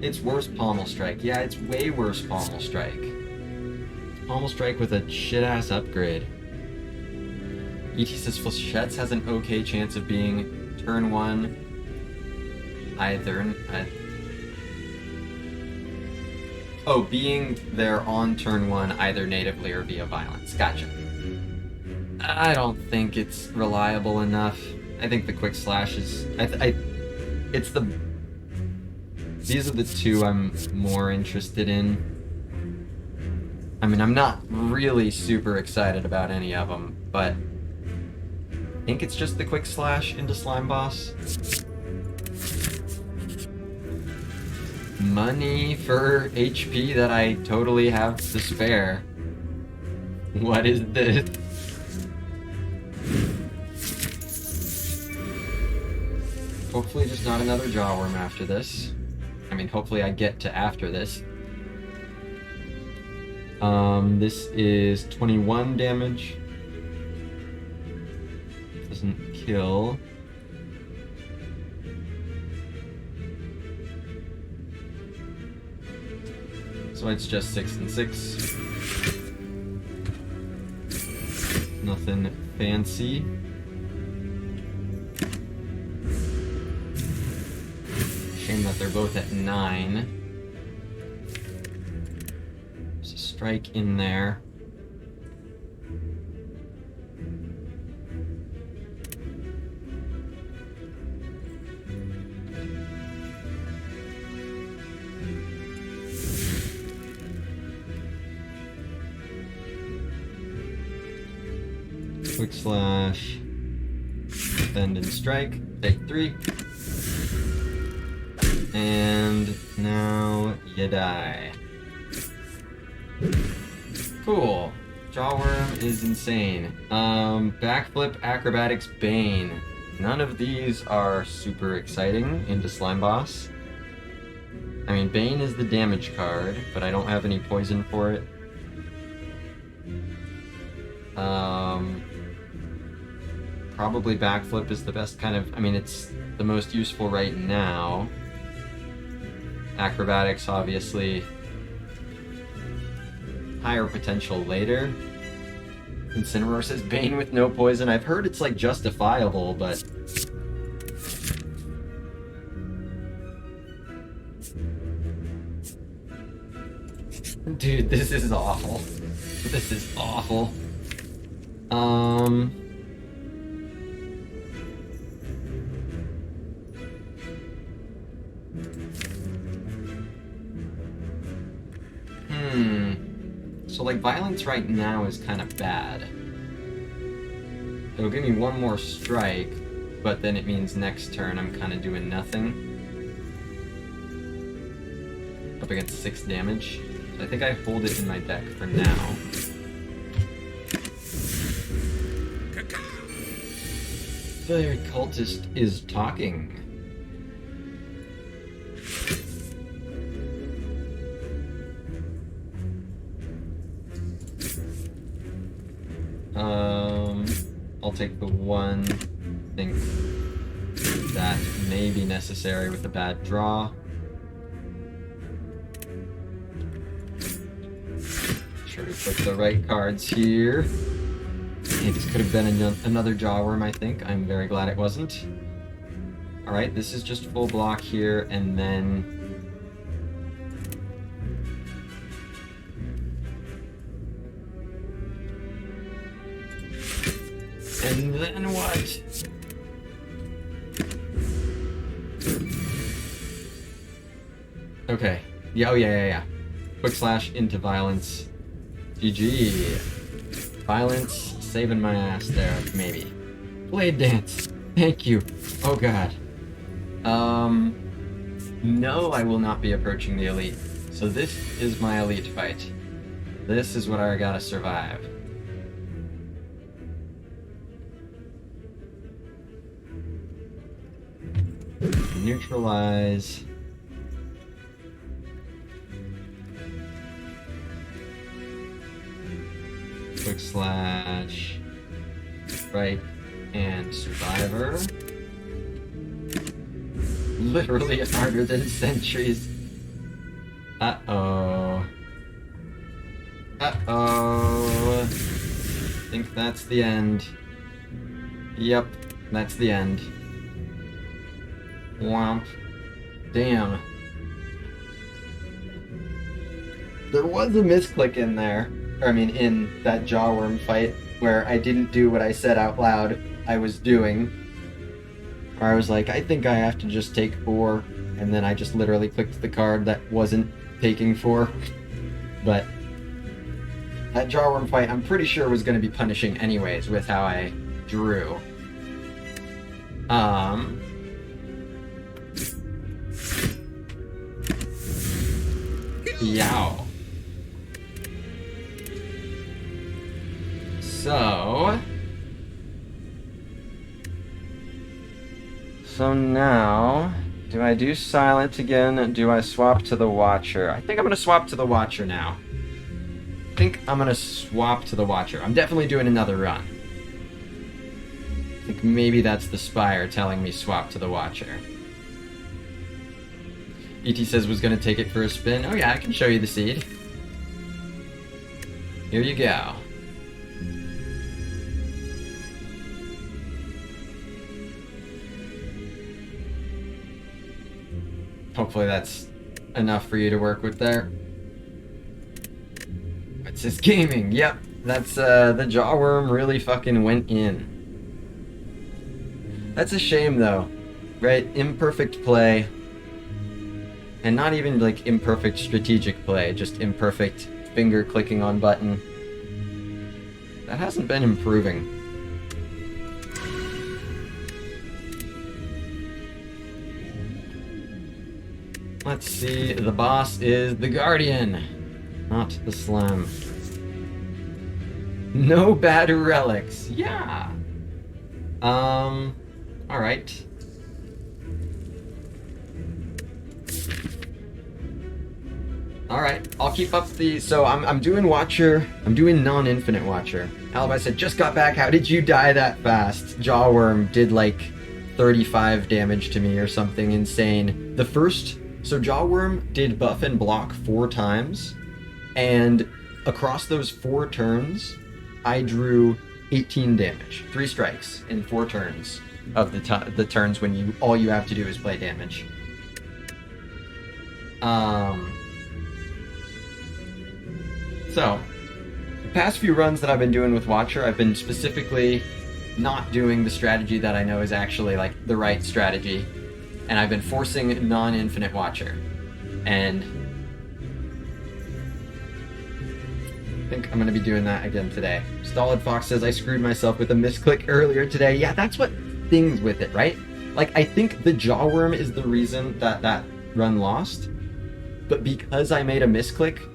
It's worse Pommel Strike. Yeah, it's way worse Pommel Strike. It's Pommel Strike with a shit-ass upgrade. ET says Flechettes has an okay chance of being turn 1 either. Being there on turn 1 either natively or via Violence. Gotcha. I don't think it's reliable enough. I think the Quick Slash is. These are the 2 I'm more interested in. I mean, I'm not really super excited about any of them, but I think it's just the Quick Slash into Slime Boss. Money for HP that I totally have to spare. What is this? Hopefully just not another Jawworm after this. I mean, hopefully I get to after this. This is 21 damage. Doesn't kill. So it's just 6 and 6. Nothing fancy. Shame that they're both at 9. There's a strike in there. Quick Slash, bend and strike, take 3. And now you die. Cool. Jawworm is insane. Backflip, Acrobatics, Bane. None of these are super exciting into Slime Boss. I mean, Bane is the damage card, but I don't have any poison for it. probably backflip is the best kind of... I mean, it's the most useful right now. Acrobatics, obviously. Higher potential later. Incineroar says Bane with no poison. I've heard it's, like, justifiable, but... Dude, this is awful. This is awful. So, like, violence right now is kind of bad. It'll give me one more strike, but then it means next turn I'm kind of doing nothing. Up against 6 damage. So I think I hold it in my deck for now. The cultist is talking. I'll take the one. I think that may be necessary with a bad draw. Sure we put the right cards here. Hey, this could have been another Jawworm, I think. I'm very glad it wasn't. Alright, this is just full block here, and then... And then what? Okay. Yeah, oh yeah. Quick slash into violence. GG. Violence, saving my ass there, maybe. Blade dance. Thank you. Oh god. No, I will not be approaching the elite. So this is my elite fight. This is what I gotta survive. Neutralize. Quick slash. Right. And survivor. Literally harder than sentries. Uh-oh. Uh-oh. Think that's the end. Yep, that's the end. Womp. Damn. There was a misclick in there. Or, I mean, in that Jawworm fight, where I didn't do what I said out loud I was doing. Where I was like, I think I have to just take 4, and then I just literally clicked the card that wasn't taking 4. But that Jawworm fight, I'm pretty sure was going to be punishing anyways with how I drew. Yow. So now, do I do Silent again? Do I swap to the Watcher? I think I'm going to swap to the Watcher now. I think I'm going to swap to the Watcher. I'm definitely doing another run. I think maybe that's the Spire telling me swap to the Watcher. ET says was going to take it for a spin. Oh yeah, I can show you the seed. Here you go. Hopefully that's enough for you to work with there. What's this gaming? Yep, that's the Jawworm really fucking went in. That's a shame though, right? Imperfect play. And not even like imperfect strategic play, just imperfect finger clicking on button. That hasn't been improving. Let's see, the boss is the Guardian, not the Slam. No bad relics, yeah. Alright. All right, I'll keep up the. So I'm doing Watcher. I'm doing non-infinite Watcher. Alibi said, just got back. How did you die that fast? Jawworm did like 35 damage to me or something insane. The first. So Jawworm did buff and block 4 times, and across those 4 turns, I drew 18 damage. 3 strikes in 4 turns of the turns when all you have to do is play damage. So, the past few runs that I've been doing with Watcher, I've been specifically not doing the strategy that I know is actually like the right strategy, and I've been forcing non-infinite Watcher. And I think I'm going to be doing that again today. Stolid Fox says, I screwed myself with a misclick earlier today. Yeah, that's what things with it, right? Like, I think the Jawworm is the reason that that run lost, but because I made a misclick,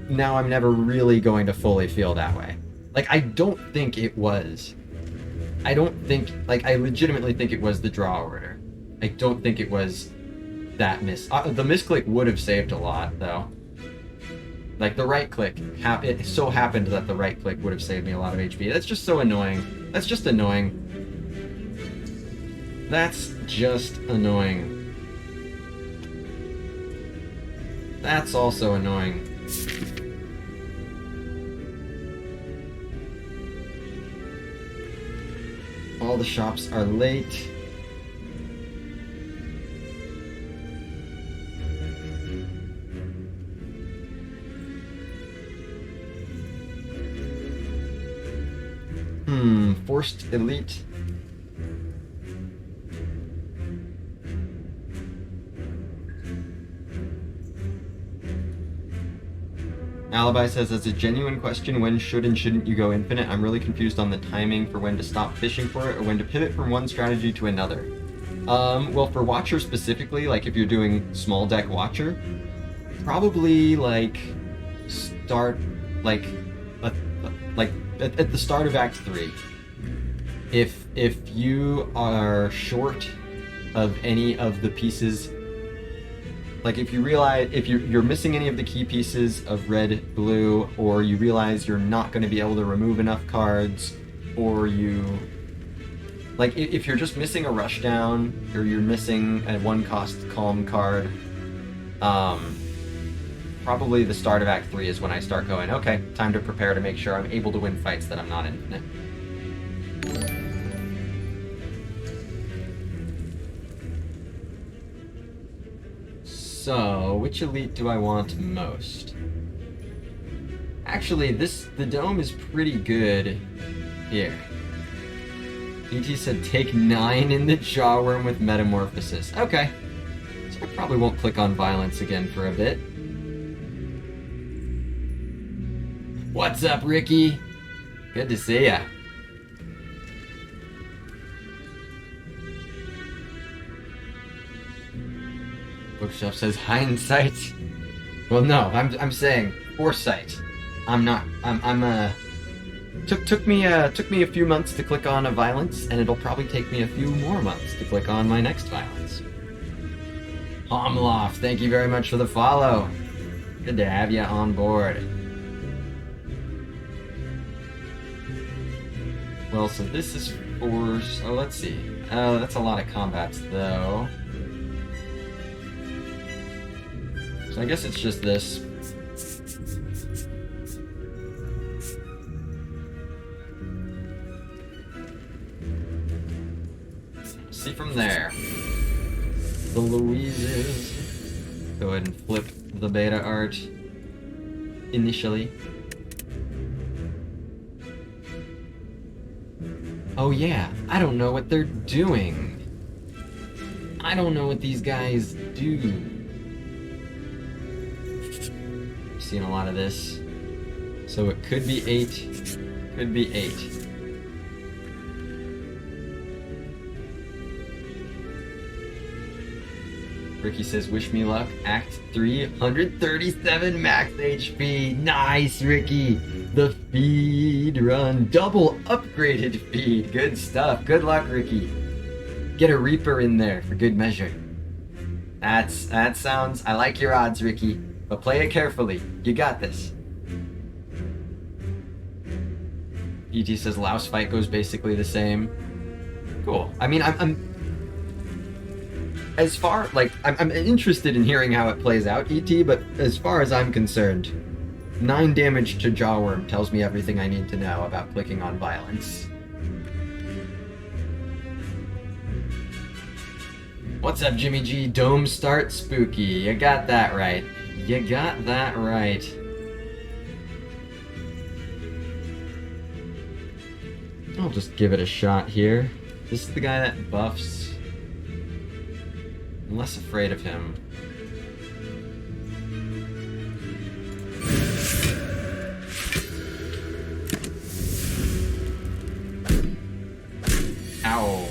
now I'm never really going to fully feel that way. Like, I don't think it was. I legitimately think it was the draw order. I don't think it was that the misclick would have saved a lot, though. Like, the right click, it so happened that the right click would have saved me a lot of HP. That's just so annoying. That's just annoying. That's just annoying. That's also annoying. All the shops are late. Forced elite. Alibi says, as a genuine question, when should and shouldn't you go infinite? I'm really confused on the timing for when to stop fishing for it or when to pivot from one strategy to another. Well, for Watcher specifically, like if you're doing small deck Watcher, probably like start like at the start of Act 3. If you are short of any of the pieces, like if you realize if you're missing any of the key pieces of red, blue, or you realize you're not going to be able to remove enough cards, or you like if you're just missing a rushdown or you're missing a 1-cost calm card, probably the start of Act 3 is when I start going, okay, time to prepare to make sure I'm able to win fights that I'm not infinite. So, which elite do I want most? Actually, the dome is pretty good here. ET said take 9 in the Jawworm with Metamorphosis. Okay. So I probably won't click on Violence again for a bit. What's up, Ricky? Good to see ya. Bookshelf says hindsight. Well, no, I'm saying foresight. Took me a few months to click on a Violence, and it'll probably take me a few more months to click on my next Violence. Homloft, thank you very much for the follow. Good to have you on board. Well, so this is for... Oh, let's see. Oh, that's a lot of combats, though. So I guess it's just this. See from there. The Louises. Go ahead and flip the beta art initially. Oh yeah, I don't know what they're doing. I don't know what these guys do. Seen a lot of this. So it could be 8. Could be 8. Ricky says, wish me luck. Act 3, 137 max HP. Nice, Ricky. The feed run. Double upgraded feed. Good stuff. Good luck, Ricky. Get a Reaper in there for good measure. That sounds... I like your odds, Ricky. But play it carefully. You got this. ET says Louse fight goes basically the same. Cool. I mean, I'm as far, like, I'm interested in hearing how it plays out, ET, but as far as I'm concerned, 9 damage to Jawworm tells me everything I need to know about clicking on violence. What's up, Jimmy G? Dome start spooky. You got that right. You got that right. I'll just give it a shot here. This is the guy that buffs. I'm less afraid of him. Ow.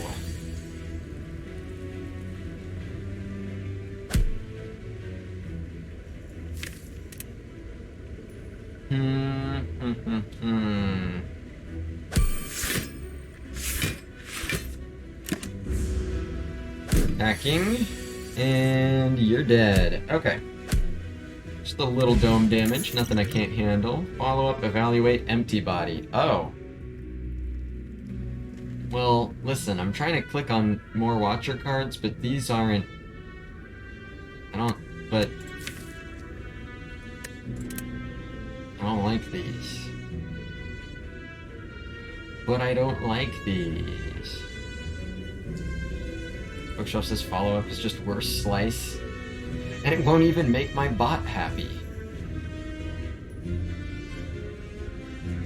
Hacking, and you're dead. Okay. Just a little dome damage, nothing I can't handle. Follow up, evaluate, empty body. Oh. Well, listen, I'm trying to click on more watcher cards, but these aren't... I don't like these. But I don't like these. Bookshelf says follow-up is just worse slice. And it won't even make my bot happy.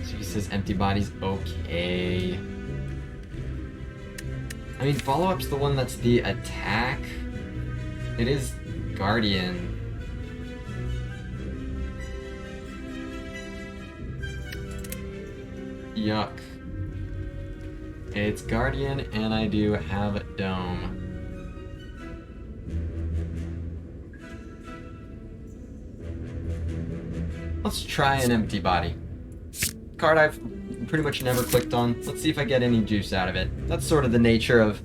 So he says empty body's okay. I mean, follow-up's the one that's the attack. It is Guardian. Yuck. It's Guardian, and I do have Dome. Let's try an empty body. Card I've pretty much never clicked on. Let's see if I get any juice out of it. That's sort of the nature of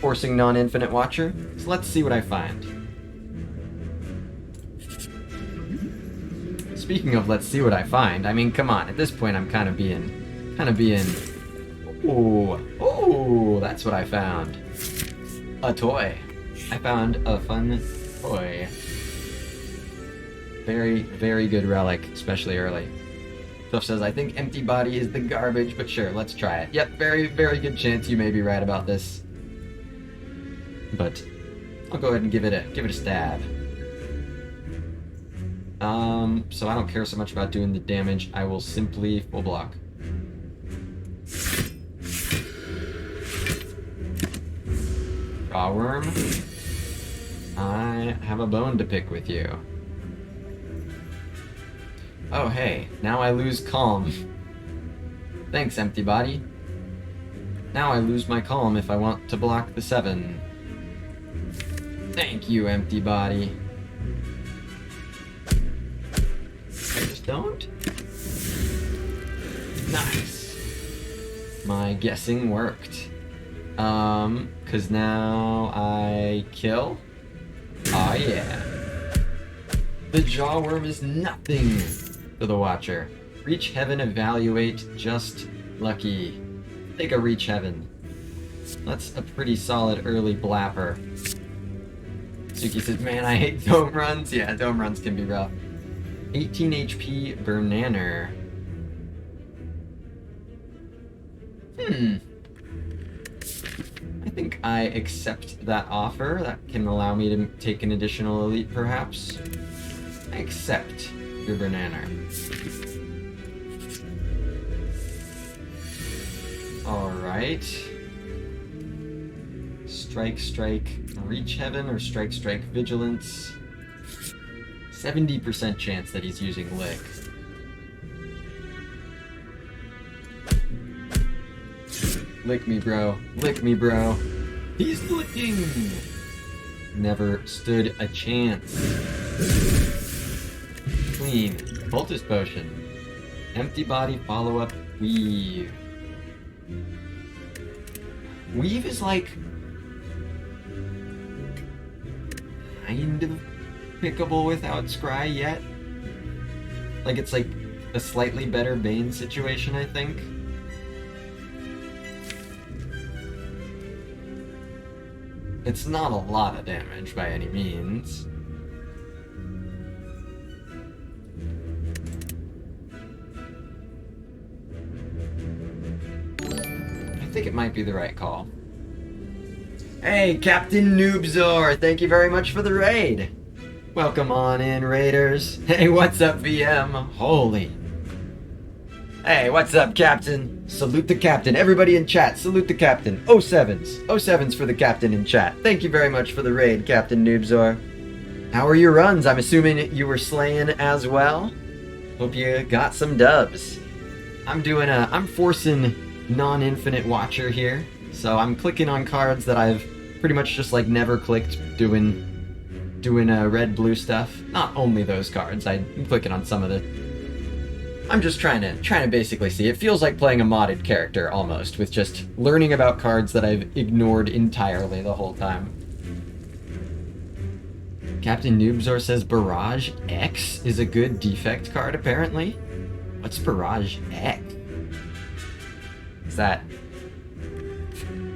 forcing non-infinite watcher. So let's see what I find. Speaking of let's see what I find, I mean, come on. At this point, I'm kind of being... Ooh, that's what I found. A toy. I found a fun toy. Very, very good relic, especially early. Stuff says, I think empty body is the garbage, but sure, let's try it. Yep, very, very good chance you may be right about this. But I'll go ahead and give it a stab. So I don't care so much about doing the damage. I will simply full block. Jawworm, I have a bone to pick with you. Oh hey, now I lose calm. Thanks, empty body. Now I lose my calm if I want to block the 7. Thank you, empty body. I just don't? Nice. My guessing worked. Cause now I kill? Oh yeah. The Jawworm is nothing to the Watcher. Reach Heaven, evaluate, just lucky. Take a Reach Heaven. That's a pretty solid early blapper. Suki says, man, I hate dome runs. Yeah, dome runs can be rough. 18 HP Bernaner. I think I accept that offer. That can allow me to take an additional elite, perhaps. I accept your Bernaner. Alright. Strike, strike, Reach Heaven, or strike, strike, Vigilance. 70% chance that he's using Lick. Lick me, bro. Lick me, bro. He's licking! Never stood a chance. Clean. Poultice Potion. Empty body, follow-up, Weave. Weave is like... I kind of pickable without Scry yet. Like, it's like a slightly better Bane situation, I think. It's not a lot of damage by any means. I think it might be the right call. Hey, Captain Noobzor, thank you very much for the raid. Welcome on in, Raiders. Hey, what's up, VM? Holy. Hey, what's up, Captain? Salute the Captain. Everybody in chat, salute the Captain. 07s. 07s for the Captain in chat. Thank you very much for the raid, Captain Noobzor. How are your runs? I'm assuming you were slaying as well. Hope you got some dubs. I'm forcing non-infinite watcher here. So I'm clicking on cards that I've pretty much just like never clicked doing red blue stuff. Not only those cards. I'm clicking on some of the. I'm just trying to basically see. It feels like playing a modded character almost, with just learning about cards that I've ignored entirely the whole time. Captain Noobzor says Barrage X is a good defect card apparently. What's Barrage X? Is that?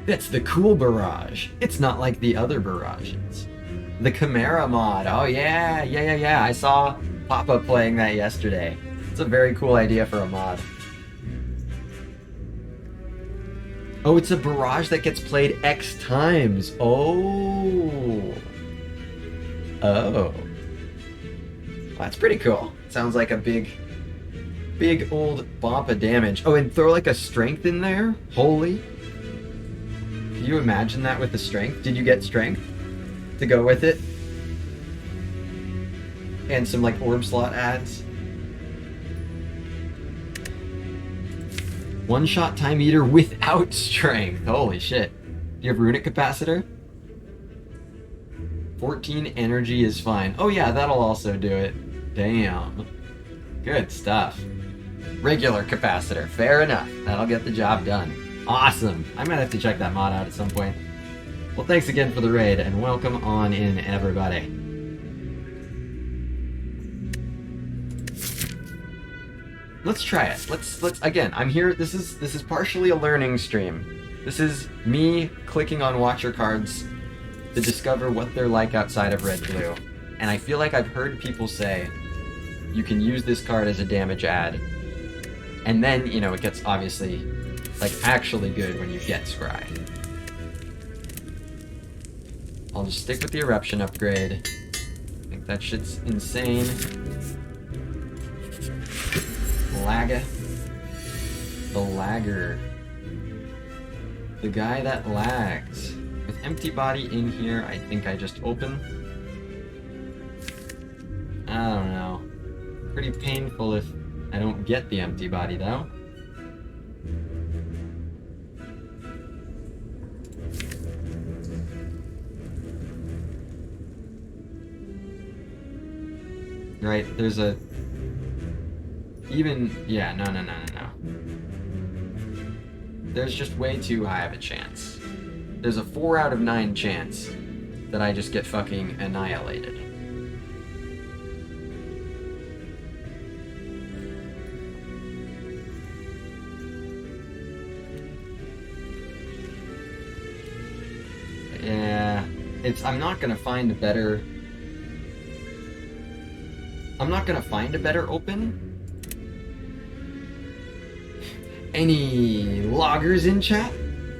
That's the cool barrage. It's not like the other barrages. The Chimera mod. Oh yeah. I saw Papa playing that yesterday. It's a very cool idea for a mod. Oh, it's a barrage that gets played X times. Oh. That's pretty cool. Sounds like a big old bump of damage. Oh, and throw like a strength in there? Holy. Can you imagine that with the strength? Did you get strength to go with it? And some like orb slot ads. One shot time eater without strength. Holy shit. Do you have runic capacitor? 14 energy is fine. Oh yeah, that'll also do it. Damn. Good stuff. Regular capacitor. Fair enough. That'll get the job done. Awesome. I might have to check that mod out at some point. Well, thanks again for the raid, and welcome on in, everybody. Let's try it. Let's again, I'm here. This is partially a learning stream. This is me clicking on watcher cards to discover what they're like outside of red blue. And I feel like I've heard people say you can use this card as a damage ad. And then, you know, it gets obviously like actually good when you get Scry. I'll just stick with the eruption upgrade. I think that shit's insane. Lagga. The lagger. The guy that lags. With empty body in here, I think I just open. I don't know. Pretty painful if I don't get the empty body though. Right, there's a... Even... Yeah, no. There's just way too high of a chance. There's a 4 out of 9 chance that I just get fucking annihilated. Yeah, I'm not gonna find a better... I'm not gonna find a better open. Any loggers in chat?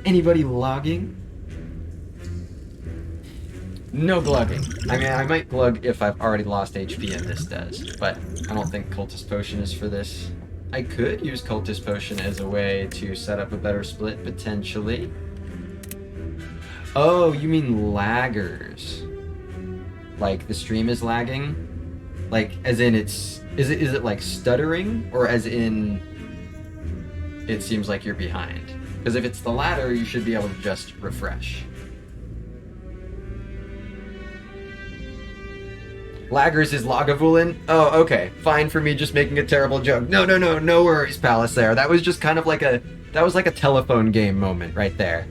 Anybody logging? No glugging. I mean, I might glug if I've already lost HP and this does, but I don't think Cultist Potion is for this. I could use Cultist Potion as a way to set up a better split, potentially. Oh, you mean laggers. Like, the stream is lagging? Like, as in is it like stuttering, or as in it seems like you're behind? Because if it's the latter, you should be able to just refresh. Laggers is Lagavulin? Oh, okay. Fine for me just making a terrible joke. No worries, Palace there. That was just kind of like that was like a telephone game moment right there.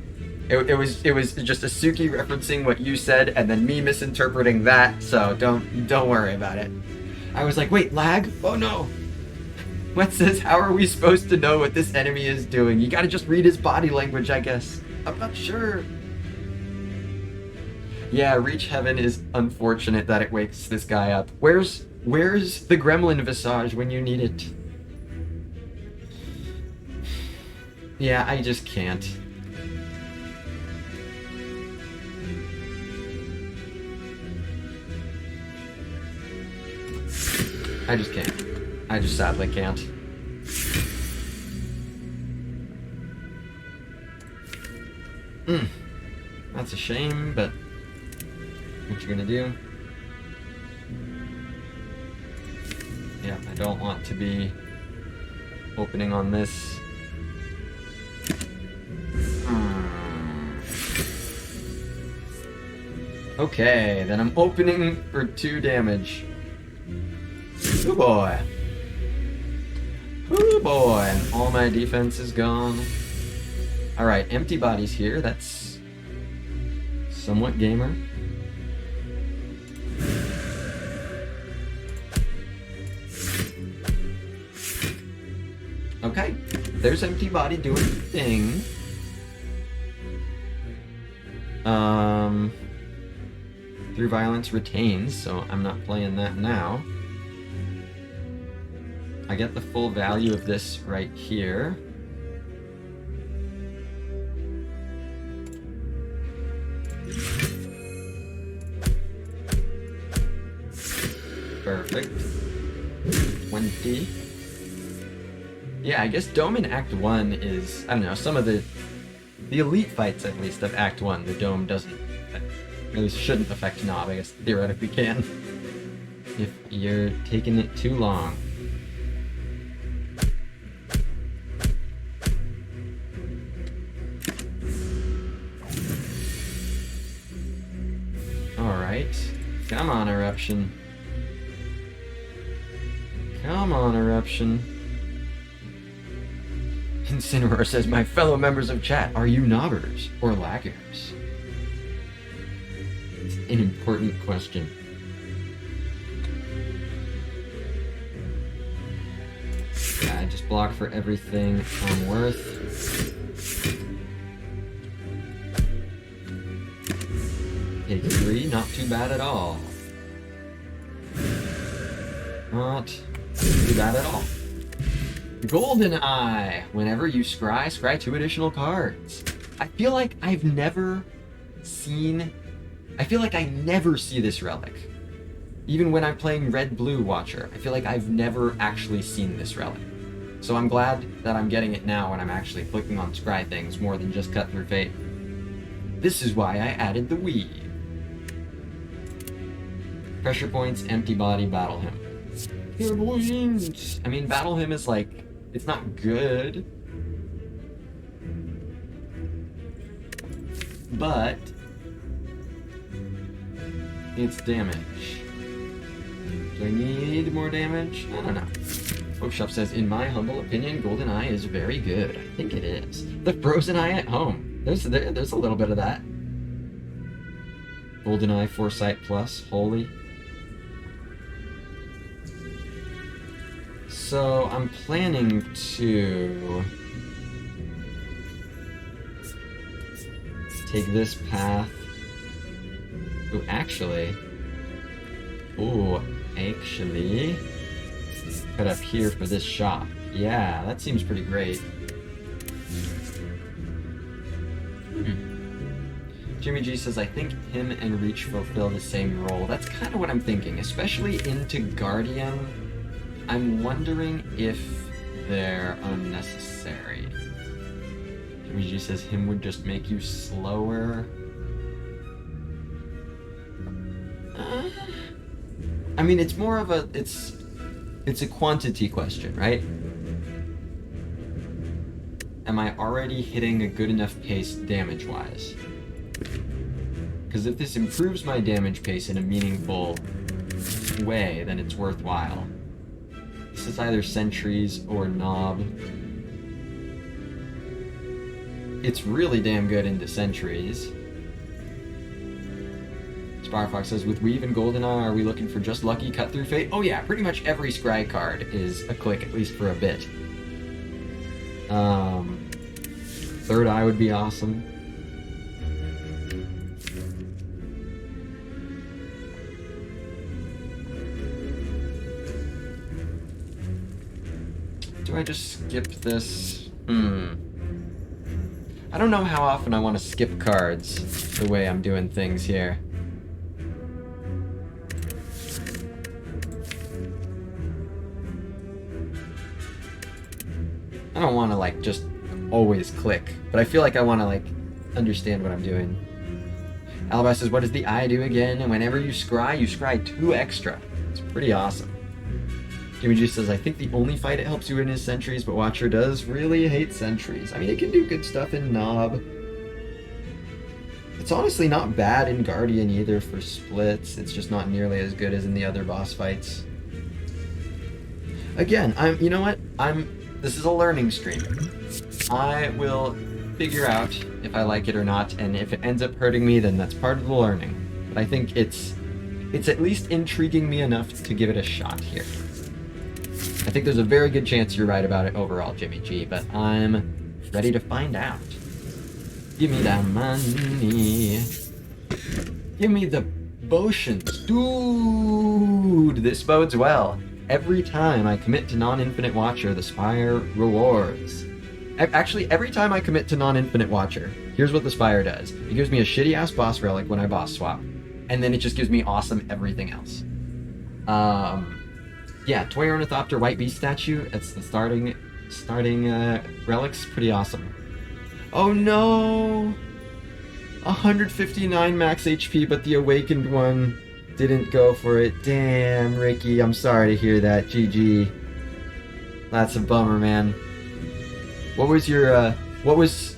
It was just Asuki referencing what you said and then me misinterpreting that, so don't worry about it. I was like, wait, lag? Oh no! What says, how are we supposed to know what this enemy is doing? You gotta just read his body language, I guess. I'm not sure. Yeah, Reach Heaven is unfortunate that it wakes this guy up. Where's the gremlin visage when you need it? Yeah, I just can't. I just can't. I just sadly can't. That's a shame, but what you gonna do? Yeah, I don't want to be opening on this. Okay, then I'm opening for 2 damage. Oh boy. Oh boy, and all my defense is gone. Alright, empty bodies here, that's somewhat gamer. Okay, there's empty body doing the thing. Through violence retains, so I'm not playing that now. I get the full value of this right here. Perfect. 20. Yeah, I guess Dome in Act 1 is, I don't know, some of the elite fights, at least, of Act 1, the Dome doesn't, at least shouldn't affect Knob, I guess theoretically can. If you're taking it too long. Alright. Come on, Eruption. Come on, Eruption. Incineroar says, my fellow members of chat, are you knobbers or laggers? It's an important question. Yeah, I just block for everything I'm worth. Take 3, not too bad at all. Not too bad at all. Golden Eye. Whenever you scry 2 additional cards. I feel like I've never seen... I feel like I never see this relic. Even when I'm playing Red-Blue Watcher, I feel like I've never actually seen this relic. So I'm glad that I'm getting it now when I'm actually clicking on scry things more than just Cut Through Fate. This is why I added the weave. Pressure points, empty body, battle him. I mean, battle him is like, it's not good, but it's damage. Do I need more damage? I don't know. Bookshop says, in my humble opinion, Golden Eye is very good. I think it is. The Frozen Eye at home. There's a little bit of that. Golden Eye Foresight Plus, holy. So I'm planning to take this path. Ooh, actually, cut up here for this shop. Yeah, that seems pretty great. Jimmy G says, I think him and Reach fulfill the same role. That's kind of what I'm thinking, especially into Guardian. I'm wondering if they're unnecessary. Jimmy G says him would just make you slower. I mean, it's more of a, it's a quantity question, right? Am I already hitting a good enough pace damage-wise? Because if this improves my damage pace in a meaningful way, then it's worthwhile. This is either Sentries or Knob. it's really damn good into sentries. Firefox says, with Weave and GoldenEye, are we looking for just lucky cut through fate? Oh yeah, pretty much every scry card is a click, at least for a bit. Third Eye would be awesome. Do I just skip this? I don't know how often I want to skip cards the way I'm doing things here. I don't want to like just always click, but I feel like I want to like understand what I'm doing. Alibi says, what does the eye do again? And whenever you scry 2 extra. It's pretty awesome. Jimmy G says, I think the only fight it helps you in is sentries, but Watcher does really hate sentries. I mean, it can do good stuff in Knob. It's honestly not bad in Guardian either for splits. It's just not nearly as good as in the other boss fights. Again, you know what? This is a learning stream. I will figure out if I like it or not, and if it ends up hurting me, then that's part of the learning. But I think it's at least intriguing me enough to give it a shot here. I think there's a very good chance you're right about it overall, Jimmy G, but I'm ready to find out. Give me that money. Give me the potions. Dude, this bodes well. Every time I commit to non-infinite Watcher, the Spire rewards. Actually, every time I commit to non-infinite Watcher, here's what the Spire does. It gives me a shitty-ass boss relic when I boss swap, and then it just gives me awesome everything else. Yeah, Toy Ornithopter White Beast statue, it's the starting relics, pretty awesome. Oh no! 159 max HP, but the Awakened one didn't go for it. Damn, Ricky, I'm sorry to hear that. GG. That's a bummer, man. What was your,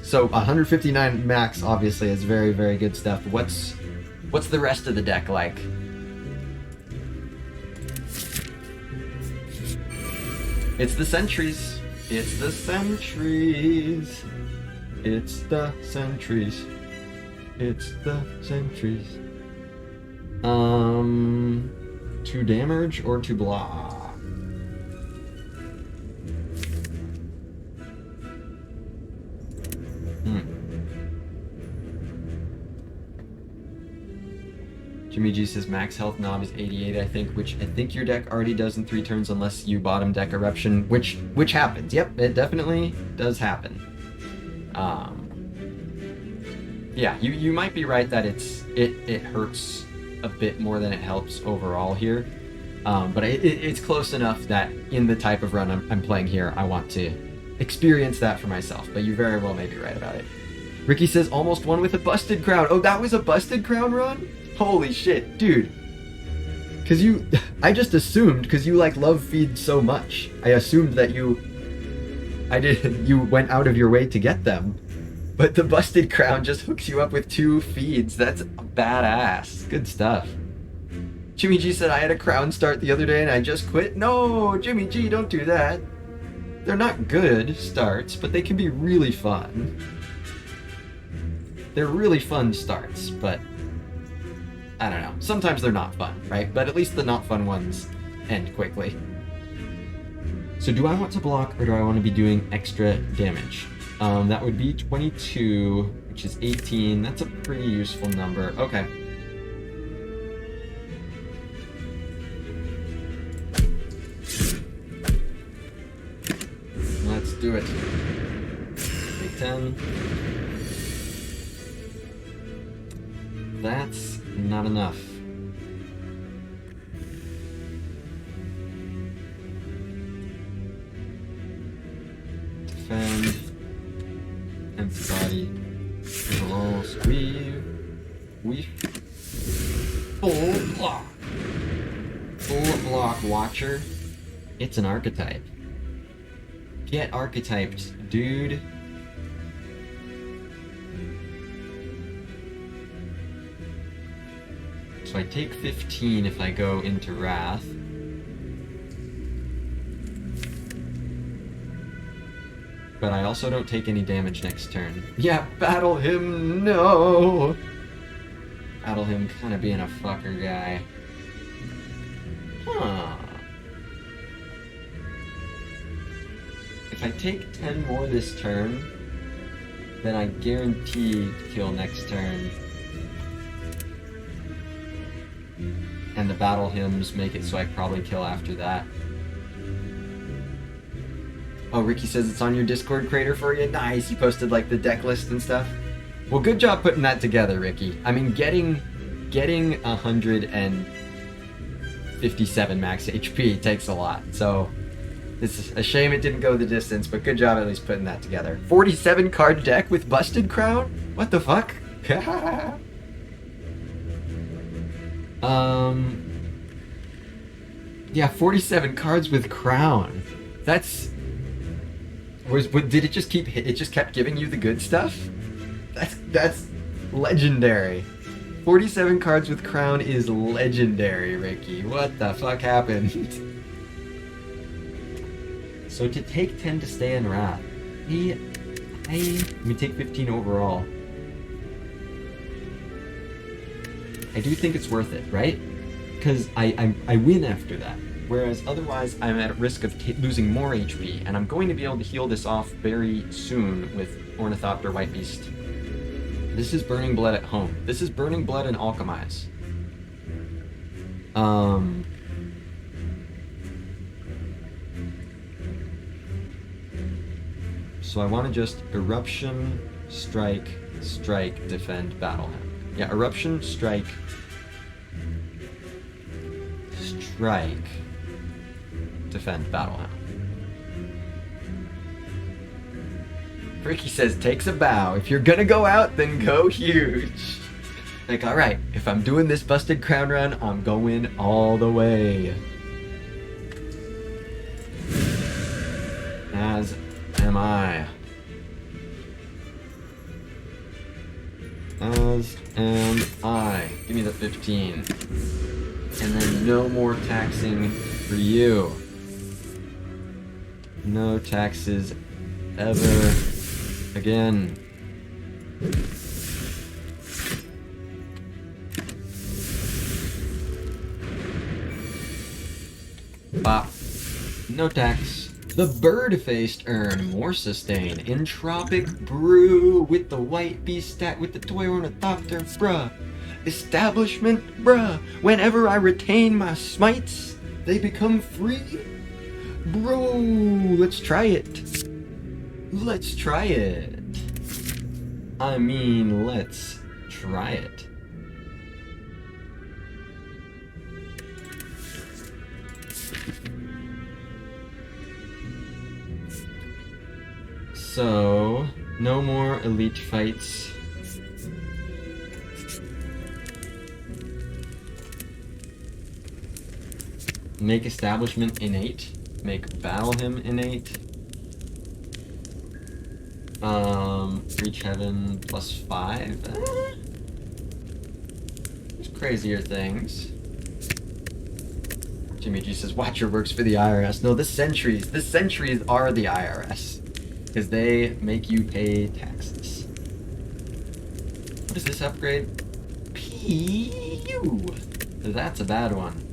so 159 max obviously is very, very good stuff. What's the rest of the deck like? It's the sentries. It's the sentries. It's the sentries. It's the sentries. To damage or to block? Jimmy G says max health knob is 88, I think, which I think your deck already does in 3 turns unless you bottom deck Eruption, which happens. Yep, it definitely does happen. Yeah, you might be right that it hurts a bit more than it helps overall here, but it's close enough that in the type of run I'm playing here, I want to experience that for myself, but you very well may be right about it. Ricky says almost won with a busted crown. Oh, that was a busted crown run? Holy shit, dude. I just assumed, because you like love feed so much, I assumed that you went out of your way to get them. But the busted crown just hooks you up with 2 feeds. That's badass. Good stuff. Jimmy G said, I had a crown start the other day and I just quit. No, Jimmy G, don't do that. They're not good starts, but they can be really fun. They're really fun starts, but I don't know. Sometimes they're not fun, right? But at least the not fun ones end quickly. So do I want to block or do I want to be doing extra damage? That would be 22, which is 18. That's a pretty useful number. Okay. Let's do it. Take 10. That's not enough. Defend. Empty body. Close. Weave. Full block. Full block Watcher. It's an archetype. Get archetyped, dude. So I take 15 if I go into Wrath. So but I also don't take any damage next turn. Yeah, battle him, no! Battle him kind of being a fucker guy. Huh. If I take 10 more this turn, then I guarantee kill next turn. And the battle hymns make it so I probably kill after that. Oh, Ricky says it's on your Discord creator for you? Nice, he posted like the deck list and stuff. Well, good job putting that together, Ricky. I mean, getting 157 max HP takes a lot, so it's a shame it didn't go the distance, but good job at least putting that together. 47 card deck with Busted Crown? What the fuck? Yeah, 47 cards with Crown. That's... did it just it just kept giving you the good stuff? That's legendary. 47 cards with Crown is legendary, Ricky. What the fuck happened? So to take 10 to stay in Wrath, let me take 15 overall. I do think it's worth it, right? Because I win after that. Whereas otherwise, I'm at risk of losing more HP, and I'm going to be able to heal this off very soon with Ornithopter White Beast. This is Burning Blood at home. This is Burning Blood and Alchemize. So I want to just Eruption, Strike, Strike, Defend, Battle him. Yeah, Eruption, Strike, Strike, Defend, Battle him. Ricky says, takes a bow. If you're gonna go out, then go huge. Like, alright, if I'm doing this Busted Crown run, I'm going all the way. As am I. As am I. Give me the 15. And then no more taxing for you. No taxes ever again. Bop. No tax. The bird-faced earn more sustain. Entropic brew with the white beast stat with the toy ornithopter, bruh. Establishment, bruh. Whenever I retain my smites, they become free. Bro, let's try it. Let's try it. I mean, let's try it. So, no more elite fights. Make establishment innate. Make battle him innate. Reach heaven +5. There's crazier things. Jimmy G says, Watcher works for the IRS. No, the sentries are the IRS. Because they make you pay taxes. What is this upgrade? Pew! That's a bad one.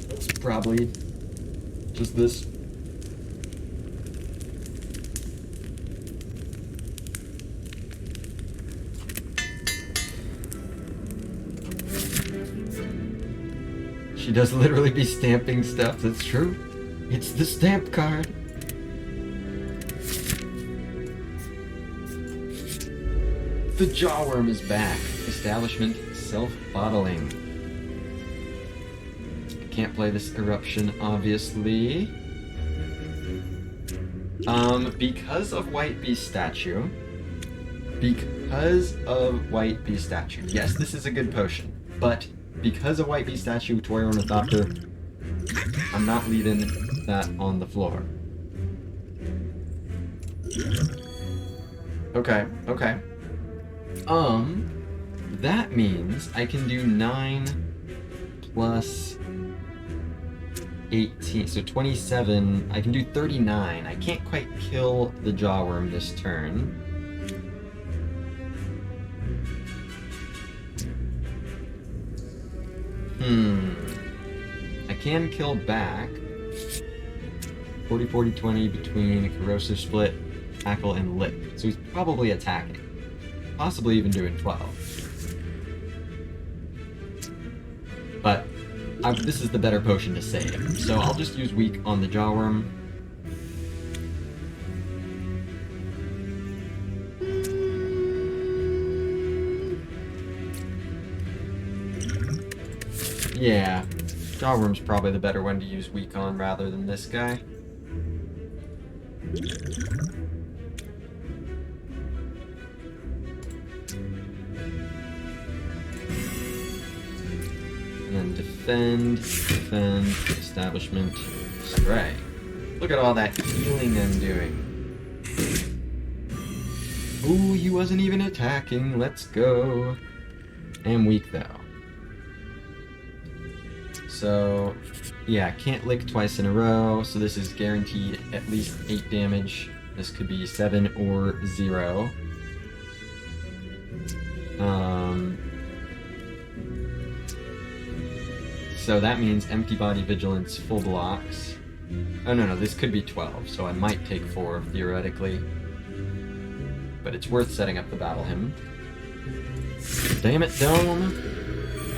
It's probably just this. She does literally be stamping stuff, that's true. It's the stamp card. The Jawworm is back. Establishment self-bottling. I can't play this Eruption, obviously. Because of White Beast statue. Yes, this is a good potion, but because of White Beast statue, Toy Ornithopter, I'm not leaving that on the floor. Okay. That means I can do 9 plus 18, so 27. I can do 39. I can't quite kill the jawworm this turn. I can kill back. 40, 40, 20 between corrosive split, tackle, and lip. So he's probably attacking. Possibly even doing 12. But this is the better potion to save. So I'll just use weak on the jawworm. Yeah, jawworm's probably the better one to use weak on rather than this guy. And then defend, establishment, spray. Look at all that healing I'm doing. Ooh, he wasn't even attacking. Let's go. I am weak though. So, yeah, can't lick twice in a row, so this is guaranteed at least 8 damage. This could be 7 or 0. So that means empty body vigilance, full blocks. Oh no, this could be 12, so I might take 4 theoretically. But it's worth setting up the battle hymn. Damn it, Dome!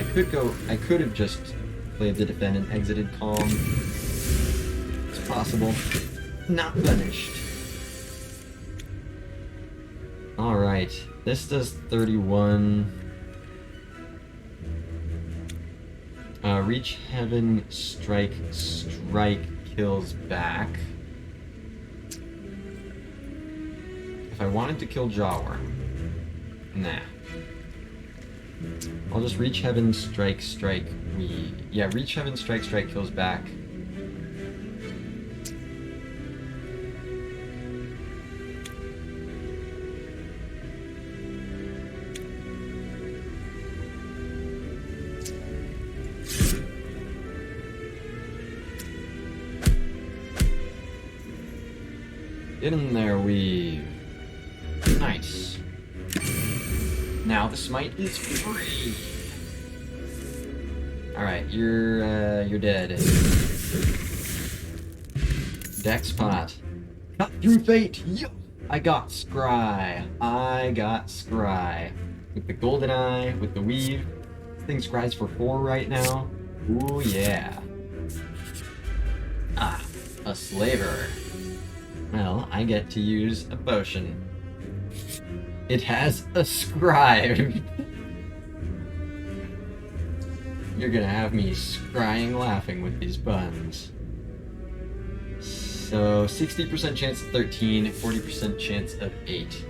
I could have just played the defend and exited calm. It's possible. Not finished. Alright, this does 31. Reach heaven, strike, kills back. If I wanted to kill jawworm, nah. I'll just reach heaven, strike, yeah, reach heaven, strike, kills back. Get in there, weave. Nice. Now the smite is free. Alright, you're dead. Dex pot. Cut through fate. Yup. I got scry. With the golden eye, with the weave. This thing scries for 4 right now. Ooh yeah. Ah, a slaver. Well, I get to use a potion. It has a scribe. You're gonna have me scrying laughing with these buns. So 60% chance of 13, 40% chance of 8.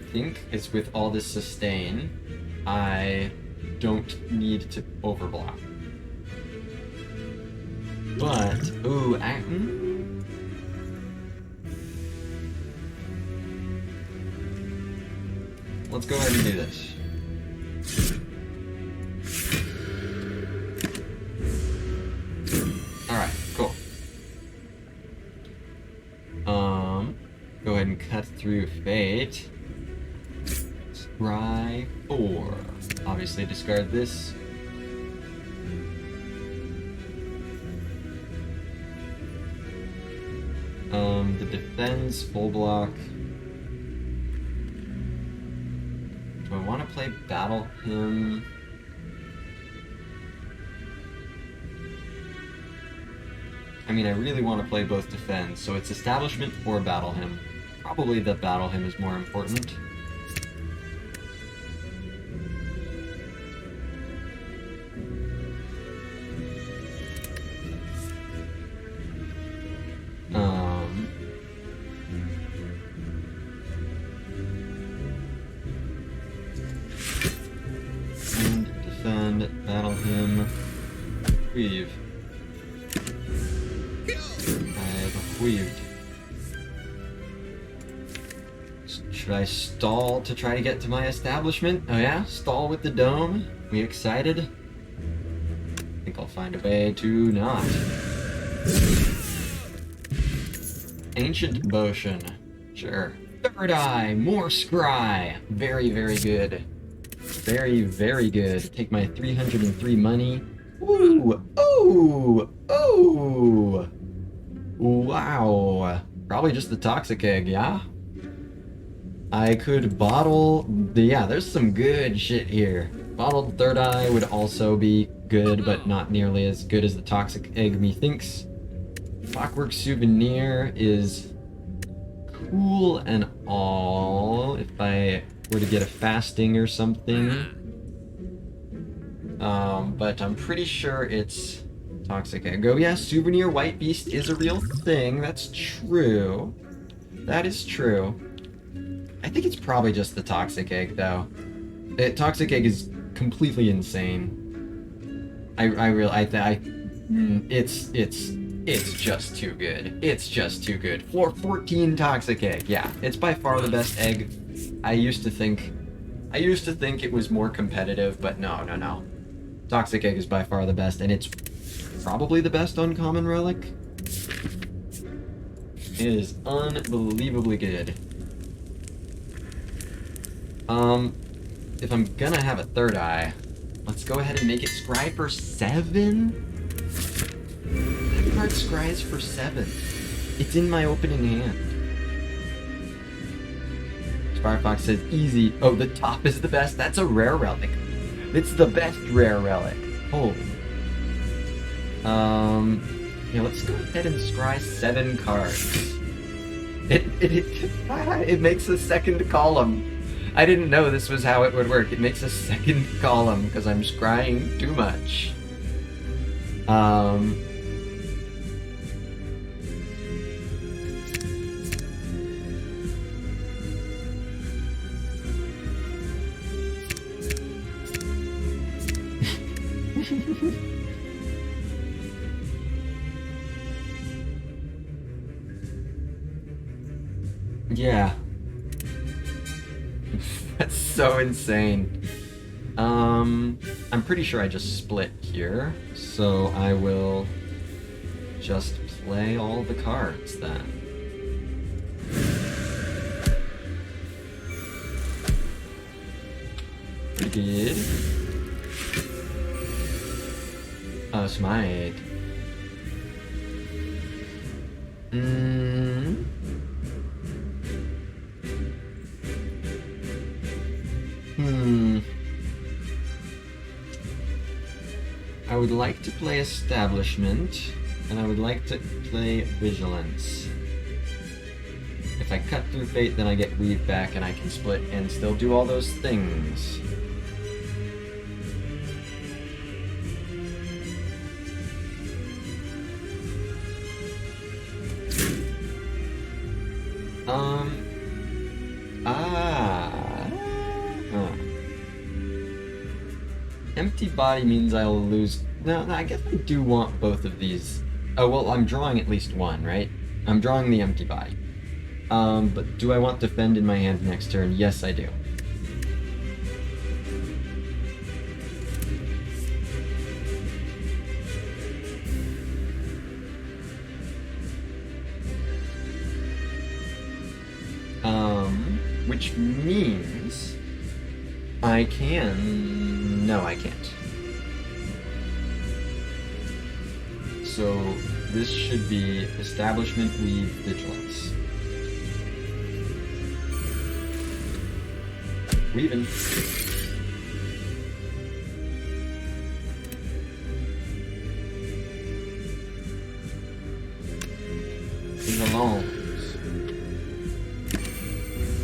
I think it's with all this sustain, I don't need to overblock. But, ooh, let's go ahead and do this. Alright, cool. Go ahead and cut through fate. Scry 4. Obviously discard this. The defense, full block. Do I want to play Battle Hymn? I mean, I really want to play both defense, so it's Establishment or Battle Hymn. Probably the Battle Hymn is more important. And defend, Battle Hymn, weave. I've weaved. Should I stall to try to get to my establishment? Oh yeah? Stall with the dome? We excited? think I'll find a way to not. Ancient Potion. Sure. Third Eye, more Scry. Very, very good. Very, very good. Take my 303 money. Ooh! Ooh! Ooh! Wow. Probably just the Toxic Egg, yeah? I could bottle... Yeah, there's some good shit here. Bottled Third Eye would also be good, but not nearly as good as the Toxic Egg methinks. Clockwork Souvenir is cool and all if I were to get a fasting or something. But I'm pretty sure it's Toxic Egg. Oh yeah, Souvenir White Beast is a real thing. That's true. That is true. I think it's probably just the Toxic Egg, though. Toxic Egg is completely insane. It's just too good. It's just too good. 14 Toxic Egg. Yeah, it's by far the best egg. I used to think it was more competitive, but no. Toxic Egg is by far the best, and it's probably the best uncommon relic. It is unbelievably good. If I'm gonna have a Third Eye, let's go ahead and make it scry for 7? That card scries for 7. It's in my opening hand. Firefox says easy. Oh, the top is the best. That's a rare relic. It's the best rare relic. Holy. Yeah, let's go ahead and scry 7 cards. It makes a second column. I didn't know this was how it would work. It makes a second column because I'm scrying too much. Yeah. That's so insane. I'm pretty sure I just split here, so I will just play all the cards then. Pretty good. Oh, smite. I would like to play Establishment, and I would like to play Vigilance. If I cut through Fate, then I get Weave back, and I can split and still do all those things. Empty body means I'll lose... No, I guess I do want both of these. Oh, well, I'm drawing at least one, right? I'm drawing the empty body. But do I want defend in my hand next turn? Yes, I do. Which means I can... No, I can't. So this should be Establishment, Weave, Vigilance. Weaving. These alarms.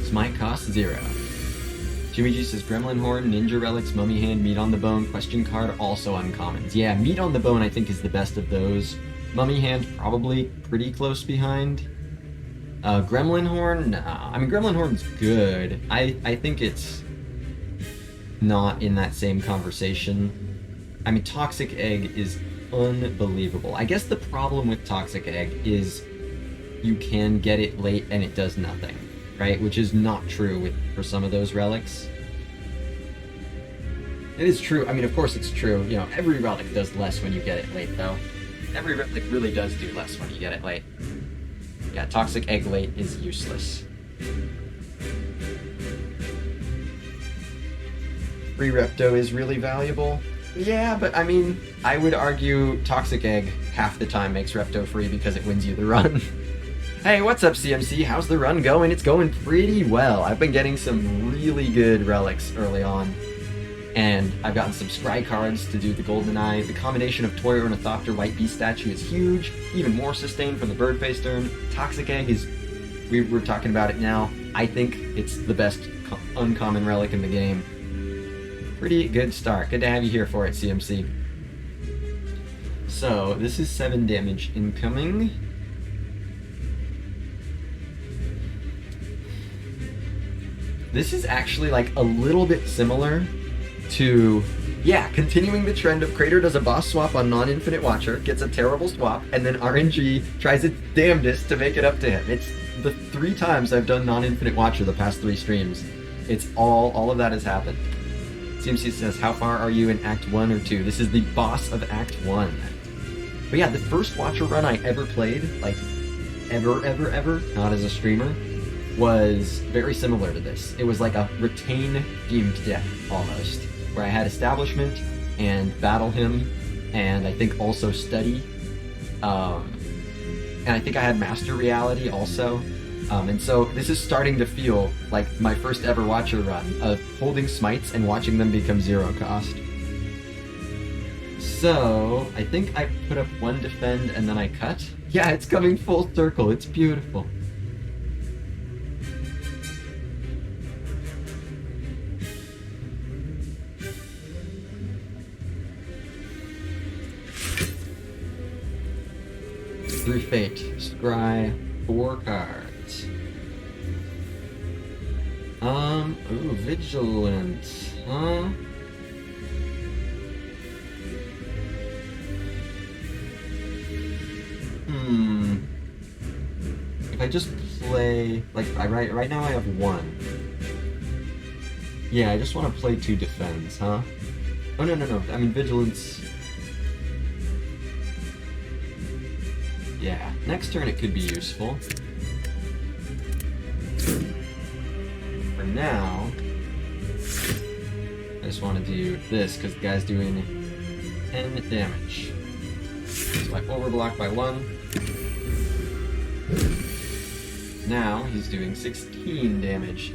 Smite cost 0. Jimmy G says Gremlin Horn, Ninja Relics, Mummy Hand, Meat on the Bone, Question Card, also uncommons. Yeah, Meat on the Bone I think is the best of those. Mummy Hand probably pretty close behind. Gremlin Horn, nah. I mean, Gremlin Horn's good. I think it's not in that same conversation. I mean, Toxic Egg is unbelievable. I guess the problem with Toxic Egg is you can get it late and it does nothing, right? Which is not true for some of those relics. It is true. I mean, of course it's true. You know, every relic does less when you get it late, though. Every relic really does do less when you get it late. Yeah, Toxic Egg late is useless. Free Repto is really valuable. Yeah, but I mean, I would argue Toxic Egg half the time makes Repto free because it wins you the run. Hey, what's up, CMC? How's the run going? It's going pretty well. I've been getting some really good relics early on. And I've gotten some Scry cards to do the GoldenEye. The combination of Toy Ornithopter White Beast statue is huge. Even more sustain from the Birdface turn. Toxic Egg is... We're talking about it now. I think it's the best uncommon relic in the game. Pretty good start. Good to have you here for it, CMC. So, this is 7 damage incoming. This is actually like a little bit similar to, yeah, continuing the trend of Crater does a boss swap on non-infinite Watcher, gets a terrible swap, and then RNG tries its damnedest to make it up to him. It's the 3 times I've done non-infinite Watcher the past 3 streams. It's all of that has happened. CMC says, how far are you in Act 1 or 2? This is the boss of Act 1. But yeah, the first Watcher run I ever played, like, ever, not as a streamer, was very similar to this. It was like a retain themed deck, almost, where I had Establishment and Battle Hymn, and I think also Study, and I think I had Master Reality also. And so this is starting to feel like my first ever Watcher run of holding smites and watching them become 0 cost. So, I think I put up 1 defend and then I cut. Yeah, it's coming full circle. It's beautiful. Through Fate, scry 4 cards. Ooh, Vigilant, huh? If I just play, like, right now I have 1. Yeah, I just want to play 2 defense, huh? Oh, no, I mean, Vigilance... Yeah, next turn it could be useful. For now, I just want to do this because the guy's doing 10 damage. So I overblock by 1. Now he's doing 16 damage.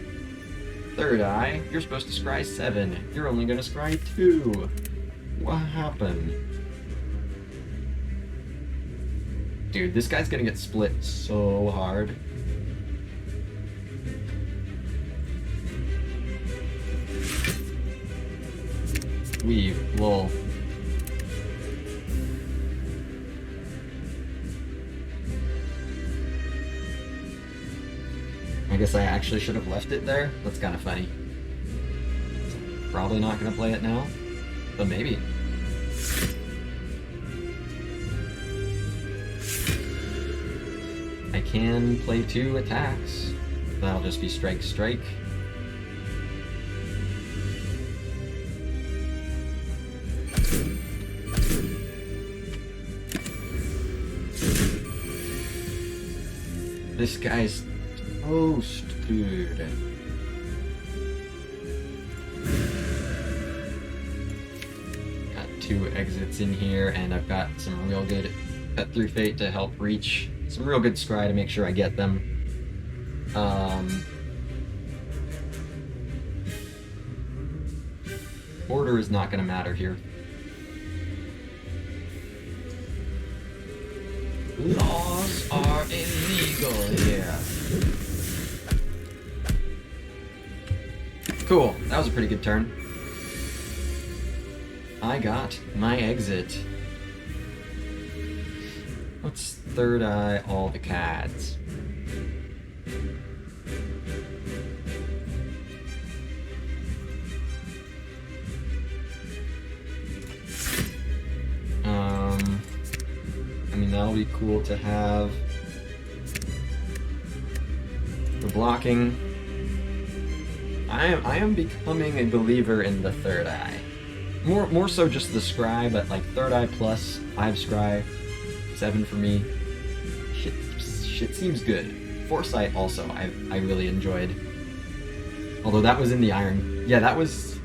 Third Eye, you're supposed to scry 7. You're only gonna scry 2. What happened? Dude, this guy's gonna get split so hard. Weave, lol. I guess I actually should have left it there. That's kind of funny. Probably not gonna play it now, but maybe. I can play 2 attacks. That'll just be strike. This guy's toast, dude. Got 2 exits in here, and I've got some real good Cut Through Fate to help reach some real good scry to make sure I get them. Order is not going to matter here. Laws are illegal here. Cool, that was a pretty good turn. I got my exit. Let's Third Eye all the cads. I mean, that'll be cool to have. For blocking, I am becoming a believer in the Third Eye. More so just the scry, but like third eye plus 5 scry, 7 for me. Shit seems good. Foresight also I really enjoyed. Although that was in the iron. Yeah, that was.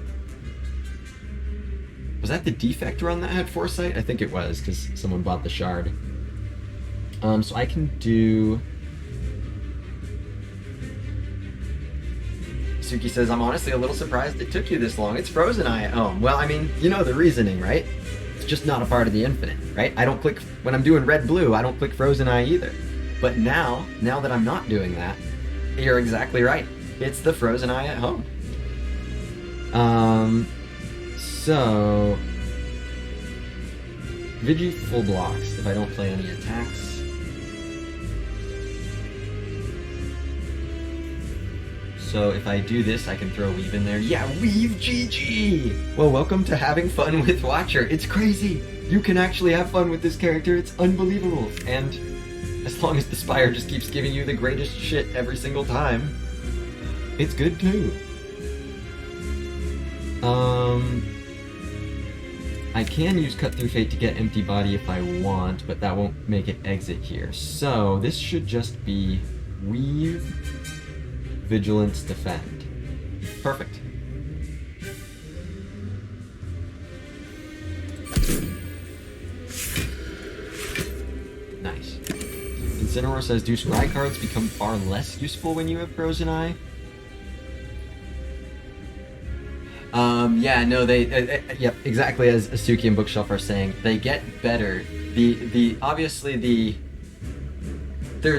Was that the defect run that had Foresight? I think it was, because someone bought the shard. So I can do. Suki says, I'm honestly a little surprised it took you this long. It's Frozen Eye at home. Well, I mean, you know the reasoning, right? It's just not a part of the Infinite, right? I don't click, when I'm doing red-blue, I don't click Frozen Eye either. But now that I'm not doing that, you're exactly right. It's the Frozen Eye at home. So... Vigi full blocks if I don't play any attacks. So if I do this, I can throw Weave in there. Yeah, Weave GG! Well, welcome to having fun with Watcher. It's crazy! You can actually have fun with this character. It's unbelievable. And as long as the Spire just keeps giving you the greatest shit every single time, it's good too. I can use Cut Through Fate to get Empty Body if I want, but that won't make it exit here. So this should just be Weave, Vigilance, Defend. Perfect. Nice. Incineroar says, do scry cards become far less useful when you have Frozen Eye? Yeah, no, yep, exactly as Asuki and Bookshelf are saying, they get better. Obviously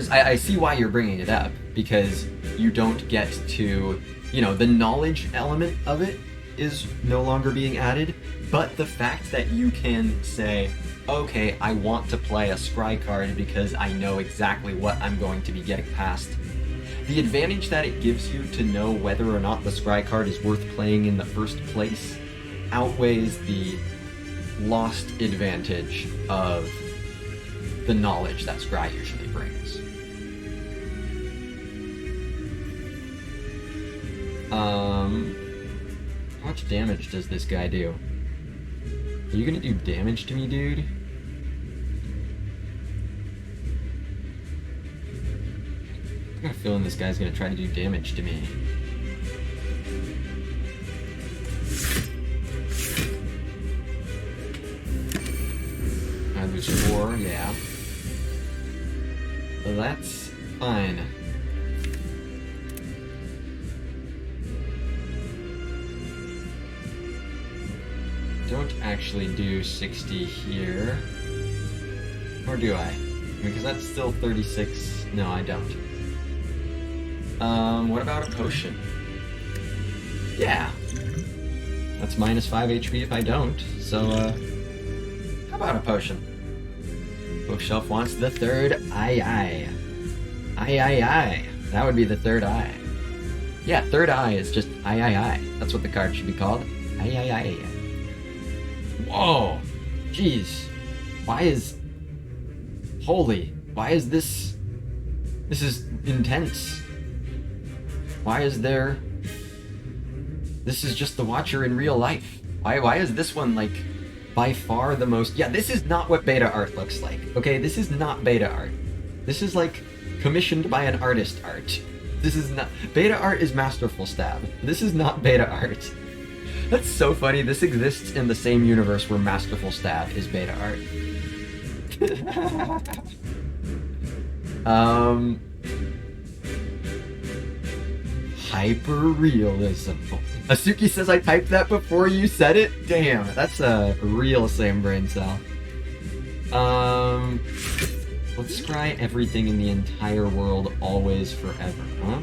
I see why you're bringing it up, because you don't get to, the knowledge element of it is no longer being added, but the fact that you can say, okay, I want to play a scry card because I know exactly what I'm going to be getting past. The advantage that it gives you to know whether or not the scry card is worth playing in the first place outweighs the lost advantage of the knowledge that scry usually brings. How much damage does this guy do? Are you gonna do damage to me, dude? I got a feeling this guy's gonna try to do damage to me. I lose 4, yeah. So that's fine. Don't actually do 60 here. Or do I? Because that's still 36. No, I don't. What about a potion? Yeah. That's minus 5 HP if I don't. So, how about a potion? Bookshelf wants the third eye. Eye. That would be the third eye. Yeah, third eye is just eye. That's what the card should be called. Eye. Whoa! Jeez. Why is this... This is intense. Why is there... This is just the Watcher in real life. Why is this one, like, by far the most... Yeah, this is not what beta art looks like, okay? This is not beta art. This is, like, commissioned by an artist art. This is not... Beta art is Masterful Stab. This is not beta art. That's so funny. This exists in the same universe where Masterful Stab is beta art. Hyper-realism. Asuki says I typed that before you said it? Damn, that's a real same brain cell. Let's scry everything in the entire world always forever, huh?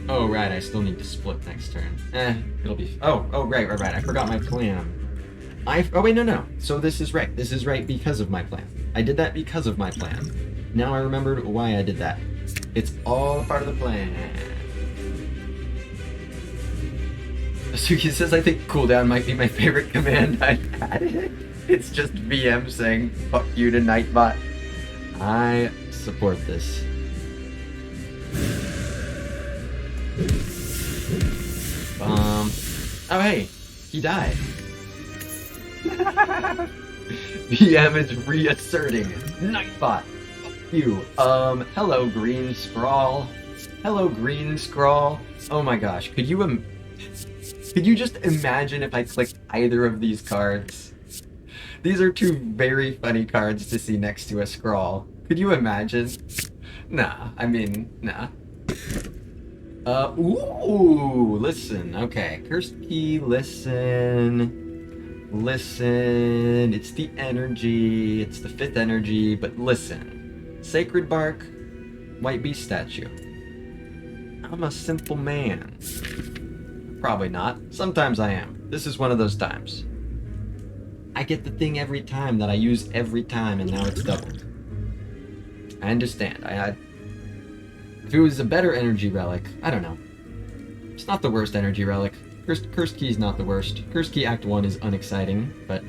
Oh, right, I still need to split next turn. It'll be... Oh, right, I forgot my plan. Oh, wait, no. So this is right. This is right because of my plan. I did that because of my plan. Now I remembered why I did that. It's all part of the plan. Suki says, I think cooldown might be my favorite command I've had. It's just VM saying, fuck you to Nightbot. I support this. Oh hey, he died. VM is reasserting Nightbot. Fuck you. Hello Green Scrawl. Hello Green Scrawl. Oh my gosh, could you just imagine if I clicked either of these cards? These are two very funny cards to see next to a scrawl. Could you imagine? Nah, I mean, nah. Ooh, listen, okay. Cursed Key, listen. Listen, it's the energy, it's the 5th energy, but listen. Sacred Bark, White Beast statue. I'm a simple man. Probably not. Sometimes I am. This is one of those times. I get the thing every time that I use every time, and now it's doubled. I understand. If it was a better energy relic, I don't know. It's not the worst energy relic. Cursed Key is not the worst. Cursed Key Act 1 is unexciting, but...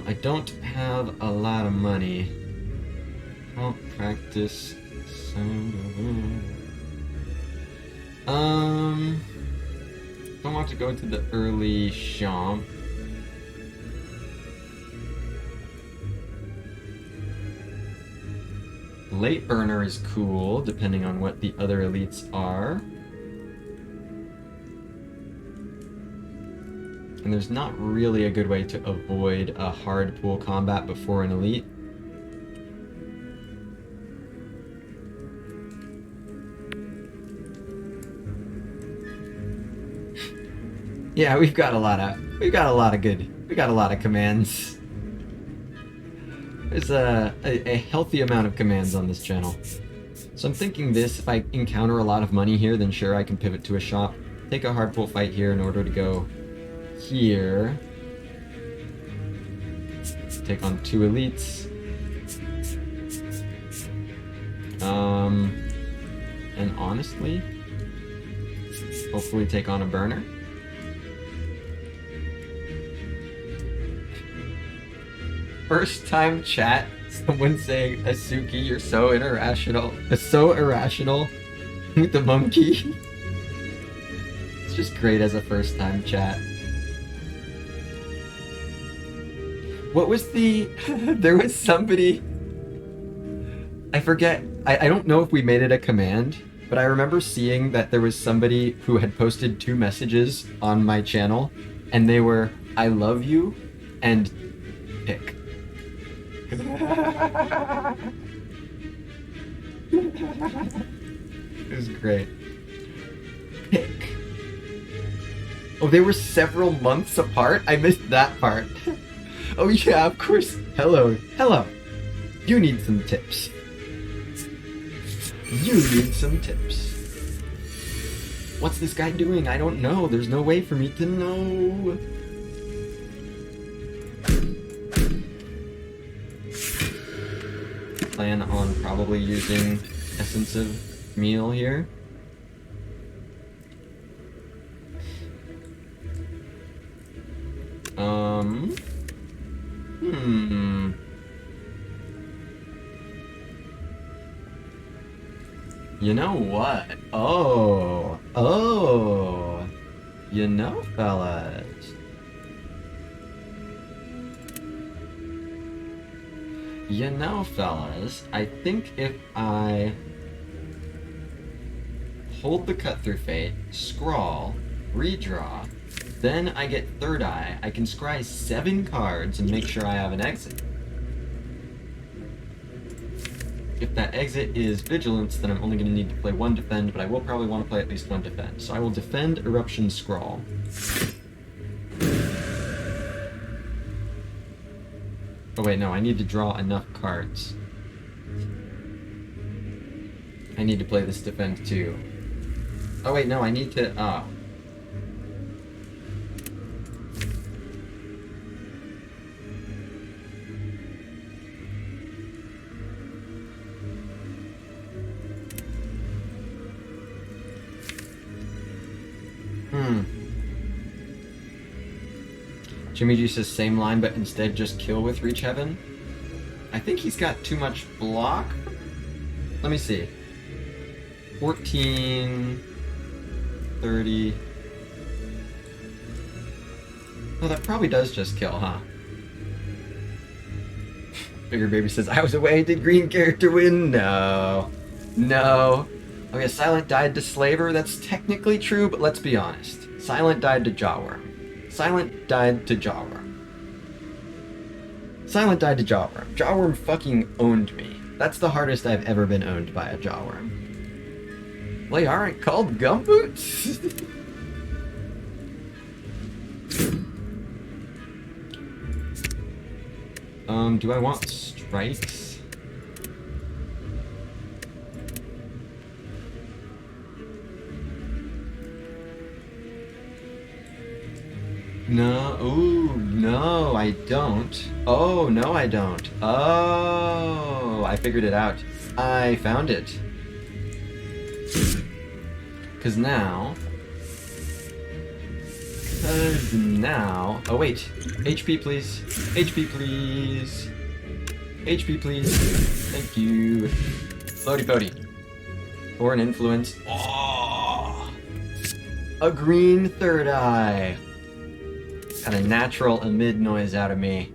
I don't have a lot of money. I'll practice some... I want to go to the early Champ. Late Burner is cool, depending on what the other elites are. And there's not really a good way to avoid a hard pool combat before an elite. Yeah, we got a lot of commands. There's a healthy amount of commands on this channel. So I'm thinking this, if I encounter a lot of money here, then sure I can pivot to a shop. Take a hard pull fight here in order to go here. Take on 2 elites. And honestly, hopefully take on a burner. First time chat, someone saying, Asuki, you're so irrational. So irrational with the monkey. It's just great as a first time chat. What was the... there was somebody... I forget. I don't know if we made it a command, but I remember seeing that there was somebody who had posted 2 messages on my channel, and they were, I love you, and pick. It was great. Pick. Oh, they were several months apart? I missed that part. Oh yeah, of course. Hello. Hello. You need some tips. You need some tips. What's this guy doing? I don't know. There's no way for me to know. Plan on probably using Essence of Meal here. You know what? Oh. You know, fellas. You know, fellas, I think if I hold the Cut Through Fate, scrawl, redraw, then I get Third Eye, I can scry 7 cards and make sure I have an exit. If that exit is Vigilance, then I'm only going to need to play 1 Defend, but I will probably want to play at least 1 Defend. So I will defend Eruption Scrawl. Oh wait, no, I need to draw enough cards. I need to play this Defend too. Oh wait, no, I need to... Jimmy G says same line, but instead just kill with Reach Heaven. I think he's got too much block. Let me see. 14, 30. Well, that probably does just kill, huh? Bigger Baby says, I was away, did green character win? No. No. Oh yeah, Silent died to Slaver, that's technically true, but let's be honest. Silent died to Jawworm. Silent died to Jawworm. Silent died to Jawworm. Jawworm fucking owned me. That's the hardest I've ever been owned by a Jawworm. They aren't called gumboots? Do I want strikes? No, ooh, no, I don't. Oh, no, I don't. Oh, I figured it out. I found it. Because now... Oh wait, HP please. HP please. HP please. Thank you. Floaty Pody. Or an influence. Oh! A green third eye. Got a natural amid noise out of me.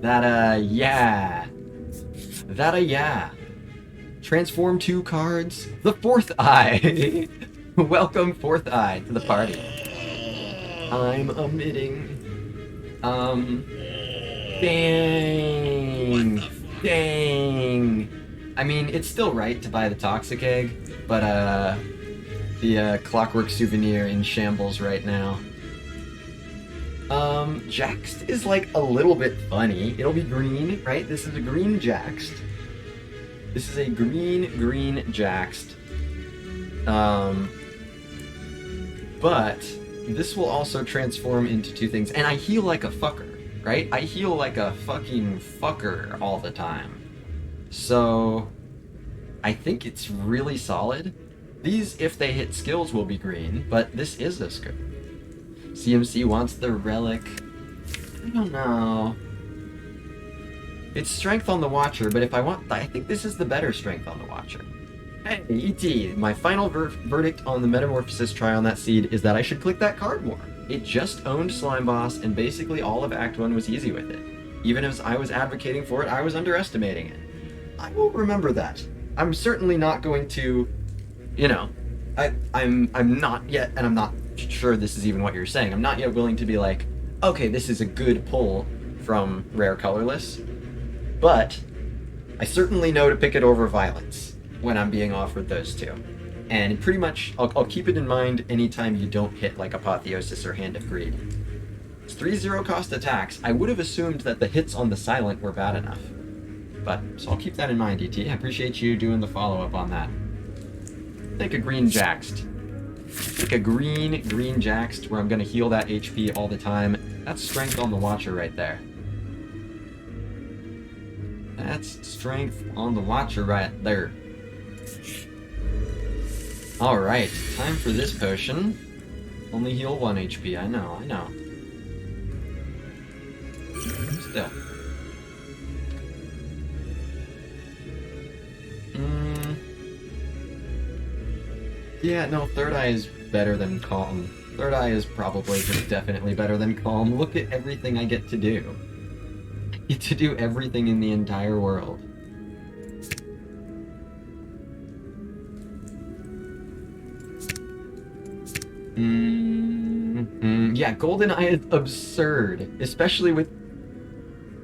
Yeah. Yeah. Transform 2 cards. The fourth eye. Welcome fourth eye to the party. I'm emitting. Dang. Dang. I mean, it's still right to buy the Toxic Egg, but the Clockwork Souvenir in shambles right now. Jaxed is like a little bit funny. It'll be green, right? This is a green Jaxed. This is a green Jaxed. But this will also transform into 2 things. And I heal like a fucker, right? I heal like a fucking fucker all the time. So I think it's really solid. These, if they hit skills, will be green, but this is a skill. CMC wants the relic. I don't know. It's strength on the Watcher, but if I want... I think this is the better strength on the Watcher. Hey, E.T., my final verdict on the Metamorphosis try on that seed is that I should click that card more. It just owned Slime Boss, and basically all of Act 1 was easy with it. Even as I was advocating for it, I was underestimating it. I will remember that. I'm certainly not going to... You know, I'm not yet, and I'm not sure this is even what you're saying, I'm not yet willing to be like, okay, this is a good pull from Rare Colorless, but I certainly know to pick it over Violence when I'm being offered those 2. And pretty much, I'll keep it in mind anytime you don't hit like Apotheosis or Hand of Greed. It's 3-0 cost attacks. I would have assumed that the hits on the Silent were bad enough. But, so I'll keep that in mind, ET. I appreciate you doing the follow-up on that. Take a green Jaxed. Take a green Jaxed where I'm going to heal that HP all the time. That's strength on the Watcher right there. That's strength on the Watcher right there. Alright, time for this potion. Only heal 1 HP, I know. Still. Yeah, no, Third Eye is better than Calm. Third Eye is probably just definitely better than Calm. Look at everything I get to do. I get to do everything in the entire world. Yeah, Golden Eye is absurd, especially with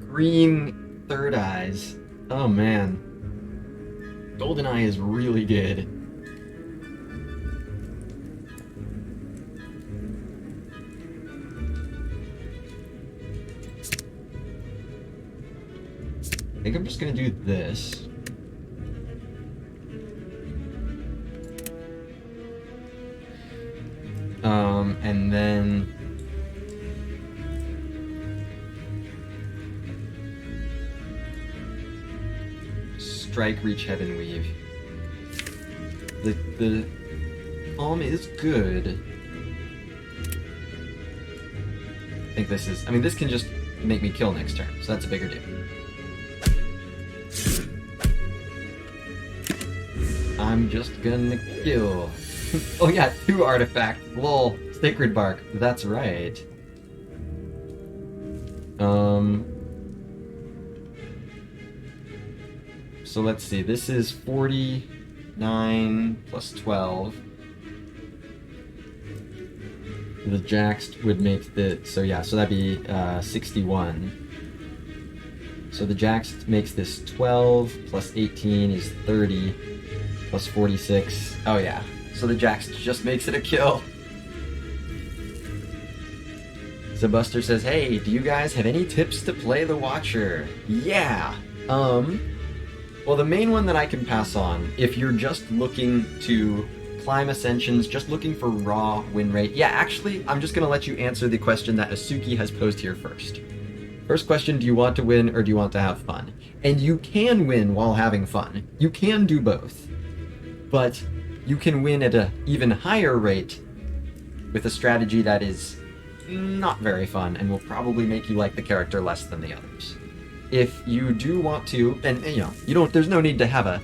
green Third Eyes. Oh man. Golden Eye is really good. I think I'm just gonna do this. And then... Strike, Reach, Heaven, Weave. The Calm is good. I think this is... I mean, this can just make me kill next turn, so that's a bigger deal. I'm just gonna kill. Oh yeah, 2 artifact. Lol. Sacred Bark. That's right. So let's see. This is 49 plus 12. The Jax would make the... So yeah, so that'd be 61. So the Jax makes this 12 plus 18 is 30 plus 46. Oh yeah. So the Jax just makes it a kill. Zabuster says, hey, do you guys have any tips to play the Watcher? Yeah. Well, the main one that I can pass on, if you're just looking to climb ascensions, just looking for raw win rate. Yeah, actually, I'm just going to let you answer the question that Asuki has posed here first. First question, do you want to win or do you want to have fun? And you can win while having fun. You can do both. But you can win at an even higher rate with a strategy that is not very fun and will probably make you like the character less than the others. If you do want to, and there's no need to have a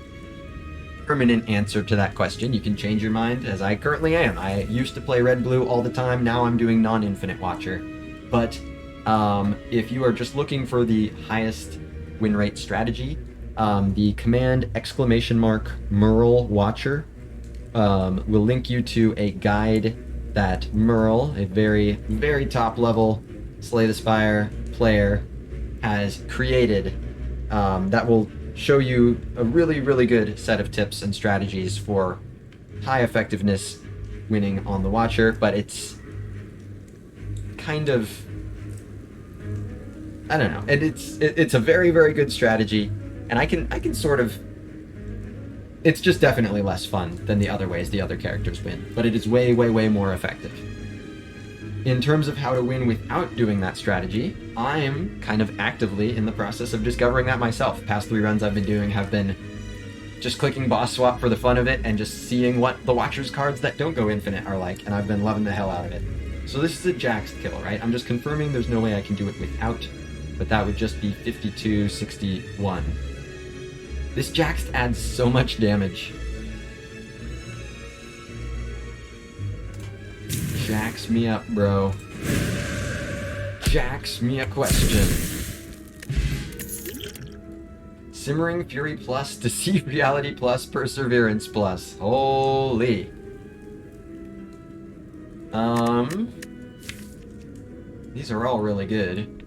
permanent answer to that question. You can change your mind, as I currently am. I used to play red-blue all the time, now I'm doing non-infinite Watcher. But if you are just looking for the highest win rate strategy, the command !Merle Watcher will link you to a guide that Merle, a very, very top level Slay the Spire player, has created that will show you a really, really good set of tips and strategies for high effectiveness winning on the Watcher, but it's kind of, I don't know, it's a very, very good strategy, and I can sort of, it's just definitely less fun than the other ways the other characters win, but it is way, way, way more effective. In terms of how to win without doing that strategy, I'm kind of actively in the process of discovering that myself. Past 3 runs I've been doing have been just clicking boss swap for the fun of it and just seeing what the Watcher's cards that don't go infinite are like, and I've been loving the hell out of it. So this is a Jax kill, right? I'm just confirming there's no way I can do it without, but that would just be 52-61. This Jax adds so much damage. Jax me up, bro. Jax me a question. Simmering Fury plus, Deceive Reality plus, Perseverance plus. Holy. These are all really good.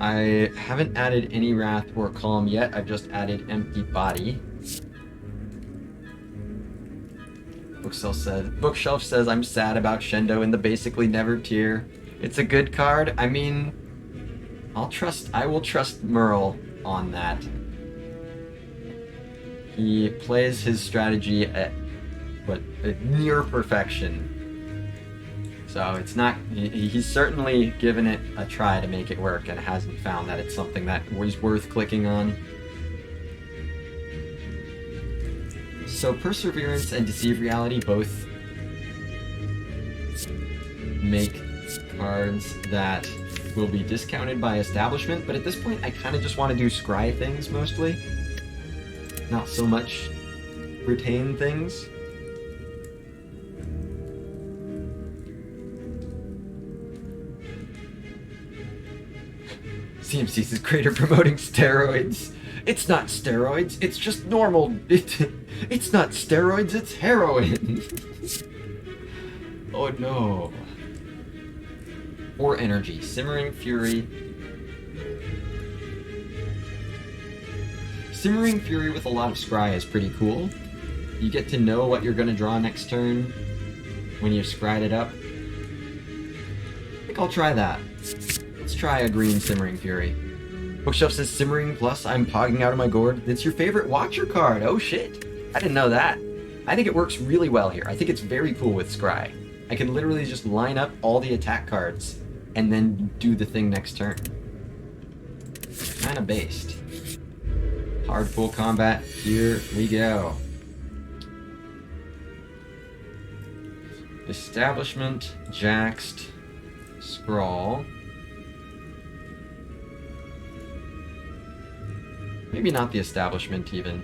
I haven't added any Wrath or Calm yet. I've just added Empty Body. Bookshelf says I'm sad about Shendo in the basically never tier. It's a good card. I mean, I will trust Merle on that. He plays his strategy at near perfection. So it's not, he's certainly given it a try to make it work and hasn't found that it's something that was worth clicking on. So Perseverance and Deceive Reality both make cards that will be discounted by establishment, but at this point I kind of just want to do scry things mostly. Not so much retain things. CMC's is greater promoting steroids. It's not steroids, it's just normal. It's not steroids, it's heroin. Oh no. Or energy. Simmering Fury. Simmering Fury with a lot of scry is pretty cool. You get to know what you're going to draw next turn when you've scryed it up. I think I'll try that. Let's try a green Simmering Fury. Bookshelf says Simmering plus I'm pogging out of my gourd. It's your favorite Watcher card. Oh shit. I didn't know that. I think it works really well here. I think it's very cool with scry. I can literally just line up all the attack cards and then do the thing next turn. Kinda based. Hard full combat. Here we go. Establishment, Jaxed, Scrawl. Maybe not the establishment even.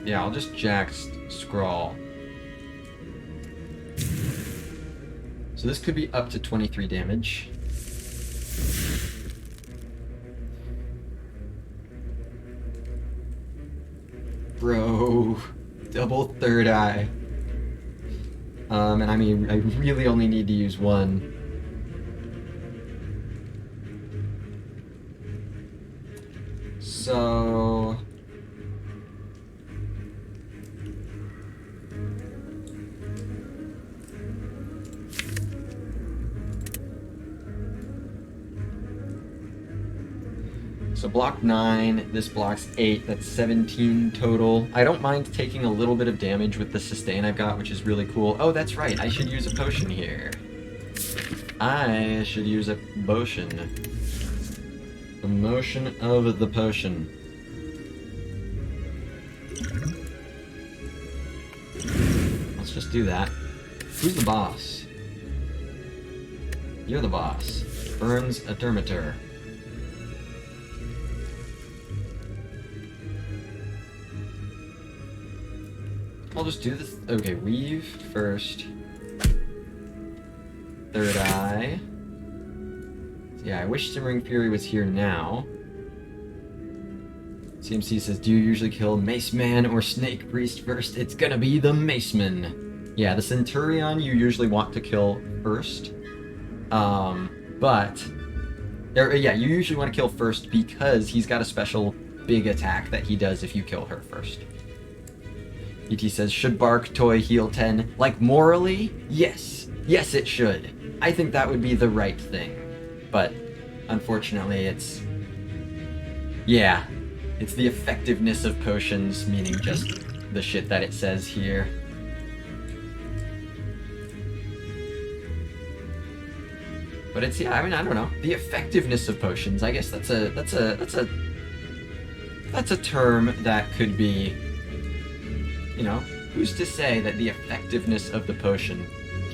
Yeah, I'll just jack Scrawl. So this could be up to 23 damage. Bro, double third eye. And I mean, I really only need to use one. So... So block 9, this blocks 8, that's 17 total. I don't mind taking a little bit of damage with the sustain I've got, which is really cool. Oh, that's right, I should use a potion here. I should use a potion. The motion of the potion. Let's just do that. Who's the boss? You're the boss. Burns a Dermator. I'll just do this. Okay, weave first. Third eye. Yeah, I wish Simmering Fury was here now. CMC says, do you usually kill Mace Man or Snake Priest first? It's gonna be the Maceman. Yeah, the Centurion you usually want to kill first. Yeah, you usually want to kill first because he's got a special big attack that he does if you kill her first. ET says, should Bark Toy heal 10? Like, morally? Yes. Yes, it should. I think that would be the right thing. But, unfortunately, it's... Yeah. It's the effectiveness of potions, meaning just the shit that it says here. But it's, yeah, I mean, I don't know. The effectiveness of potions, I guess that's a term that could be... You know, who's to say that the effectiveness of the potion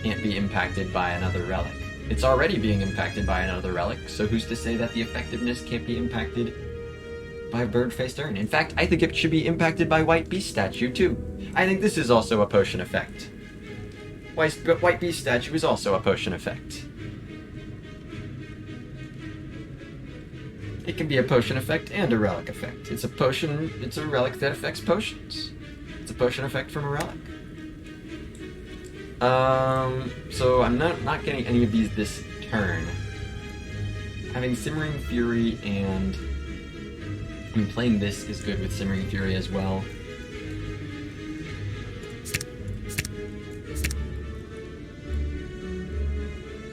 can't be impacted by another relic? It's already being impacted by another relic, so who's to say that the effectiveness can't be impacted by Bird-Faced Urn? In fact, I think it should be impacted by White Beast Statue, too. I think this is also a potion effect. White Beast Statue is also a potion effect. It can be a potion effect and a relic effect. It's a potion, it's a relic that affects potions. It's a potion effect from a relic. So I'm not getting any of these this turn. Having Simmering Fury and... I mean, playing this is good with Simmering Fury as well.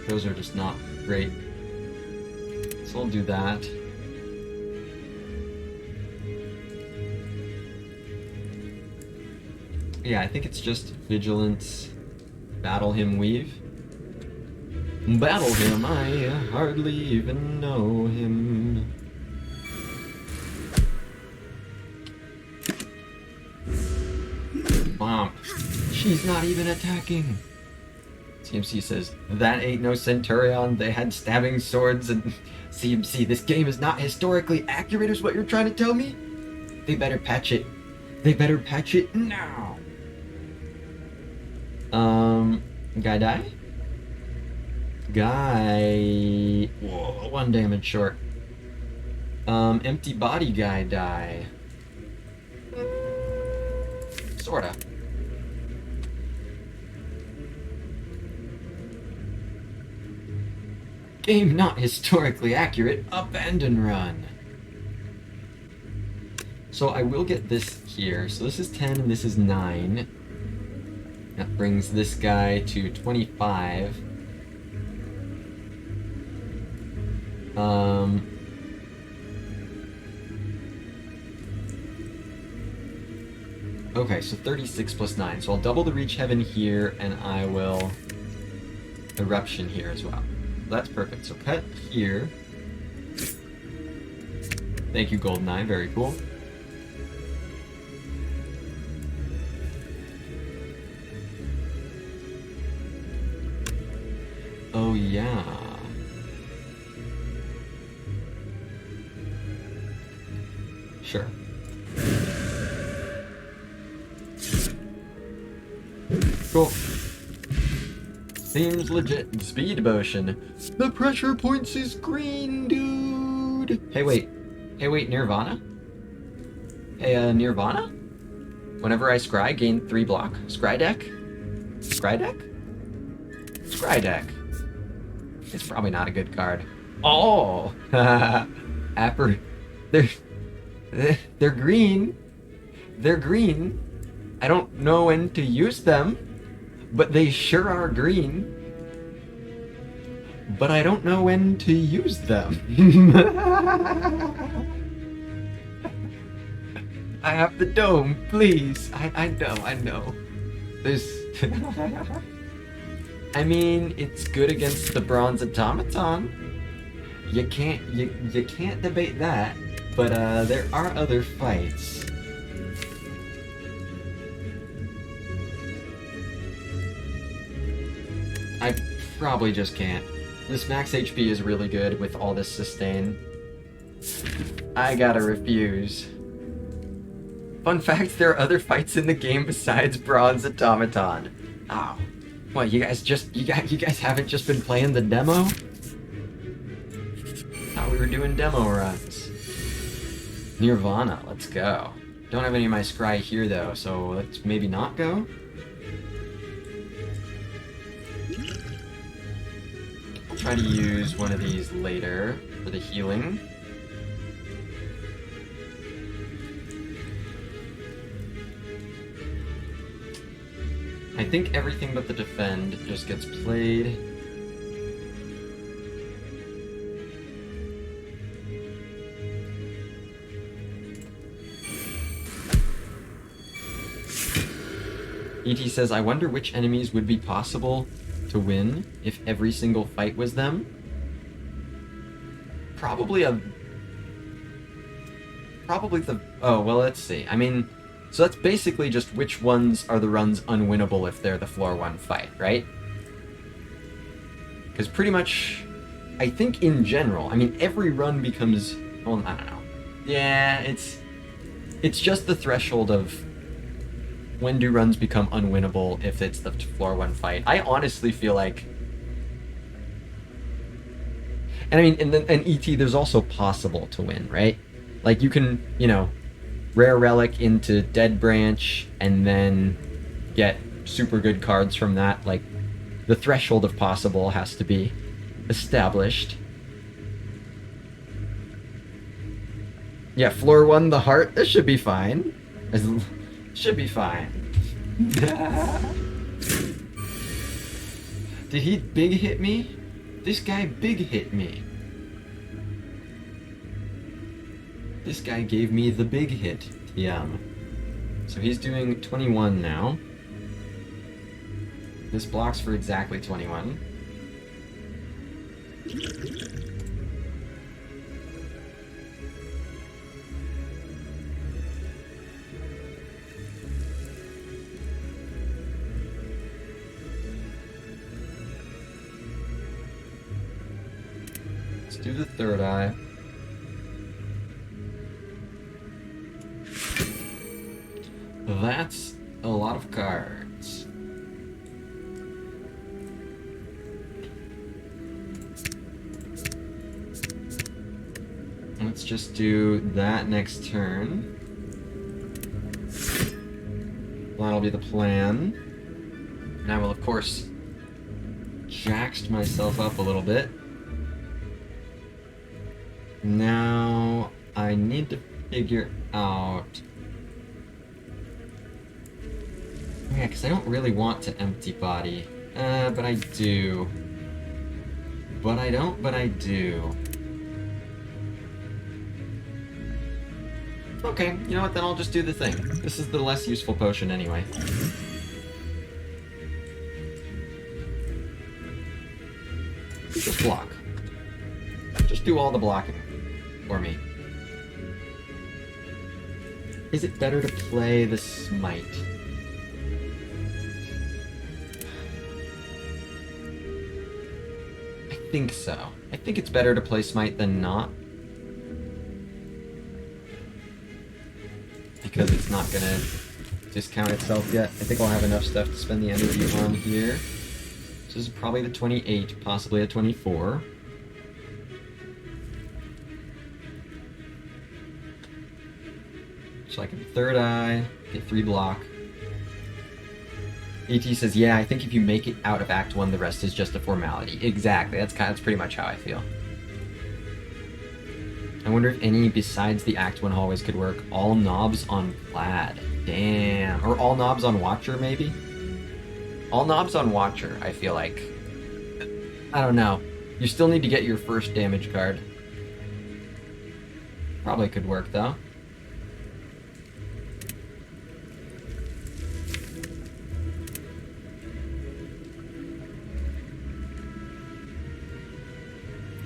Those are just not great. So I'll do that. Yeah, I think it's just Vigilance, Battle Him, Weave. Battle him, I hardly even know him. Bomp. She's not even attacking. CMC says, that ain't no Centurion, they had stabbing swords and... CMC, this game is not historically accurate is what you're trying to tell me? They better patch it. They better patch it now. Guy die? Guy... Whoa, 1 damage short. Empty body guy die. Sorta. Game not historically accurate. Abandon run. So I will get this here. So this is 10 and this is 9. That brings this guy to 25. Okay, so 36 plus 9. So I'll double the Reach Heaven here, and I will Eruption here as well. That's perfect. So cut here. Thank you, Goldeneye. Very cool. Oh, yeah. Sure. Cool. Seems legit. Speed potion. The pressure points is green, dude. Hey, wait. Hey, wait, Nirvana? Hey, Nirvana? Whenever I scry, gain 3 block. Scry deck? Scry deck? Scry deck. It's probably not a good card. Oh! Apper. They're... They're green. They're green. I don't know when to use them, but they sure are green. But I don't know when to use them. I have the dome, please. I know. There's... I mean, it's good against the bronze automaton. You can't debate that. But there are other fights. I probably just can't. This max HP is really good with all this sustain. I gotta refuse. Fun fact, there are other fights in the game besides Bronze Automaton. Oh. What, you guys haven't just been playing the demo? Thought we were doing demo runs. Nirvana, let's go. Don't have any of my scry here though, so let's maybe not go. I'll try to use one of these later for the healing. I think everything but the defend just gets played. ET says, I wonder which enemies would be possible to win if every single fight was them. Probably the... Oh, well, let's see. I mean, so that's basically just which ones are the runs unwinnable if they're the floor 1 fight, right? Because pretty much, I think in general, I mean, every run becomes... Well, I don't know. Yeah, it's just the threshold of when do runs become unwinnable if it's the floor 1 fight. I honestly feel like... And I mean, in ET, there's also possible to win, right? Like, you can, you know, rare relic into Dead Branch, and then get super good cards from that. Like, the threshold of possible has to be established. Yeah, floor 1, the heart, this should be fine. Should be fine. Did he big hit me? This guy big hit me. This guy gave me the big hit. Yum. So he's doing 21 now. This blocks for exactly 21. Let's do the third eye. That's a lot of cards. Let's just do that next turn. That'll be the plan. And I will, of course, jaxed myself up a little bit. Now, I need to figure out... Yeah, because I don't really want to empty body. But I do. But I don't, but I do. Okay, you know what, then I'll just do the thing. This is the less useful potion anyway. Just block. Just do all the blocking for me. Is it better to play the Smite? think so. I think it's better to play Smite than not. Because it's not gonna discount itself yet. I think I'll have enough stuff to spend the energy on here. This is probably the 28, possibly a 24. So I can third eye, get 3 block. ET says, yeah, I think if you make it out of Act 1, the rest is just a formality. Exactly, that's pretty much how I feel. I wonder if any besides the Act 1 hallways could work. All knobs on Plaid. Damn. Or all knobs on Watcher, maybe? All knobs on Watcher, I feel like. I don't know. You still need to get your first damage card. Probably could work, though.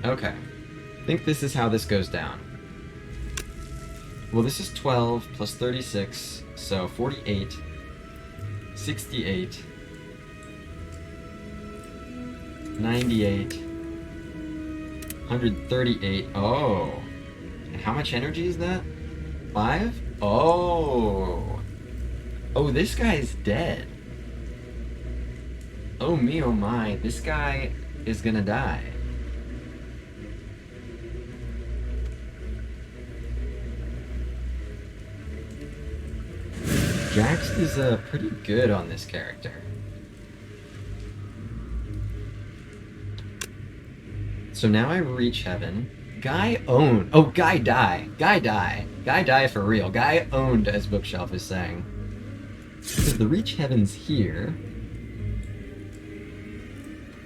Okay. I think this is how this goes down. Well, this is 12 plus 36, so 48, 68, 98, 138. Oh. And how much energy is that? 5? Oh. Oh, this guy's dead. Oh me, oh my. This guy is gonna die. Jax is pretty good on this character. So now I reach heaven. Guy owned. Oh, guy die. Guy die. Guy die for real. Guy owned, as Bookshelf is saying. So the reach heaven's here.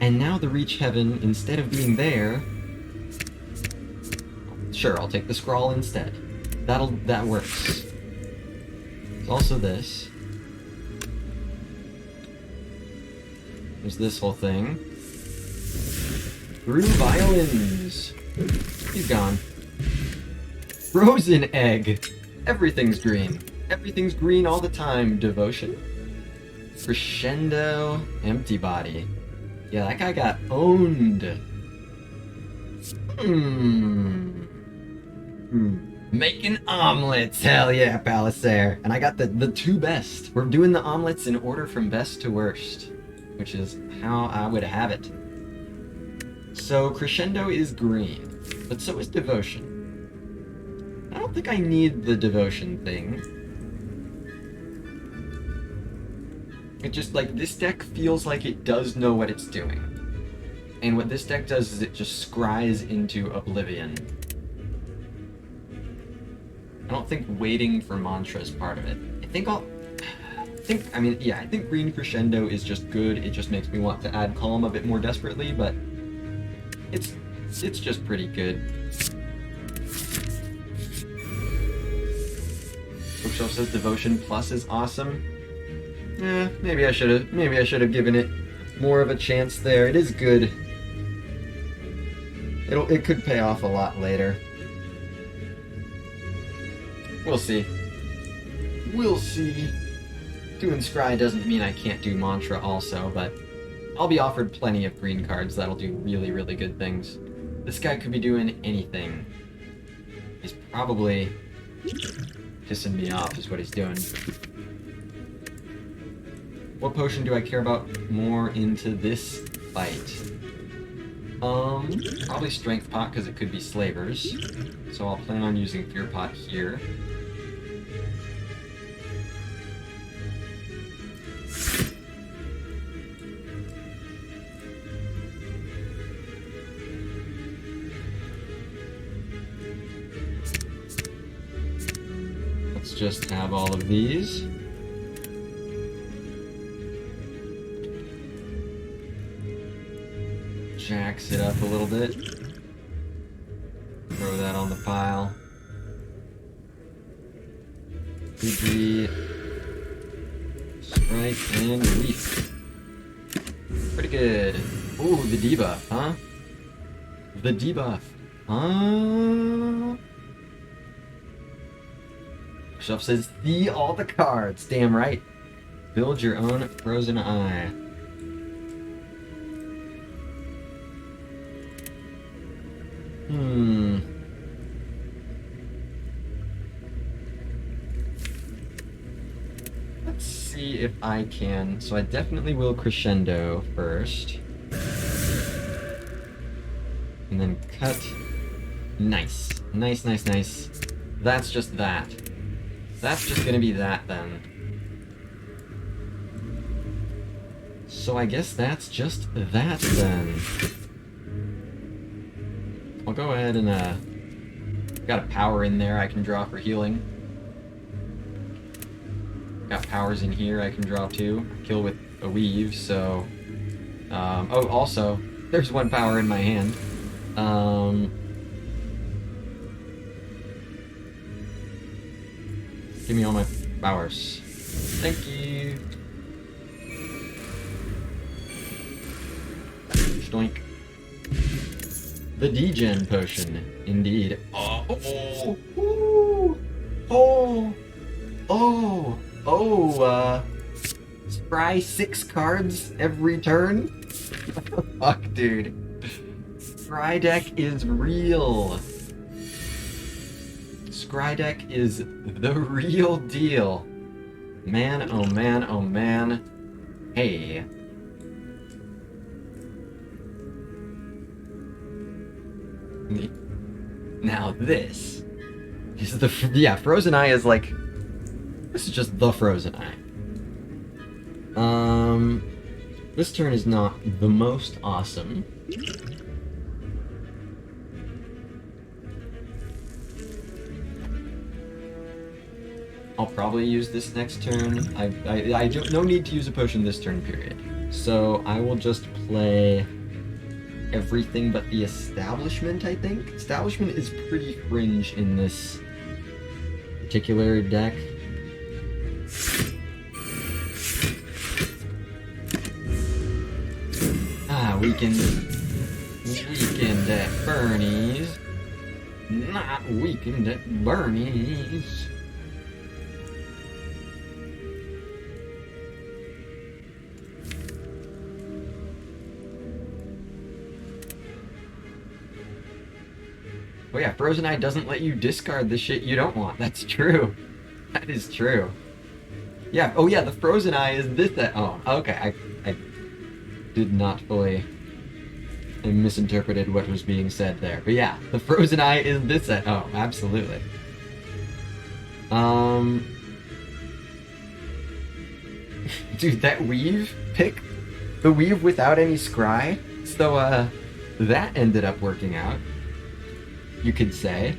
And now the reach heaven, instead of being there... Sure, I'll take the scroll instead. That works. Also this. There's this whole thing. Through violins. He's gone. Frozen egg. Everything's green. Everything's green all the time. Devotion. Crescendo. Empty body. Yeah, that guy got owned. Making omelets, hell yeah, Palisair. And I got the 2 best. We're doing the omelets in order from best to worst, which is how I would have it. So Crescendo is green, but so is Devotion. I don't think I need the Devotion thing. It just, like, this deck feels like it does know what it's doing. And what this deck does is it just scries into oblivion. I don't think waiting for mantra is part of it. I think green Crescendo is just good. It just makes me want to add Calm a bit more desperately, but it's just pretty good. Bookshelf says Devotion Plus is awesome. Maybe I should have given it more of a chance there. It is good. It could pay off a lot later. We'll see. We'll see. Doing Scry doesn't mean I can't do Mantra also, but I'll be offered plenty of green cards that'll do really, really good things. This guy could be doing anything. He's probably pissing me off is what he's doing. What potion do I care about more into this fight? Probably Strength Pot, because it could be Slavers. So I'll plan on using Fear Pot here. Let's just have all of these. Jax it up a little bit. Throw that on the pile. PG, Strike, and Leaf. Pretty good. Ooh, the debuff, huh? The debuff. Huh? Shelf says, see all the cards. Damn right. Build your own Frozen Eye. Let's see if I can. So I definitely will crescendo first. And then cut. Nice. Nice, nice, nice. That's just that. That's just gonna be that then. So I guess that's just that then. I'll go ahead and got a power in there I can draw for healing. Got powers in here I can draw too. Kill with a weave, so oh, also there's one power in my hand. Give me all my powers. Thank you. Stoink. The degen potion, indeed. Oh, spry 6 cards every turn? What the fuck, dude? Scry deck is real. Scry deck is the real deal. Man, oh man, oh man. Hey. Now this is the, yeah, Frozen Eye is like, this is just the Frozen Eye. This turn is not the most awesome. I'll probably use this next turn. I don't, no need to use a potion this turn, period. So I will just play everything but the Establishment, I think. Establishment is pretty fringe in this particular deck. Weakened at Bernie's. Not weakened at Bernie's. Oh yeah, Frozen Eye doesn't let you discard the shit you don't want. That's true. That is true. Yeah, oh yeah, the Frozen Eye is this that. Oh, okay, I did not fully... I misinterpreted what was being said there. But yeah, the Frozen Eye is this set. Oh, absolutely. Dude, that weave pick, the weave without any scry, so that ended up working out, you could say.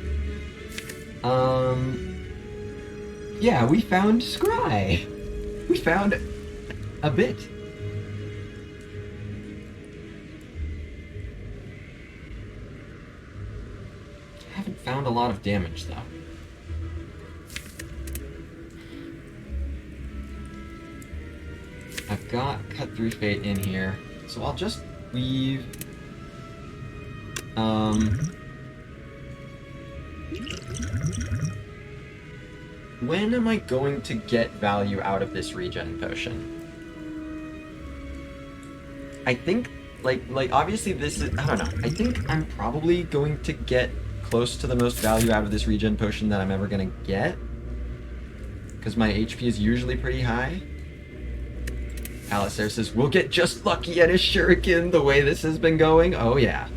Yeah, we found scry. We found a bit. Haven't found a lot of damage though. I've got Cut Through Fate in here, so I'll just weave. When am I going to get value out of this regen potion? I think, like obviously this is, I don't know, I think I'm probably going to get close to the most value out of this regen potion that I'm ever gonna get, because my HP is usually pretty high. Alistair says, we'll get just lucky at his shuriken the way this has been going. Oh yeah.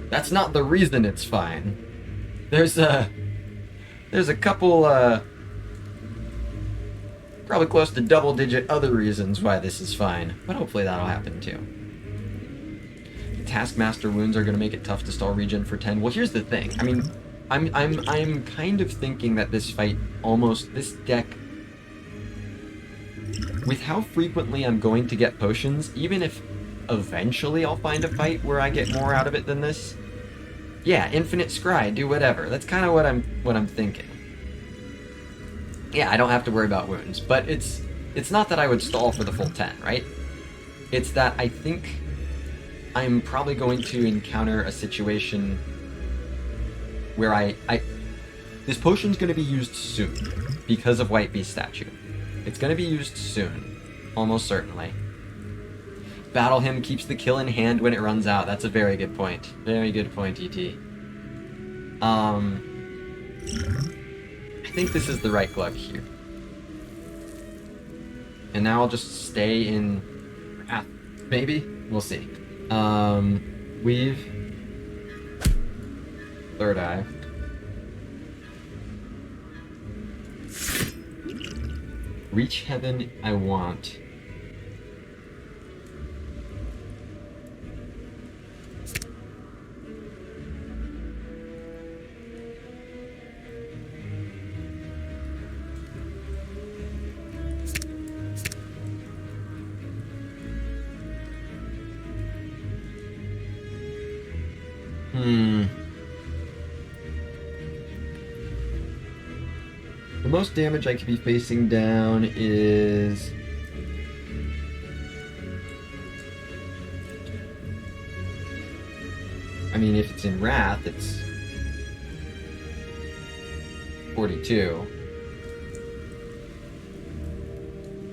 That's not the reason it's fine. There's a couple, probably close to double-digit other reasons why this is fine, but hopefully that'll happen too. Taskmaster wounds are going to make it tough to stall regen for 10. Well, here's the thing. I mean, I'm kind of thinking that this fight this deck, with how frequently I'm going to get potions, even if eventually I'll find a fight where I get more out of it than this, yeah, infinite scry, do whatever. That's kind of what I'm thinking. Yeah, I don't have to worry about wounds, but it's not that I would stall for the full 10, right? It's that I think I'm probably going to encounter a situation where this potion's going to be used soon because of White Beast statue. It's going to be used soon, almost certainly. Battle him keeps the kill in hand when it runs out. That's a very good point. Very good point, ET. I think this is the right glug here. And now I'll just stay in Wrath. Maybe? We'll see. Weave. Third Eye. Reach Heaven I want. The most damage I could be facing down is... I mean, if it's in Wrath, it's 42.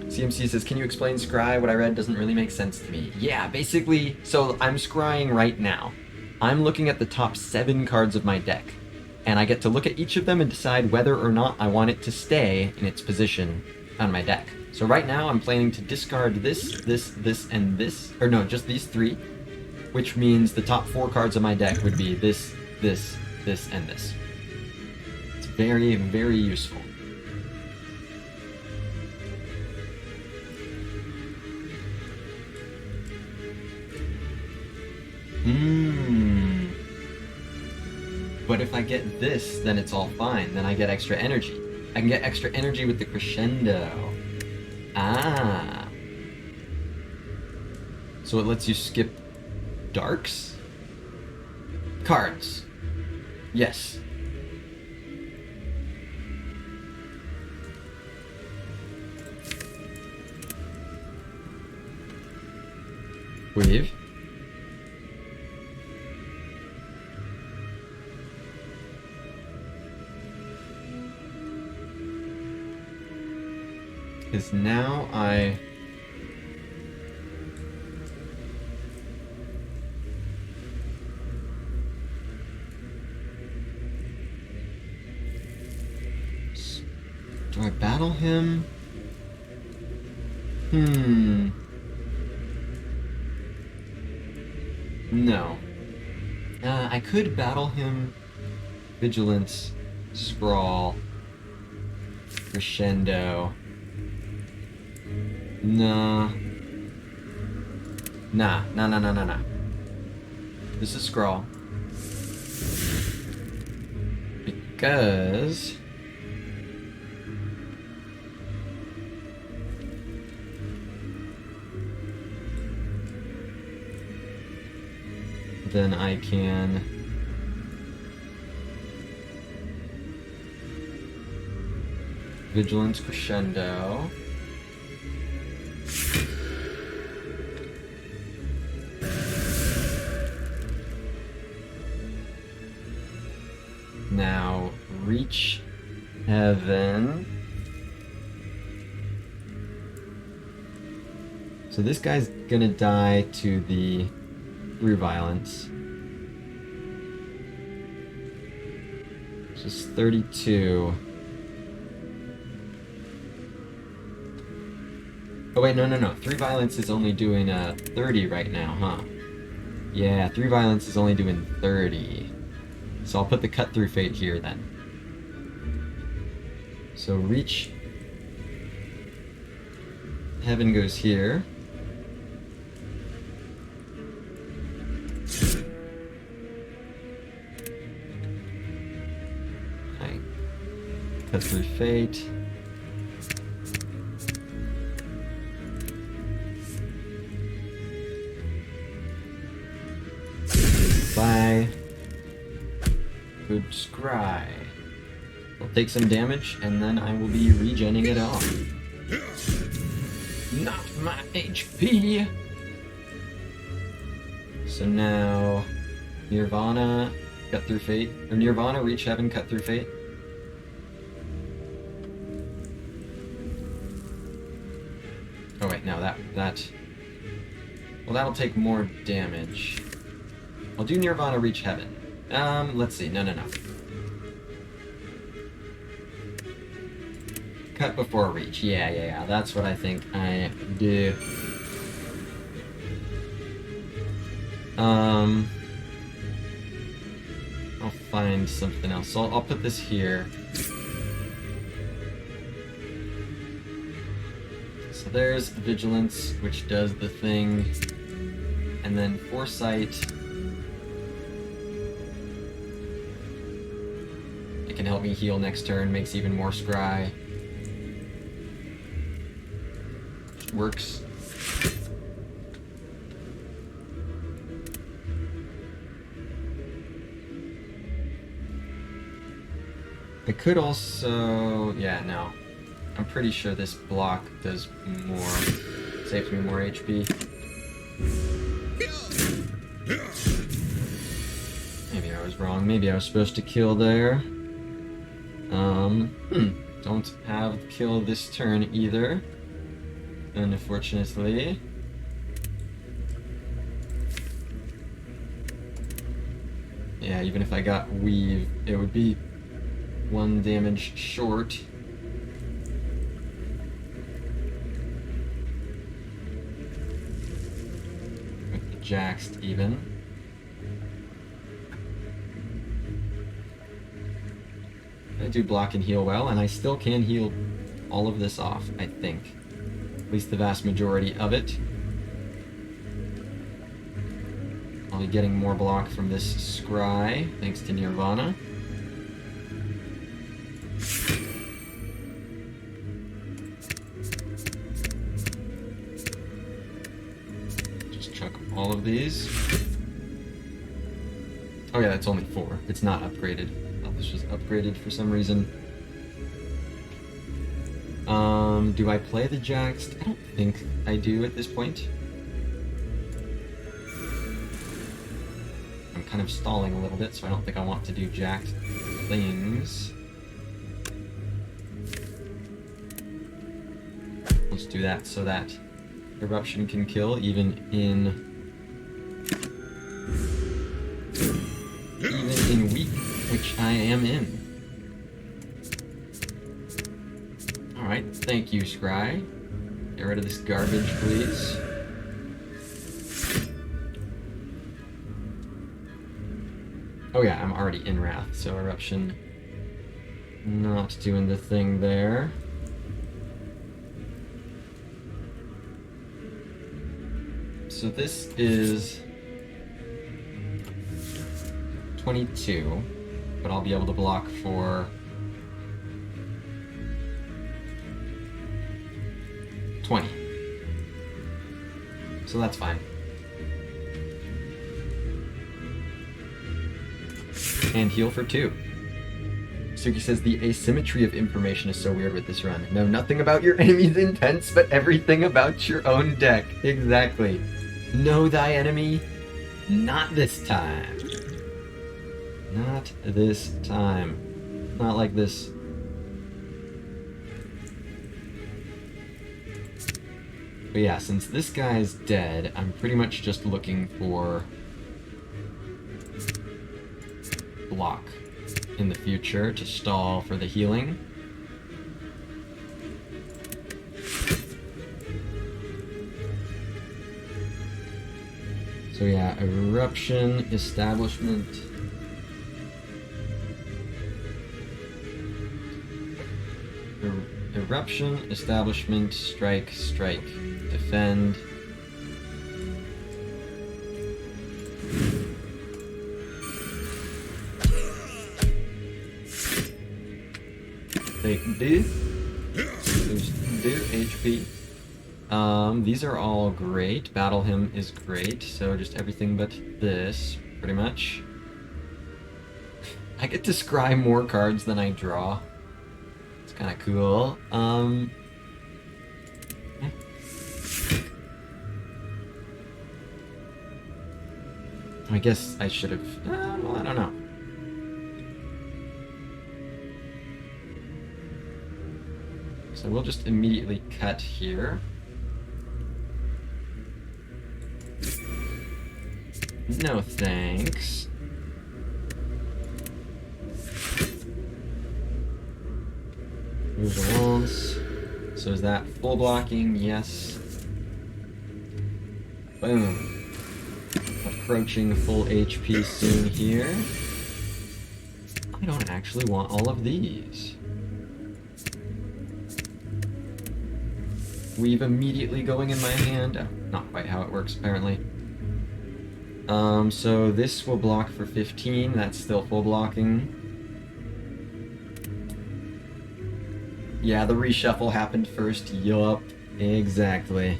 CMC says, can you explain Scry? What I read doesn't really make sense to me. Yeah, basically, so I'm scrying right now. I'm looking at the top 7 cards of my deck, and I get to look at each of them and decide whether or not I want it to stay in its position on my deck. So right now I'm planning to discard this, and this, or no, just these 3, which means the top 4 cards of my deck would be this, and this. It's very, very useful. But if I get this, then it's all fine. Then I get extra energy. I can get extra energy with the crescendo. Ah. So it lets you skip darks? Cards. Yes. Weave. Because now I... Do I battle him? No. I could battle him. Vigilance, Sprawl, Crescendo. Nah. This is Scrawl. Because... then I can... Vigilance, Crescendo. Now, Reach Heaven. So this guy's gonna die to the through violence. Just 32. Oh wait, no. 3 violence is only doing 30 right now, huh? Yeah, 3 violence is only doing 30. So I'll put the cut through fate here then. So Reach Heaven goes here. Okay. Cut through fate. Bye. Good scry. I'll take some damage, and then I will be regenning it off. Not my HP! So now... Nirvana, Cut Through Fate. Or Nirvana, Reach Heaven, Cut Through Fate. Oh wait, no, that... Well, that'll take more damage. I'll do Nirvana Reach Heaven. Let's see. No. Cut before reach. Yeah. That's what I think I do. I'll find something else. So I'll put this here. So there's Vigilance, which does the thing. And then Foresight. It can help me heal next turn, makes even more scry. Works. I could also... yeah, no. I'm pretty sure this block does more... saves me more HP. Maybe I was wrong. Maybe I was supposed to kill there. Don't have kill this turn either. Unfortunately. Yeah, even if I got weave, it would be 1 damage short. With the Jaxed even. I do block and heal well, and I still can heal all of this off, I think. At least the vast majority of it. I'll be getting more block from this scry, thanks to Nirvana. Just chuck all of these. Oh yeah, it's only 4. It's not upgraded. I thought this was upgraded for some reason. Do I play the Jaxed? I don't think I do at this point. I'm kind of stalling a little bit, so I don't think I want to do Jaxed things. Let's do that so that Eruption can kill even in weak, which I am in. Alright, thank you, Scry. Get rid of this garbage, please. Oh yeah, I'm already in Wrath, so Eruption not doing the thing there. So this is 22, but I'll be able to block for 20. So that's fine. And heal for 2. Suki says the asymmetry of information is so weird with this run. Know nothing about your enemy's intents, but everything about your own deck. Exactly. Know thy enemy, not this time. Not this time. Not like this. But yeah, since this guy's dead, I'm pretty much just looking for block in the future to stall for the healing. So yeah, Eruption, Establishment. Eruption, Establishment, Strike, Strike, Defend. Take this. Boost their HP. These are all great. Battle Hymn is great, so just everything but this, pretty much. I get to scry more cards than I draw. It's kind of cool. I guess I should have... well, I don't know. So we'll just immediately cut here. No thanks. Move the walls. So is that full blocking? Yes. Boom. Approaching full HP soon here. I don't actually want all of these. Weave immediately going in my hand. Oh, not quite how it works, apparently. So this will block for 15. That's still full blocking. Yeah, the reshuffle happened first. Yup, exactly.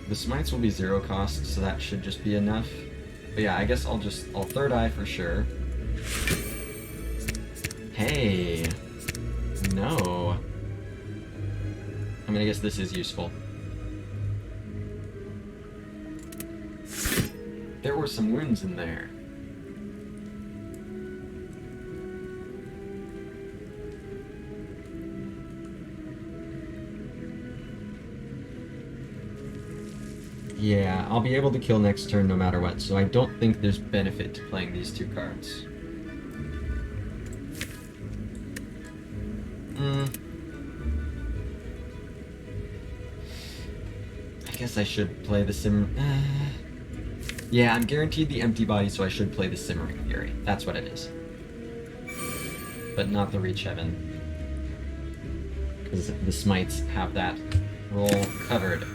The smites will be 0 cost, so that should just be enough. But yeah, I guess I'll third eye for sure. Hey. No. I mean, I guess this is useful. There were some wounds in there. Yeah, I'll be able to kill next turn no matter what, so I don't think there's benefit to playing these 2 cards. I guess I should play the sim... Yeah, I'm guaranteed the empty body, so I should play the Simmering Fury. That's what it is. But not the Reach Heaven. Because the smites have that roll covered.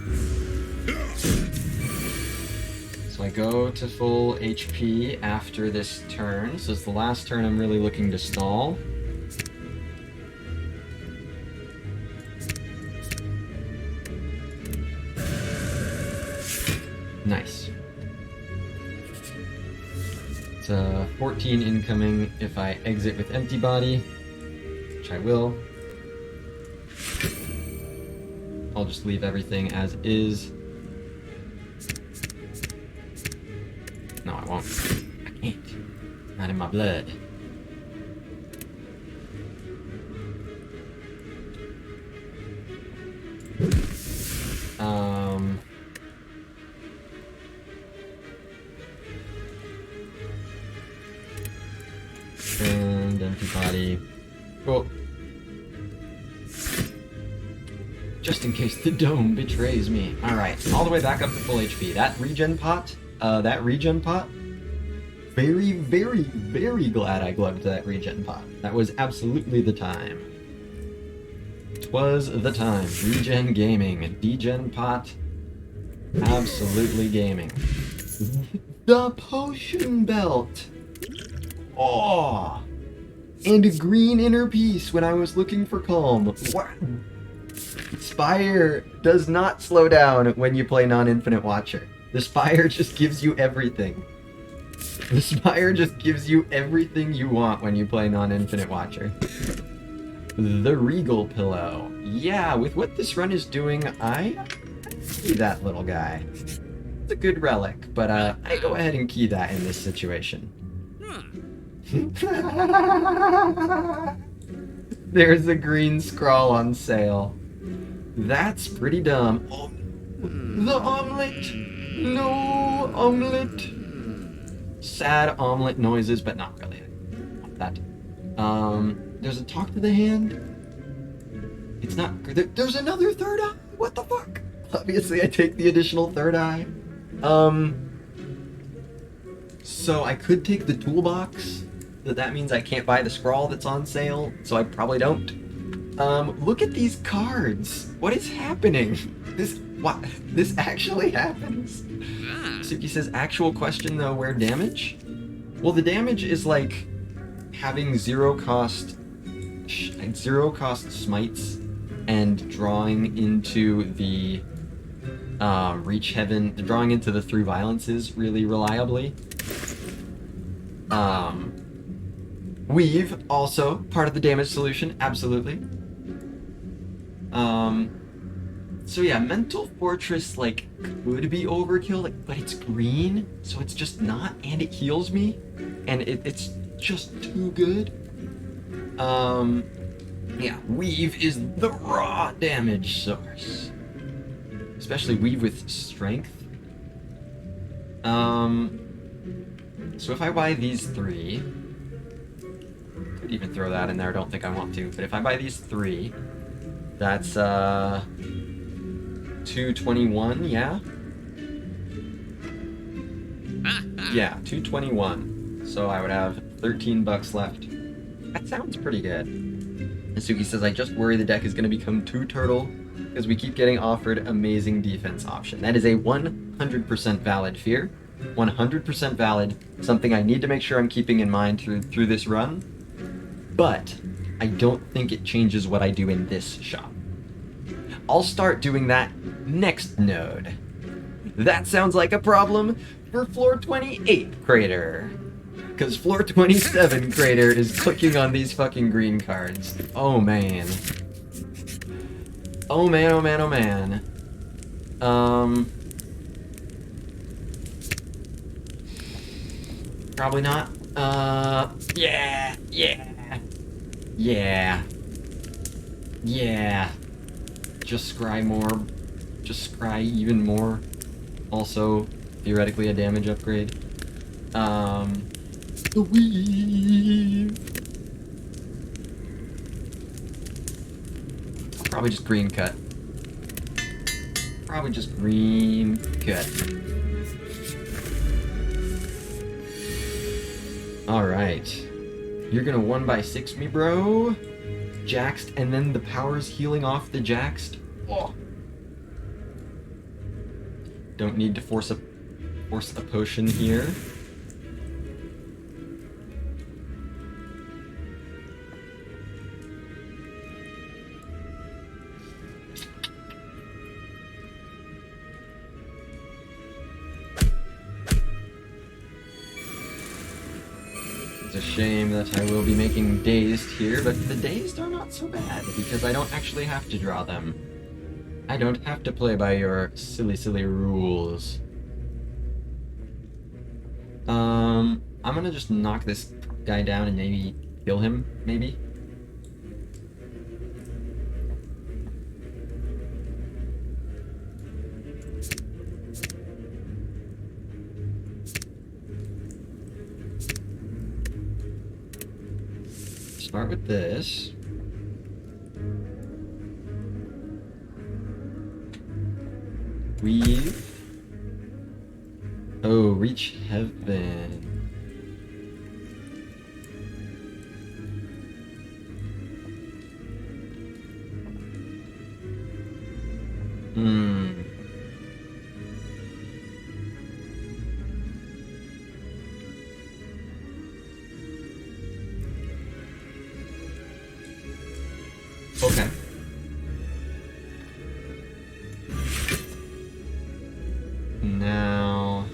So I go to full HP after this turn, so it's the last turn I'm really looking to stall. Nice. It's 14 incoming if I exit with empty body, which I will. I'll just leave everything as is. No, I won't. I can't. Not in my blood. And empty body. Cool. Just in case the dome betrays me. Alright, all the way back up to full HP. That regen pot, very, very, very glad I glugged that regen pot. That was absolutely the time. 'Twas the time. Regen gaming. Degen pot. Absolutely gaming. The potion belt! Oh! And a green inner piece when I was looking for calm. What? Spire does not slow down when you play non-infinite watcher. The Spire just gives you everything. The Spire just gives you everything you want when you play non-infinite watcher. The Regal Pillow. Yeah, with what this run is doing, I see that little guy. It's a good relic, but I go ahead and key that in this situation. There's a green scrawl on sale. That's pretty dumb. Oh, the omelet! No omelet! Sad omelet noises, but not really. I want that. There's a talk to the hand. It's not... There's another third eye? What the fuck? Obviously, I take the additional third eye. So I could take the toolbox. That means I can't buy the scrawl that's on sale, so I probably don't. Look at these cards. What is happening? This actually happens. Suki says, actual question though, where damage? Well, the damage is like having zero cost smites and drawing into the Reach Heaven, drawing into the 3 violences really reliably. Weave, also part of the damage solution, absolutely. So yeah, Mental Fortress, like, could be overkill, like, but it's green, so it's just not, and it heals me, and it's just too good. Yeah, Weave is the raw damage source. Especially Weave with strength. So if I buy these 3... Could even throw that in there, I don't think I want to. But if I buy these 3, that's, 221, yeah? Yeah, 221. So I would have 13 bucks left. That sounds pretty good. And Suki says, I just worry the deck is going to become too turtle because we keep getting offered amazing defense option. That is a 100% valid fear. 100% valid. Something I need to make sure I'm keeping in mind through this run. But I don't think it changes what I do in this shop. I'll start doing that next node. That sounds like a problem for floor 28 Crater. Because floor 27 Crater is clicking on these fucking green cards. Oh man. Oh man, oh man, oh man. Probably not. Yeah. Just scry more. Just scry even more. Also, theoretically a damage upgrade. The weave. Probably just green cut. Probably just green cut. Alright. You're gonna 1x6 me, bro. Jaxed, and then the power's healing off the Jaxed. Oh. Don't need to force a potion here. It's a shame that I will be making dazed here, but the dazed are not so bad because I don't actually have to draw them. I don't have to play by your silly rules. I'm gonna just knock this guy down and maybe kill him, maybe? Start with this. Weave. Oh, reach heaven. Okay. Now,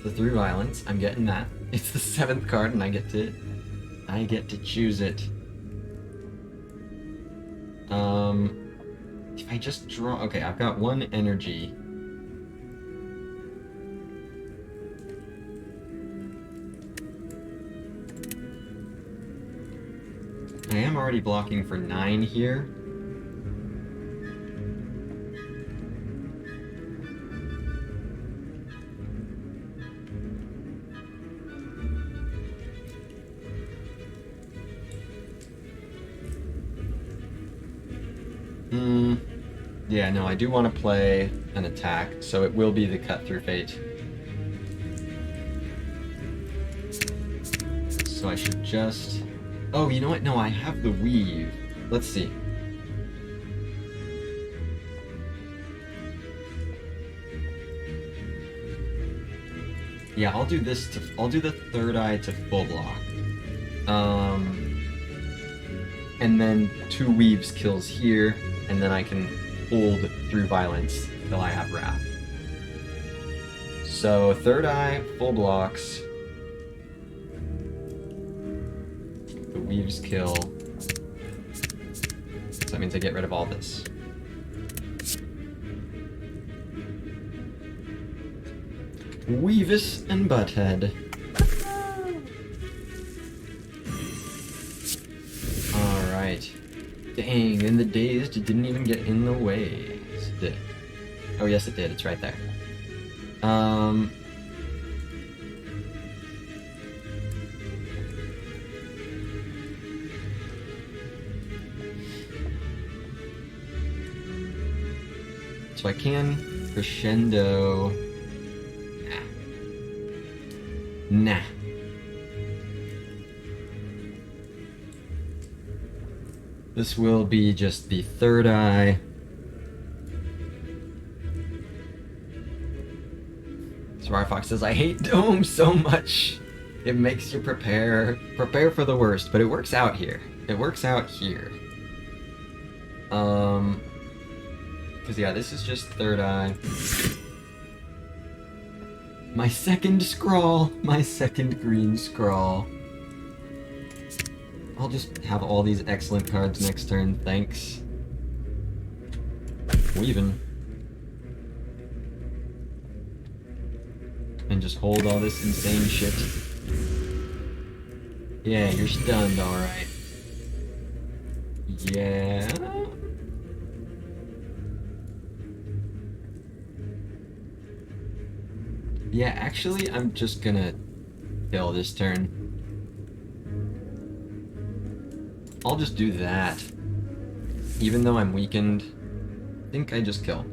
the 3 violence. I'm getting that. It's the 7th card, and I get to choose it. If I just draw, okay, I've got 1 energy. I am already blocking for 9 here. Yeah, no, I do want to play an attack, so it will be the cut through fate. So I should just... Oh, you know what? No, I have the weave. Let's see. Yeah, I'll do this to... I'll do the 3rd eye to full block. And then 2 weaves kills here, and then I can hold through violence till I have wrath. So 3rd eye, full blocks. The weaves kill. So that means I get rid of all this. Weavis and Butthead. Dang, and the dazed didn't even get in the way. Yes, it did. Oh, yes, it did. It's right there. So I can crescendo. Nah. This will be just the third eye. Fox says, I hate Dome so much. It makes you prepare for the worst, but it works out here. It works out here. Because yeah, this is just third eye. My second scrawl, my second green scrawl. I'll just have all these excellent cards next turn, thanks. Weaving. And just hold all this insane shit. Yeah, you're stunned, alright. Yeah. Yeah, actually, I'm just gonna kill this turn. I'll just do that. Even though I'm weakened, I think I just kill.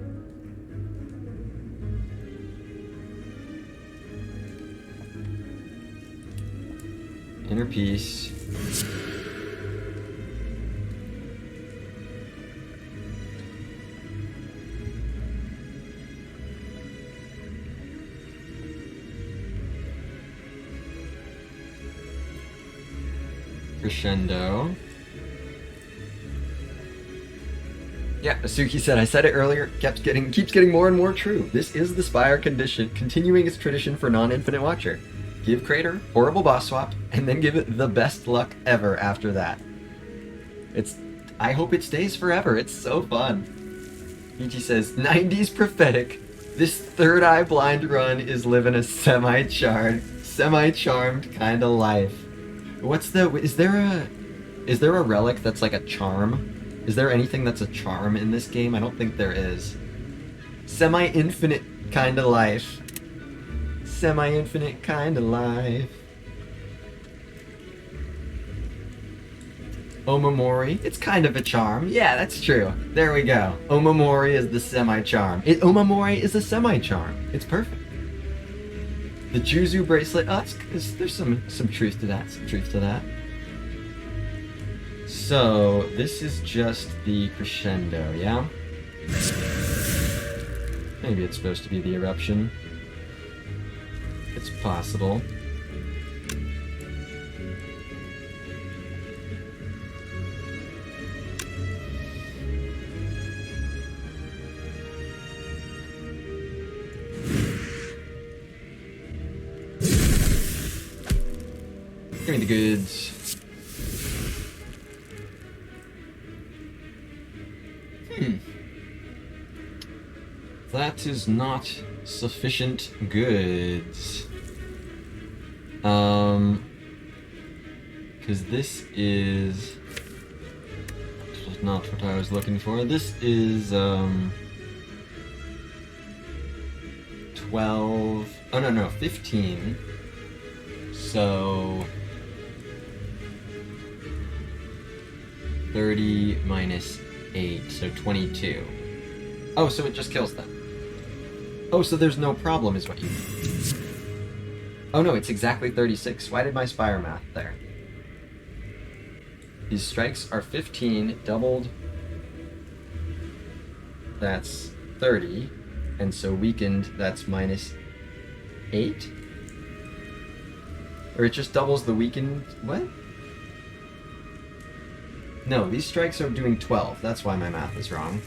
Inner Peace. Crescendo. Yeah, Asuki said, I said it earlier, keeps getting more and more true. This is the Spire condition, continuing its tradition for non-infinite watcher. Give Crater, horrible boss swap, and then give it the best luck ever after that. I hope it stays forever, it's so fun. Ichi says, 90s prophetic. This third eye blind run is living a semi-charmed kind of life. Is there a relic that's like a charm? Is there anything that's a charm in this game? I don't think there is. Semi-infinite kind of life. Semi-infinite kind of life. Omamori, it's kind of a charm. Yeah, that's true. There we go. Omamori is the semi-charm. Omamori is a semi-charm. It's perfect. The Juzu bracelet, there's some truth to that, So, this is just the crescendo, yeah? Maybe it's supposed to be the eruption. It's possible. Give me the goods. That is not sufficient goods. Because this is not what I was looking for. This is, 12, oh no, 15. So 30 minus 8, so 22. Oh, so it just kills them. Oh, so there's no problem is what you mean. Oh no, it's exactly 36. Why did my Spire math there? These strikes are 15, doubled. That's 30. And so weakened, that's minus 8? Or it just doubles the weakened... What? No, these strikes are doing 12. That's why my math is wrong.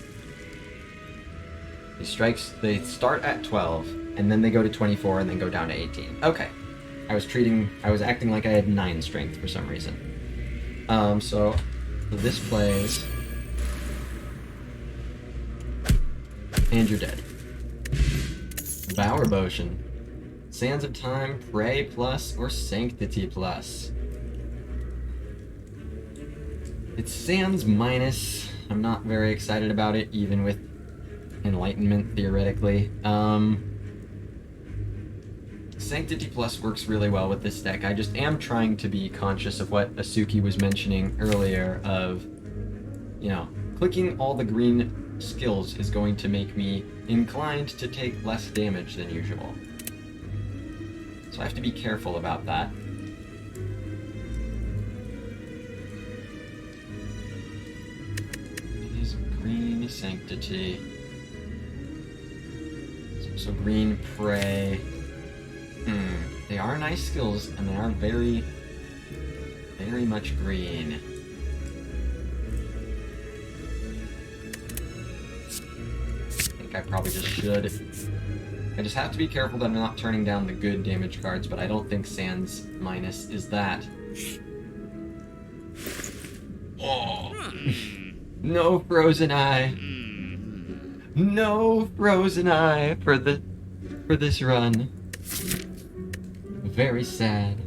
These strikes, they start at 12, and then they go to 24, and then go down to 18. Okay. I was acting like I had 9 strength for some reason. So this plays... And you're dead. Bower Potion. Sands of Time, Prey plus, or Sanctity plus. It's Sans minus. I'm not very excited about it, even with Enlightenment, theoretically. Sanctity Plus works really well with this deck. I just am trying to be conscious of what Asuki was mentioning earlier of, you know, clicking all the green skills is going to make me inclined to take less damage than usual. So I have to be careful about that. It is green Sanctity. So green Prey. They are nice skills, and they are very, very much green. I think I probably just should. I just have to be careful that I'm not turning down the good damage cards, but I don't think Sans minus is that. Oh! No Frozen Eye! No Frozen Eye for this run. Very sad.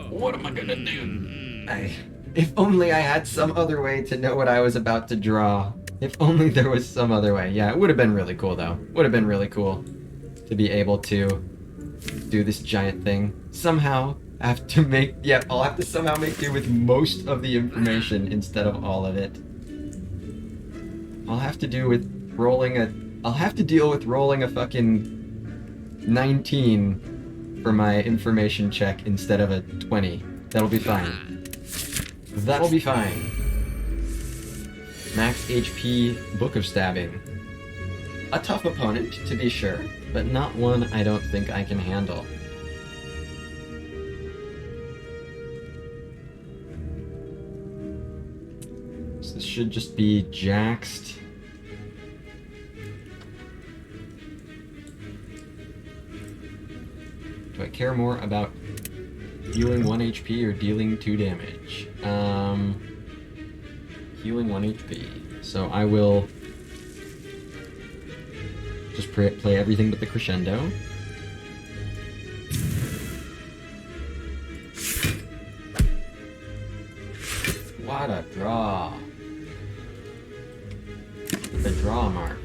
What am I gonna do? If only I had some other way to know what I was about to draw. If only there was some other way. Yeah, it would have been really cool though. Would have been really cool to be able to do this giant thing. Somehow have to make, I'll have to somehow make do with most of the information instead of all of it. I'll have to deal with rolling a fucking 19 for my information check instead of a 20. That'll be fine. That'll be fine. Max HP Book of Stabbing. A tough opponent, to be sure, but not one I don't think I can handle. So this should just be jaxed. Do I care more about healing 1 HP or dealing 2 damage? Healing 1 HP. So I will just play everything but the crescendo. What a draw. The draw mark.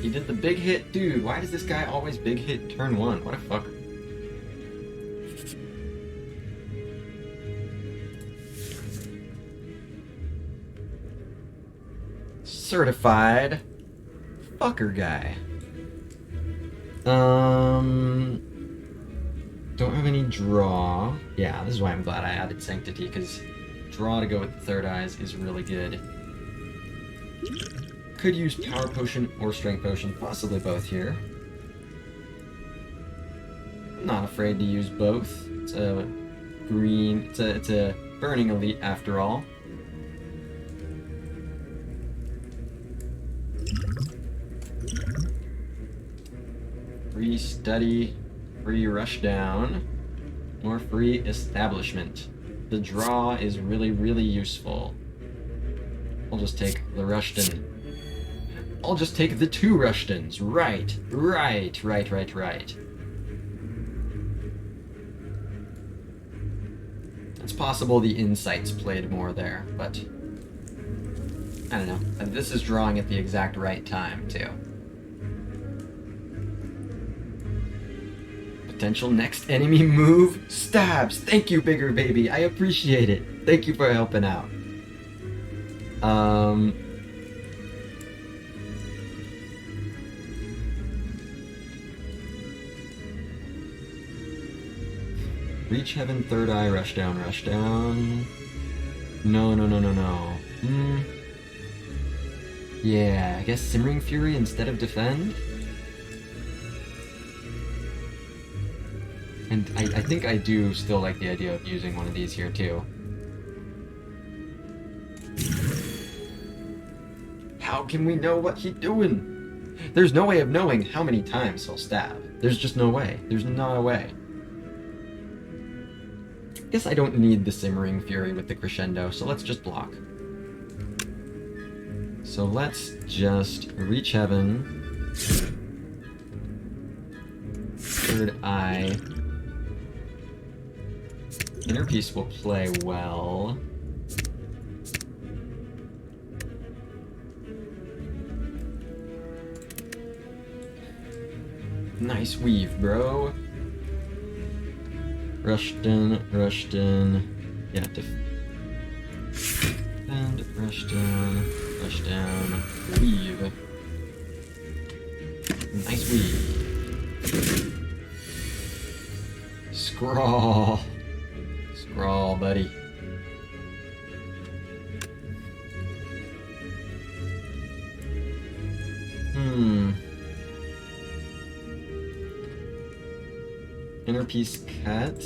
He did the big hit. Dude, why does this guy always big hit turn 1? What a fucker. Certified fucker guy. Don't have any draw. Yeah, this is why I'm glad I added Sanctity, because draw to go with the Third Eyes is really good. Could use Power Potion or Strength Potion, possibly both here. I'm not afraid to use both. It's a green, it's a Burning Elite after all. Free Study, free Rush Down, or free Establishment. The draw is really, really useful. I'll just take the Rushton. I'll just take the 2 Rushtons. Right. It's possible the Insights played more there, but I don't know. And this is drawing at the exact right time, too. Potential next enemy move, stabs. Thank you, Bigger Baby. I appreciate it. Thank you for helping out. Reach Heaven, Third Eye, Rush Down, Rush Down. No. Yeah, I guess Simmering Fury instead of Defend? And I think I do still like the idea of using one of these here, too. How can we know what he's doing? There's no way of knowing how many times he'll stab. There's just no way. There's not a way. I guess I don't need the Simmering Fury with the Crescendo, so let's just block. So let's just Reach Heaven, third eye. Inner Peace will play well. Nice weave, bro. Rushed in. Yeah, and rush down, weave. Nice weave. Scrawl, buddy. Inner Peace cut.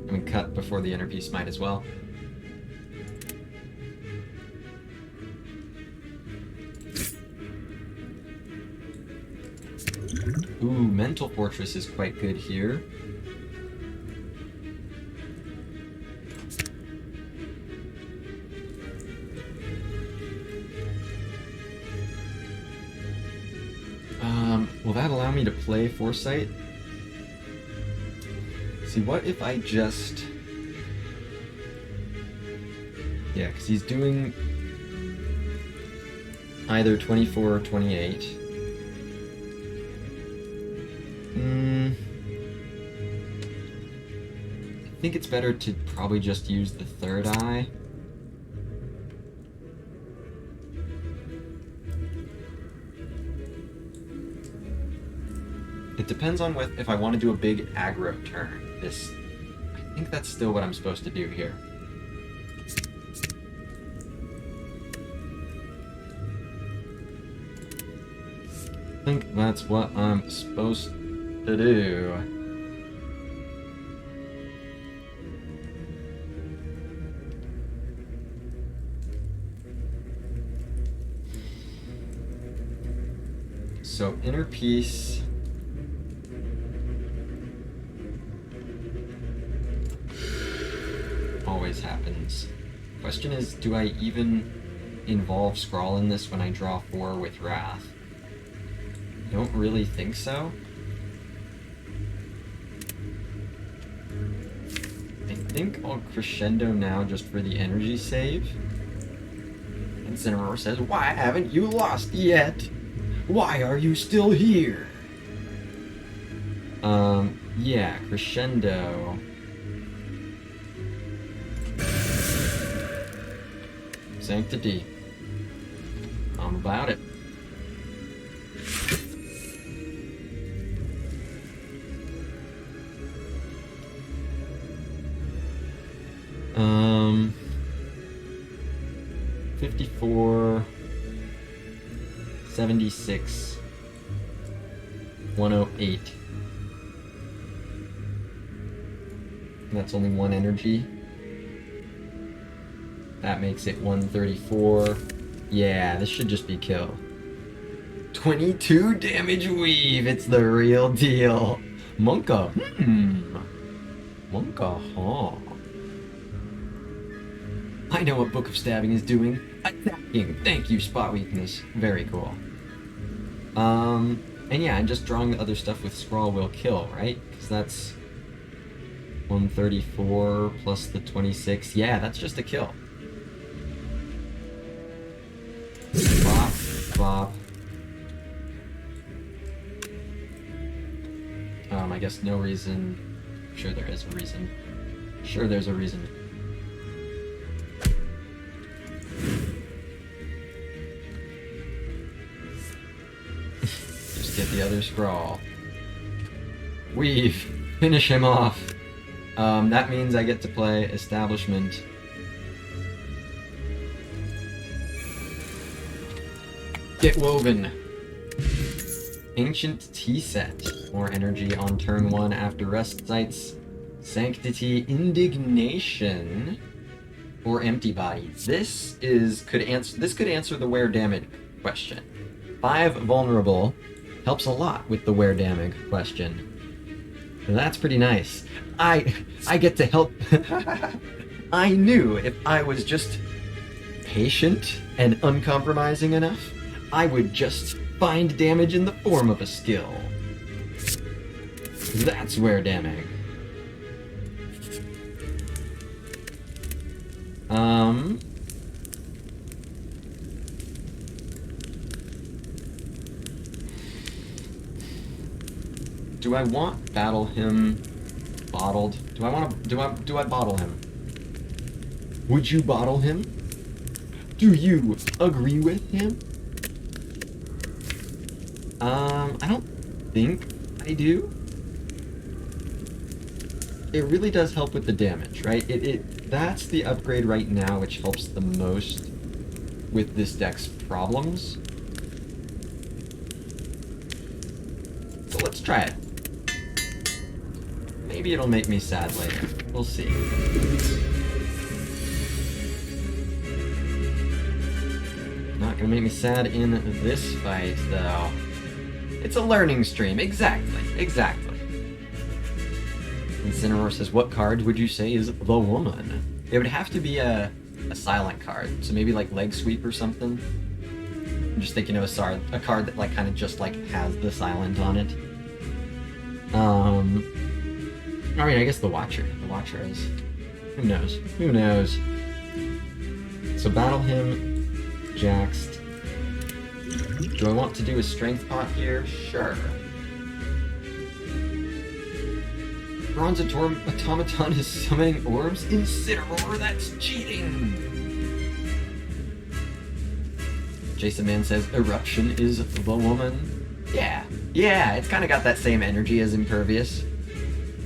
I mean, cut before the Inner Peace might as well. Ooh, Mental Fortress is quite good here. Will that allow me to play Foresight? See, what if I just... Yeah, because he's doing either 24 or 28. I think it's better to probably just use the third eye. It depends on if I want to do a big aggro turn. I think that's still what I'm supposed to do here. I think that's what I'm supposed to do. So, Inner Peace. Always happens. Question is, do I even involve Scrawl in this when I draw 4 with Wrath? I don't really think so. I think I'll Crescendo now just for the energy save. And Cinnamoroar says, "Why haven't you lost yet? Why are you still here?" Yeah, Crescendo. Sanctity. I'm about it. Um, 54, 76, 108. That's only one energy. That makes it 134. Yeah, this should just be kill. 22 damage weave. It's the real deal. Monka. Monka, huh? I know what Book of Stabbing is doing. Attacking. Thank you, spot weakness. Very cool. And yeah, and just drawing the other stuff with Scrawl will kill, right? Because that's 134 plus the 26. Yeah, that's just a kill. Bop, bop. I guess no reason. Sure there is a reason. Sure there's a reason. Just get the other Scrawl. Weave. Finish him off. That means I get to play Establishment. Get woven. Ancient Tea Set. More energy on turn 1 after rest sites. Sanctity, Indignation, or Empty Body. This could answer the wear damage question. 5 vulnerable helps a lot with the wear damage question. And that's pretty nice. I get to help. I knew if I was just patient and uncompromising enough, I would just find damage in the form of a skill. That's where damage. Do I want battle him bottled? Do I bottle him? Would you bottle him? Do you agree with him? I don't think I do. It really does help with the damage, right? That's the upgrade right now which helps the most with this deck's problems. So let's try it. Maybe it'll make me sad later. We'll see. Not gonna make me sad in this fight, though. It's a learning stream. Exactly. Incineroar says, what card would you say is the woman? It would have to be a silent card. So maybe like Leg Sweep or something. I'm just thinking of a card that like kind of just like has the silent on it. I mean, I guess the Watcher. The Watcher is... Who knows? Who knows? So battle him, Jaxed. Do I want to do a Strength Pot here? Sure. Bronze Automaton is summoning orbs? Incineroar, that's cheating! Jason Man says, Eruption is the woman. Yeah, it's kind of got that same energy as Impervious.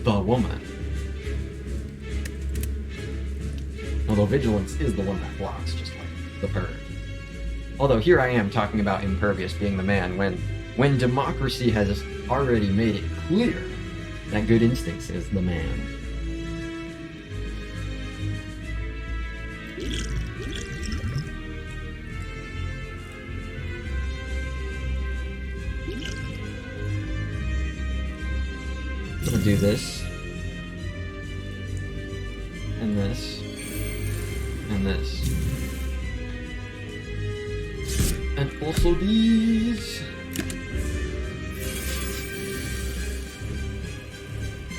The woman. Although Vigilance is the one that blocks, just like the bird. Although here I am talking about Impervious being the man when Democracy has already made it clear that Good Instincts is the man. I'm gonna do this. And this. And this. And also these.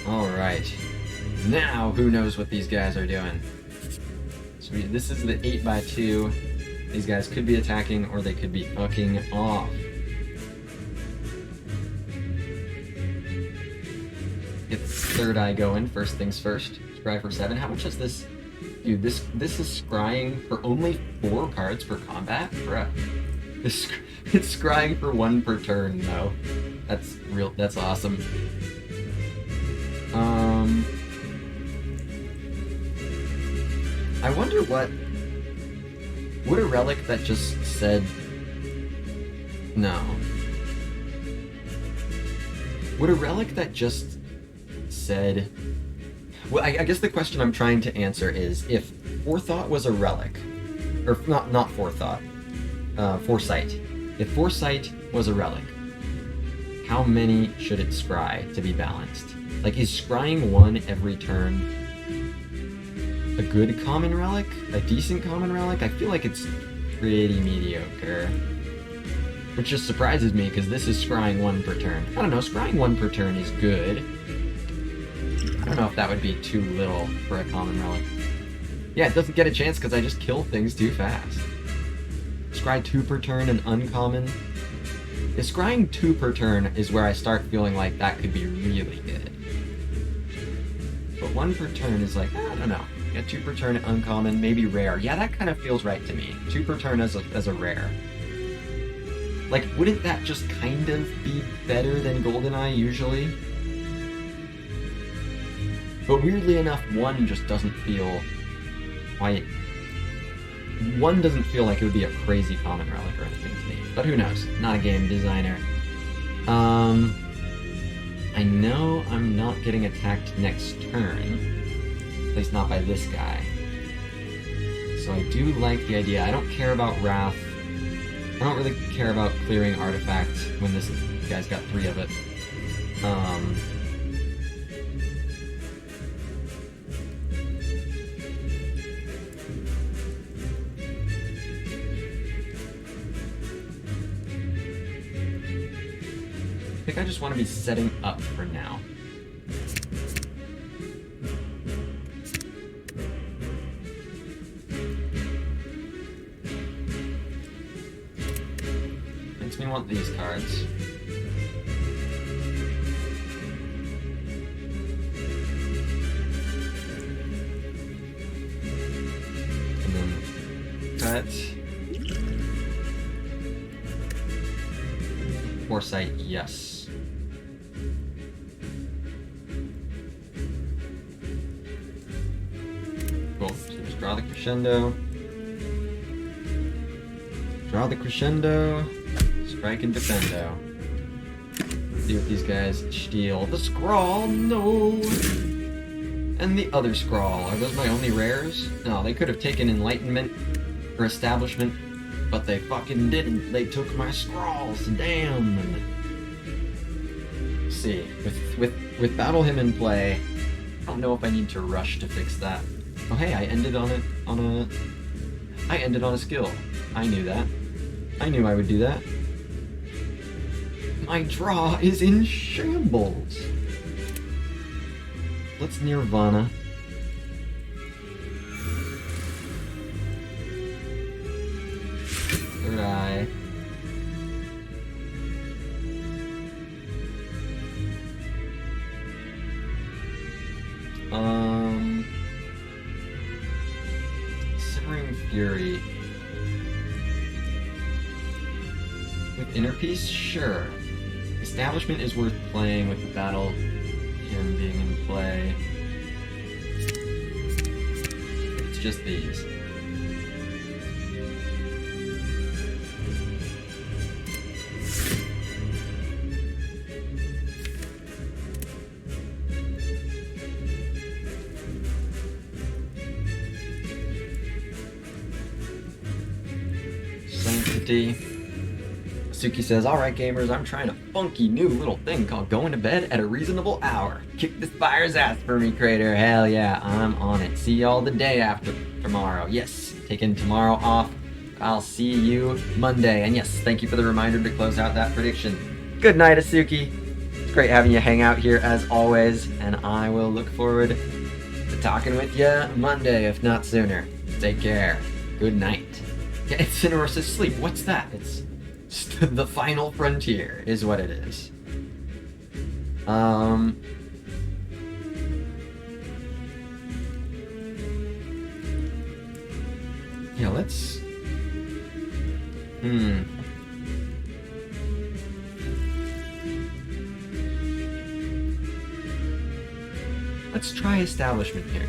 Alright. Now, who knows what these guys are doing? So this is the 8x2. These guys could be attacking or they could be fucking off. Get the third eye going, first things first. Scry for 7. How much is this? Dude, this is scrying for only 4 cards per combat? Bruh. It's scrying for 1 per turn, though. That's awesome. I wonder would a relic that just said no. Would a relic that just said, well, I guess the question I'm trying to answer is if Forethought was a relic, or not Forethought, Foresight. If Foresight was a relic, how many should it scry to be balanced? Like, is scrying 1 every turn a good common relic? A decent common relic? I feel like it's pretty mediocre. Which just surprises me, because this is scrying 1 per turn. I don't know, scrying 1 per turn is good. I don't know if that would be too little for a common relic. Yeah, it doesn't get a chance because I just kill things too fast. Scry 2 per turn and uncommon. If scrying 2 per turn is where I start feeling like that could be really good. But 1 per turn is like, I don't know. Yeah, 2 per turn uncommon, maybe rare. Yeah, that kind of feels right to me. 2 per turn as a rare. Like, wouldn't that just kind of be better than GoldenEye usually? But weirdly enough, 1 just doesn't feel quite... 1 doesn't feel like it would be a crazy common relic or anything to me. But who knows? Not a game designer. I know I'm not getting attacked next turn. At least not by this guy. So I do like the idea. I don't care about Wrath. I don't really care about clearing Artifact when this guy's got 3 of it. I think I just want to be setting up for now. me want these cards. And then cut. Foresight, yes. Cool. So just draw the crescendo. Draw the crescendo. Strike and defendo. See what these guys steal. The scrawl, no. And the other scrawl. Are those my only rares? No, they could have taken enlightenment or establishment, but they fucking didn't. They took my scrawls. Damn. Let's see, with Battle Hymn in play, I don't know if I need to rush to fix that. Oh hey, I ended on a skill. I knew that. I knew I would do that. My draw is in shambles. Let's Nirvana. Third eye. Simmering Fury. With Inner Peace? Sure. Establishment is worth playing with the Battle Hymn being in play. It's just these. Sanctity. Suki says, alright gamers, I'm trying a funky new little thing called going to bed at a reasonable hour. Kick this fire's ass for me, Crater. Hell yeah, I'm on it. See y'all the day after tomorrow. Yes, taking tomorrow off. I'll see you Monday. And yes, thank you for the reminder to close out that prediction. Good night, Asuki. It's great having you hang out here as always, and I will look forward to talking with you Monday, if not sooner. Take care. Good night. Yeah, it's Cinerosa's sleep. What's that? It's the final frontier is what it is. Yeah, let's let's try establishment here.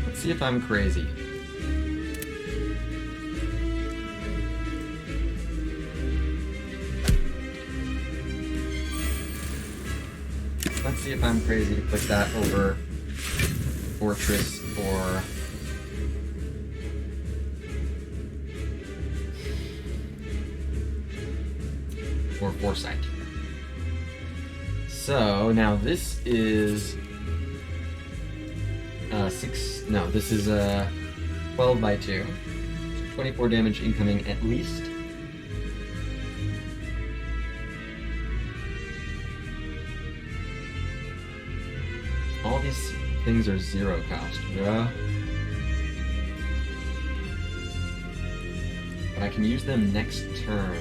Let's see if I'm crazy. Let's see if I'm crazy to click that over Fortress or Foresight. So now this is this is 12 by 2. So 24 damage incoming at least. All these things are 0 cost, bruh. But I can use them next turn.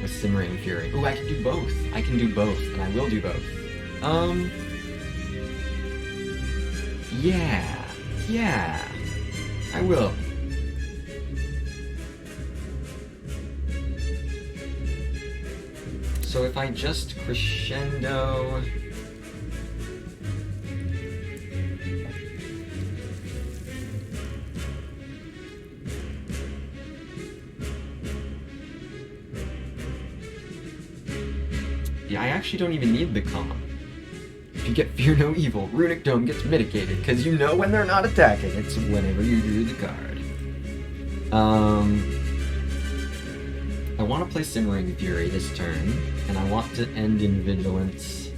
With Simmering Fury. Ooh, I can do both. I can do both, and I will do both. Yeah, I will. So if I just crescendo... Yeah, I actually don't even need the comma. If you get Fear No Evil, Runic Dome gets mitigated, because you know when they're not attacking. It's whenever you drew the card. I want to play Simmering Fury this turn, and I want to end in Vigilance.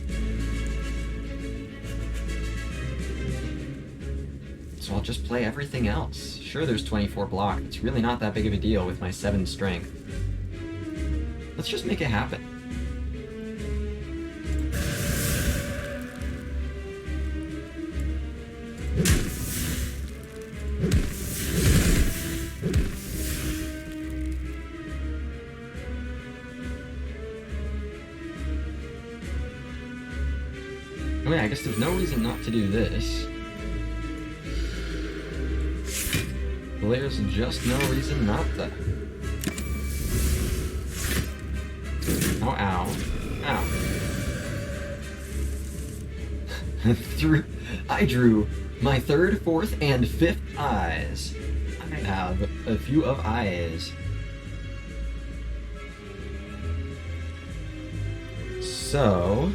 So I'll just play everything else. Sure, there's 24 block. It's really not that big of a deal with my 7 strength. Let's just make it happen. I mean, I guess there's no reason not to do this. There's just no reason not to. Oh, ow. Ow. I drew my third, fourth, and fifth eyes. I have a few of eyes. So...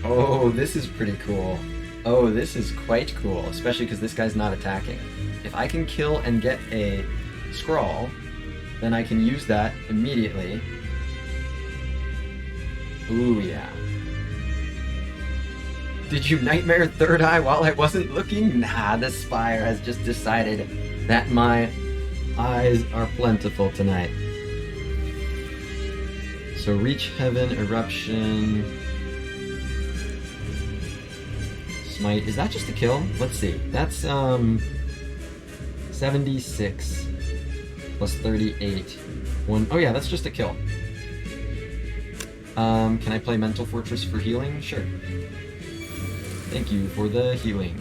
Oh, this is pretty cool. Oh, this is quite cool, especially because this guy's not attacking. If I can kill and get a scroll, then I can use that immediately. Ooh, yeah. Did you nightmare third eye while I wasn't looking? Nah, the Spire has just decided that my eyes are plentiful tonight. So reach heaven, eruption... Smite. Is that just a kill? Let's see. That's 76 plus 38. Oh yeah, that's just a kill. Can I play Mental Fortress for healing? Sure. Thank you for the healing.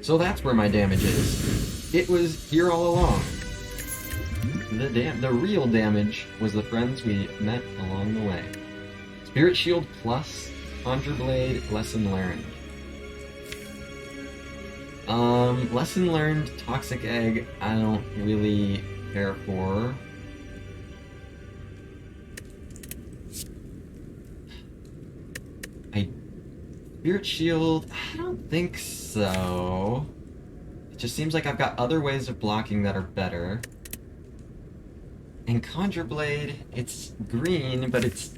So that's where my damage is. It was here all along. The real damage was the friends we met along the way. Spirit Shield plus Conjure Blade, Lesson Learned. Lesson Learned, Toxic Egg, I don't really care for. Spirit Shield, I don't think so. It just seems like I've got other ways of blocking that are better. And Conjure Blade, it's green, but it's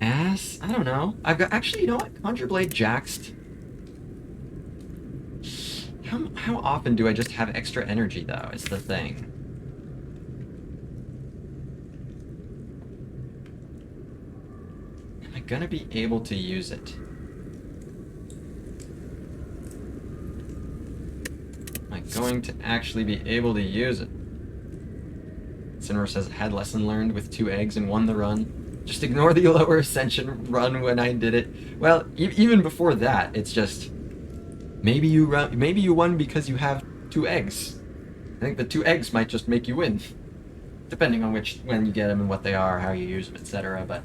ass? I don't know. I've got, actually, you know what? Conjure Blade jaxed. How often do I just have extra energy, though, is the thing. Am I gonna be able to use it? Am I going to actually be able to use it? Sinner says, had lesson learned with 2 eggs and won the run. Just ignore the lower ascension run when I did it. Well, even before that, it's just maybe you won because you have 2 eggs. I think the 2 eggs might just make you win, depending on when you get them and what they are, how you use them, etc. But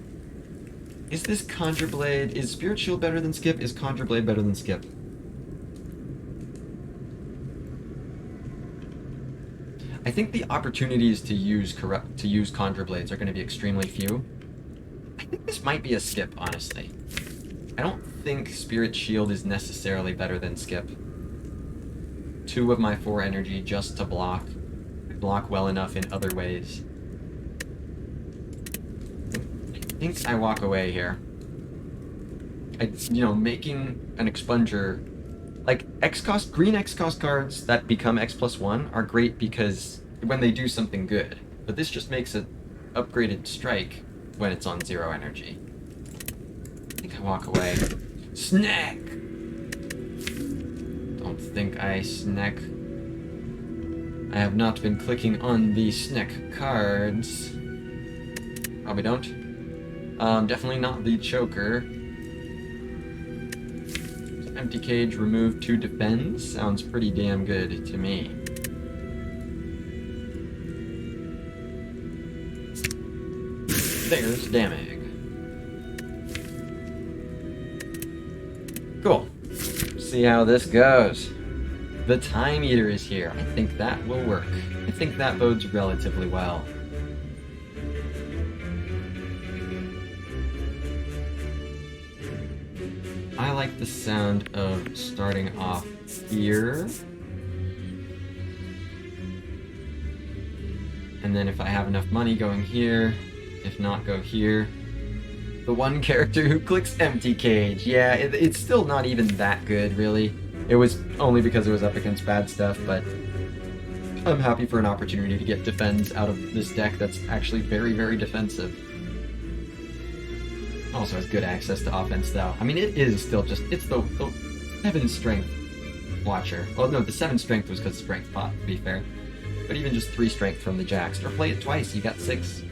is this Conjure Blade? Is Spirit Shield better than Skip? Is Conjure Blade better than Skip? I think the opportunities to use Conjure Blades are going to be extremely few. I think this might be a Skip, honestly. I don't think Spirit Shield is necessarily better than Skip. 2 of my 4 energy just to block. I block well enough in other ways. I think I walk away here. Making an Expunger... Like, green X-Cost cards that become X+1 are great because when they do something good. But this just makes an upgraded strike when it's on 0 energy. I think I walk away. Snack! Don't think I snack. I have not been clicking on the snack cards. Probably don't. Definitely not the choker. Empty cage, remove 2 defends. Sounds pretty damn good to me. There's damage. Cool. See how this goes. The Time Eater is here. I think that will work. I think that bodes relatively well. I like the sound of starting off here. And then if I have enough money, going here. If not, go here. The one character who clicks Empty Cage. Yeah, it's still not even that good, really. It was only because it was up against bad stuff, but I'm happy for an opportunity to get defends out of this deck that's actually very, very defensive. Also has good access to offense, though. I mean, it is still just... It's the 7 strength Watcher. Well, no, the 7 strength was because strength pot, to be fair. But even just 3 strength from the Jax. Or play it twice, you got 6.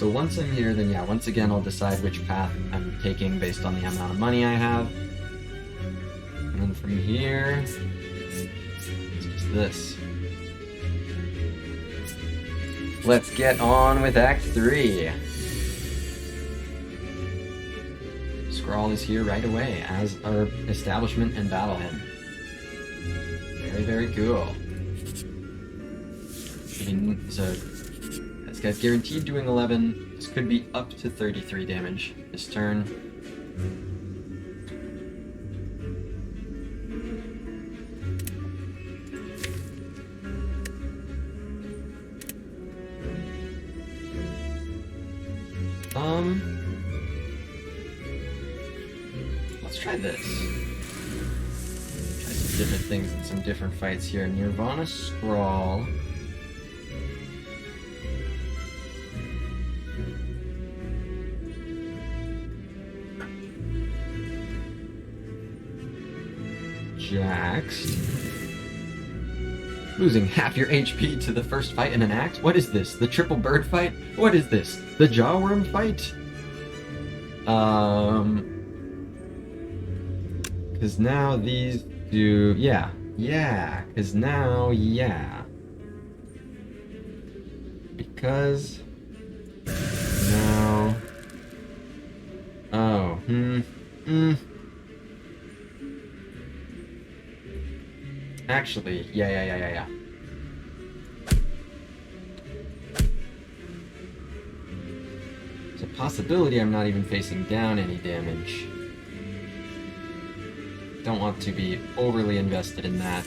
So once I'm here, then yeah, once again I'll decide which path I'm taking based on the amount of money I have. And then from here, it's just this. Let's get on with Act 3. Scrawl is here right away as our establishment and battle hymn. Very, very cool. So this guy's guaranteed doing 11. This could be up to 33 damage this turn. Let's try this. Try some different things in some different fights here. Nirvana Scrawl. Jaxed. Losing half your HP to the first fight in an act? What is this? The triple bird fight? What is this? The jawworm fight? Because now these do... Yeah. Because now, Because... Now... Oh, Actually, yeah. There's a possibility I'm not even facing down any damage. Don't want to be overly invested in that.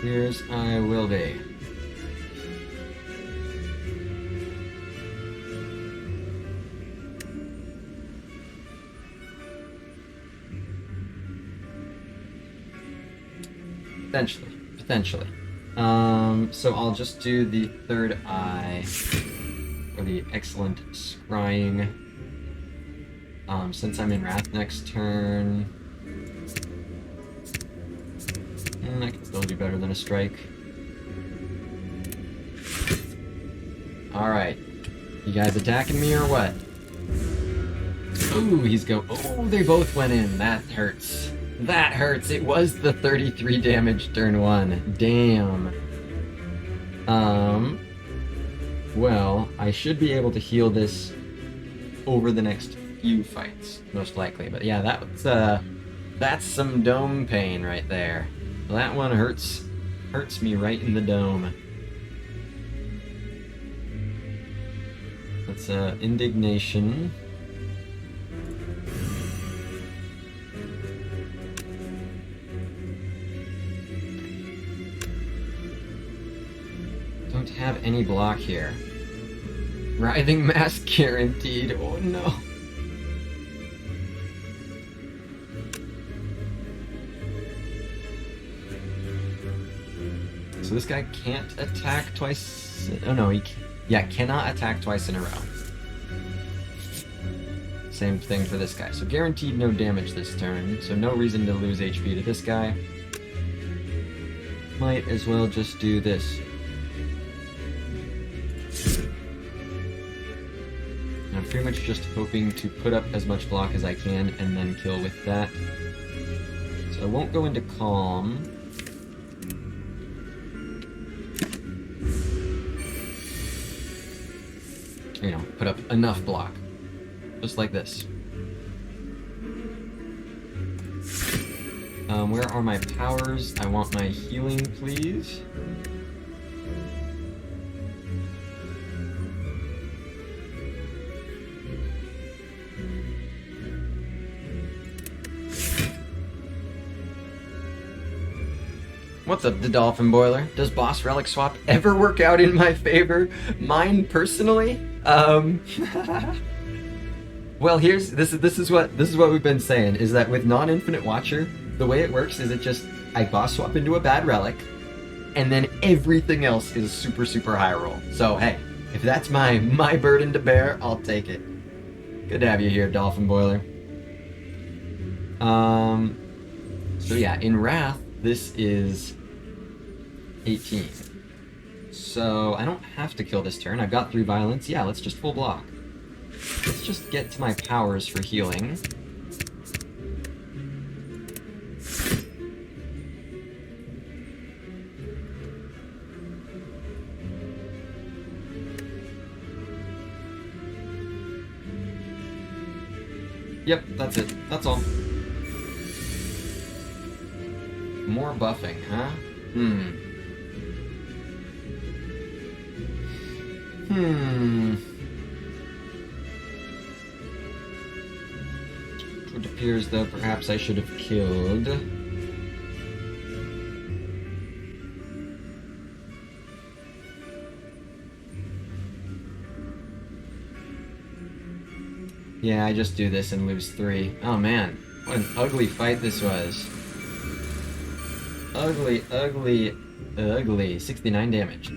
Here's I will be. Potentially. So I'll just do the third eye for the excellent scrying. Since I'm in Wrath next turn, I can still do better than a strike. Alright. You guys attacking me or what? Ooh, oh, they both went in. That hurts. That hurts. It was the 33 damage turn 1. Damn. Well, I should be able to heal this over the next few fights, most likely. But yeah, that's some dome pain right there. That one hurts me right in the dome. That's indignation. Don't have any block here. Writhing mass guaranteed. Oh no. So this guy can't attack twice. Oh no, cannot attack twice in a row. Same thing for this guy. So guaranteed no damage this turn. So no reason to lose HP to this guy. Might as well just do this. I'm pretty much just hoping to put up as much block as I can and then kill with that. So I won't go into Calm. You know, put up enough block. Just like this. Where are my powers? I want my healing, please. What's up, the Dolphin Boiler? Does Boss Relic Swap ever work out in my favor? Mine personally? Well, this is what we've been saying, is that with non-infinite Watcher, the way it works is I boss swap into a bad relic, and then everything else is super, super high roll. So hey, if that's my burden to bear, I'll take it. Good to have you here, Dolphin Boiler. So yeah, in Wrath, this is 18. So I don't have to kill this turn. I've got 3 violence. Yeah, let's just full block. Let's just get to my powers for healing. Yep, that's it. That's all. More buffing, huh? It appears, though, perhaps I should have killed. Yeah, I just do this and lose 3. Oh man, what an ugly fight this was. Ugly, ugly, ugly. 69 damage.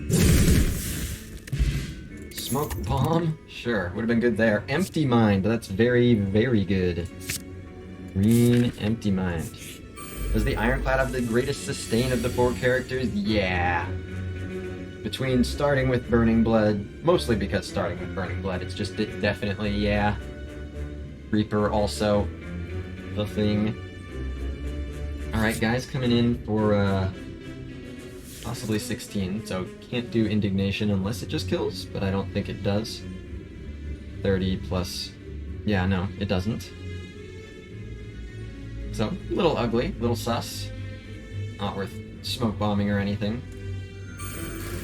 Smoke bomb? Sure, would have been good there. Empty mind, that's very, very good. Green, empty mind. Does the Ironclad have the greatest sustain of the 4 characters? Yeah. Between starting with Burning Blood, mostly because starting with Burning Blood, it's just definitely, yeah. Reaper also the thing. Alright guys, coming in for possibly 16, so can't do Indignation unless it just kills, but I don't think it does. 30 plus... yeah, no, it doesn't. So, a little ugly, a little sus. Not worth smoke bombing or anything.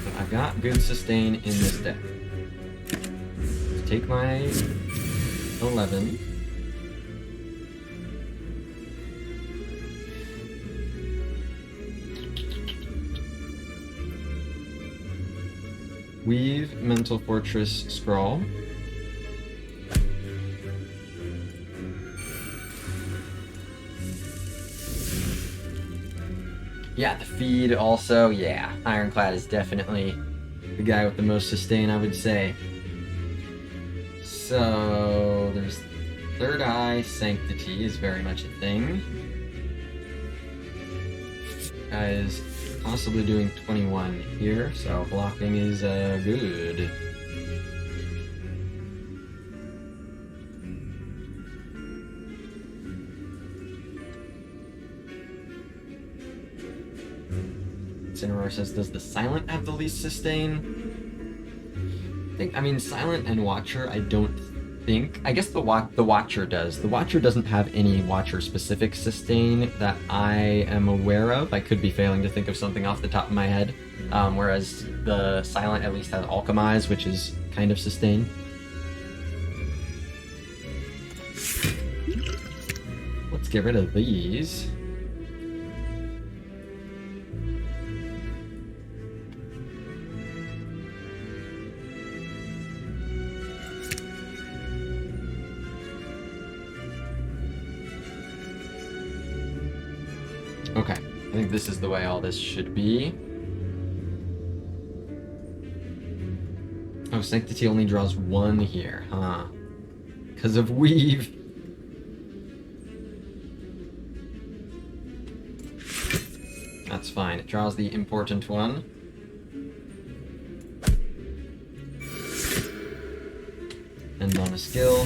But I've got good sustain in this deck. Take my 11. Weave, Mental Fortress, Scrawl. Yeah, the feed also, yeah. Ironclad is definitely the guy with the most sustain, I would say. So, there's Third Eye, Sanctity is very much a thing. Guy is possibly doing 21 here, so blocking is good. Cineroar says, does the Silent have the least sustain? I mean, Silent and Watcher, I don't think. I guess the Watcher does. The Watcher doesn't have any Watcher-specific sustain that I am aware of. I could be failing to think of something off the top of my head. Whereas the Silent at least has Alchemize, which is kind of sustain. Let's get rid of these. Okay, I think this is the way all this should be. Oh, Sanctity only draws 1 here, huh? Because of Weave. That's fine, it draws the important one. End on a skill.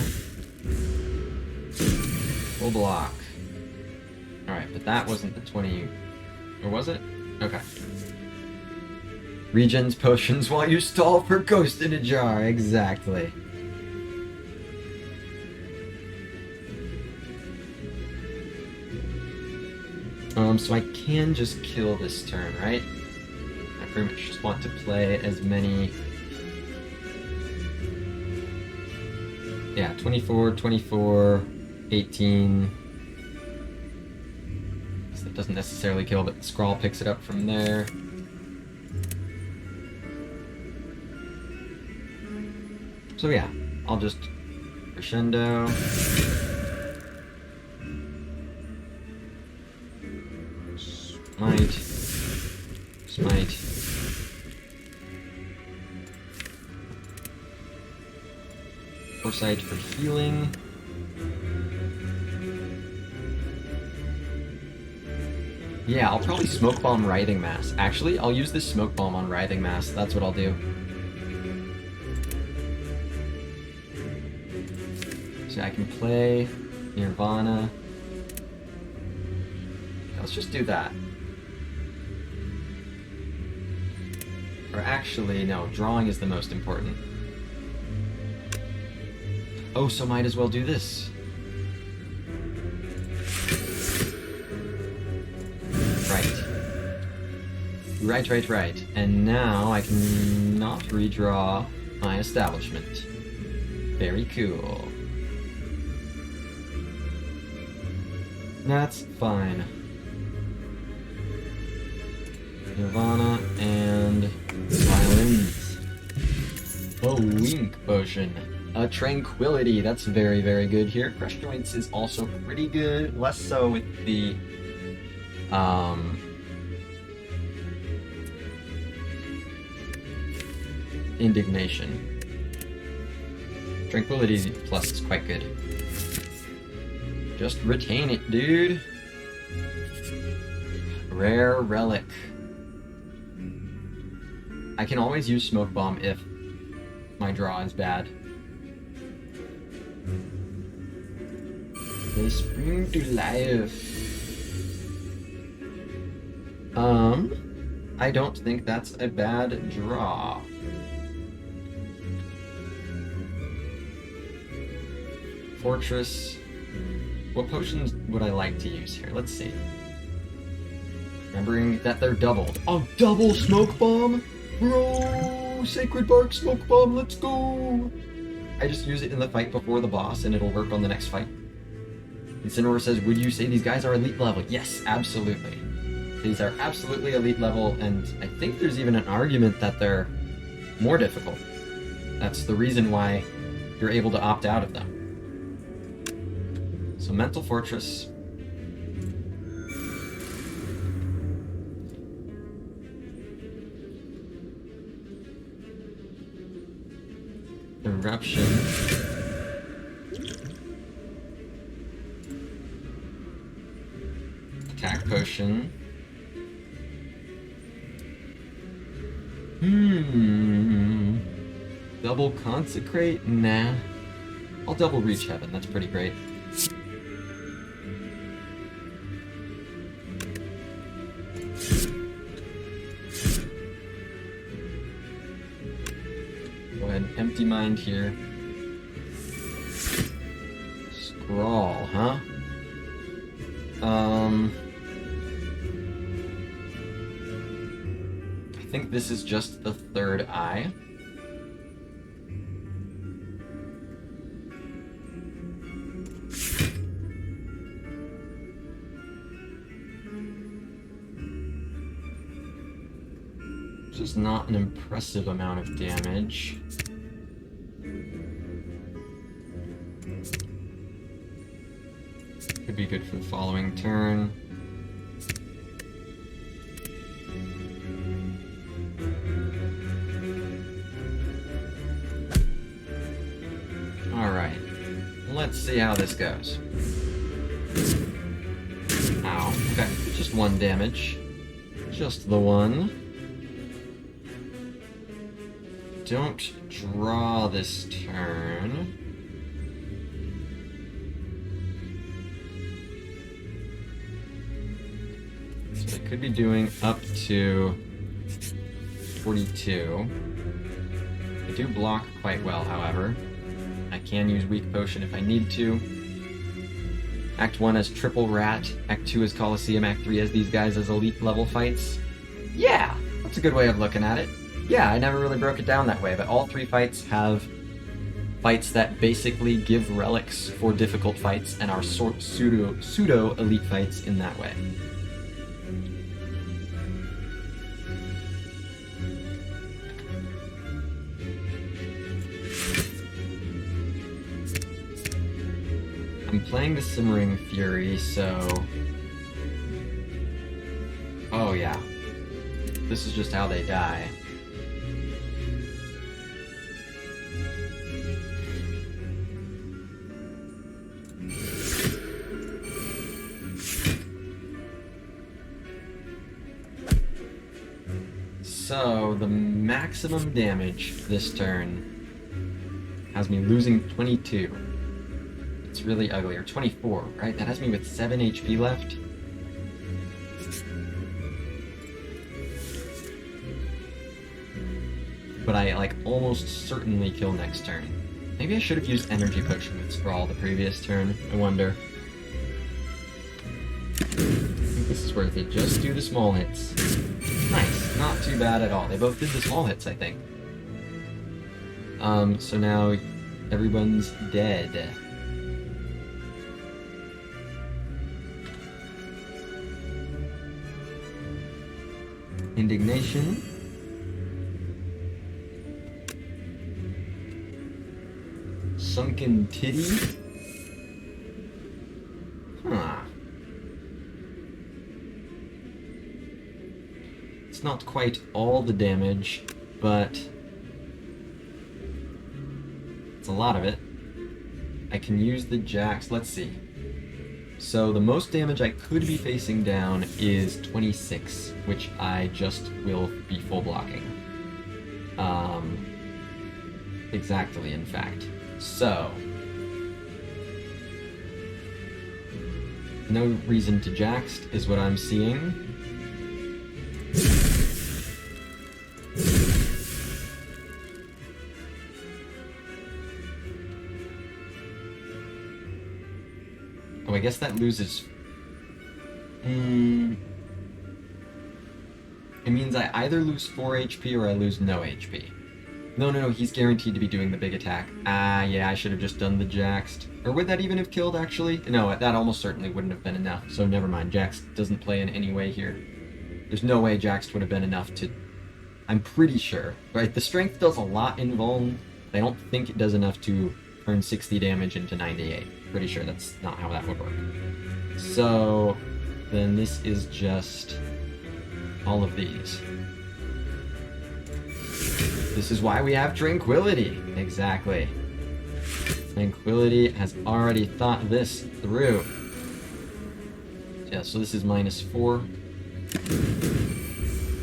Full block. Alright, but that wasn't the 20... or was it? Okay. Regens potions while you stall for Ghost in a Jar, exactly. So I can just kill this turn, right? I pretty much just want to play as many... yeah, 24, 24, 18... so it doesn't necessarily kill, but the Scrawl picks it up from there. So yeah, I'll just crescendo. Smite. Smite. Foresight for healing. Yeah, I'll probably smoke bomb Writhing Mass. Actually, I'll use this smoke bomb on Writhing Mass. That's what I'll do. So I can play Nirvana. Let's just do that. Or actually, no, drawing is the most important. Oh, so might as well do this. Right. And now I can not redraw my establishment. Very cool. That's fine. Nirvana and violins. A wink potion. A tranquility. That's very, very good here. Crush joints is also pretty good. Less so with the indignation. Tranquility plus is quite good. Just retain it, dude. Rare relic. I can always use smoke bomb if my draw is bad. They spring to life. I don't think that's a bad draw. Fortress. What potions would I like to use here? Let's see. Remembering that they're doubled. Oh, double smoke bomb? Bro! Sacred Bark smoke bomb, let's go! I just use it in the fight before the boss and it'll work on the next fight. Incineroar says, would you say these guys are elite level? Yes, absolutely. These are absolutely elite level, and I think there's even an argument that they're more difficult. That's the reason why you're able to opt out of them. So Mental Fortress. Eruption. Attack Potion. Double Consecrate? Nah. I'll double Reach Heaven, that's pretty great. Go ahead and Empty Mind here. Scrawl, huh? I think this is just the third eye. Which is not an impressive amount of damage. Could be good for the following turn. Alright, let's see how this goes. Ow, okay, just one damage. Just the one. Don't draw this turn. So I could be doing up to 42. I do block quite well, however. I can use Weak Potion if I need to. Act 1 as Triple Rat, Act 2 as Coliseum, Act 3 as these guys as elite level fights. Yeah, that's a good way of looking at it. Yeah, I never really broke it down that way, but all three fights have fights that basically give relics for difficult fights and are pseudo elite fights in that way. I'm playing the Simmering Fury, so... Oh yeah. This is just how they die. So, the maximum damage this turn has me losing 22. It's really ugly. Or 24, right? That has me with 7 HP left. But I, like, almost certainly kill next turn. Maybe I should have used Energy Potion with Sprawl the previous turn. I wonder. I think this is worth it. Just do the small hits. Nice. Not too bad at all. They both did the small hits, I think. So now everyone's dead. Indignation. Sunken Titty. Huh. It's not quite all the damage, but it's a lot of it. I can use the jacks. Let's see. So the most damage I could be facing down is 26, which I just will be full blocking. Exactly, in fact. So, no reason to jaxt is what I'm seeing. Oh, I guess that loses... It means I either lose 4 HP or I lose no HP. No, he's guaranteed to be doing the big attack. Yeah, I should have just done the Jaxt. Or would that even have killed, actually? No, that almost certainly wouldn't have been enough, so never mind. Jaxt doesn't play in any way here. There's no way Jaxt would have been enough to... I'm pretty sure. Right, the strength does a lot in Vuln. I don't think it does enough to turn 60 damage into 98. Pretty sure that's not how that would work. So, then this is just all of these. This is why we have Tranquility. Exactly. Tranquility has already thought this through. Yeah, so this is -4.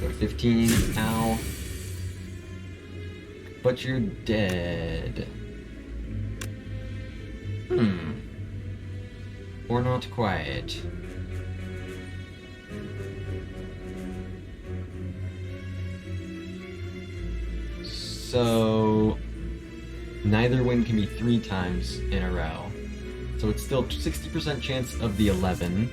Go to 15. Ow. But you're dead. Or not quite. So, neither win can be 3 times in a row. So it's still 60% chance of the 11.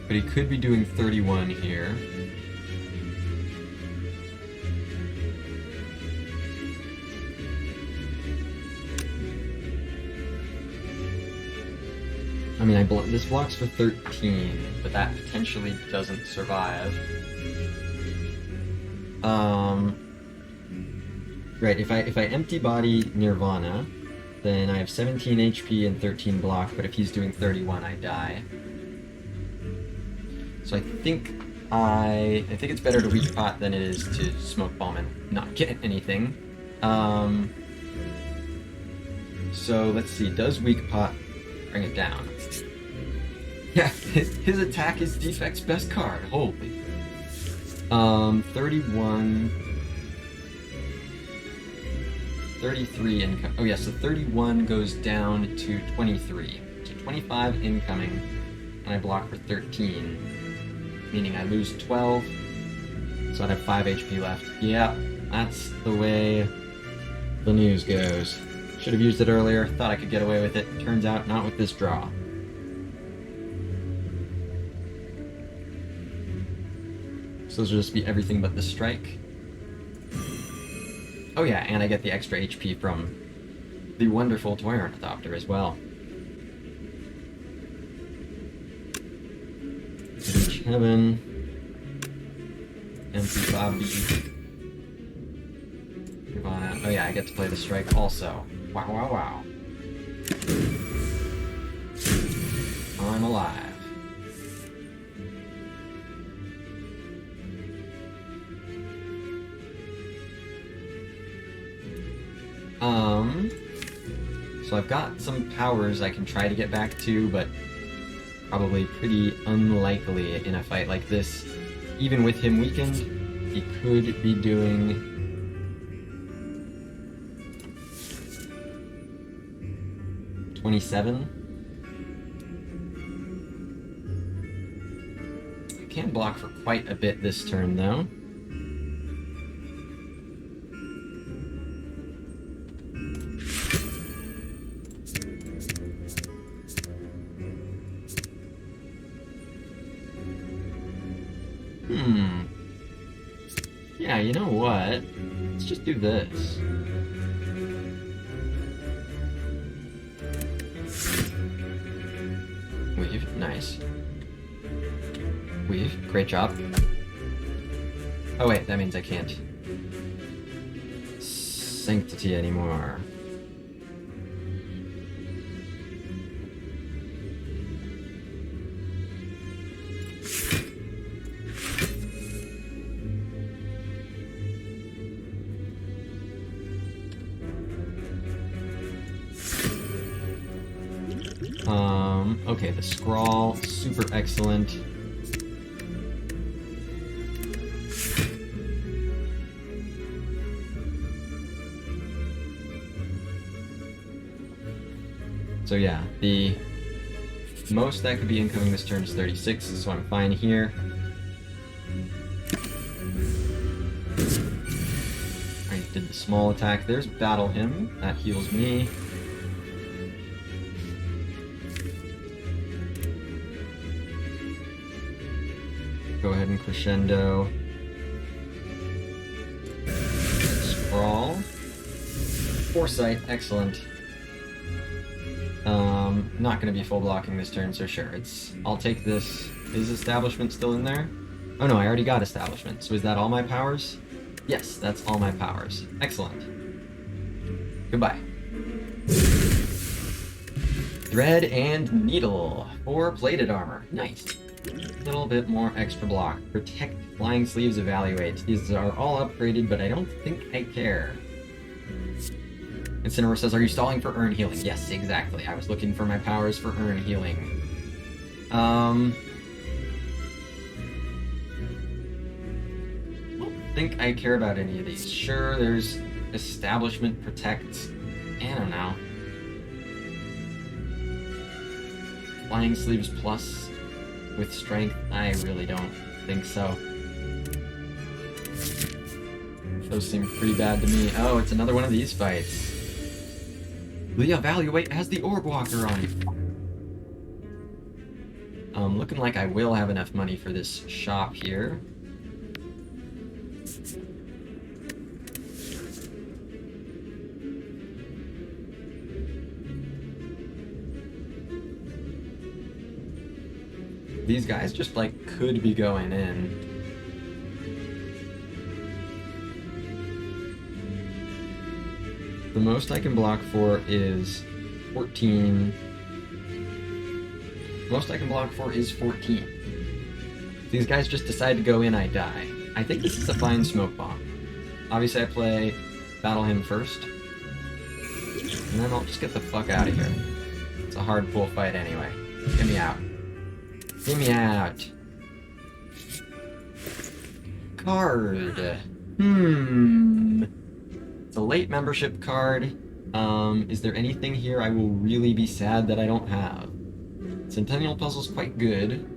But he could be doing 31 here. I mean, this blocks for 13, but that potentially doesn't survive. Right, if I empty body Nirvana, then I have 17 HP and 13 block, but if he's doing 31, I die. So I think it's better to weak pot than it is to smoke bomb and not get anything. So let's see, does weak pot bring it down? Yeah, his attack is Defect's best card. Holy. 31... 33 income. Oh yeah, so 31 goes down to 23. So 25 incoming, and I block for 13. Meaning I lose 12, so I'd have 5 HP left. Yeah, that's the way the news goes. Should have used it earlier, thought I could get away with it. Turns out, not with this draw. So this will just be everything but the strike. Oh yeah, and I get the extra HP from the wonderful Toy Ornithopter as well. Reach Heaven. Empty Bobby. Nirvana. Oh yeah, I get to play the strike also. Wow. I'm alive. So I've got some powers I can try to get back to, but probably pretty unlikely in a fight like this. Even with him weakened, he could be doing... $27. I can block for quite a bit this turn, though. Yeah, you know what? Let's just do this. Weave, nice. Weave, great job. Oh wait, that means I can't Sanctity anymore. Okay, the scrawl, super excellent. So yeah, the most that could be incoming this turn is 36, so I'm fine here. I did the small attack. There's Battle Hymn. That heals me. Go ahead and crescendo. Scrawl. Foresight, excellent. Not gonna be full blocking this turn, so sure, I'll take this. Is Establishment still in there? Oh no, I already got Establishment, so is that all my powers? Yes, that's all my powers. Excellent. Goodbye. Thread and Needle for plated armor. Nice. A little bit more extra block. Protect, Flying Sleeves, Evaluate. These are all upgraded, but I don't think I care. Incineroar says, are you stalling for Earn Healing? Yes, exactly. I was looking for my powers for Earn Healing. I don't think I care about any of these. Sure, there's Establishment, Protect. I don't know. Flying Sleeves Plus with Strength? I really don't think so. Those seem pretty bad to me. Oh, it's another one of these fights. The Evaluate has the Orb Walker on it. Looking like I will have enough money for this shop here. These guys just, like, could be going in. The most I can block for is 14. Most I can block for is 14. If these guys just decide to go in, I die. I think this is a fine smoke bomb. Obviously, I play Battle Hymn first. And then I'll just get the fuck out of here. It's a hard pull fight anyway. Get me out. Get me out. Card. It's a late membership card. Is there anything here I will really be sad that I don't have? Centennial Puzzle's quite good.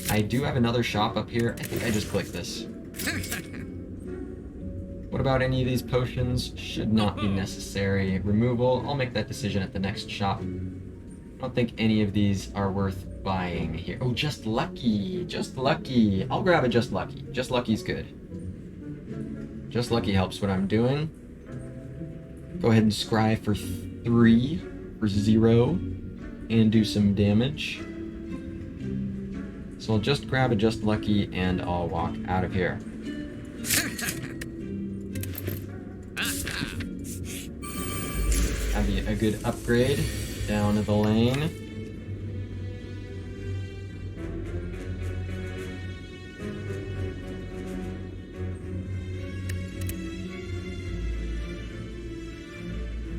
I do have another shop up here. I think I just clicked this. What about any of these potions? Should not be necessary. Removal, I'll make that decision at the next shop. I don't think any of these are worth buying here. Oh, Just Lucky! Just Lucky! I'll grab a Just Lucky. Just Lucky's good. Just Lucky helps what I'm doing. Go ahead and scry for 3 for 0 and do some damage. So I'll just grab a Just Lucky and I'll walk out of here. That'd be a good upgrade down the lane.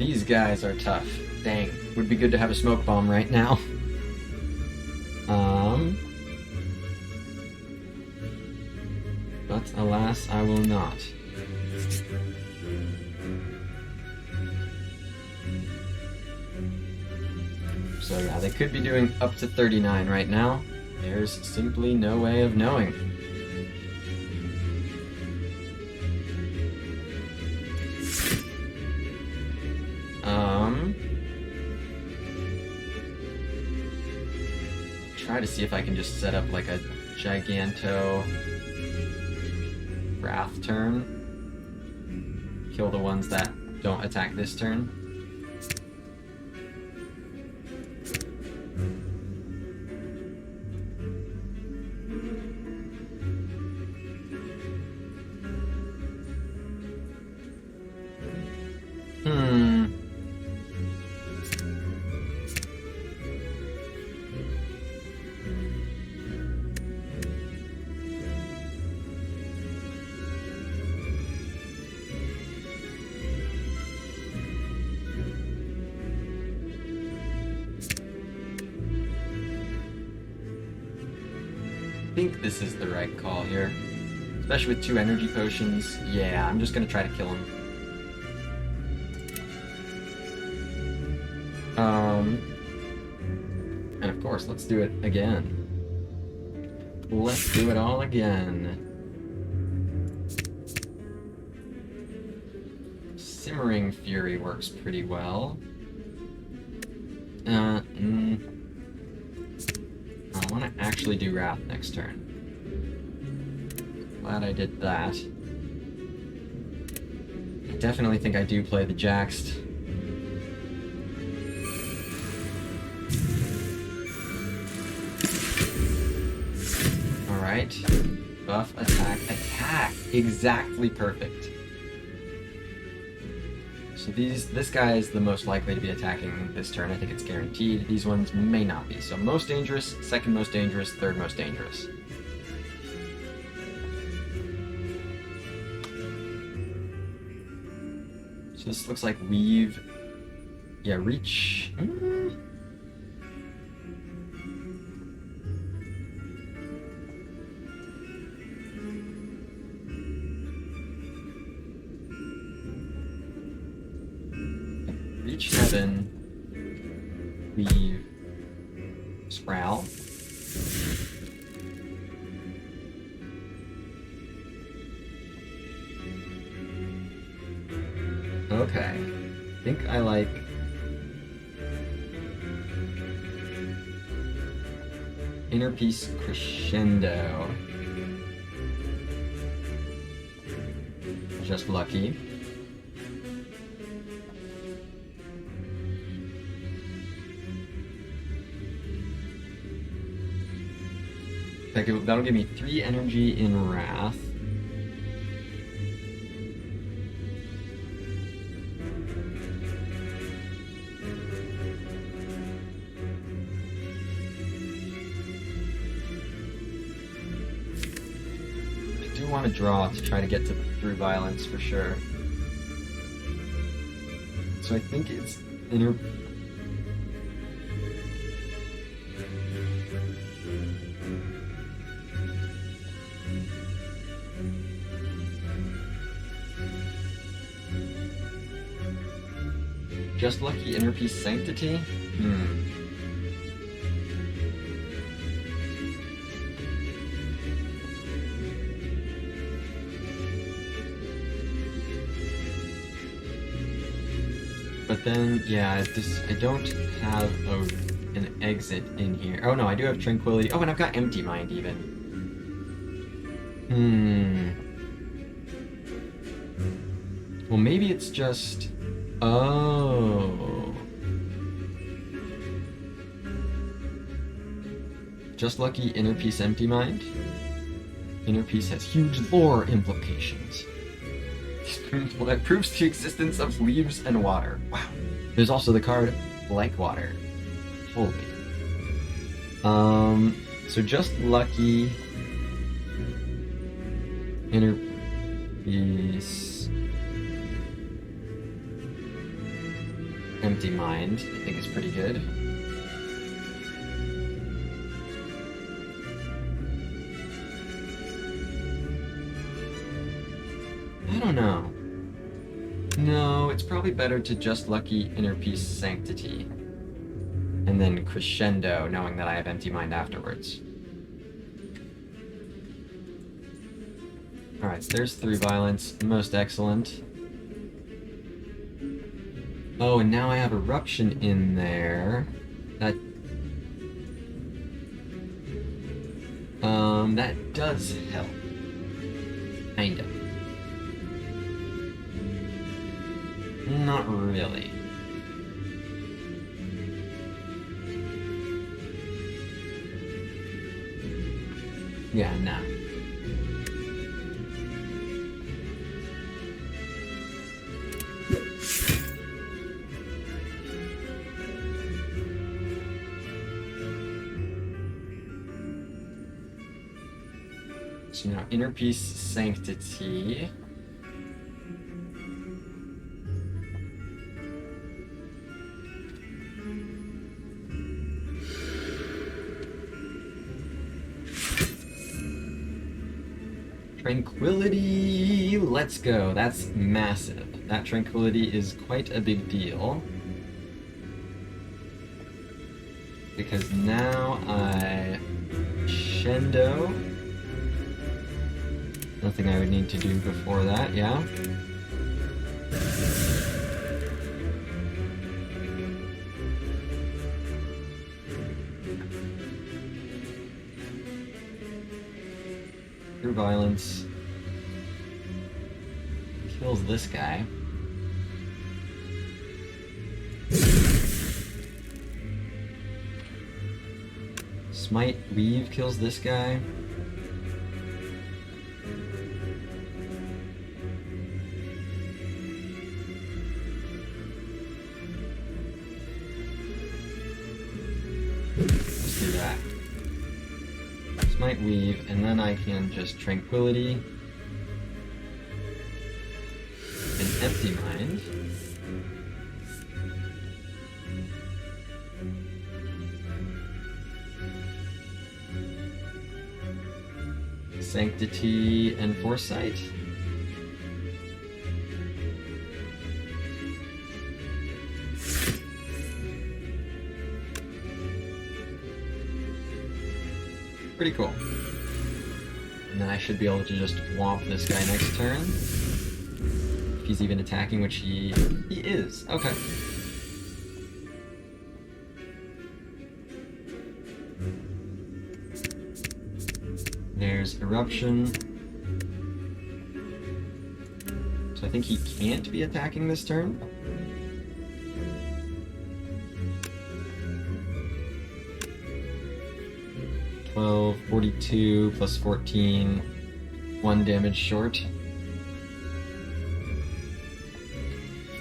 These guys are tough. Dang. Would be good to have a smoke bomb right now. But alas, I will not. So yeah, they could be doing up to 39 right now. There's simply no way of knowing. Try to see if I can just set up like a Giganto Wrath turn. Kill the ones that don't attack this turn. I think this is the right call here. Especially with 2 energy potions. Yeah, I'm just gonna try to kill him. And of course, let's do it again. Let's do it all again. Simmering Fury works pretty well. I want to actually do Wrath next turn. Glad I did that. I definitely think I do play the Jaxed. Alright. Buff, attack, attack! Exactly perfect. So this guy is the most likely to be attacking this turn. I think it's guaranteed. These ones may not be. So most dangerous, second most dangerous, third most dangerous. So this looks like weave. Yeah, reach. Reach heaven. Weave. Sprowl. Okay. I think I like Inner Peace Crescendo. Just lucky. That'll give me 3 energy in Wrath. I do want to draw to try to get to through violence for sure. So I think it's inner. Just lucky Inner Peace Sanctity? But then, yeah, I don't have an exit in here. Oh no, I do have Tranquility. Oh, and I've got Empty Mind even. Well, maybe it's just... Oh. Just lucky Inner Peace Empty Mind. Inner Peace has huge lore implications. That proves the existence of leaves and water. Wow. There's also the card Like Water. Holy. So just lucky Inner Peace. Empty Mind, I think is pretty good. I don't know. No, it's probably better to just Lucky Inner Peace Sanctity. And then Crescendo, knowing that I have Empty Mind afterwards. Alright, so there's 3 Violence. Most excellent. Oh, and now I have Eruption in there. That does help. Kinda. Not really. Yeah, no. So now, Inner Peace Sanctity. Tranquility! Let's go. That's massive. That Tranquility is quite a big deal. Because now I... Shendo. Nothing I would need to do before that, yeah? Through Violence. Kills this guy. Smite Weave kills this guy. Let's do that. Smite Weave, and then I can just Tranquility and Empty Mind. Sanctity and Foresight. Pretty cool. And then I should be able to just womp this guy next turn. If he's even attacking, which he is. Okay. There's Eruption. So I think he can't be attacking this turn. Well, 42 plus 14, 1 damage short.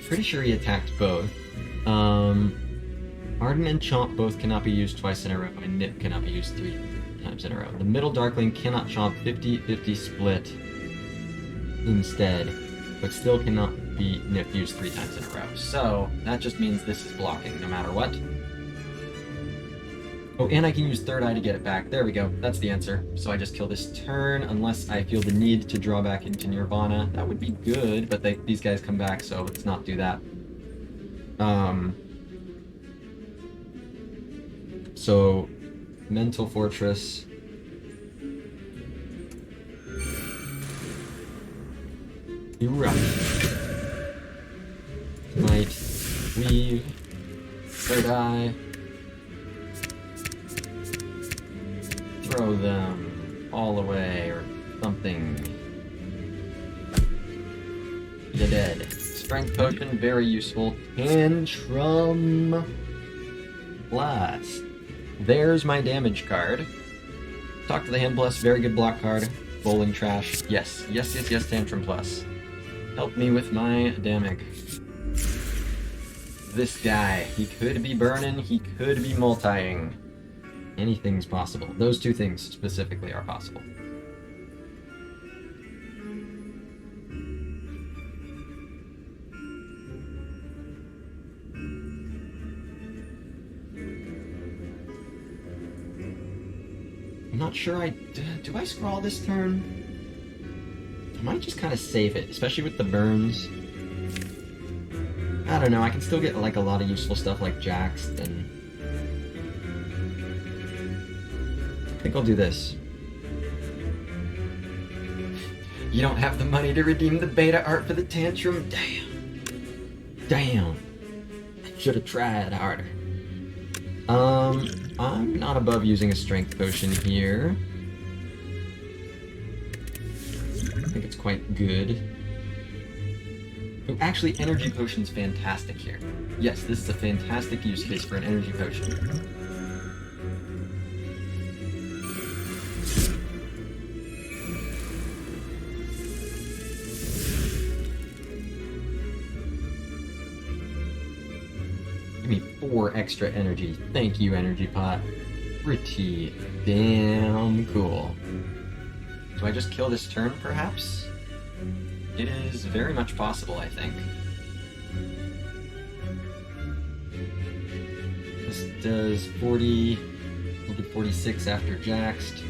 Pretty sure he attacked both. Arden and Chomp both cannot be used twice in a row, and Nip cannot be used 3 times in a row. The middle Darkling cannot Chomp 50-50 split instead, but still cannot be Nip used 3 times in a row. So, that just means this is blocking no matter what. Oh, and I can use Third Eye to get it back. There we go. That's the answer. So I just kill this turn, unless I feel the need to draw back into Nirvana. That would be good, but these guys come back, so let's not do that. So, Mental Fortress. Erupt. Might. Weave. Third Eye. Throw them all away or something. You're dead. Strength Potion, very useful. Tantrum Blast. There's my damage card. Talk to the Hand Plus, very good block card. Bowling Trash. Yes, yes, yes, yes, Tantrum Plus. Help me with my damage. This guy, he could be burning, he could be multiing. Anything's possible. Those 2 things specifically are possible. I'm not sure do I scroll this turn? I might just kind of save it, especially with the burns. I don't know, I can still get like a lot of useful stuff like Jax, and I think I'll do this. You don't have the money to redeem the beta art for the tantrum? Damn. Should have tried harder. I'm not above using a strength potion here. I think it's quite good. Oh, actually, energy potion's fantastic here. Yes, this is a fantastic use case for an energy potion. Give me 4 extra energy. Thank you, energy pot. Pretty damn cool. Do I just kill this turn, perhaps? It is very much possible, I think. This does 40... We'll do 46 after Jaxed.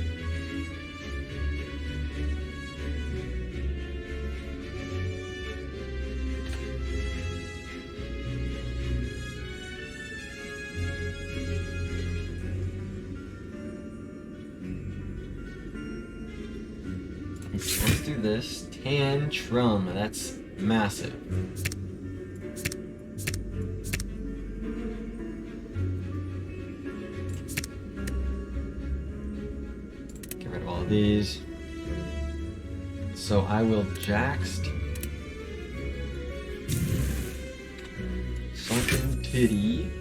So let's do this. Tantrum. That's massive. Get rid of all of these. So I will Jaxed. Sunken Titty.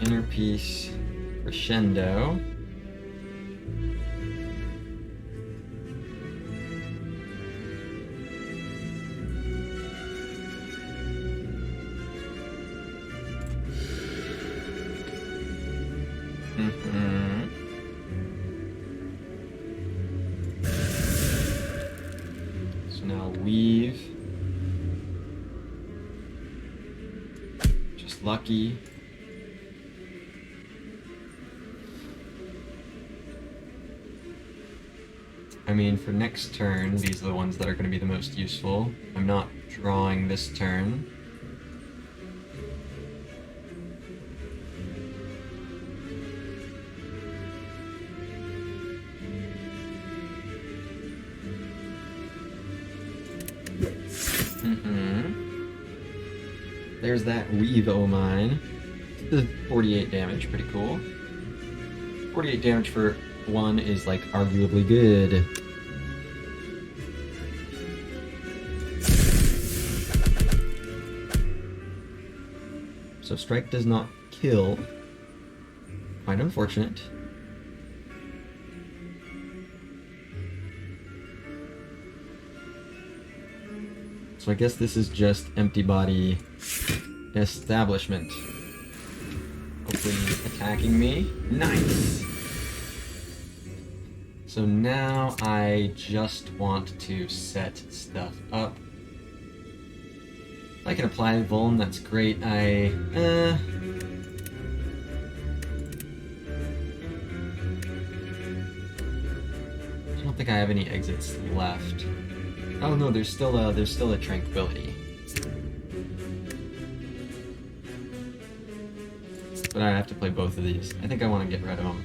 Inner Peace, Crescendo. So now Weave. Just Lucky. I mean, for next turn, these are the ones that are going to be the most useful. I'm not drawing this turn. There's that Weave O mine. This is 48 damage, pretty cool. 48 damage for one is like arguably good. So strike does not kill. Quite unfortunate. So I guess this is just empty body establishment. Hopefully attacking me. Nice! So now I just want to set stuff up. If I can apply Vuln, that's great. I don't think I have any exits left. Oh no, there's still a Tranquility. But I have to play both of these. I think I want to get rid of them.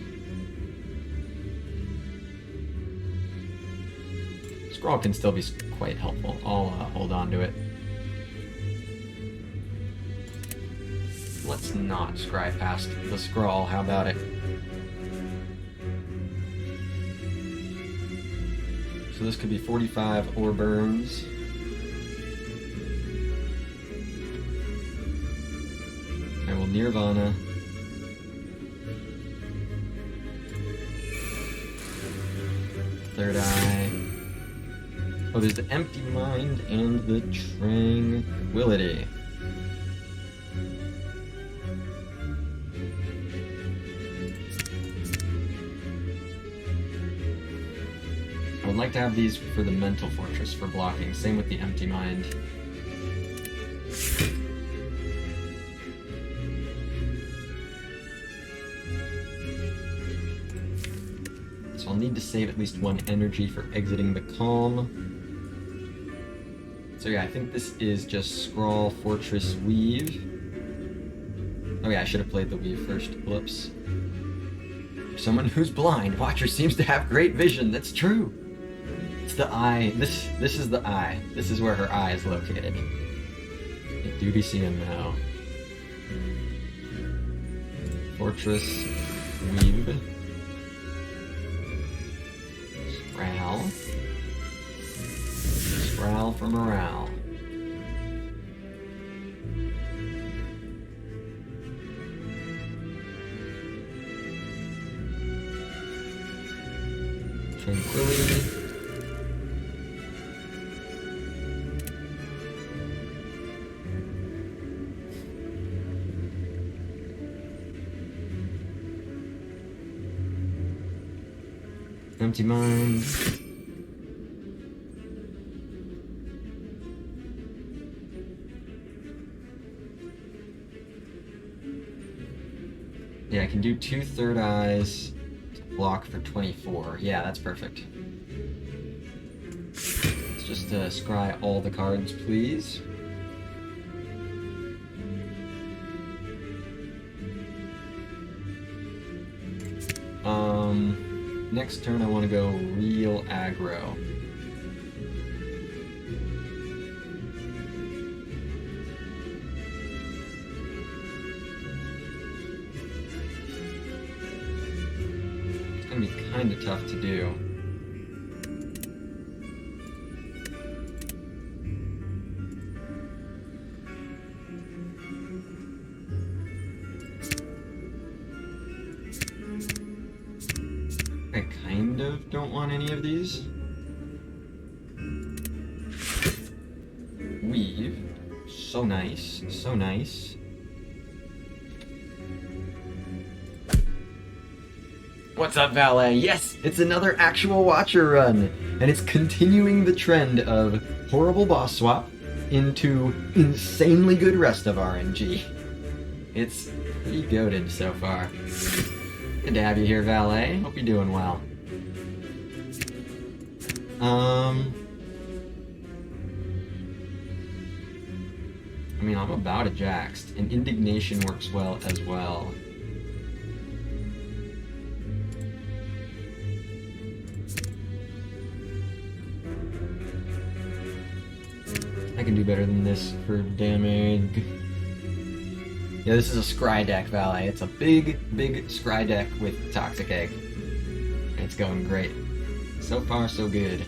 Scrawl can still be quite helpful. I'll hold on to it. Let's not scry past the Scrawl, how about it? So this could be 45 or burns. I will Nirvana. Third Eye. Oh, there's the Empty Mind and the Tranquility. I would like to have these for the Mental Fortress for blocking. Same with the Empty Mind. So I'll need to save at least 1 energy for exiting the calm. So yeah, I think this is just Scrawl, Fortress, Weave. Oh yeah, I should have played the Weave first. Whoops. For someone who's blind, Watcher seems to have great vision. That's true. It's the eye. This is the eye. This is where her eye is located. I do be seeing now. Fortress, Weave. Scrawl for morale. Tranquility. Empty mind. Yeah, I can do 2 third eyes to block for 24. Yeah, that's perfect. Let's just scry all the cards, please. Next turn I want to go real aggro. It's gonna be kind of tough to do. I kind of don't want any of these. Weave. So nice. So nice. What's up, Valet? Yes, it's another actual Watcher run, and it's continuing the trend of horrible boss swap into insanely good rest of RNG. It's pretty goated so far. Good to have you here, Valet. Hope you're doing well. I mean, I'm about a Jaxed, and Indignation works well as well. I can do better than this for damage. Yeah, this is a scry deck, Valet. It's a big scry deck with Toxic Egg. It's going great. So far, so good.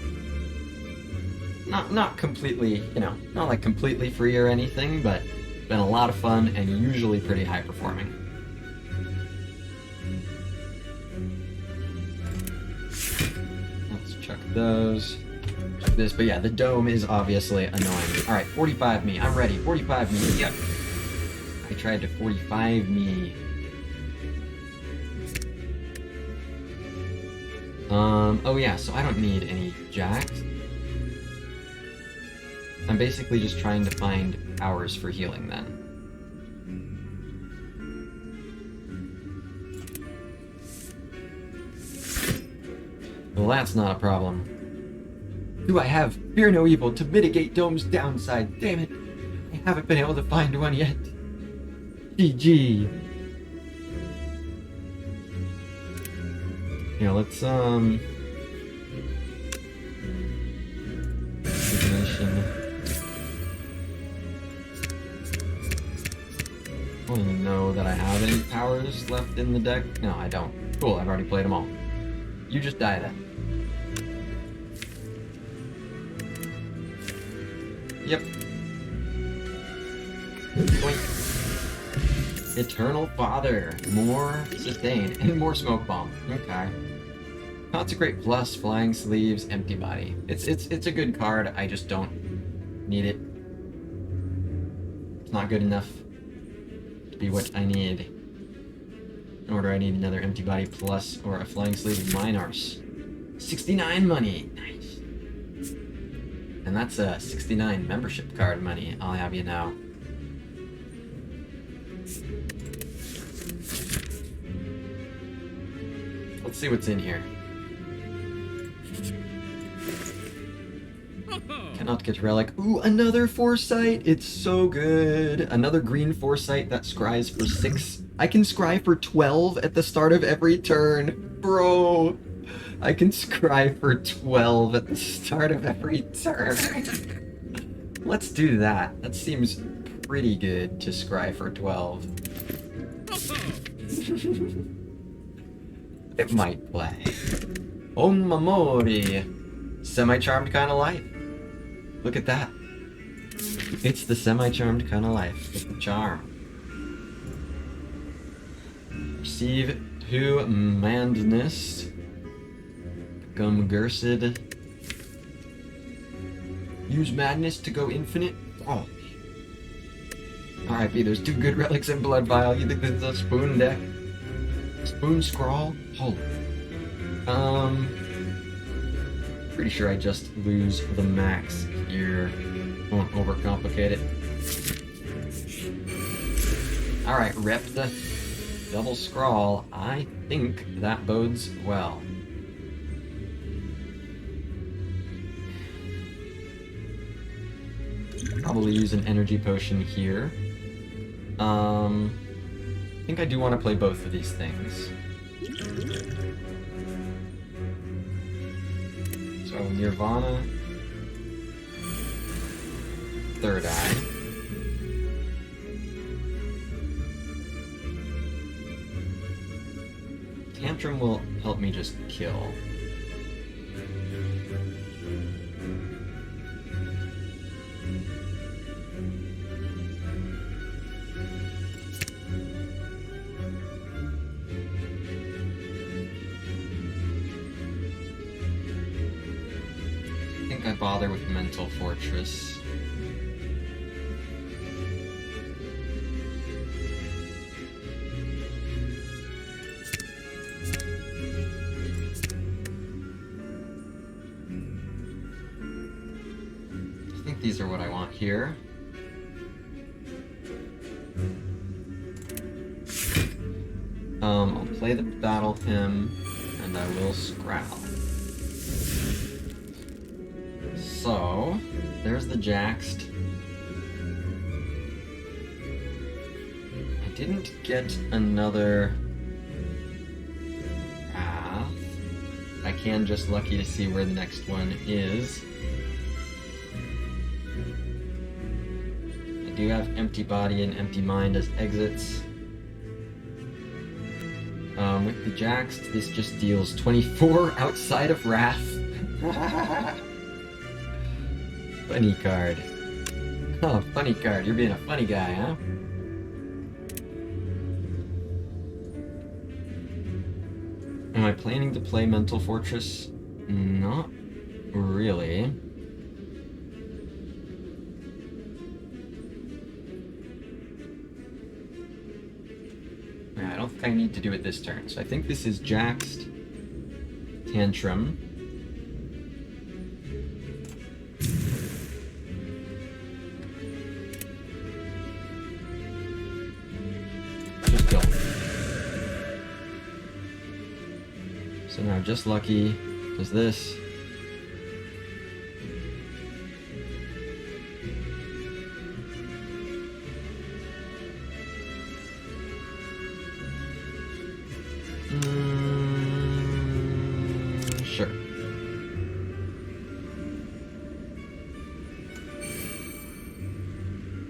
Not completely, you know, not like completely free or anything, but been a lot of fun and usually pretty high performing. Let's chuck those. Chuck this, but yeah, the dome is obviously annoying. Alright, 45 me. I'm ready. 45 me. Yep. I tried to 45 me. Oh yeah, so I don't need any jacks. I'm basically just trying to find hours for healing then. Well, that's not a problem. Do I have Fear No Evil to mitigate Dome's downside? Damn it! I haven't been able to find one yet. GG. Yeah, let's Ignition. I don't even know that I have any powers left in the deck. No, I don't. Cool, I've already played them all. You just die then. Yep. Boink. Eternal Father. More sustain and more smoke bomb. Okay. Consecrate plus, flying sleeves, empty body. It's a good card. I just don't need it. It's not good enough to be what I need. Nor do I need another empty body plus or a flying sleeve of Minars. 69 money. Nice. And that's a 69 membership card money. I'll have you know. Let's see what's in here. Cannot get relic. Ooh, another foresight. It's so good. Another green foresight that scries for 6. I can scry for 12 at the start of every turn. Bro, I can scry for 12 at the start of every turn. Let's do that. That seems pretty good to scry for 12. It might play. Omamori. Semi-charmed kind of life. Look at that. It's the semi-charmed kind of life with the charm. Receive 2 madness. Become Gursed. Use madness to go infinite. Oh. R.I.P. There's 2 good relics in Blood Vial. You think this is a spoon deck? Spoon scrawl? Holy. Pretty sure I just lose the max here. Won't overcomplicate it. Alright, rep the double scrawl. I think that bodes well. Probably use an energy potion here. I think I do want to play both of these things. So Nirvana, Third Eye. Tantrum will help me just kill. I bother with Mental Fortress. I think these are what I want here. I'll play the Battle Hymn, and I will Scrowl. So, there's the Jaxed. I didn't get another Wrath. I can just lucky to see where the next one is. I do have Empty Body and Empty Mind as exits. With the Jaxed, this just deals 24 outside of Wrath. Funny card. Oh, funny card. You're being a funny guy, huh? Am I planning to play Mental Fortress? Not really. I don't think I need to do it this turn. So I think this is Jaxed, Tantrum. Just go. So now just lucky does this. Sure.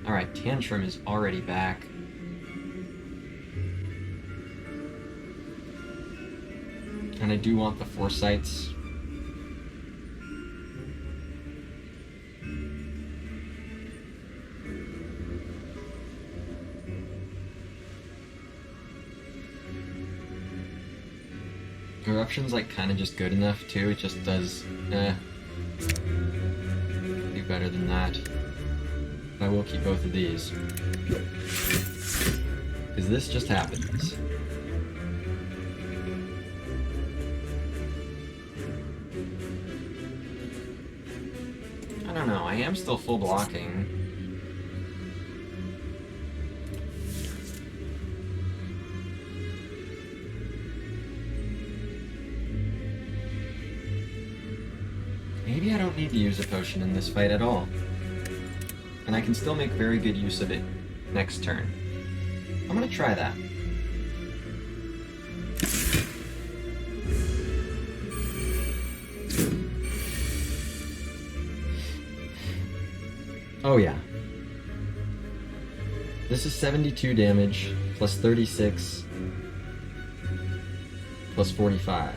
Alright, Tantrum is already back. And I do want the Foresights. Eruption's like kind of just good enough too. It just does do better than that. I will keep both of these because this just happens. I don't know. I am still full blocking. Maybe I don't need to use a potion in this fight at all. And I can still make very good use of it next turn. I'm gonna try that. Oh yeah. This is 72 damage, plus 36, plus 45.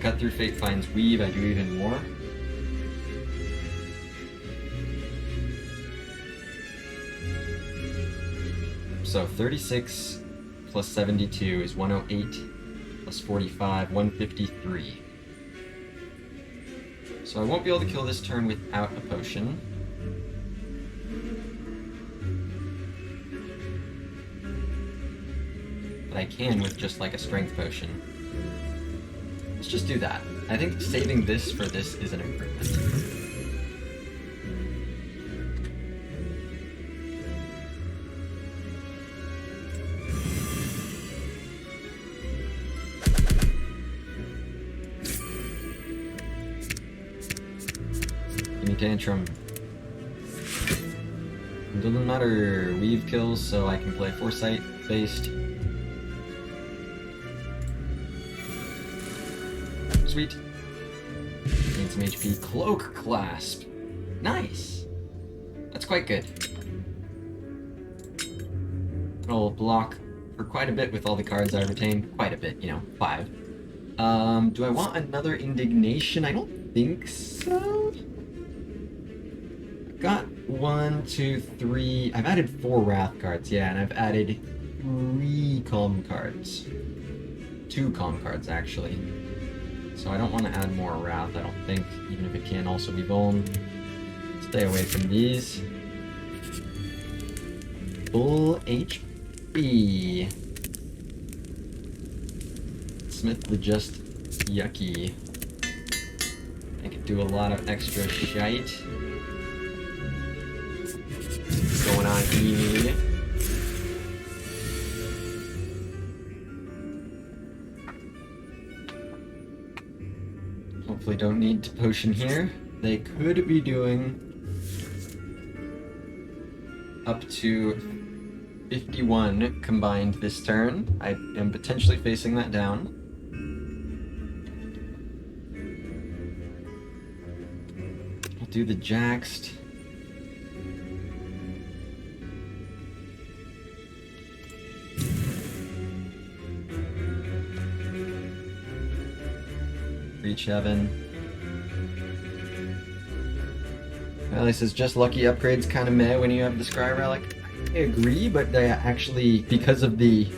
Cut through Fate finds Weave, I do even more. So 36 plus 72 is 108, plus 45, 153. So I won't be able to kill this turn without a potion. But I can with just like a strength potion. Let's just do that. I think saving this for this is an improvement. Give me Tantrum. It doesn't matter. Weave kills, so I can play Foresight based. Sweet. Need some HP. Cloak Clasp. Nice. That's quite good. It'll block for quite a bit with all the cards I retain. Quite a bit, you know, 5. Do I want another Indignation? I don't think so. I've got 1, 2, 3. I've added 4 Wrath cards, yeah, and I've added 3 Calm cards. 2 Calm cards, actually. So I don't want to add more Wrath, I don't think, even if it can also be Vuln. Stay away from these. Full HP. Smith the Just Yucky. I could do a lot of extra shite. What's going on here? Hopefully don't need to potion here. They could be doing up to 51 combined this turn. I am potentially facing that down. I'll do the Jaxed. Reach Heaven. Well, he says just lucky upgrades kind of meh when you have the Scry Relic. I agree, but they actually, because of the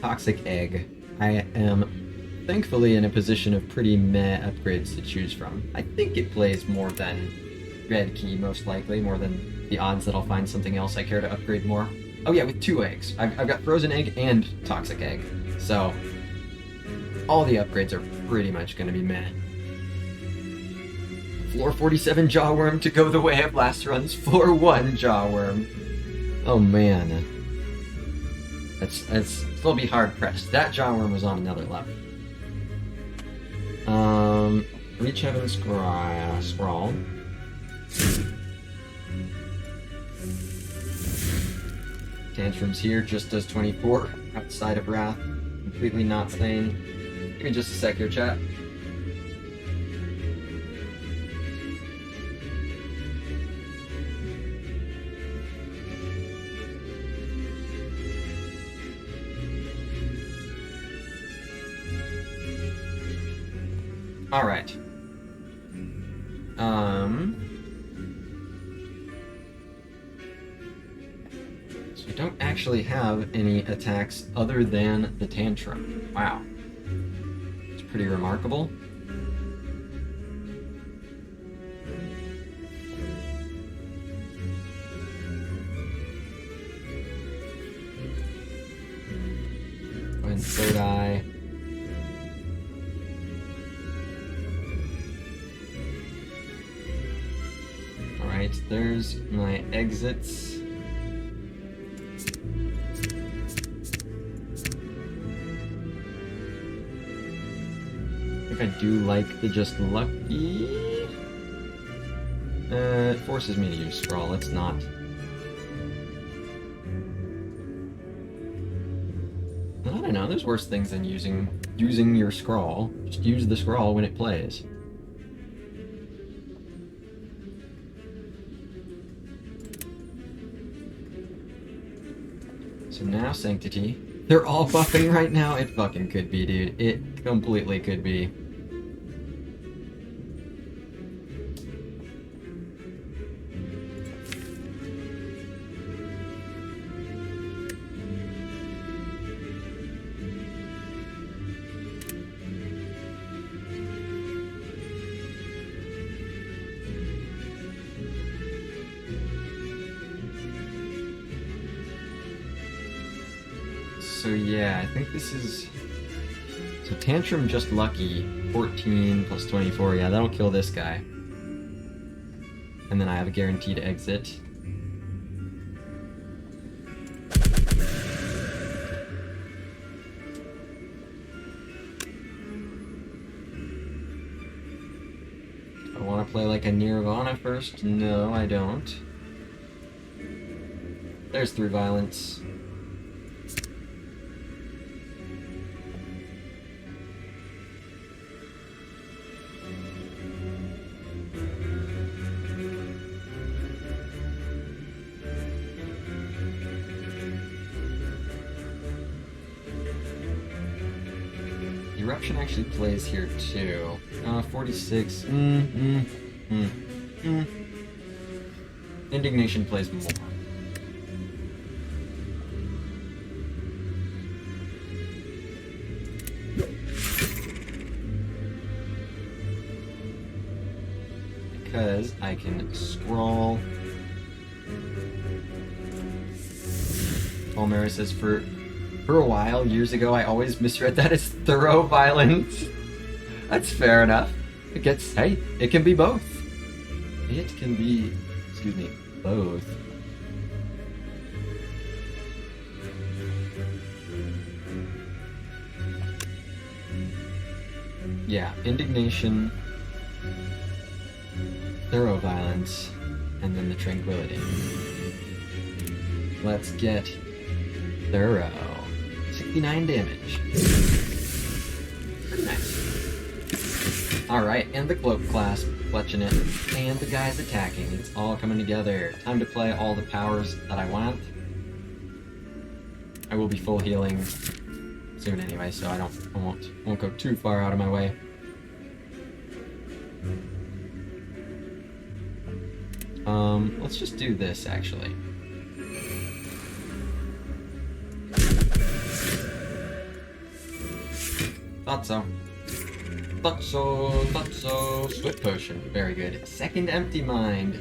Toxic Egg, I am thankfully in a position of pretty meh upgrades to choose from. I think it plays more than Red Key, most likely, more than the odds that I'll find something else I care to upgrade more. Oh yeah, with 2 eggs. I've got Frozen Egg and Toxic Egg, so all the upgrades are pretty much going to be meh. Floor 47 Jawworm to go the way of last run's Floor 1 Jawworm. Oh man. That's still be hard pressed. That Jawworm was on another level. Reach Heaven Scrawl. Tantrums here just does 24 outside of Wrath. Completely not staying. Give me just a sec here, chat. All right. So I don't actually have any attacks other than the Tantrum. Wow. It's pretty remarkable. Go ahead and Third Eye. there's my exits. I think I do like the just lucky. It forces me to use scroll. Let's not. I don't know. There's worse things than using your scroll. Just use the scroll when it plays. So now Sanctity. They're all buffing right now. It fucking could be, dude. It completely could be. So yeah, I think this is... So Tantrum just lucky, 14 plus 24, yeah, that'll kill this guy. And then I have a guaranteed exit. I want to play like a Nirvana first? No, I don't. There's 3 violence. Eruption actually plays here too. 46. Indignation plays more. Because I can scroll. Palmera says for a while, years ago, I always misread that as thorough violence. That's fair enough. Hey, it can be both. It can be, excuse me, both. Yeah, indignation, thorough violence, and then the tranquility. Let's get thorough. 69 damage. Pretty nice. Alright, and the cloak clasp, clutching it, and the guys attacking. It's all coming together. Time to play all the powers that I want. I will be full healing soon anyway, so I won't go too far out of my way. Let's just do this actually. Thought so. Swift potion. Very good. Second empty mind.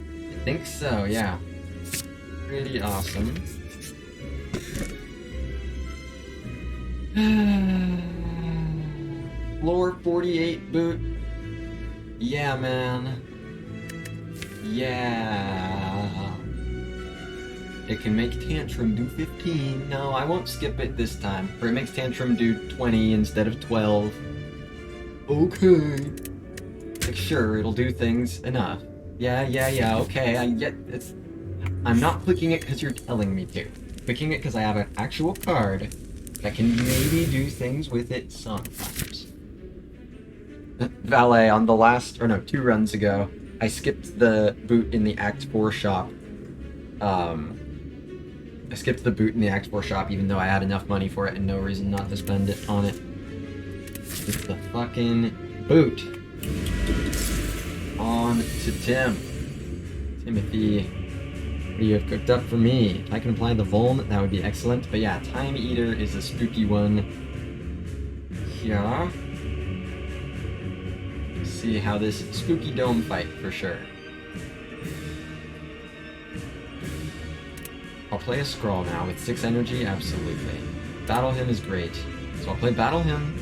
I think so, yeah. Pretty awesome. Floor 48 boot. Yeah, man. Yeah. It can make Tantrum do 15. No, I won't skip it this time. Or it makes Tantrum do 20 instead of 12. Okay. Like, sure, it'll do things enough. Yeah, okay, I get it. I'm not clicking it because you're telling me to. I'm clicking it because I have an actual card that can maybe do things with it sometimes. Valet, on the last, or no, 2 runs ago, I skipped the boot in the Act 4 shop. I skipped the boot in the Act 4 shop even though I had enough money for it and no reason not to spend it on it. It's the fucking boot. On to Timothy. What do you have cooked up for me? I can apply the Vuln, that would be excellent. But yeah, Time Eater is a spooky one. Yeah. See how this spooky dome fight for sure. I'll play a Scrawl now with 6 energy, absolutely. Battle Hymn is great. So I'll play Battle Hymn.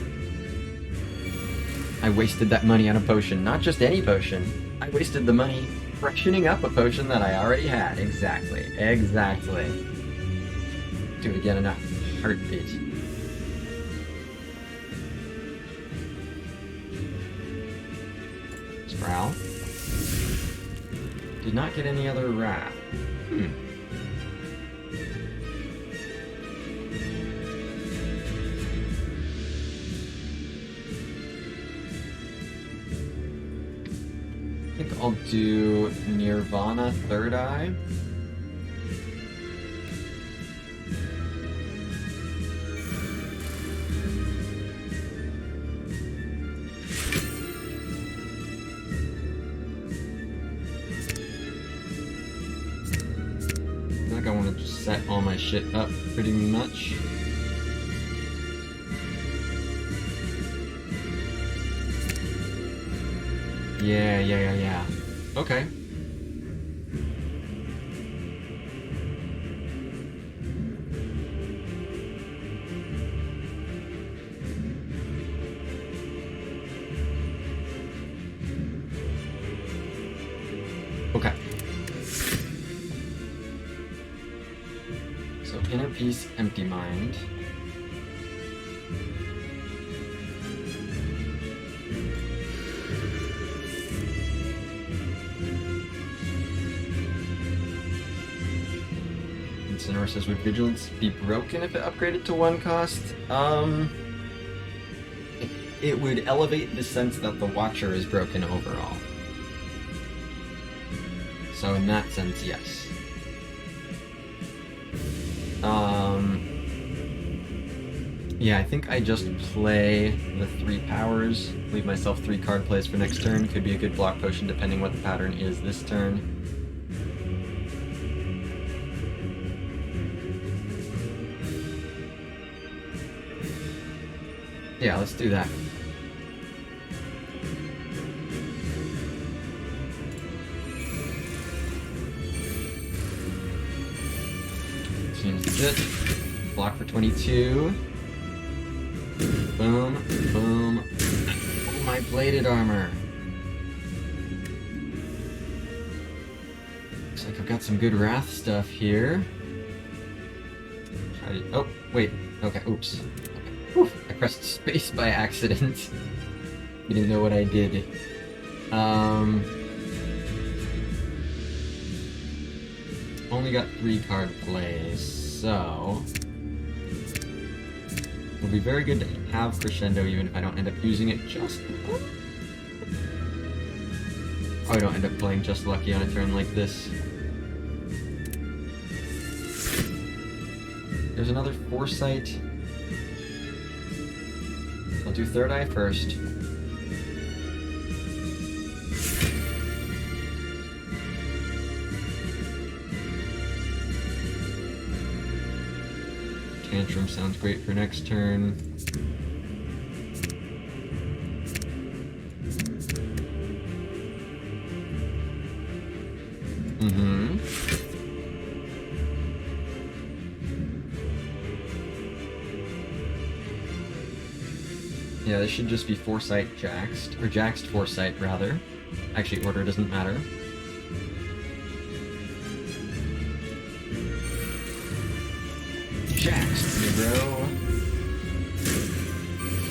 I wasted that money on a potion. Not just any potion. I wasted the money freshening up a potion that I already had. Exactly. Exactly. Do it again in a heartbeat. Sprowl. Did not get any other wrath. I think I'll do Nirvana Third Eye. I think I want to just set all my shit up pretty much. Yeah. Okay. Okay. So inner peace, empty mind. Sonora says, would vigilance be broken if it upgraded to 1 cost? It would elevate the sense that the Watcher is broken overall. So in that sense, yes. Yeah, I think I just play the 3 powers, leave myself 3 card plays for next turn. Could be a good block potion depending what the pattern is this turn. Yeah, let's do that. Seems legit. Block for 22. Boom, boom. Oh, my bladed armor. Looks like I've got some good Wrath stuff here. Oh, wait. Okay, oops. Whew, I pressed space by accident. You didn't know what I did. Only got 3 card plays, so it'll be very good to have Crescendo even if I don't end up using it just... Oh, I don't end up playing Just Lucky on a turn like this. There's another Foresight. I'll do Third Eye first. Tantrum sounds great for next turn. Yeah, this should just be Foresight Jaxed, or Jaxed Foresight, rather. Actually, order doesn't matter. Jaxed, bro.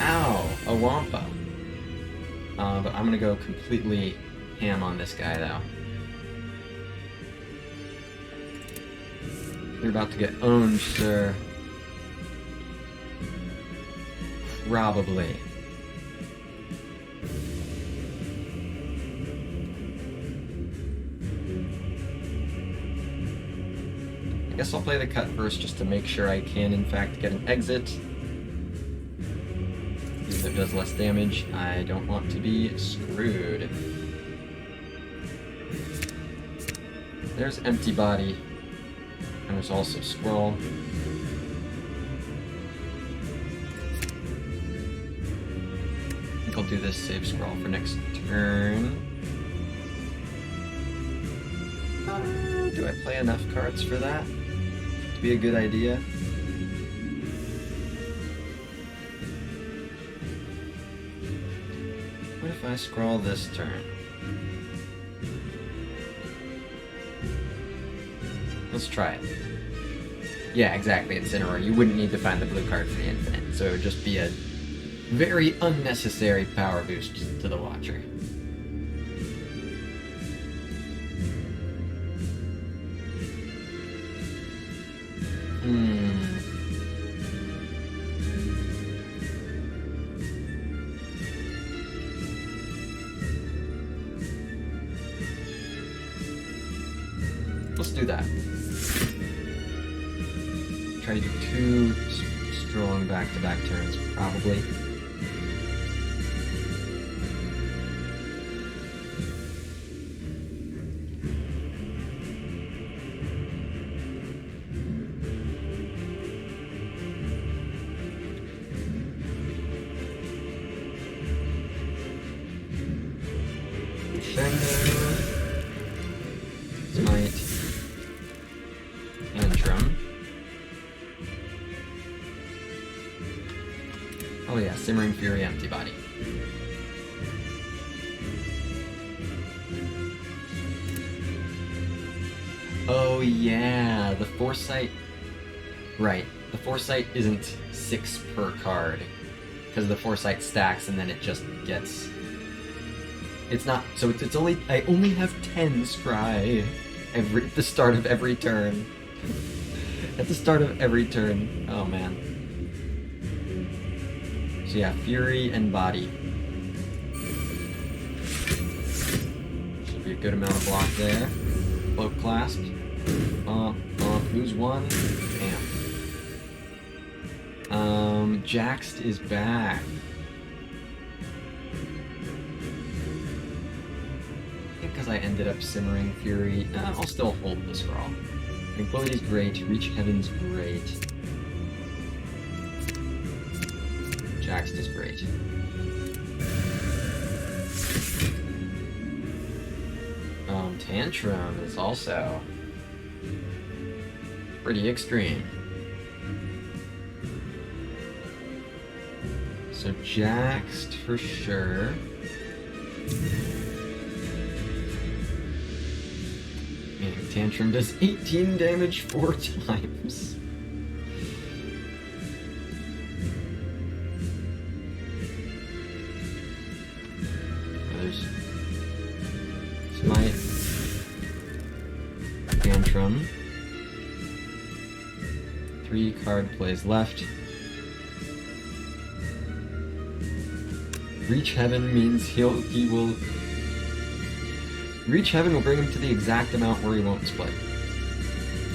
Ow, a Wampa. But I'm gonna go completely ham on this guy, though. You're about to get owned, sir. Probably. I guess I'll play the cut first just to make sure I can in fact get an exit. Even if it does less damage, I don't want to be screwed. There's Empty Body. And there's also Squirrel. I think I'll do this save Squirrel for next turn. Do I play enough cards for that? To be a good idea? What if I scroll this turn? Let's try it. Yeah, exactly, Incineroar. You wouldn't need to find the blue card for the infinite, so it would just be a very unnecessary power boost to the Watcher. Let's do that. Try to do 2 strong back-to-back turns, probably. Smite. Tantrum. Oh yeah, Simmering Fury Antibody. Oh yeah, the Foresight... Right, the Foresight isn't 6 per card, because the Foresight stacks and then it just gets... It's not... So it's only... I only have 10 Scry at the start of every turn. At the start of every turn. Oh man. So yeah, Fury and Body. Should be a good amount of block there. Cloak Clasp. Lose 1. Bam. Jaxed is back. I think because I ended up Simmering Fury, I'll still hold the Scrawl. Tranquility's great, Reach Heaven's great. Jaxed is great. Tantrum is also pretty extreme. So Jaxed for sure. And Tantrum does 18 damage 4 times. There's Smite. Tantrum. 3 card plays left. Reach Heaven means he will... Reach Heaven will bring him to the exact amount where he won't split.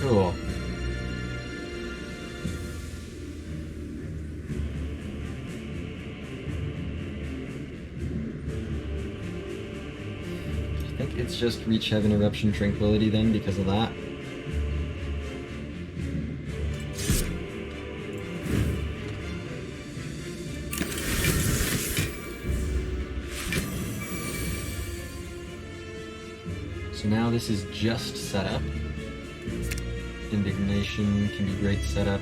Cool. I think it's just Reach Heaven, Eruption, Tranquility then because of that. So now this is just setup. Indignation can be great setup.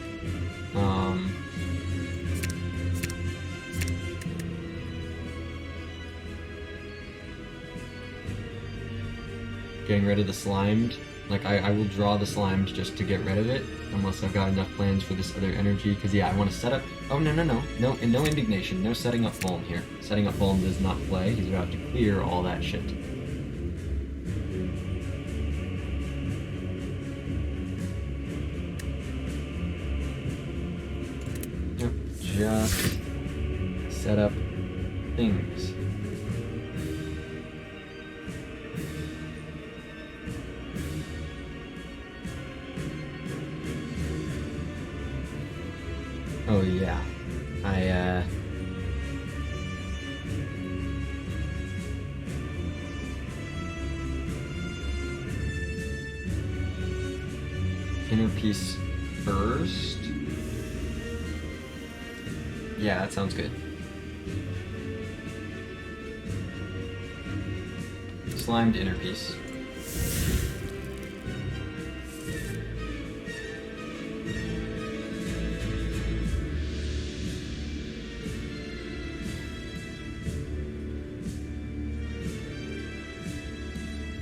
Getting rid of the Slimed. Like, I will draw the Slimed just to get rid of it, unless I've got enough plans for this other energy, because yeah, I want to set up... Oh, no, no Indignation, no setting up Vuln here. Setting up Vuln does not play, he's about to clear all that shit. Just set up things. Oh yeah, Inner Peace first. Yeah, that sounds good. Slimed Inner Peace.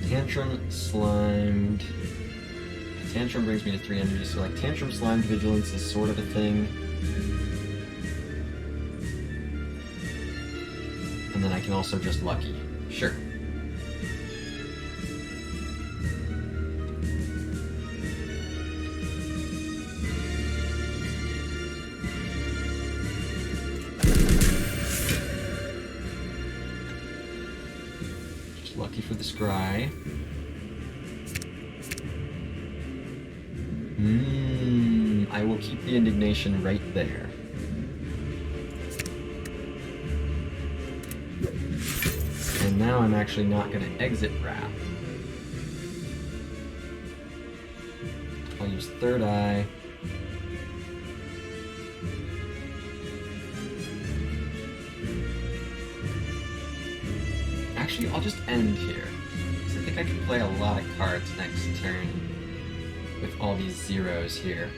Tantrum, Slimed. Tantrum brings me to 3 energy, so like Tantrum Slime Vigilance is sort of a thing. And then I can also just Lucky. Sure. Just Lucky for the Scry. I will keep the Indignation right there. And now I'm actually not going to exit Wrath. I'll use Third Eye. Actually, I'll just end here, because I think I can play a lot of cards next turn with all these zeros here.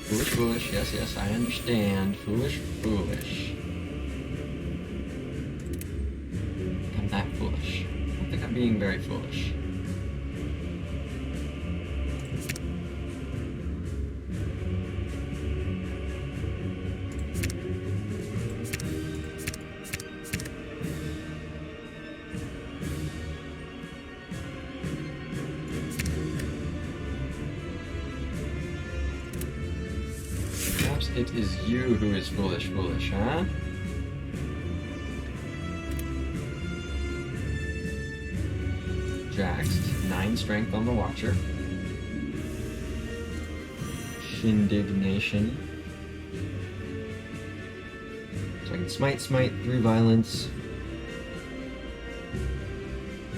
Foolish, foolish, yes, yes, I understand. Foolish, foolish. I'm that foolish. I don't think I'm being very foolish. It is you who is foolish, foolish, huh? Jaxed, 9 strength on the Watcher. Shindignation. So I can smite, through violence.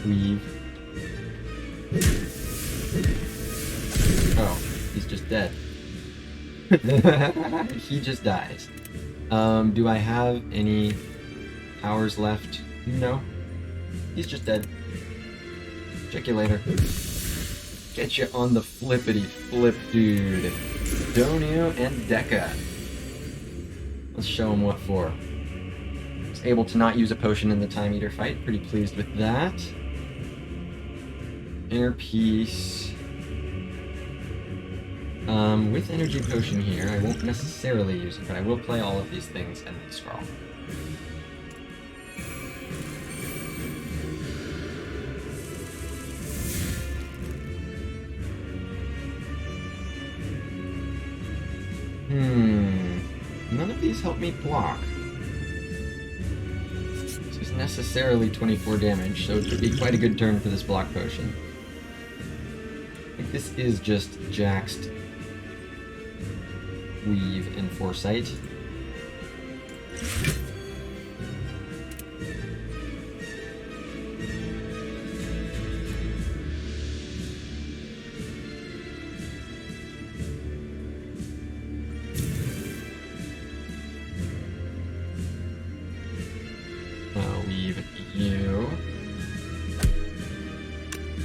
Weave. Oh, he's just dead. He just dies. Do I have any powers left? No. He's just dead. Check you later. Get you on the flippity flip, dude. Donio and Deca. Let's show him what for. Was able to not use a potion in the Time Eater fight. Pretty pleased with that. Inner Peace. With Energy Potion here, I won't necessarily use it, but I will play all of these things and then scroll. None of these help me block. This is necessarily 24 damage, so it could be quite a good turn for this block potion. I think this is just Jaxed, Weave, and Foresight. Weave you.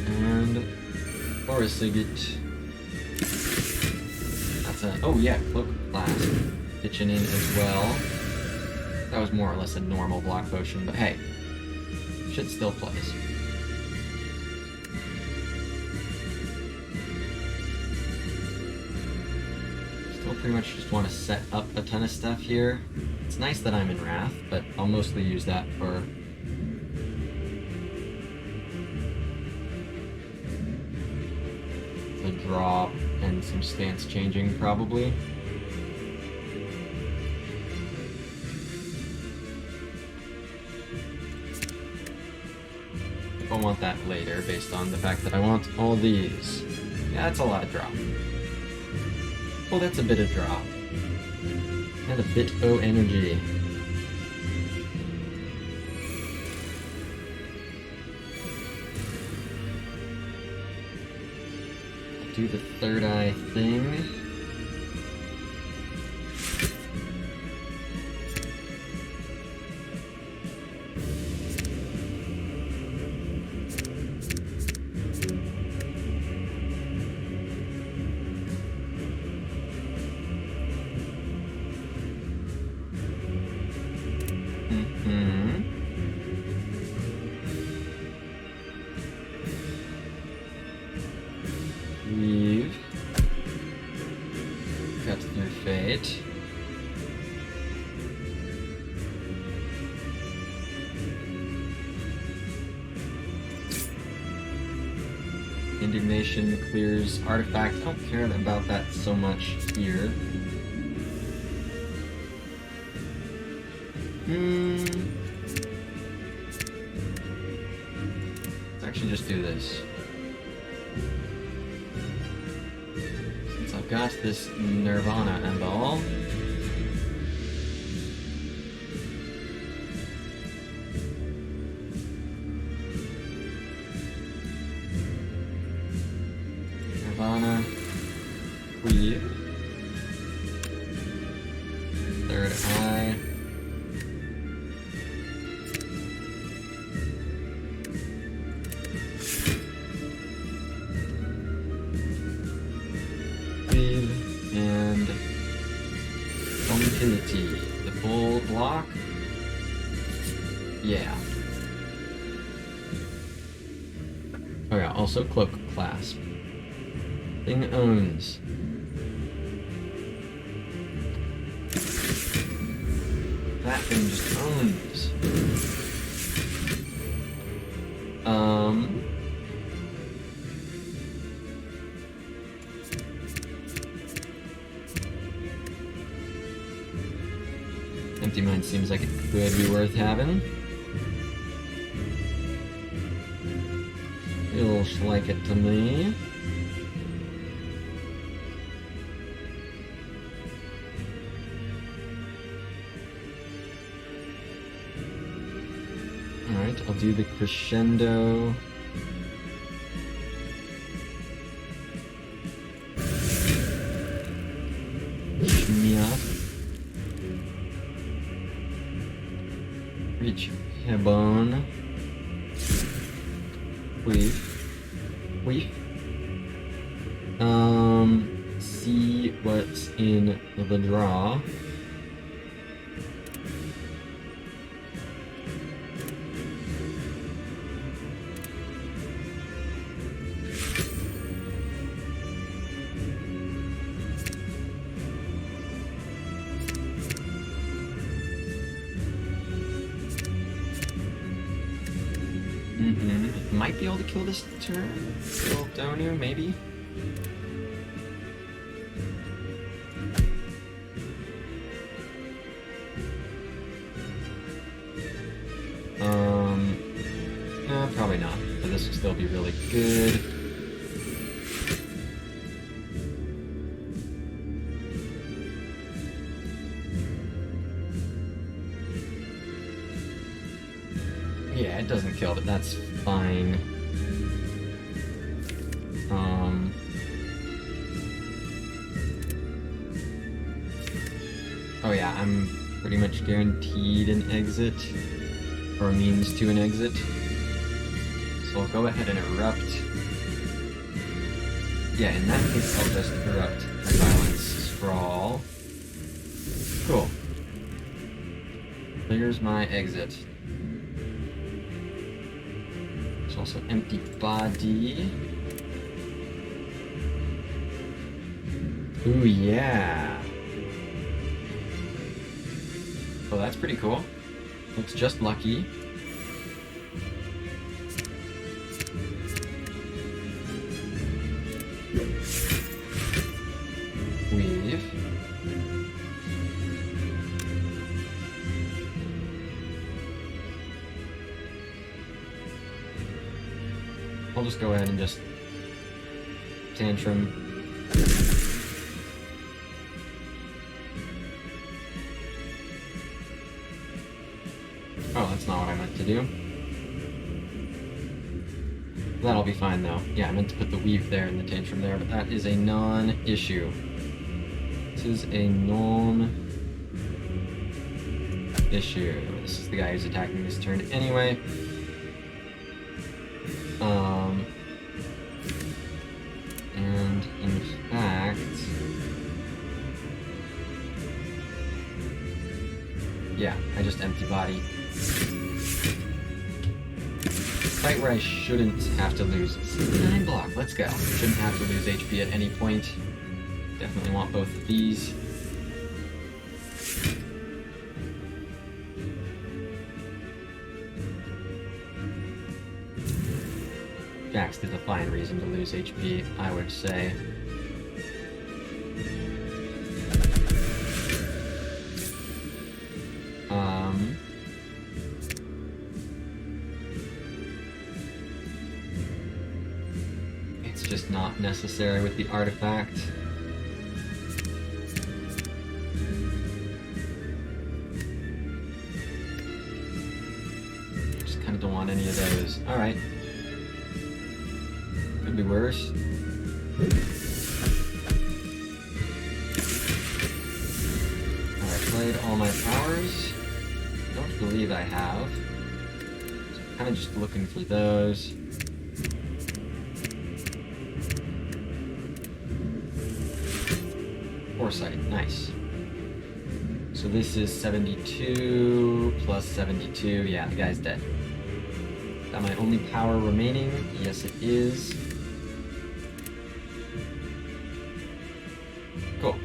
And Foresight. Oh yeah, Cloak Blast pitching in as well. That was more or less a normal block potion, but hey, shit still plays. Still pretty much just want to set up a ton of stuff here. It's nice that I'm in Wrath, but I'll mostly use that for the draw and some stance changing, probably. I want that later, based on the fact that I want all these. Yeah, that's a lot of draw. Well, that's a bit of draw. And a bit O energy. Do the third eye thing. Mm-hmm. We've cut through fate. Indignation clears artifact. I don't care about that so much here. Let's actually just do this. Since I've got this Nirvana and all. Nirvana. Weave. Third eye. And Infinity. The full block? Yeah. Oh yeah, also Cloak Clasp. Thing owns. That thing just owns. Empty Mind seems like it could be worth having. Feels like it to me. Alright, I'll do the crescendo. Shmia. Reach Hebon. Weave. See what's in the draw. Might be able to kill this turn. Kill Donu, maybe. No, probably not. But this will still be really good. Yeah, it doesn't kill, but that's fine. Oh yeah, I'm pretty much guaranteed an exit, or a means to an exit. So I'll go ahead and erupt. Yeah, in that case, I'll just erupt Silence Sprawl. Cool. There's my exit. There's also Empty Body. Ooh, yeah. Oh, that's pretty cool. Looks just lucky. Weave. I'll just go ahead and just tantrum. Oh, that's not what I meant to do. That'll be fine though. Yeah, I meant to put the weave there and the tantrum there, but that is a non-issue. This is a non-issue. This is the guy who's attacking this turn anyway. And in fact, yeah. I just empty body. Fight where I shouldn't have to lose. 9 block, let's go. Shouldn't have to lose HP at any point. Definitely want both of these. Jax is a fine reason to lose HP, I would say. It's just not necessary with the artifact. Just kind of don't want any of those. Alright. Could be worse. Alright, played all my powers. Don't believe I have. So I'm kind of just looking for those. Foresight, nice. So this is 72 plus 72. Yeah, the guy's dead. Is that my only power remaining? Yes, it is. Cool.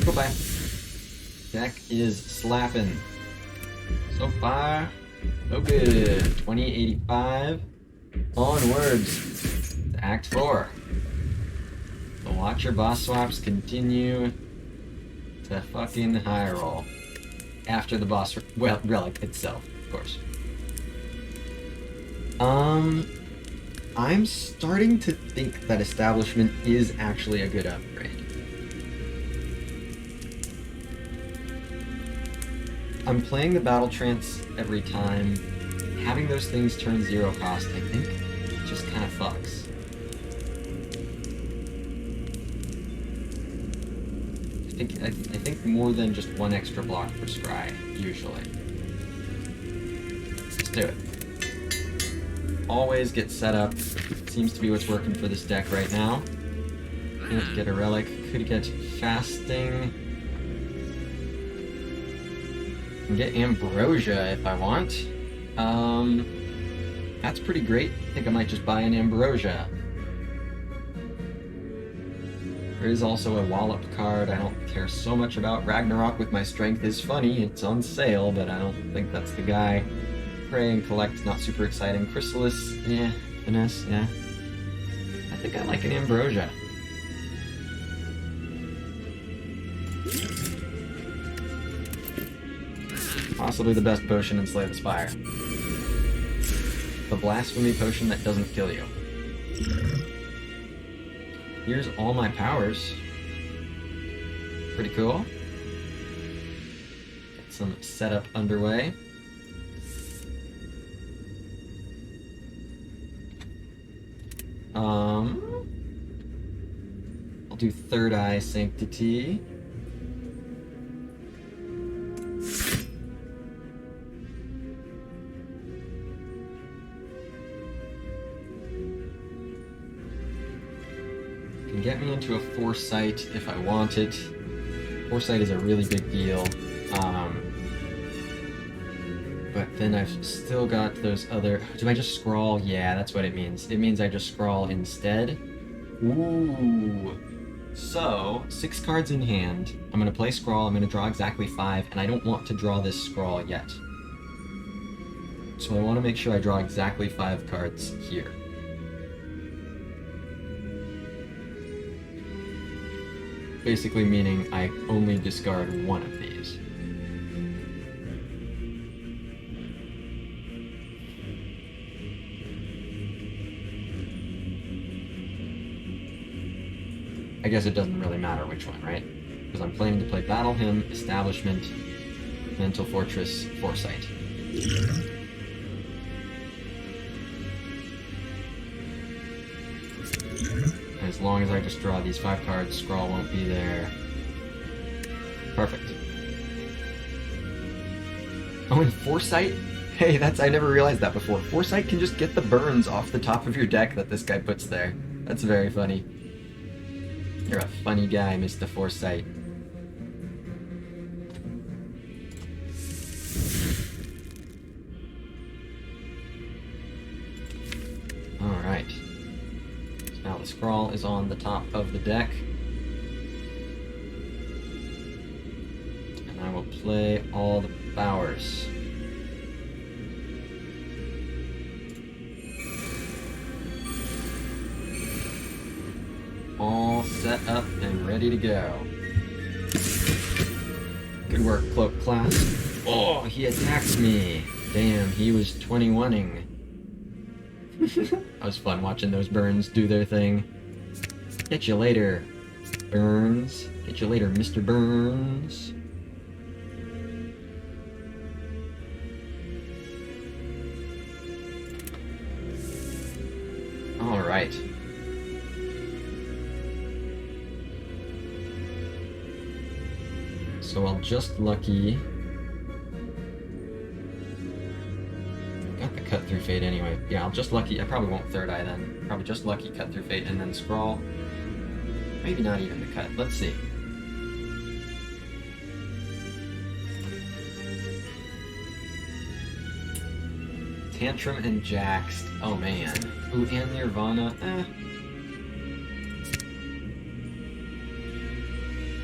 Goodbye. Deck is slapping. So far, so good. 2085. Onwards to Act 4. The Watcher boss swaps continue to fucking high roll. After the boss, relic itself, of course. I'm starting to think that Establishment is actually a good upgrade. I'm playing the Battle Trance every time. Having those things turn 0 cost, I think, just kind of fucks. I think more than just one extra block for Scry, usually. Let's do it. Always get set up. Seems to be what's working for this deck right now. Can't get a relic. Could get fasting. Can get ambrosia if I want. That's pretty great. I think I might just buy an ambrosia. There is also a wallop card I don't care so much about. Ragnarok with my strength is funny. It's on sale, but I don't think that's the guy. Pray and collect, not super exciting. Chrysalis, yeah. Finesse, yeah. I think I like an ambrosia. Possibly the best potion in Slay the Spire. The blasphemy potion that doesn't kill you. Here's all my powers. Pretty cool. Get some setup underway. I'll do Third Eye Sanctity. Can get me into a Foresight if I want it. Foresight is a really big deal. But then I've still got those other... Do I just scrawl? Yeah, that's what it means. It means I just scrawl instead. Ooh. So, 6 cards in hand. I'm going to play Scrawl. I'm going to draw exactly 5, and I don't want to draw this Scrawl yet. So I want to make sure I draw exactly 5 cards here. Basically meaning I only discard one of these. I guess it doesn't really matter which one, right? Because I'm planning to play Battle Hymn, Establishment, Mental Fortress, Foresight. As long as I just draw these 5 cards, Scrawl won't be there. Perfect. Oh, and Foresight Hey, I never realized that before. Foresight can just get the burns off the top of your deck that this guy puts there. That's very funny. You're a funny guy, Mr. Foresight. Alright. So now the scrawl is on the top of the deck. And I will play all the powers. All set up and ready to go. Good work, Cloak Class. Oh, he attacks me. Damn, he was 21ing. That was fun watching those Burns do their thing. Catch you later, Burns. Catch you later, Mr. Burns. All right. So I'll just lucky. Got the cut through fate anyway. Yeah, I'll just lucky. I probably won't third eye then. Probably just lucky cut through fate and then scrawl. Maybe not even the cut. Let's see. Tantrum and Jaxed. Oh man. Ooh, and Nirvana.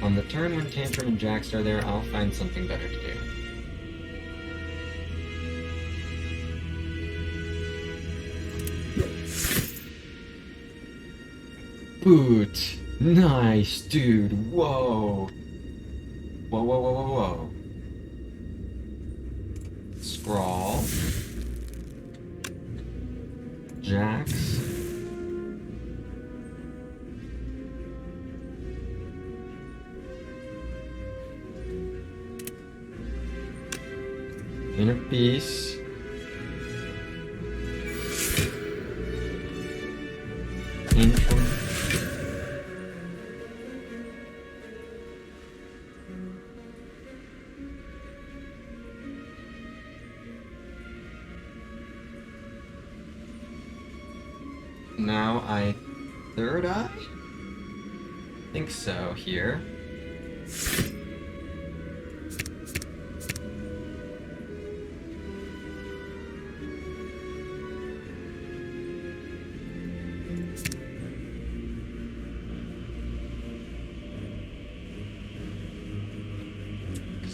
On the turn when Tantrum and Jaxed are there, I'll find something better to do. Boot! Nice, dude! Whoa! Whoa, whoa, whoa, whoa, whoa. Scrawl. Jax. Inner Peace. Intro. Now I third eye? Think so here.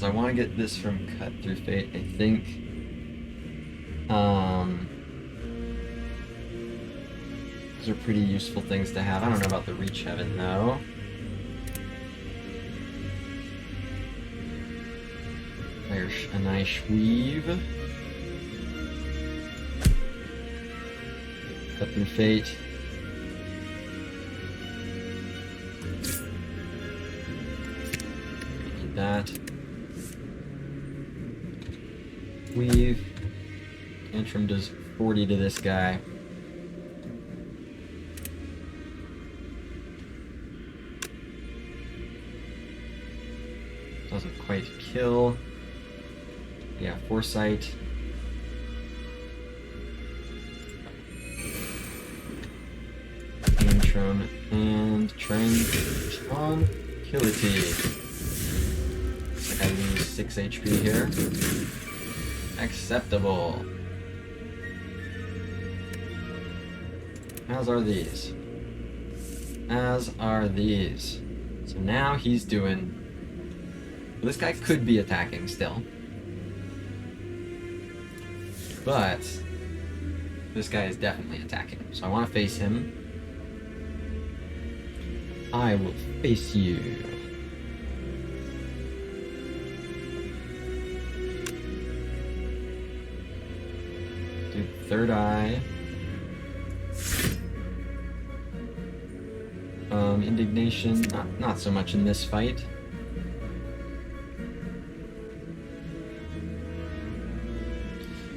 I want to get this from Cut Through Fate, I think. Those are pretty useful things to have. I don't know about the Reach Heaven, though. There's a nice weave. Cut Through Fate. Need that. Weave. Tantrum does 40 to this guy. Doesn't quite kill. Yeah, Foresight. Tantrum and Tranquility. Looks like I lose 6 HP here. Acceptable. As are these. As are these. So now he's doing... Well, this guy could be attacking still. But this guy is definitely attacking. So I want to face him. I will face you. Do third eye. Indignation, not so much in this fight.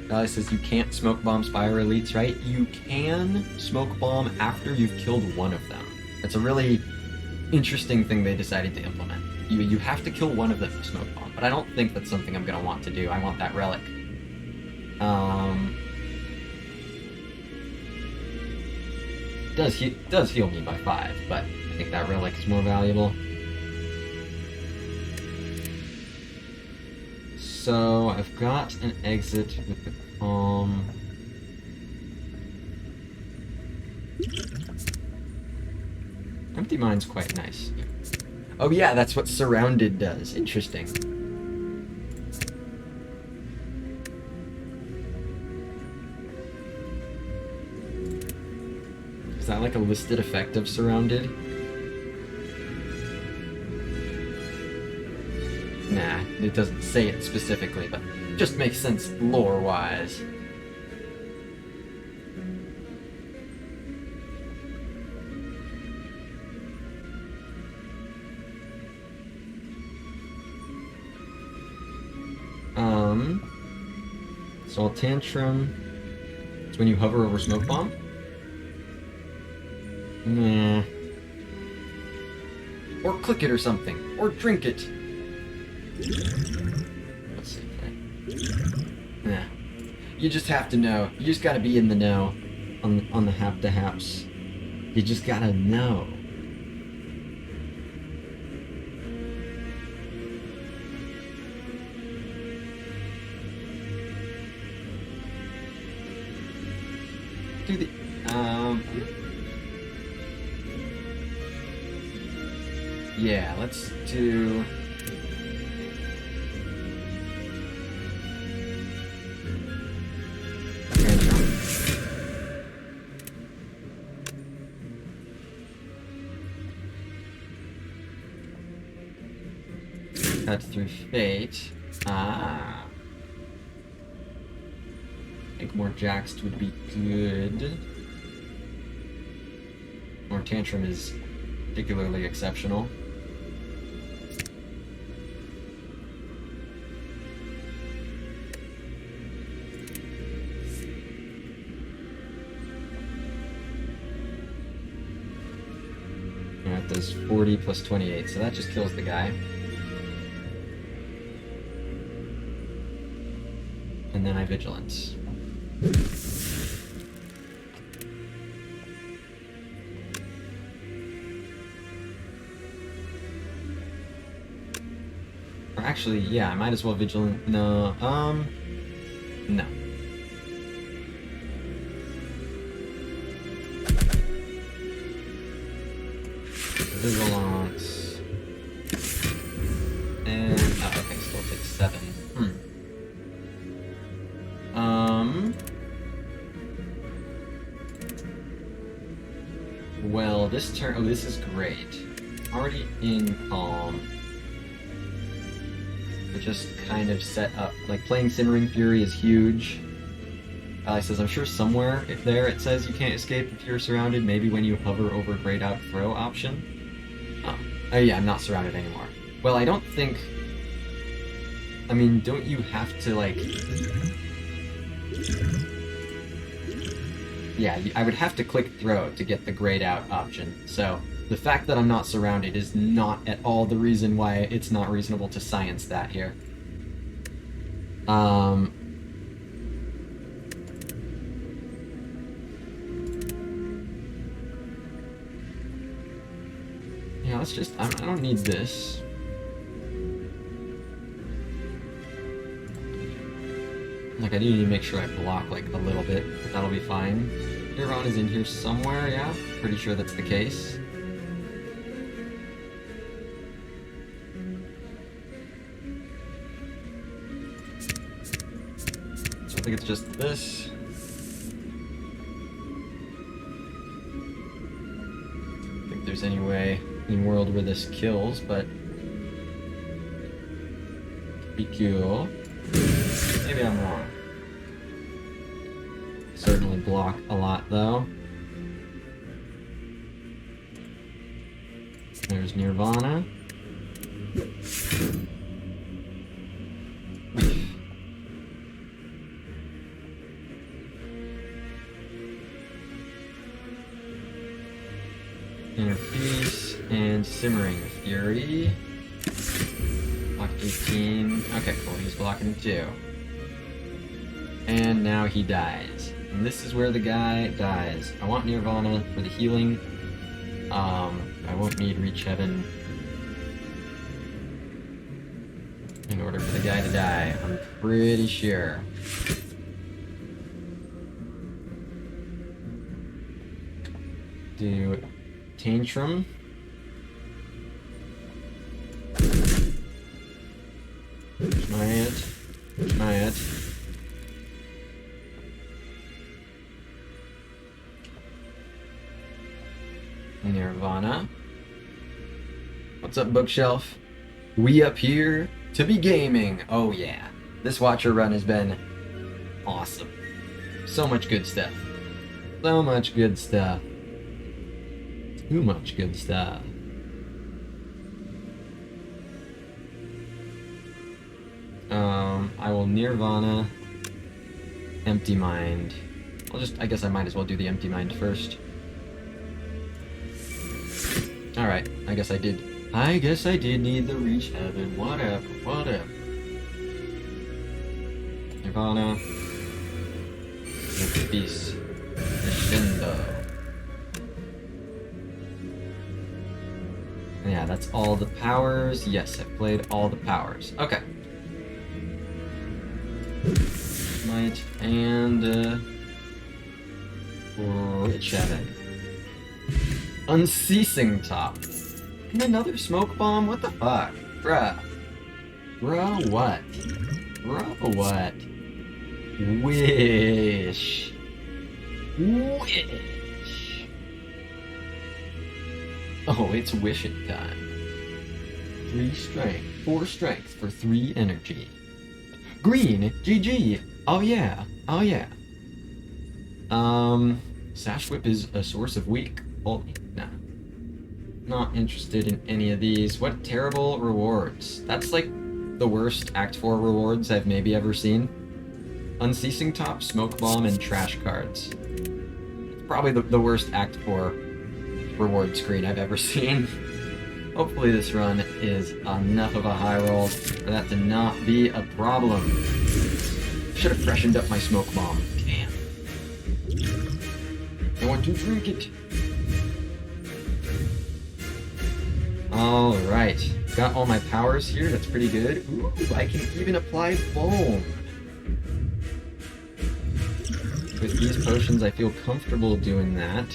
Valley says you can't smoke bomb Spire Elites, right? You can smoke bomb after you've killed one of them. It's a really interesting thing they decided to implement. You have to kill one of them to smoke bomb, but I don't think that's something I'm gonna want to do. I want that relic. Um, does heal me by 5, but I think that relic is more valuable. So I've got an exit with the calm. Empty Mind's quite nice. Oh yeah, that's what Surrounded does. Interesting. Is that like a listed effect of Surrounded? Nah, it doesn't say it specifically, but it just makes sense lore-wise. So Tantrum, it's when you hover over Smoke Bomb? Nah. Or click it or something. Or drink it. Let's see. Nah. You just have to know. You just gotta be in the know on the hap-to-haps. You just gotta know. Do the yeah, let's do cut through fate. I think more Jaxed would be good. More Tantrum is particularly exceptional. Yeah, it does 40 plus 28, so that just kills the guy. And then I Vigilance. Or actually, yeah, I might as well Vigilant. No, no. Vigilance. And, oh, okay, still takes 7. Well, this turn, oh, this is great. Already in Calm. But just kind of set up, like, playing Simmering Fury is huge. Ally says, I'm sure somewhere if there it says you can't escape if you're surrounded, maybe when you hover over grayed out throw option. Oh yeah, I'm not surrounded anymore. Well, I don't think... I mean, don't you have to, like... Yeah, I would have to click throw to get the grayed out option, so the fact that I'm not surrounded is not at all the reason why it's not reasonable to science that here. Yeah, let's just, I don't need this. Like, I do need to make sure I block, like, a little bit, but that'll be fine. Nirvana is in here somewhere, yeah? Pretty sure that's the case. So I think it's just this. I don't think there's any way in the world where this kills, but... be cool. Maybe I'm wrong. Certainly block a lot, though. There's Nirvana. Inner Peace and Simmering Fury. Block 18. Okay, cool. He's blocking 2. And now he dies. And this is where the guy dies. I want Nirvana for the healing. I won't need Reach Heaven in order for the guy to die. I'm pretty sure. Do Tantrum. Try it. Nirvana. What's up, Bookshelf? We up here to be gaming. Oh yeah. This Watcher run has been awesome. So much good stuff. So much good stuff. Too much good stuff. I will Nirvana, Empty Mind. I guess I might as well do the Empty Mind first. Alright, I guess I did need the Reach Heaven. Whatever. Nirvana. Peace. Crescendo. Yeah, that's all the powers. Yes, I've played all the powers. Okay. Might and Reach Heaven. Unceasing Top. And another Smoke Bomb? What the fuck? Bruh. Bruh, what? Wish. Oh, it's wishing time. 3 strength, 4 strength for 3 energy. Green, GG. Oh yeah. Sash Whip is a source of weak. Oh, nah. Not interested in any of these. What terrible rewards. That's like the worst Act 4 rewards I've maybe ever seen. Unceasing Top, Smoke Bomb, and Trash Cards. It's probably the worst Act 4 reward screen I've ever seen. Hopefully this run is enough of a high roll for that to not be a problem. Should have freshened up my Smoke Bomb. Damn. I want to drink it. Alright. Got all my powers here. That's pretty good. Ooh, I can even apply foam. With these potions, I feel comfortable doing that.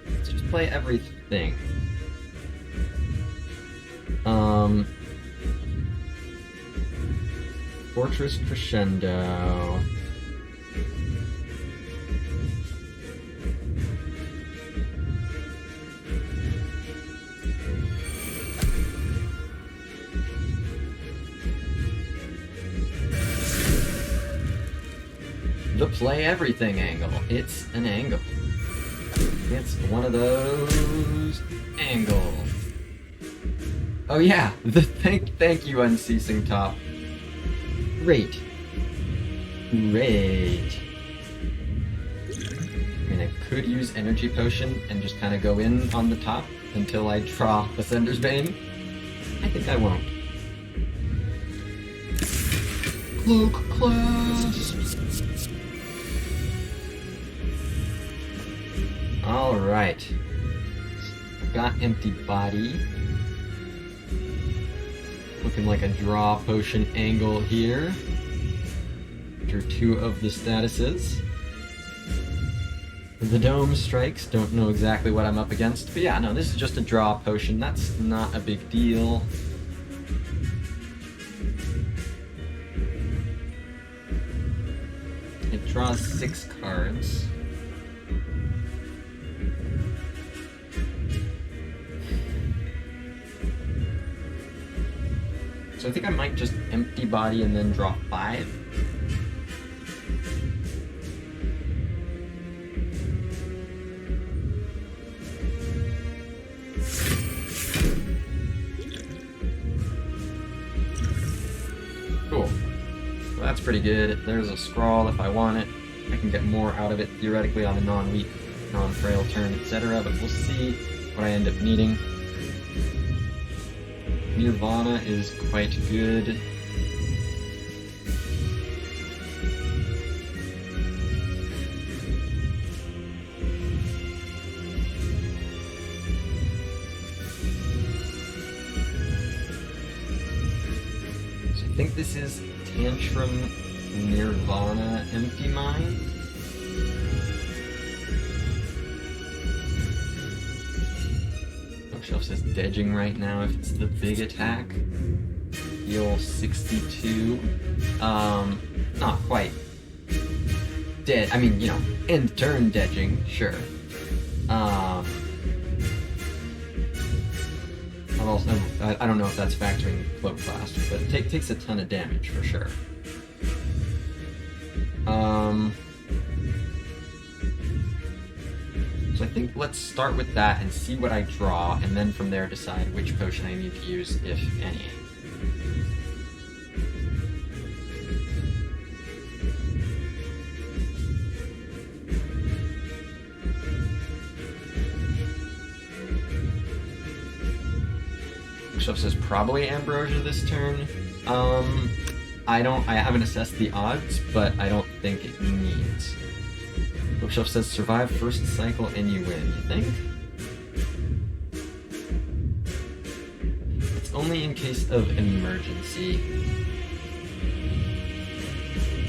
Let's just play everything. Fortress Crescendo. The play everything angle. It's an angle. It's one of those angles. Oh yeah, thank you, Unceasing Top. Great. I mean, I could use Energy Potion and just kind of go in on the top until I draw Ascender's Bane. I think I won't. Cloak Class! Alright. Got Empty Body. Looking like a draw potion angle here. Which are 2 of the statuses. The Dome Strikes, don't know exactly what I'm up against. But yeah, no, this is just a draw potion. That's not a big deal. It draws 6 cards. So I think I might just Empty Body and then draw 5. Cool. Well, that's pretty good. There's a Scrawl if I want it. I can get more out of it theoretically on a non-weak, non-frail turn, etc. But we'll see what I end up needing. Nirvana is quite good. think this is Tantrum Nirvana Empty Mind. Bookshelf says Dedging right now if it's the big attack. Heal 62. Not quite dead. I mean, you know, end turn Dedging, sure. I don't know if that's factoring Cloak Blast, but it takes a ton of damage for sure. So I think let's start with that and see what I draw, and then from there decide which potion I need to use, if any. Bookshelf says probably Ambrosia this turn. I haven't assessed the odds, but I don't think it needs. Bookshelf says survive first cycle and you win. You think? It's only in case of emergency.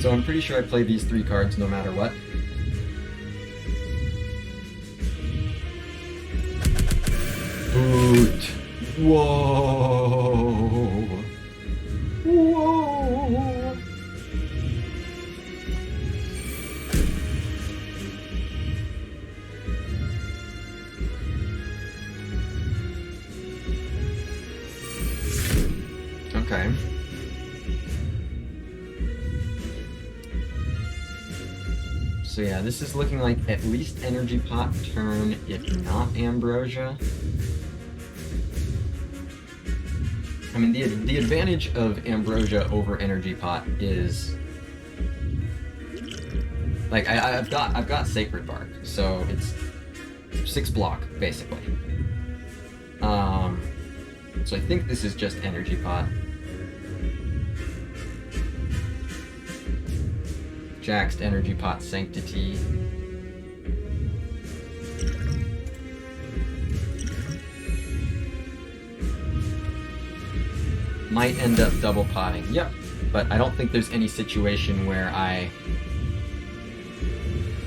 So I'm pretty sure I play these 3 cards no matter what. Boot. Whoa. Whoa. Okay. So yeah, this is looking like at least Energy Pot turn, if not Ambrosia. I mean, the advantage of Ambrosia over Energy Pot is, like, I've got Sacred Bark, so it's 6 block basically. So I think this is just Energy Pot. Jaxed Energy Pot Sanctity. Might end up double potting. Yep. But I don't think there's any situation where I...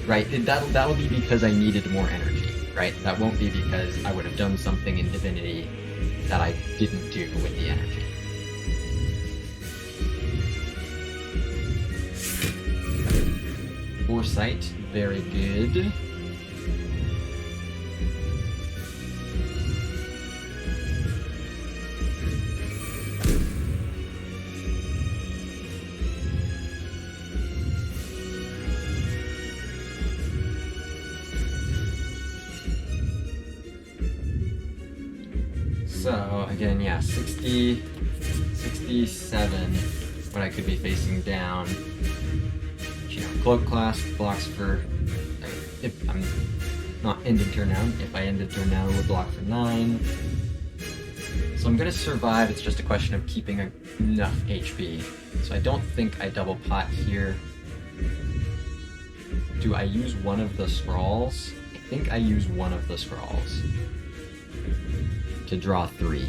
Right, that'll be because I needed more energy, right? That won't be because I would have done something in Divinity that I didn't do with the energy. Foresight, very good. So, again, yeah, 60, 67, what I could be facing down. You know, Cloak Class blocks for, if I'm not ended turn down, if I ended turn down, it would block for 9. So I'm gonna survive, it's just a question of keeping enough HP. So I don't think I double pot here. Do I use one of the scrawls? I think I use one of the scrawls to draw 3.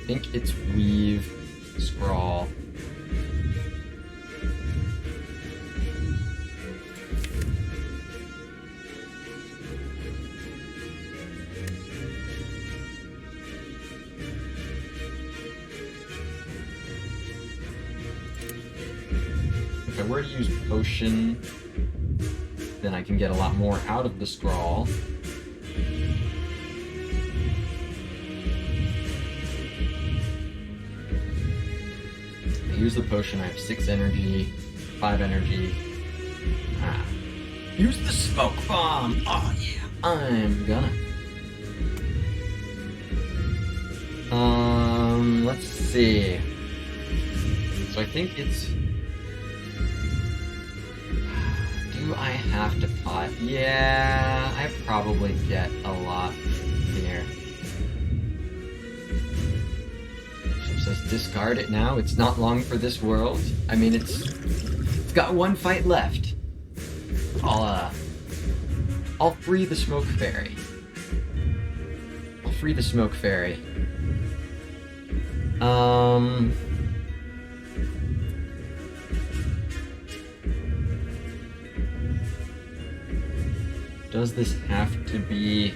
I think it's Weave, Scrawl. If I were to use Potion, then I can get a lot more out of the Scrawl. I use the potion, I have 6 energy, 5 energy. Use the Smoke Bomb! Oh yeah, I'm gonna. Let's see. So I think it's... Do I have to pot? Yeah, I probably get a lot here. It says discard it now. It's not long for this world. I mean, it's got 1 fight left. I'll free the Smoke Fairy. I'll free the Smoke Fairy. Um... Does this have to be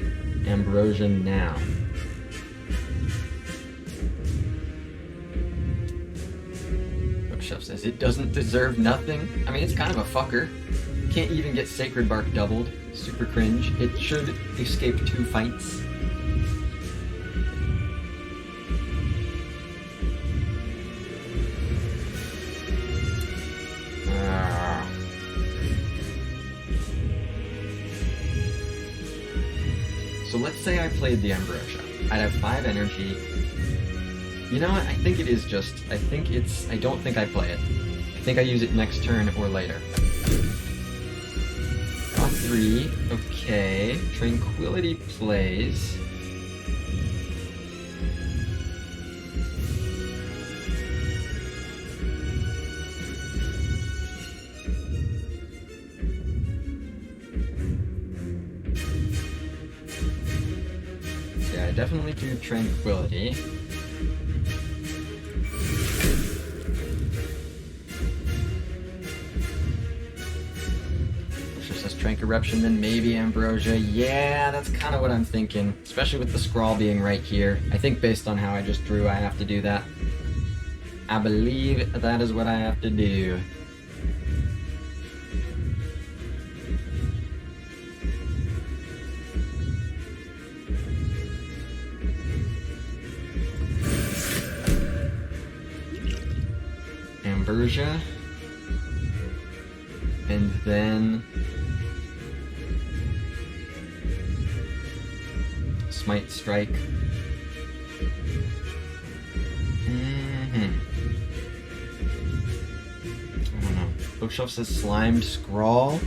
Ambrosia now? Bookshelf says it doesn't deserve nothing. I mean, it's kind of a fucker. Can't even get Sacred Bark doubled. Super cringe. It should escape 2 fights. So let's say I played the Ambrosia. I'd have 5 energy. You know what? I think it is just... I don't think I play it. I think I use it next turn or later. Draw 3. Okay. Tranquility plays. Yeah, I definitely do Tranquility. Trank Eruption, then maybe Ambrosia. Yeah, that's kind of what I'm thinking. Especially with the scrawl being right here. I think based on how I just drew, I have to do that. I believe that is what I have to do. Ambrosia. And then... Smite Strike. I don't know. Bookshelf says Slimed Scrawl.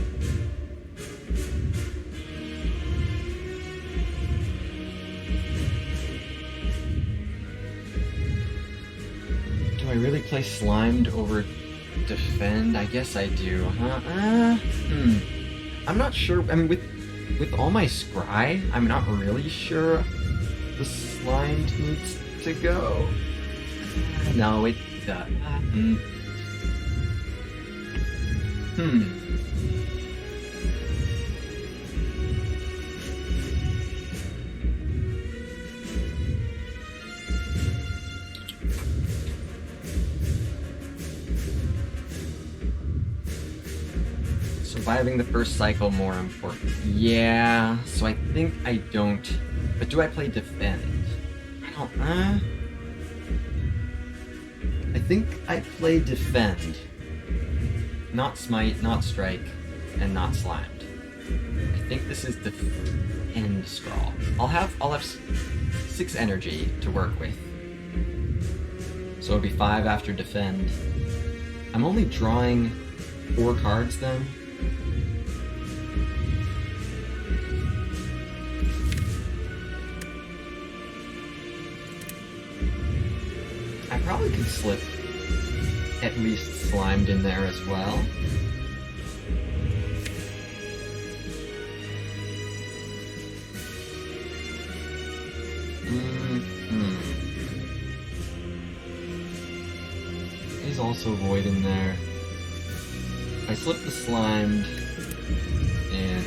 Do I really play Slimed over Defend? I guess I do. I'm not sure. I mean, with all my scry, I'm not really sure the Slimed needs to go. No, it doesn't. Surviving the first cycle more important. Yeah, so I think I don't. But do I play Defend? I don't. I think I play Defend. Not Smite, not Strike, and not Slimed. I think this is Defend Scrawl. I'll have 6 energy to work with. So it'll be 5 after Defend. I'm only drawing 4 cards then. I probably could slip at least Slimed in there as well. There's also Void in there. I slip the Slimed in.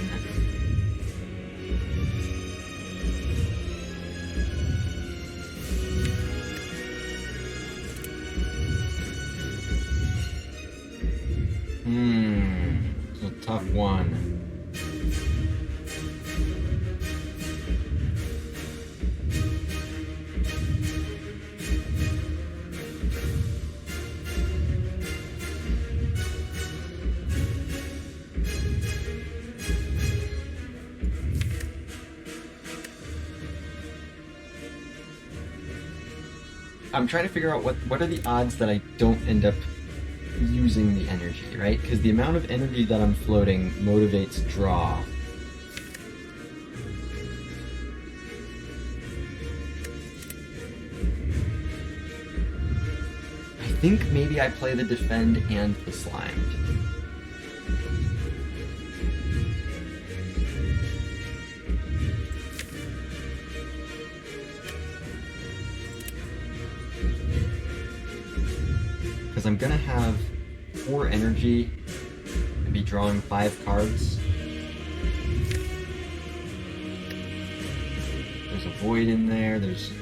It's a tough one. I'm trying to figure out what are the odds that I don't end up using the energy, right? Because the amount of energy that I'm floating motivates draw. I think maybe I play the Defend and the Slimed. because I'm gonna have 4 energy and be drawing 5 cards. There's a void in there, there's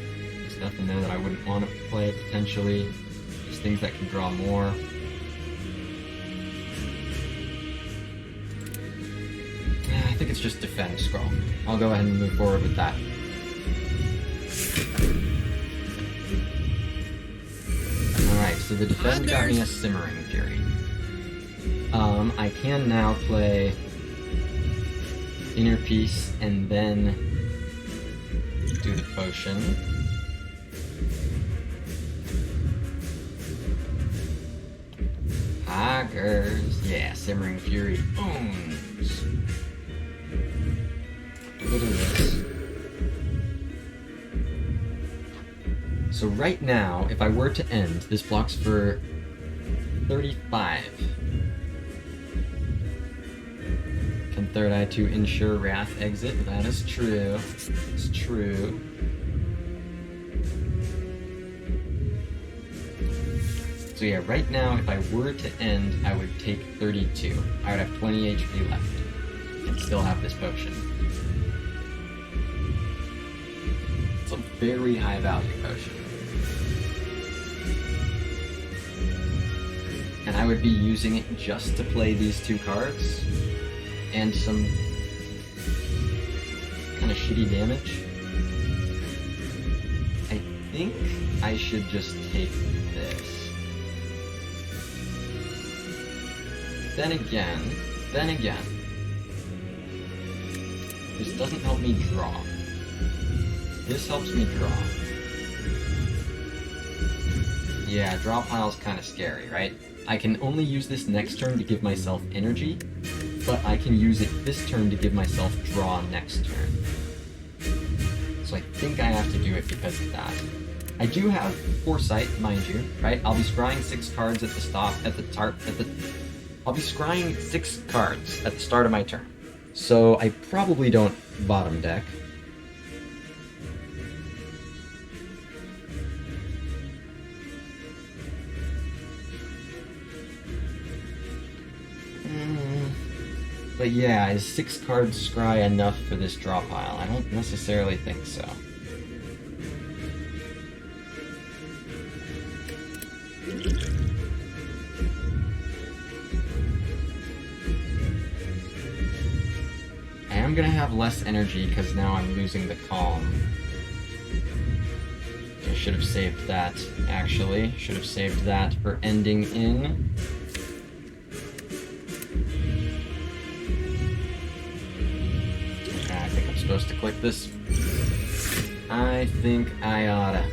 stuff in there that I wouldn't want to play potentially. There's things that can draw more. I think it's just defend scroll. I'll go ahead and move forward with that. Alright, so the defend got me a Simmering Fury. I can now play Inner Peace and then do the potion. Tigers. Yeah, Simmering Fury. Booms. Look at this. So right now, if I were to end, this blocks for 35. Can Third Eye to ensure Wrath exit? That is true. It's true. So yeah, right now, if I were to end, I would take 32. I would have 20 HP left. And still have this potion. It's a very high value potion. And I would be using it just to play these 2 cards. And some kind of shitty damage. I think I should just take this. Then again, this doesn't help me draw. This helps me draw. Yeah, draw pile's kind of scary, right? I can only use this next turn to give myself energy, but I can use it this turn to give myself draw next turn. So I think I have to do it because of that. I do have Foresight, mind you, right? I'll be scrying 6 cards at the stop, I'll be scrying 6 cards at the start of my turn. So I probably don't bottom deck. But yeah, is 6 cards scry enough for this draw pile? I don't necessarily think so. I am gonna have less energy because now I'm losing the calm. I should have saved that, actually. Should have saved that for ending in. I think I'm supposed to click this. I think I oughta.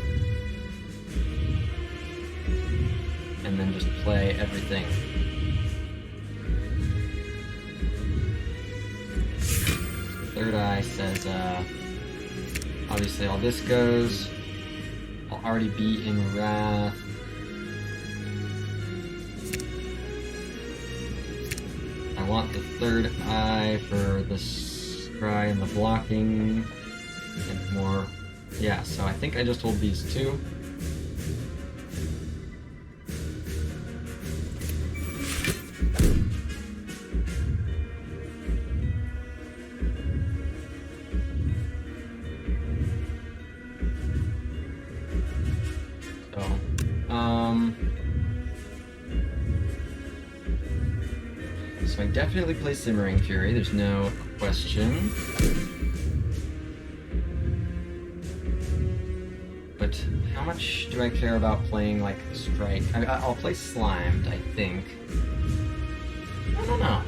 And then just play everything. Third Eye says, obviously all this goes. I'll already be in Wrath. I want the Third Eye for the scry and the blocking. And more. Yeah, so I think I just hold these 2. So I definitely play Simmering Fury, there's no question. But how much do I care about playing, like, Strike? I'll play Slimed, I think. I don't know.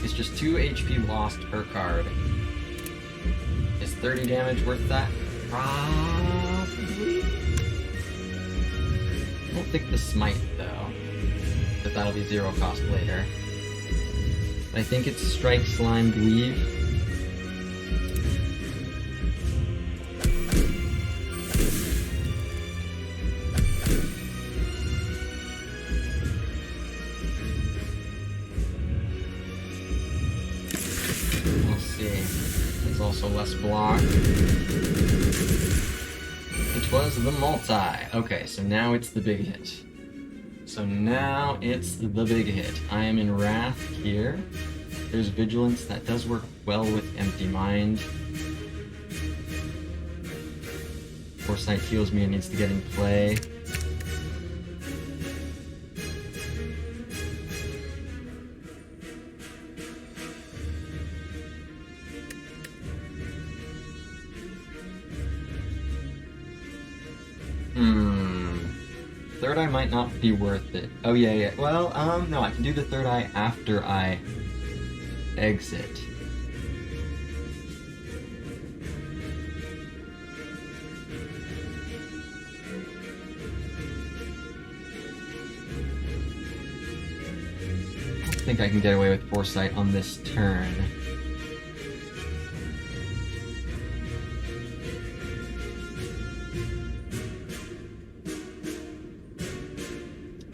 It's just 2 HP lost per card. Is 30 damage worth that? Probably. I don't think the Smite, though. But that'll be 0 cost later. I think it's Strike, Slimed, Weave. We'll see. There's also less block. Which was the multi. Okay, so now it's the big hit. So now it's the big hit. I am in Wrath here. There's Vigilance. That does work well with Empty Mind. Foresight heals me and needs to get in play. Third eye might not be worth it. Oh yeah. Well, no, I can do the third eye after I exit. I don't think I can get away with Foresight on this turn.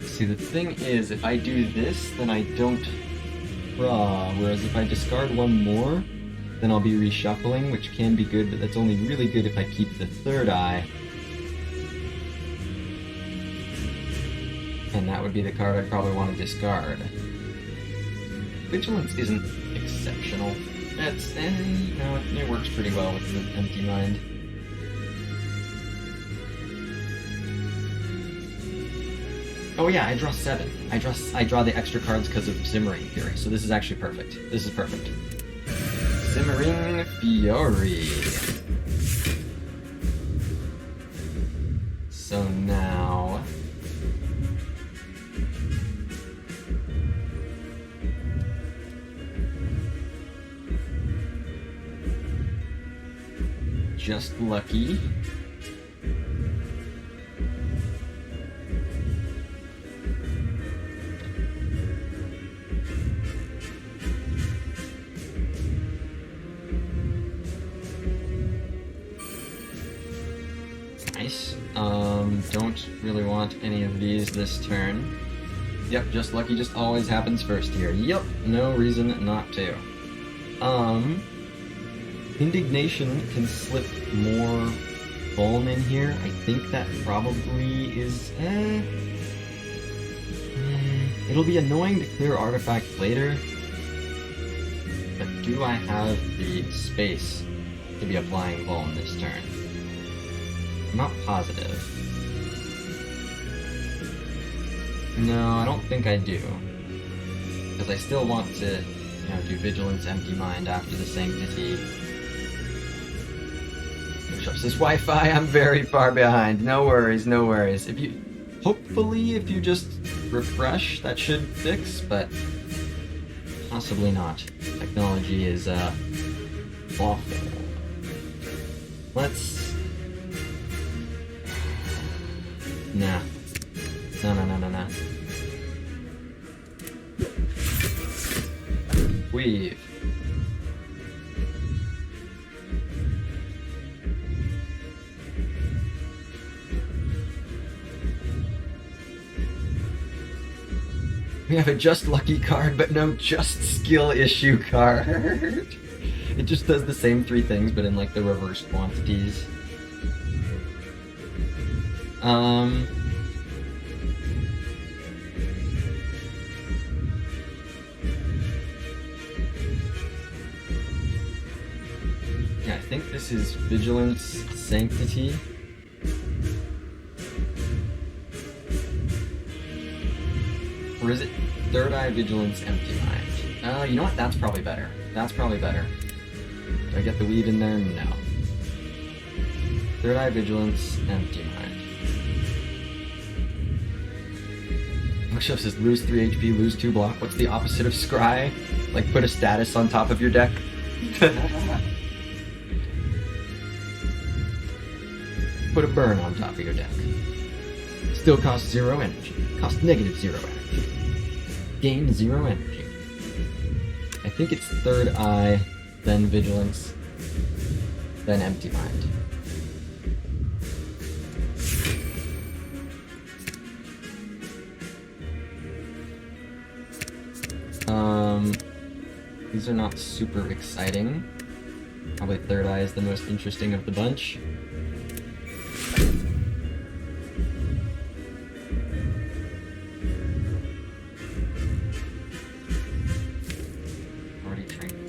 See, the thing is, if I do this, then I don't draw, whereas if I discard one more, then I'll be reshuffling, which can be good, but that's only really good if I keep the third eye. And that would be the card I'd probably want to discard. Vigilance isn't exceptional. It's, you know, it works pretty well with the Empty Mind. Oh yeah, I draw 7. I draw the extra cards because of Simmering Fury, so this is actually perfect. This is perfect. Simmering Fury. So now... Just lucky. Nice. Don't really want any of these this turn. Yep, just lucky just always happens first here. Yep, no reason not to. Indignation can slip more Vuln in here. I think that probably is... It'll be annoying to clear artifacts later, but do I have the space to be applying Vuln this turn? I'm not positive. No, I don't think I do. Because I still want to, you know, do Vigilance, Empty Mind after the Sanctity. Workshops this Wi-Fi, I'm very far behind. No worries, no worries. If you, hopefully, if you just refresh, that should fix, but possibly not. Technology is, awful. Let's... Nah. No. Weave. We have a Just Lucky card, but no Just Skill issue card. It just does the same 3 things, but in like the reverse quantities. Yeah, I think this is Vigilance, Sanctity. Or is it Third Eye, Vigilance, Empty Mind? You know what? That's probably better. That's probably better. Do I get the weave in there? No. Third Eye, Vigilance, Empty Mind. Bookshelf says lose 3 HP, lose 2 block. What's the opposite of Scry? Like put a status on top of your deck? Put a burn on top of your deck. Still costs 0 energy. Cost negative 0 energy. Gain 0 energy. I think it's Third Eye, then Vigilance, then Empty Mind. These are not super exciting. Probably Third Eye is the most interesting of the bunch.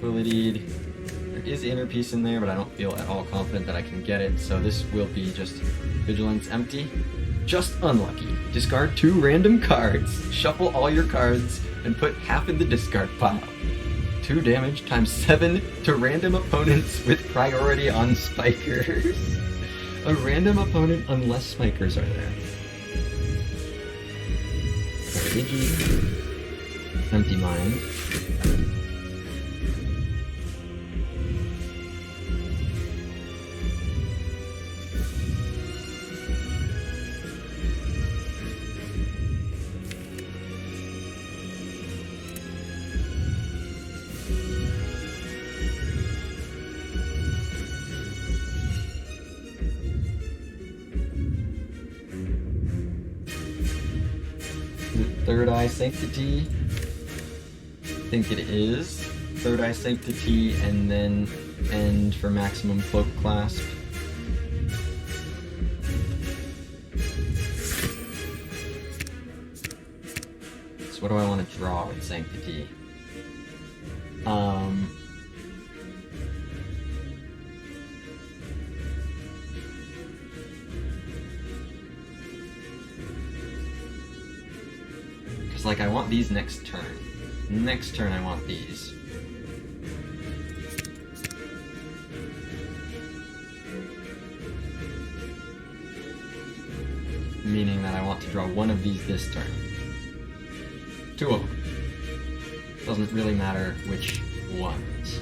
Ability. There is inner peace in there, but I don't feel at all confident that I can get it, so this will be just Vigilance empty. Just unlucky. Discard 2 random cards. Shuffle all your cards and put half in the discard pile. 2 damage times 7 to random opponents with priority on spikers. A random opponent unless spikers are there. Digi. Empty Mind. Third Eye Sanctity. I think it is. Third Eye Sanctity and then end for maximum Cloak Clasp. So what do I want to draw with Sanctity? Like, I want these next turn. Next turn, I want these. Meaning that I want to draw one of these this turn. 2 of them. Doesn't really matter which ones.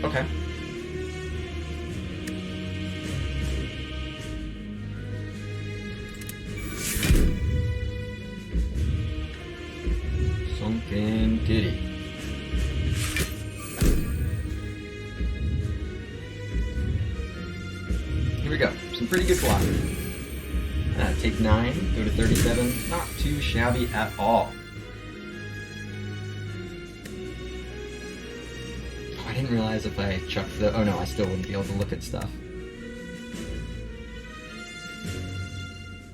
Okay. Sunken Kitty. Here we go. Some pretty good blocking. Take 9, go to 37. Not too shabby at all. Oh, I didn't realize if I chucked the... Oh no, I still wouldn't be able to look at stuff.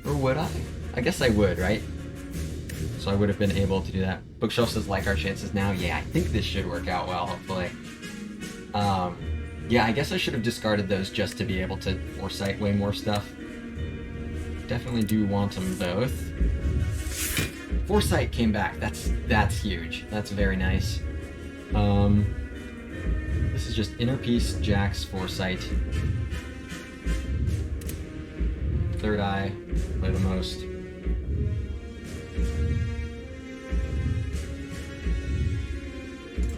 Or would I? I guess I would, right? So I would have been able to do that. Bookshelf says, like our chances now. Yeah, I think this should work out well, hopefully. Yeah, I guess I should have discarded those just to be able to foresight way more stuff. Definitely do want them both. Foresight came back. That's huge. That's very nice. This is just Inner Peace, Jax, Foresight. Third Eye, play the most.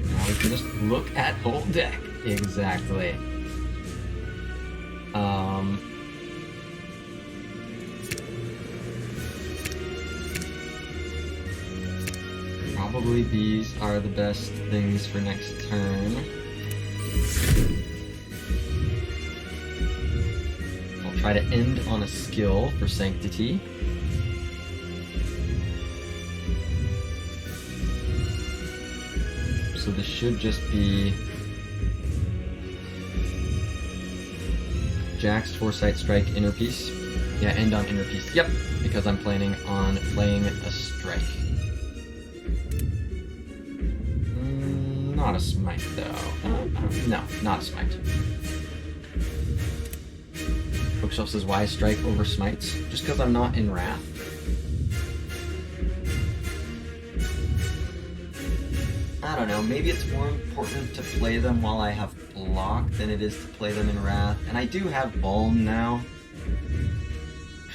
Now we can just look at whole deck. Exactly. Probably these are the best things for next turn. I'll try to end on a skill for Sanctity. So this should just be Jax, Foresight, Strike, Inner Peace. Yeah, end on Inner Peace. Yep, because I'm planning on playing a Strike. Not a Smite, though. No, not a Smite. Bookshelf says, why Strike over Smites? Just because I'm not in Wrath. I don't know, maybe it's more important to play them while I have block than it is to play them in Wrath. And I do have Balm now,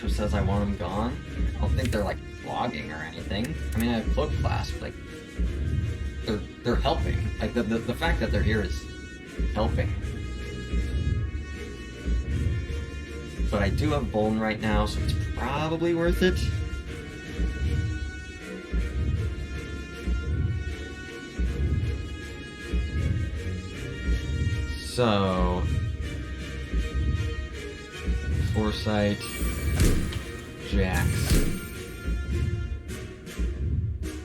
which says I want them gone. I don't think they're like flogging or anything. I mean, I have Cloak Clasp, like, they're helping. Like, the fact that they're here is helping. But I do have Balm right now, so it's probably worth it. So, Foresight, Jax.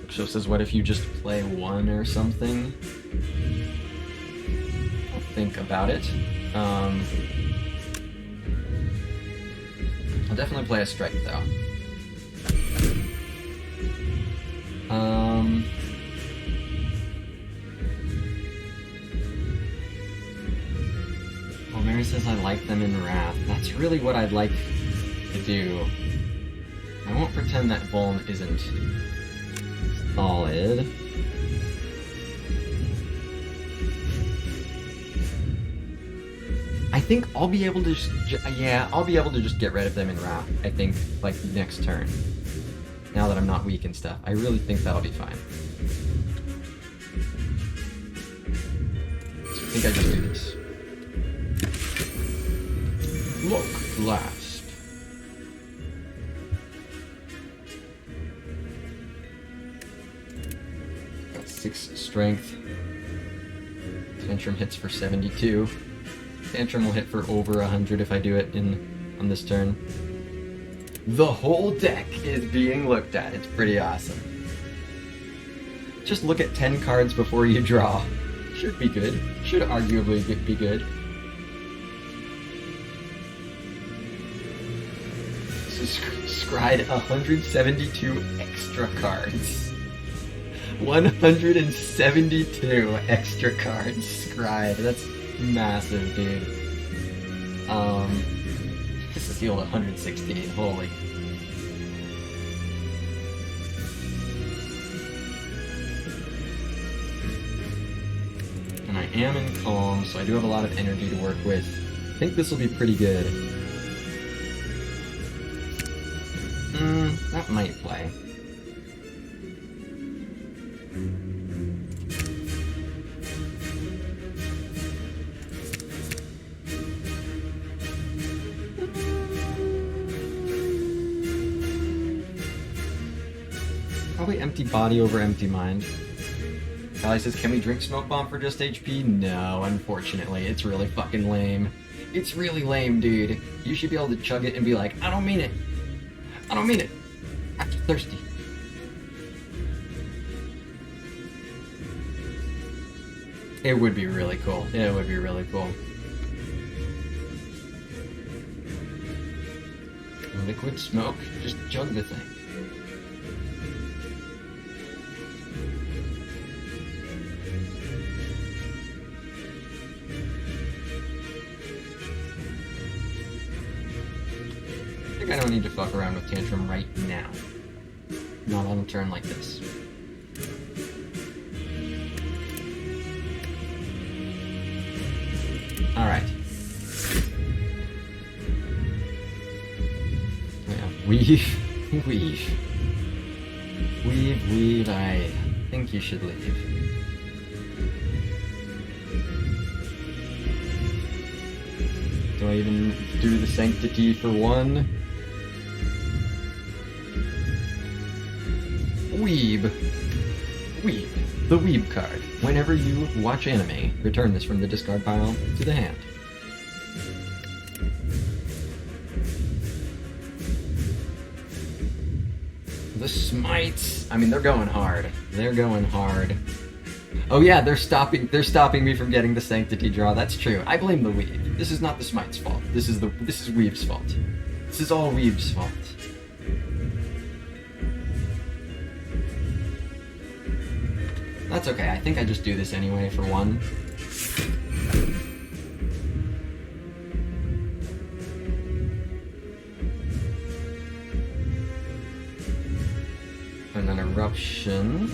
So says, what if you just play one or something? I'll think about it. I'll definitely play a Strike though. Well, Mary says I like them in Wrath. That's really what I'd like to do. I won't pretend that Vuln isn't solid. I think I'll be able to I'll be able to just get rid of them in Wrath, I think, like, next turn. Now that I'm not weak and stuff. I really think that'll be fine. So I think I just do this. Look, last. Got 6 strength. Tantrum hits for 72. Tantrum will hit for over 100 if I do it on this turn. The whole deck is being looked at. It's pretty awesome. Just look at 10 cards before you draw. Should be good. Should arguably be good. So scryed 172 extra cards. 172 extra cards scryed. That's massive, dude. This is healed 116. Holy. And I am in calm, so I do have a lot of energy to work with. I think this will be pretty good. That might play. Probably empty body over empty mind. Callie says, can we drink Smoke Bomb for just HP? No, unfortunately. It's really fucking lame. It's really lame, dude. You should be able to chug it and be like, I don't mean it. I don't mean it. I'm just thirsty. It would be really cool. It would be really cool. Liquid smoke? Just chug the thing. I don't need to fuck around with Tantrum right now. Not on a turn like this. Alright. Yeah, weave. Weave, I think you should leave. Do I even do the Sanctity for one? Weeb. The Weeb card. Whenever you watch anime, return this from the discard pile to the hand. The Smites. I mean, they're going hard. They're going hard. Oh yeah, they're stopping me from getting the Sanctity draw. That's true. I blame the Weeb. This is not the Smite's fault. This is Weeb's fault. This is all Weeb's fault. That's okay, I think I just do this anyway for one. And then Eruption.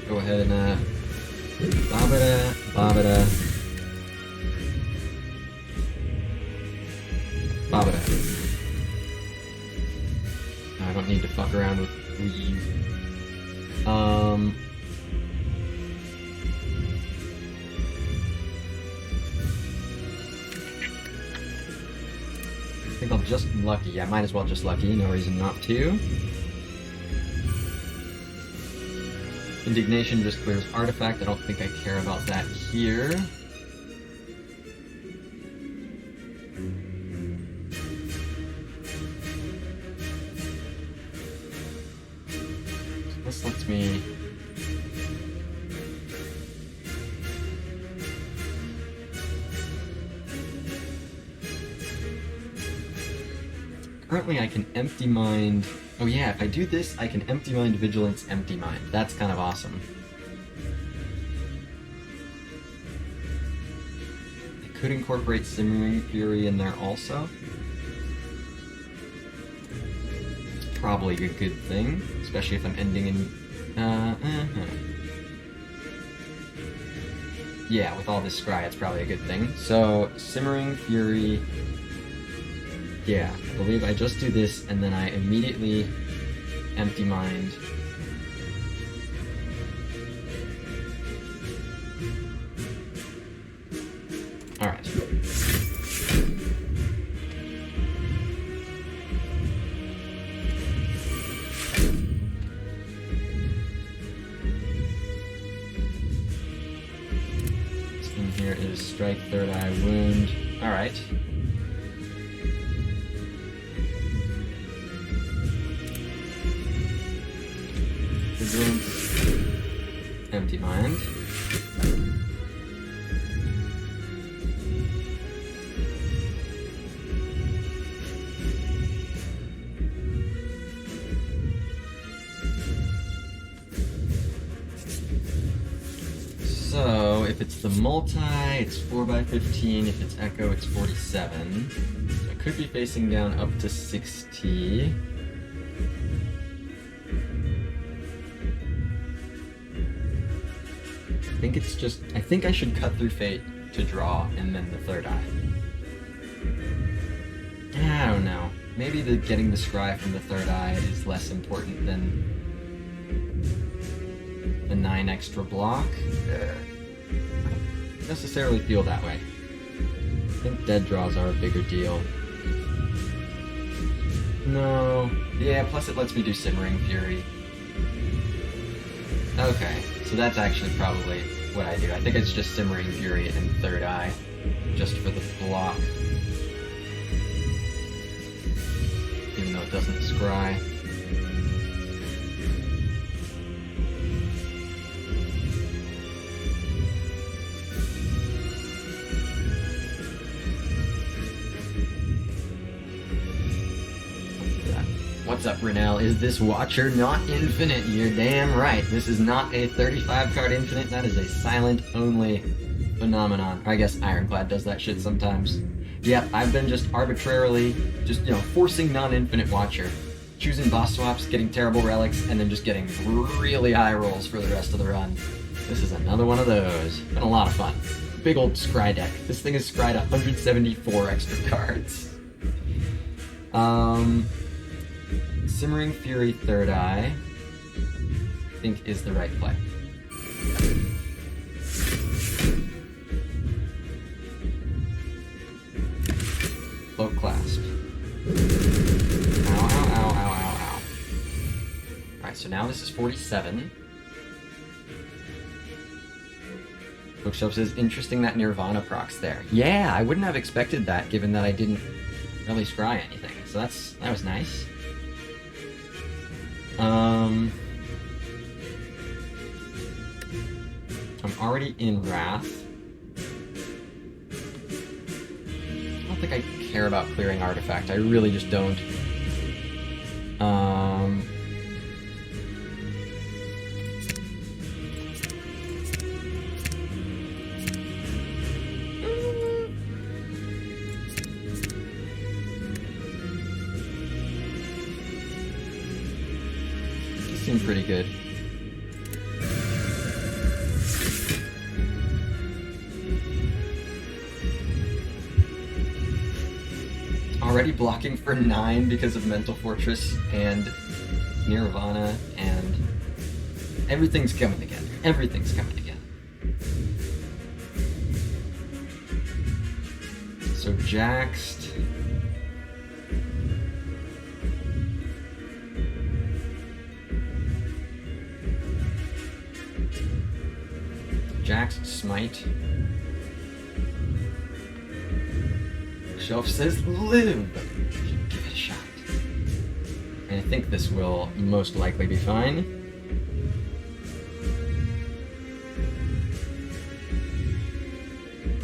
Go ahead and Babada. I don't need to fuck around with Weave. I think I'll just Lucky. Yeah, might as well just Lucky. No reason not to. Indignation just clears Artifact. I don't think I care about that here. This lets me... currently I can empty mind. Oh yeah, if I do this, I can empty mind, vigilance, empty mind. That's kind of awesome. I could incorporate Simmering Fury in there also. It's probably a good thing, especially if I'm ending in. Yeah, with all this scry, it's probably a good thing. So, Simmering Fury. Yeah, I believe I just do this, and then I immediately empty mind. Alright. In here is strike, third eye, wound. Alright. Empty mind. So, if it's the multi, it's 4x15. If it's echo, it's 47. So I could be facing down up to 60. I think I should cut through fate to draw and then the third eye. I don't know. Maybe getting the scry from the third eye is less important than the 9 extra block. I don't necessarily feel that way. I think dead draws are a bigger deal. No. Yeah, plus it lets me do Simmering Fury. Okay, so that's actually probably what I do. I think it's just Simmering Fury and third eye, just for the block. Even though it doesn't scry. What's up, Renell? Is this Watcher not infinite? You're damn right. This is not a 35-card infinite. That is a silent-only phenomenon. I guess Ironclad does that shit sometimes. Yeah, I've been just arbitrarily, forcing non-infinite Watcher. Choosing boss swaps, getting terrible relics, and then just getting really high rolls for the rest of the run. This is another one of those. Been a lot of fun. Big old scry deck. This thing is scryed 174 extra cards. Simmering Fury third eye, I think, is the right play. Cloak Clasp. Ow, ow, ow, ow, ow, ow. Alright, so now this is 47. Bookshelf says, interesting that Nirvana procs there. Yeah, I wouldn't have expected that, given that I didn't really scry anything. So that was nice. I'm already in Wrath. I don't think I care about clearing Artifact. I really just don't. Seem pretty good. Already blocking for 9 because of Mental Fortress and Nirvana, and everything's coming again. Everything's coming again. So Jaxed. Jaxed Smite. Shelf says live! Give it a shot. And I think this will most likely be fine.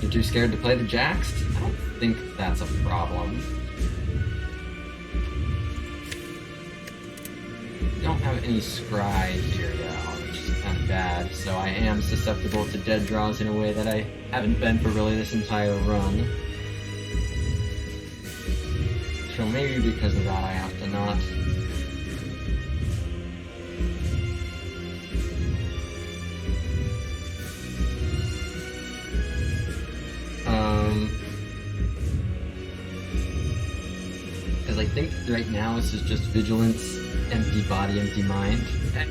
You're too scared to play the Jaxed? I don't think that's a problem. don't have any scry here though, which is kind of bad, so I am susceptible to dead draws in a way that I haven't been for really this entire run. So maybe because of that I have to not. Because I think right now this is just Vigilance, Empty Body, Empty Mind.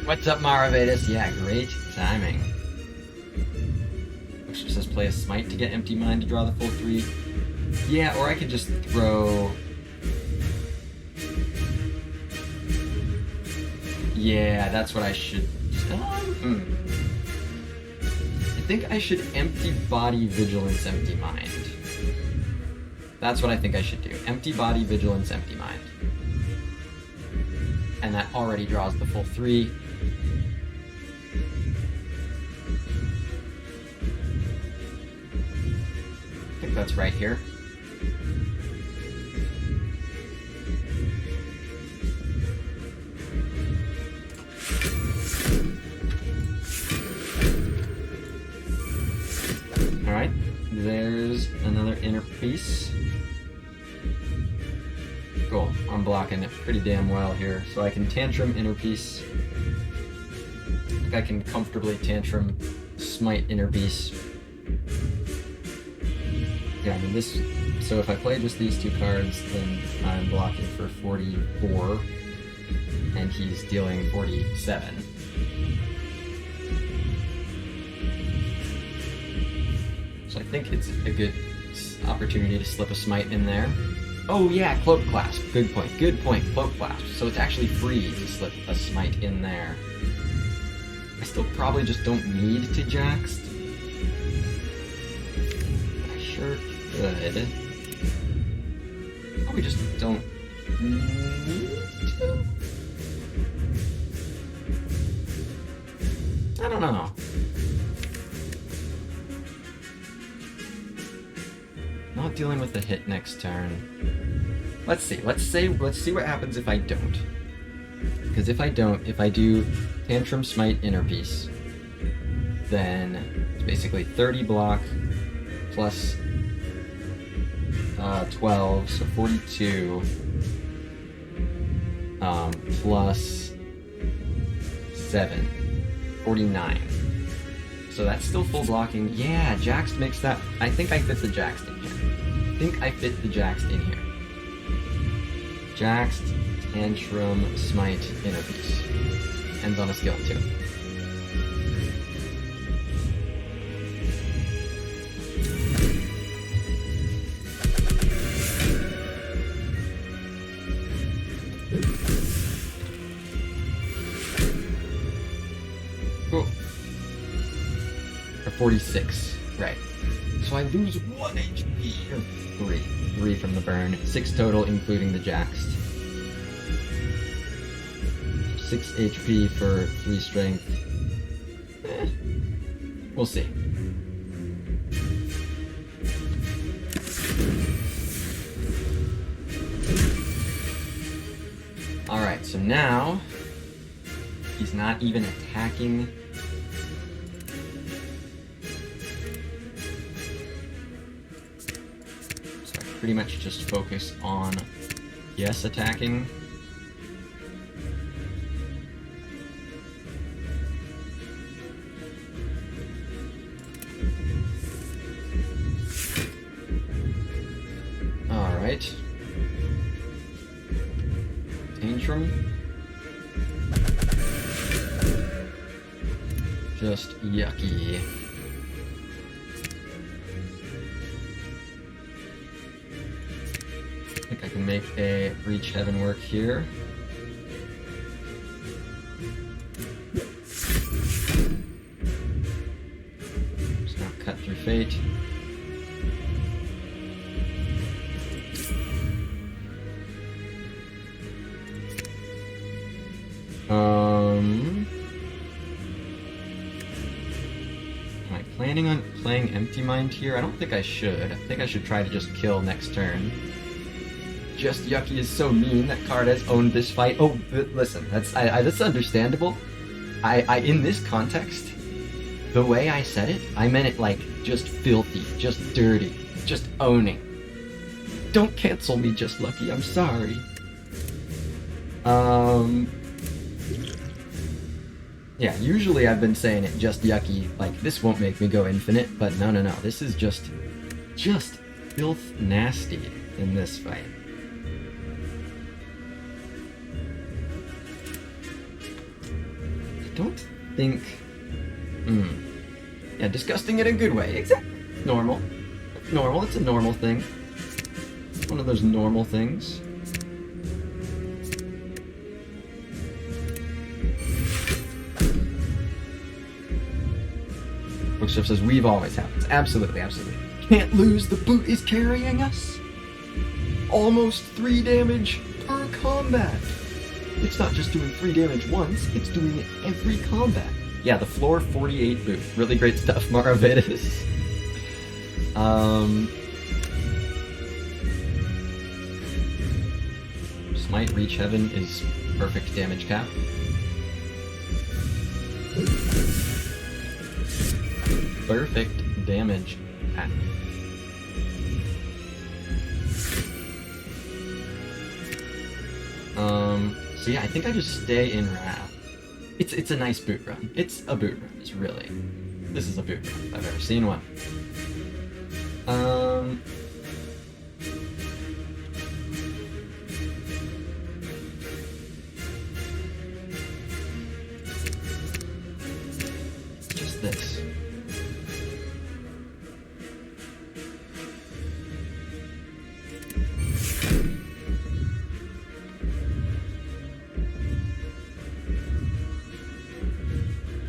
What's up, Maravedis? Yeah, great timing. Which says play a Smite to get Empty Mind to draw the full 3. Yeah, or I could just throw... Yeah, that's what I should... I think I should Empty Body, Vigilance, Empty Mind. That's what I think I should do. Empty Body, Vigilance, Empty Mind. And that already draws the full 3. I think that's right here. Alright, there's another inner piece. Cool, I'm blocking it pretty damn well here, so I can Tantrum Inner Piece. I think I can comfortably Tantrum Smite Inner Piece. Yeah, I mean this... So if I play just these 2 cards, then I'm blocking for 44, and he's dealing 47. So I think it's a good opportunity to slip a Smite in there. Oh yeah, Cloak Clasp. Good point. Good point. Cloak Clasp. So it's actually free to slip a Smite in there. I still probably just don't need to Jaxed. But I sure could. Probably just don't need to. I don't know. Not dealing with the hit next turn. Let's see what happens if I don't. Because if I don't, if I do Tantrum Smite Inner Piece, then it's basically 30 block plus 12, so 42, plus 7, 49. So that's still full blocking. Yeah, Jaxed makes that. I think I fit the Jaxed in here. I think I fit the Jaxed in here. Jaxed, Tantrum, Smite, Inner Piece. Ends on a skill too. Cool. Or 46, right. So I lose 1 HP. 3 from the burn. 6 total, including the Jaxed. 6 HP for 3 strength. We'll see. Alright, so now he's not even attacking. Pretty much just focus on, yes, attacking. Alright. Tantrum. Just yucky. I think I can make a Reach Heaven work here. Just now cut through Fate. Am I planning on playing Empty Mind here? I don't think I should. I think I should try to just kill next turn. Just Yucky is so mean. That card has owned this fight. Oh, listen, that's understandable. I in this context, the way I said it, I meant it like just filthy, just dirty, just owning. Don't cancel me, Just Lucky. I'm sorry. Yeah, usually I've been saying it just yucky, like this won't make me go infinite, but no, this is just filth nasty in this fight. I don't think, yeah, disgusting in a good way, exactly, normal, it's a normal thing, one of those normal things. Bookship says, we've always happens. Absolutely. Can't lose, the boot is carrying us. Almost 3 damage per combat. It's not just doing 3 damage once, it's doing it every combat. Yeah, the floor 48 boot. Really great stuff, Maravitas. Smite Reach Heaven is perfect damage cap. Perfect damage cap. So yeah, I think I just stay in Wrath. It's a nice boot run. It's a boot run, it's really. This is a boot run if I've ever seen one. Just this.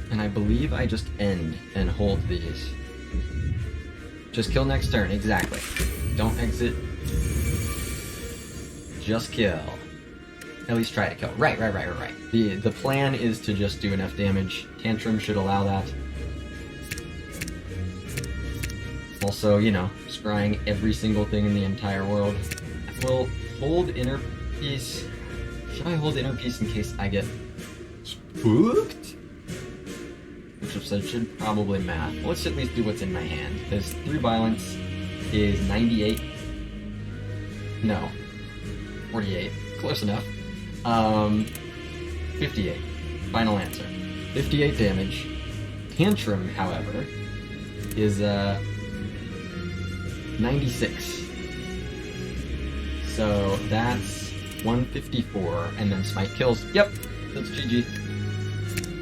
And I believe I just end and hold these. Just kill next turn, exactly. Don't exit. Just kill. At least try to kill. Right. The plan is to just do enough damage. Tantrum should allow that. Also, you know, scrying every single thing in the entire world. We'll hold Inner Peace. Should I hold Inner Peace in case I get spooked? Which I should probably math. Let's at least do what's in my hand. Because 3 violence is 98. No. 48. Close enough. 58. Final answer. 58 damage. Tantrum, however, is 96. So that's 154, and then Smite kills. Yep, that's GG.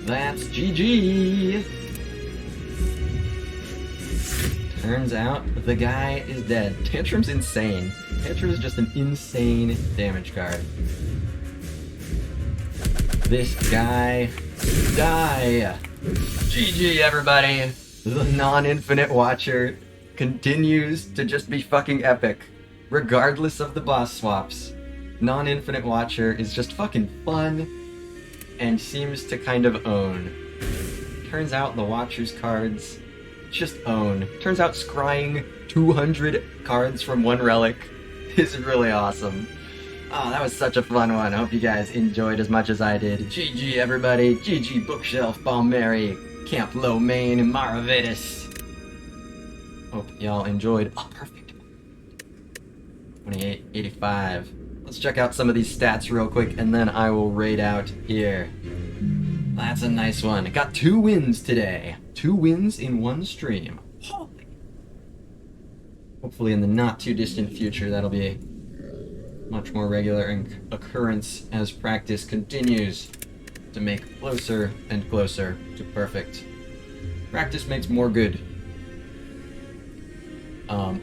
That's GG! Turns out the guy is dead. Tantrum's insane. Tantrum is just an insane damage card. This guy die. GG, everybody. The non-infinite watcher continues to just be fucking epic, regardless of the boss swaps. Non-infinite watcher is just fucking fun and seems to kind of own. Turns out the watcher's cards just own. Turns out scrying 200 cards from one relic is really awesome. Oh, that was such a fun one. I hope you guys enjoyed as much as I did. GG, everybody. GG, Bookshelf, Balmeri, Camp Low Main, and Maravitas. Hope y'all enjoyed. Oh, perfect. 2885. Let's check out some of these stats real quick, and then I will raid out here. That's a nice one. Got 2 wins today. 2 wins in 1 stream. Holy. Hopefully in the not too distant future, that'll be much more regular occurrence as practice continues to make closer and closer to perfect. Practice makes more good.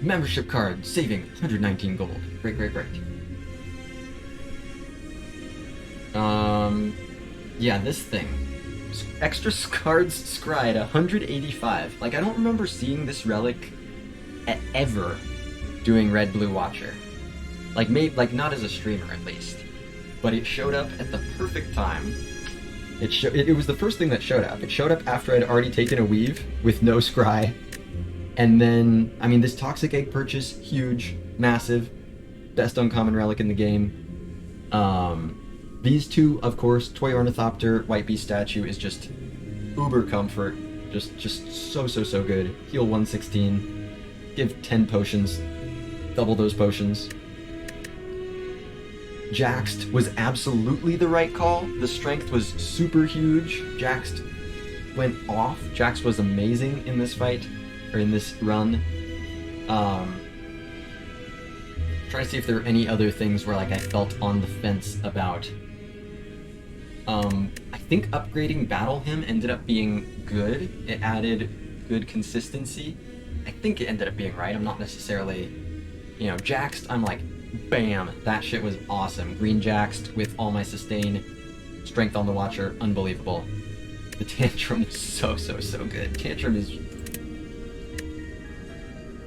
Membership card, saving 119 gold. Great. Yeah, this thing. Extra cards scryed 185. Like, I don't remember seeing this relic ever doing Red Blue Watcher. Like, not as a streamer at least. But it showed up at the perfect time. It was the first thing that showed up. It showed up after I'd already taken a weave with no scry. And then, I mean, this Toxic Egg purchase, huge, massive. best uncommon relic in the game. These two, of course, Toy Ornithopter, White Beast statue is just uber comfort. Just so good. Heal 116. Give 10 potions. Double those potions. Jaxed was absolutely the right call. The strength was super huge. Jaxed went off. Jax was amazing in this fight, or in this run. Trying to see if there were any other things where like I felt on the fence about. I think upgrading Battle Hymn ended up being good. It added good consistency. I think it ended up being right. I'm not necessarily, Jaxed, I'm like, bam, that shit was awesome. Green Jaxed with all my sustain, strength on the Watcher, unbelievable. The Tantrum was so good. Tantrum is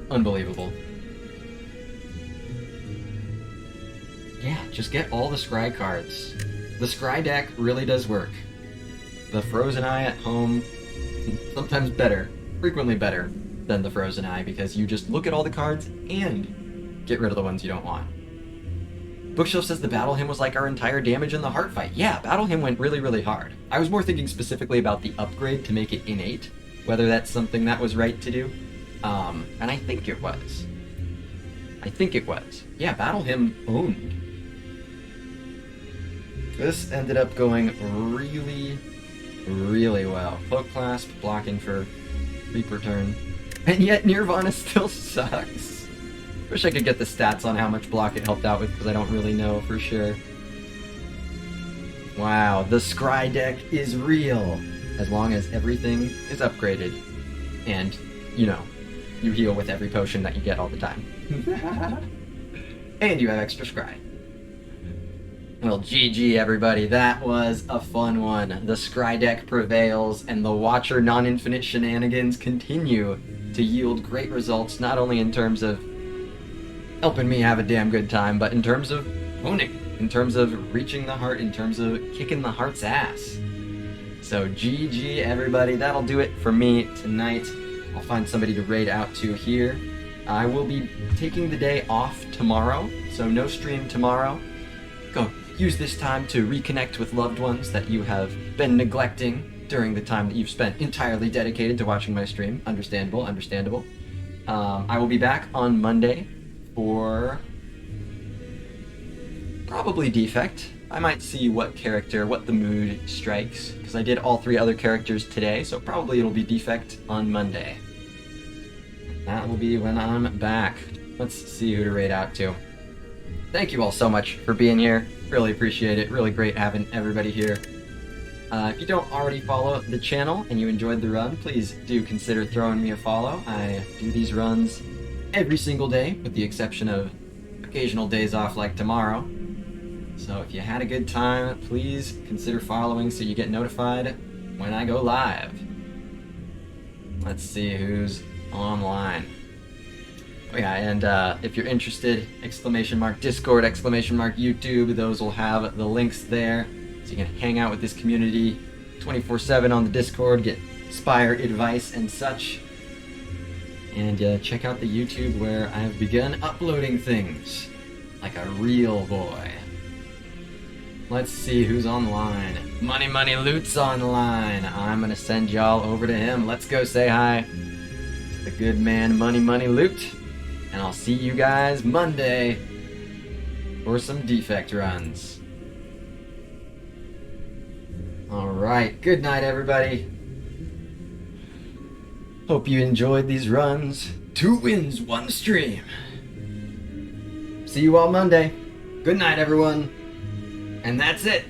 unbelievable. Yeah, just get all the Scry cards. The Scry deck really does work. The Frozen Eye at home, sometimes better, frequently better than the Frozen Eye, because you just look at all the cards and get rid of the ones you don't want. Bookshelf says the Battle Hymn was like our entire damage in the heart fight. Yeah, Battle Hymn went really hard. I was more thinking specifically about the upgrade to make it innate, whether that's something that was right to do. And I think it was. Yeah, Battle Hymn owned. This ended up going really well. Cloak Clasp, blocking for Reaper turn. And yet Nirvana still sucks. Wish I could get the stats on how much block it helped out with, because I don't really know for sure. Wow, the Scry deck is real. As long as everything is upgraded. And, you heal with every potion that you get all the time. And you have extra Scry. Well, GG everybody, that was a fun one. The Scry deck prevails, and the Watcher non-infinite shenanigans continue to yield great results, not only in terms of helping me have a damn good time, but in terms of owning, in terms of reaching the heart, in terms of kicking the heart's ass. So GG everybody, that'll do it for me tonight. I'll find somebody to raid out to here. I will be taking the day off tomorrow, so no stream tomorrow. Go use this time to reconnect with loved ones that you have been neglecting during the time that you've spent entirely dedicated to watching my stream. Understandable. I will be back on Monday for probably Defect. I might see what the mood strikes, because I did all 3 other characters today, so probably it'll be Defect on Monday. That will be when I'm back. Let's see who to raid out to. Thank you all so much for being here. Really appreciate it. Really great having everybody here. If you don't already follow the channel and you enjoyed the run, please do consider throwing me a follow. I do these runs every single day, with the exception of occasional days off like tomorrow. So if you had a good time, please consider following so you get notified when I go live. Let's see who's online. Oh yeah, and if you're interested, !Discord, !YouTube, those will have the links there, so you can hang out with this community 24/7 on the Discord, get Spire advice and such, and check out the YouTube where I have begun uploading things like a real boy. Let's see who's online. Money Loot's online. I'm gonna send y'all over to him. Let's go say hi to the good man Money Loot. And I'll see you guys Monday for some Defect runs. Alright, good night everybody. Hope you enjoyed these runs. 2 wins, 1 stream. See you all Monday. Good night everyone. And that's it.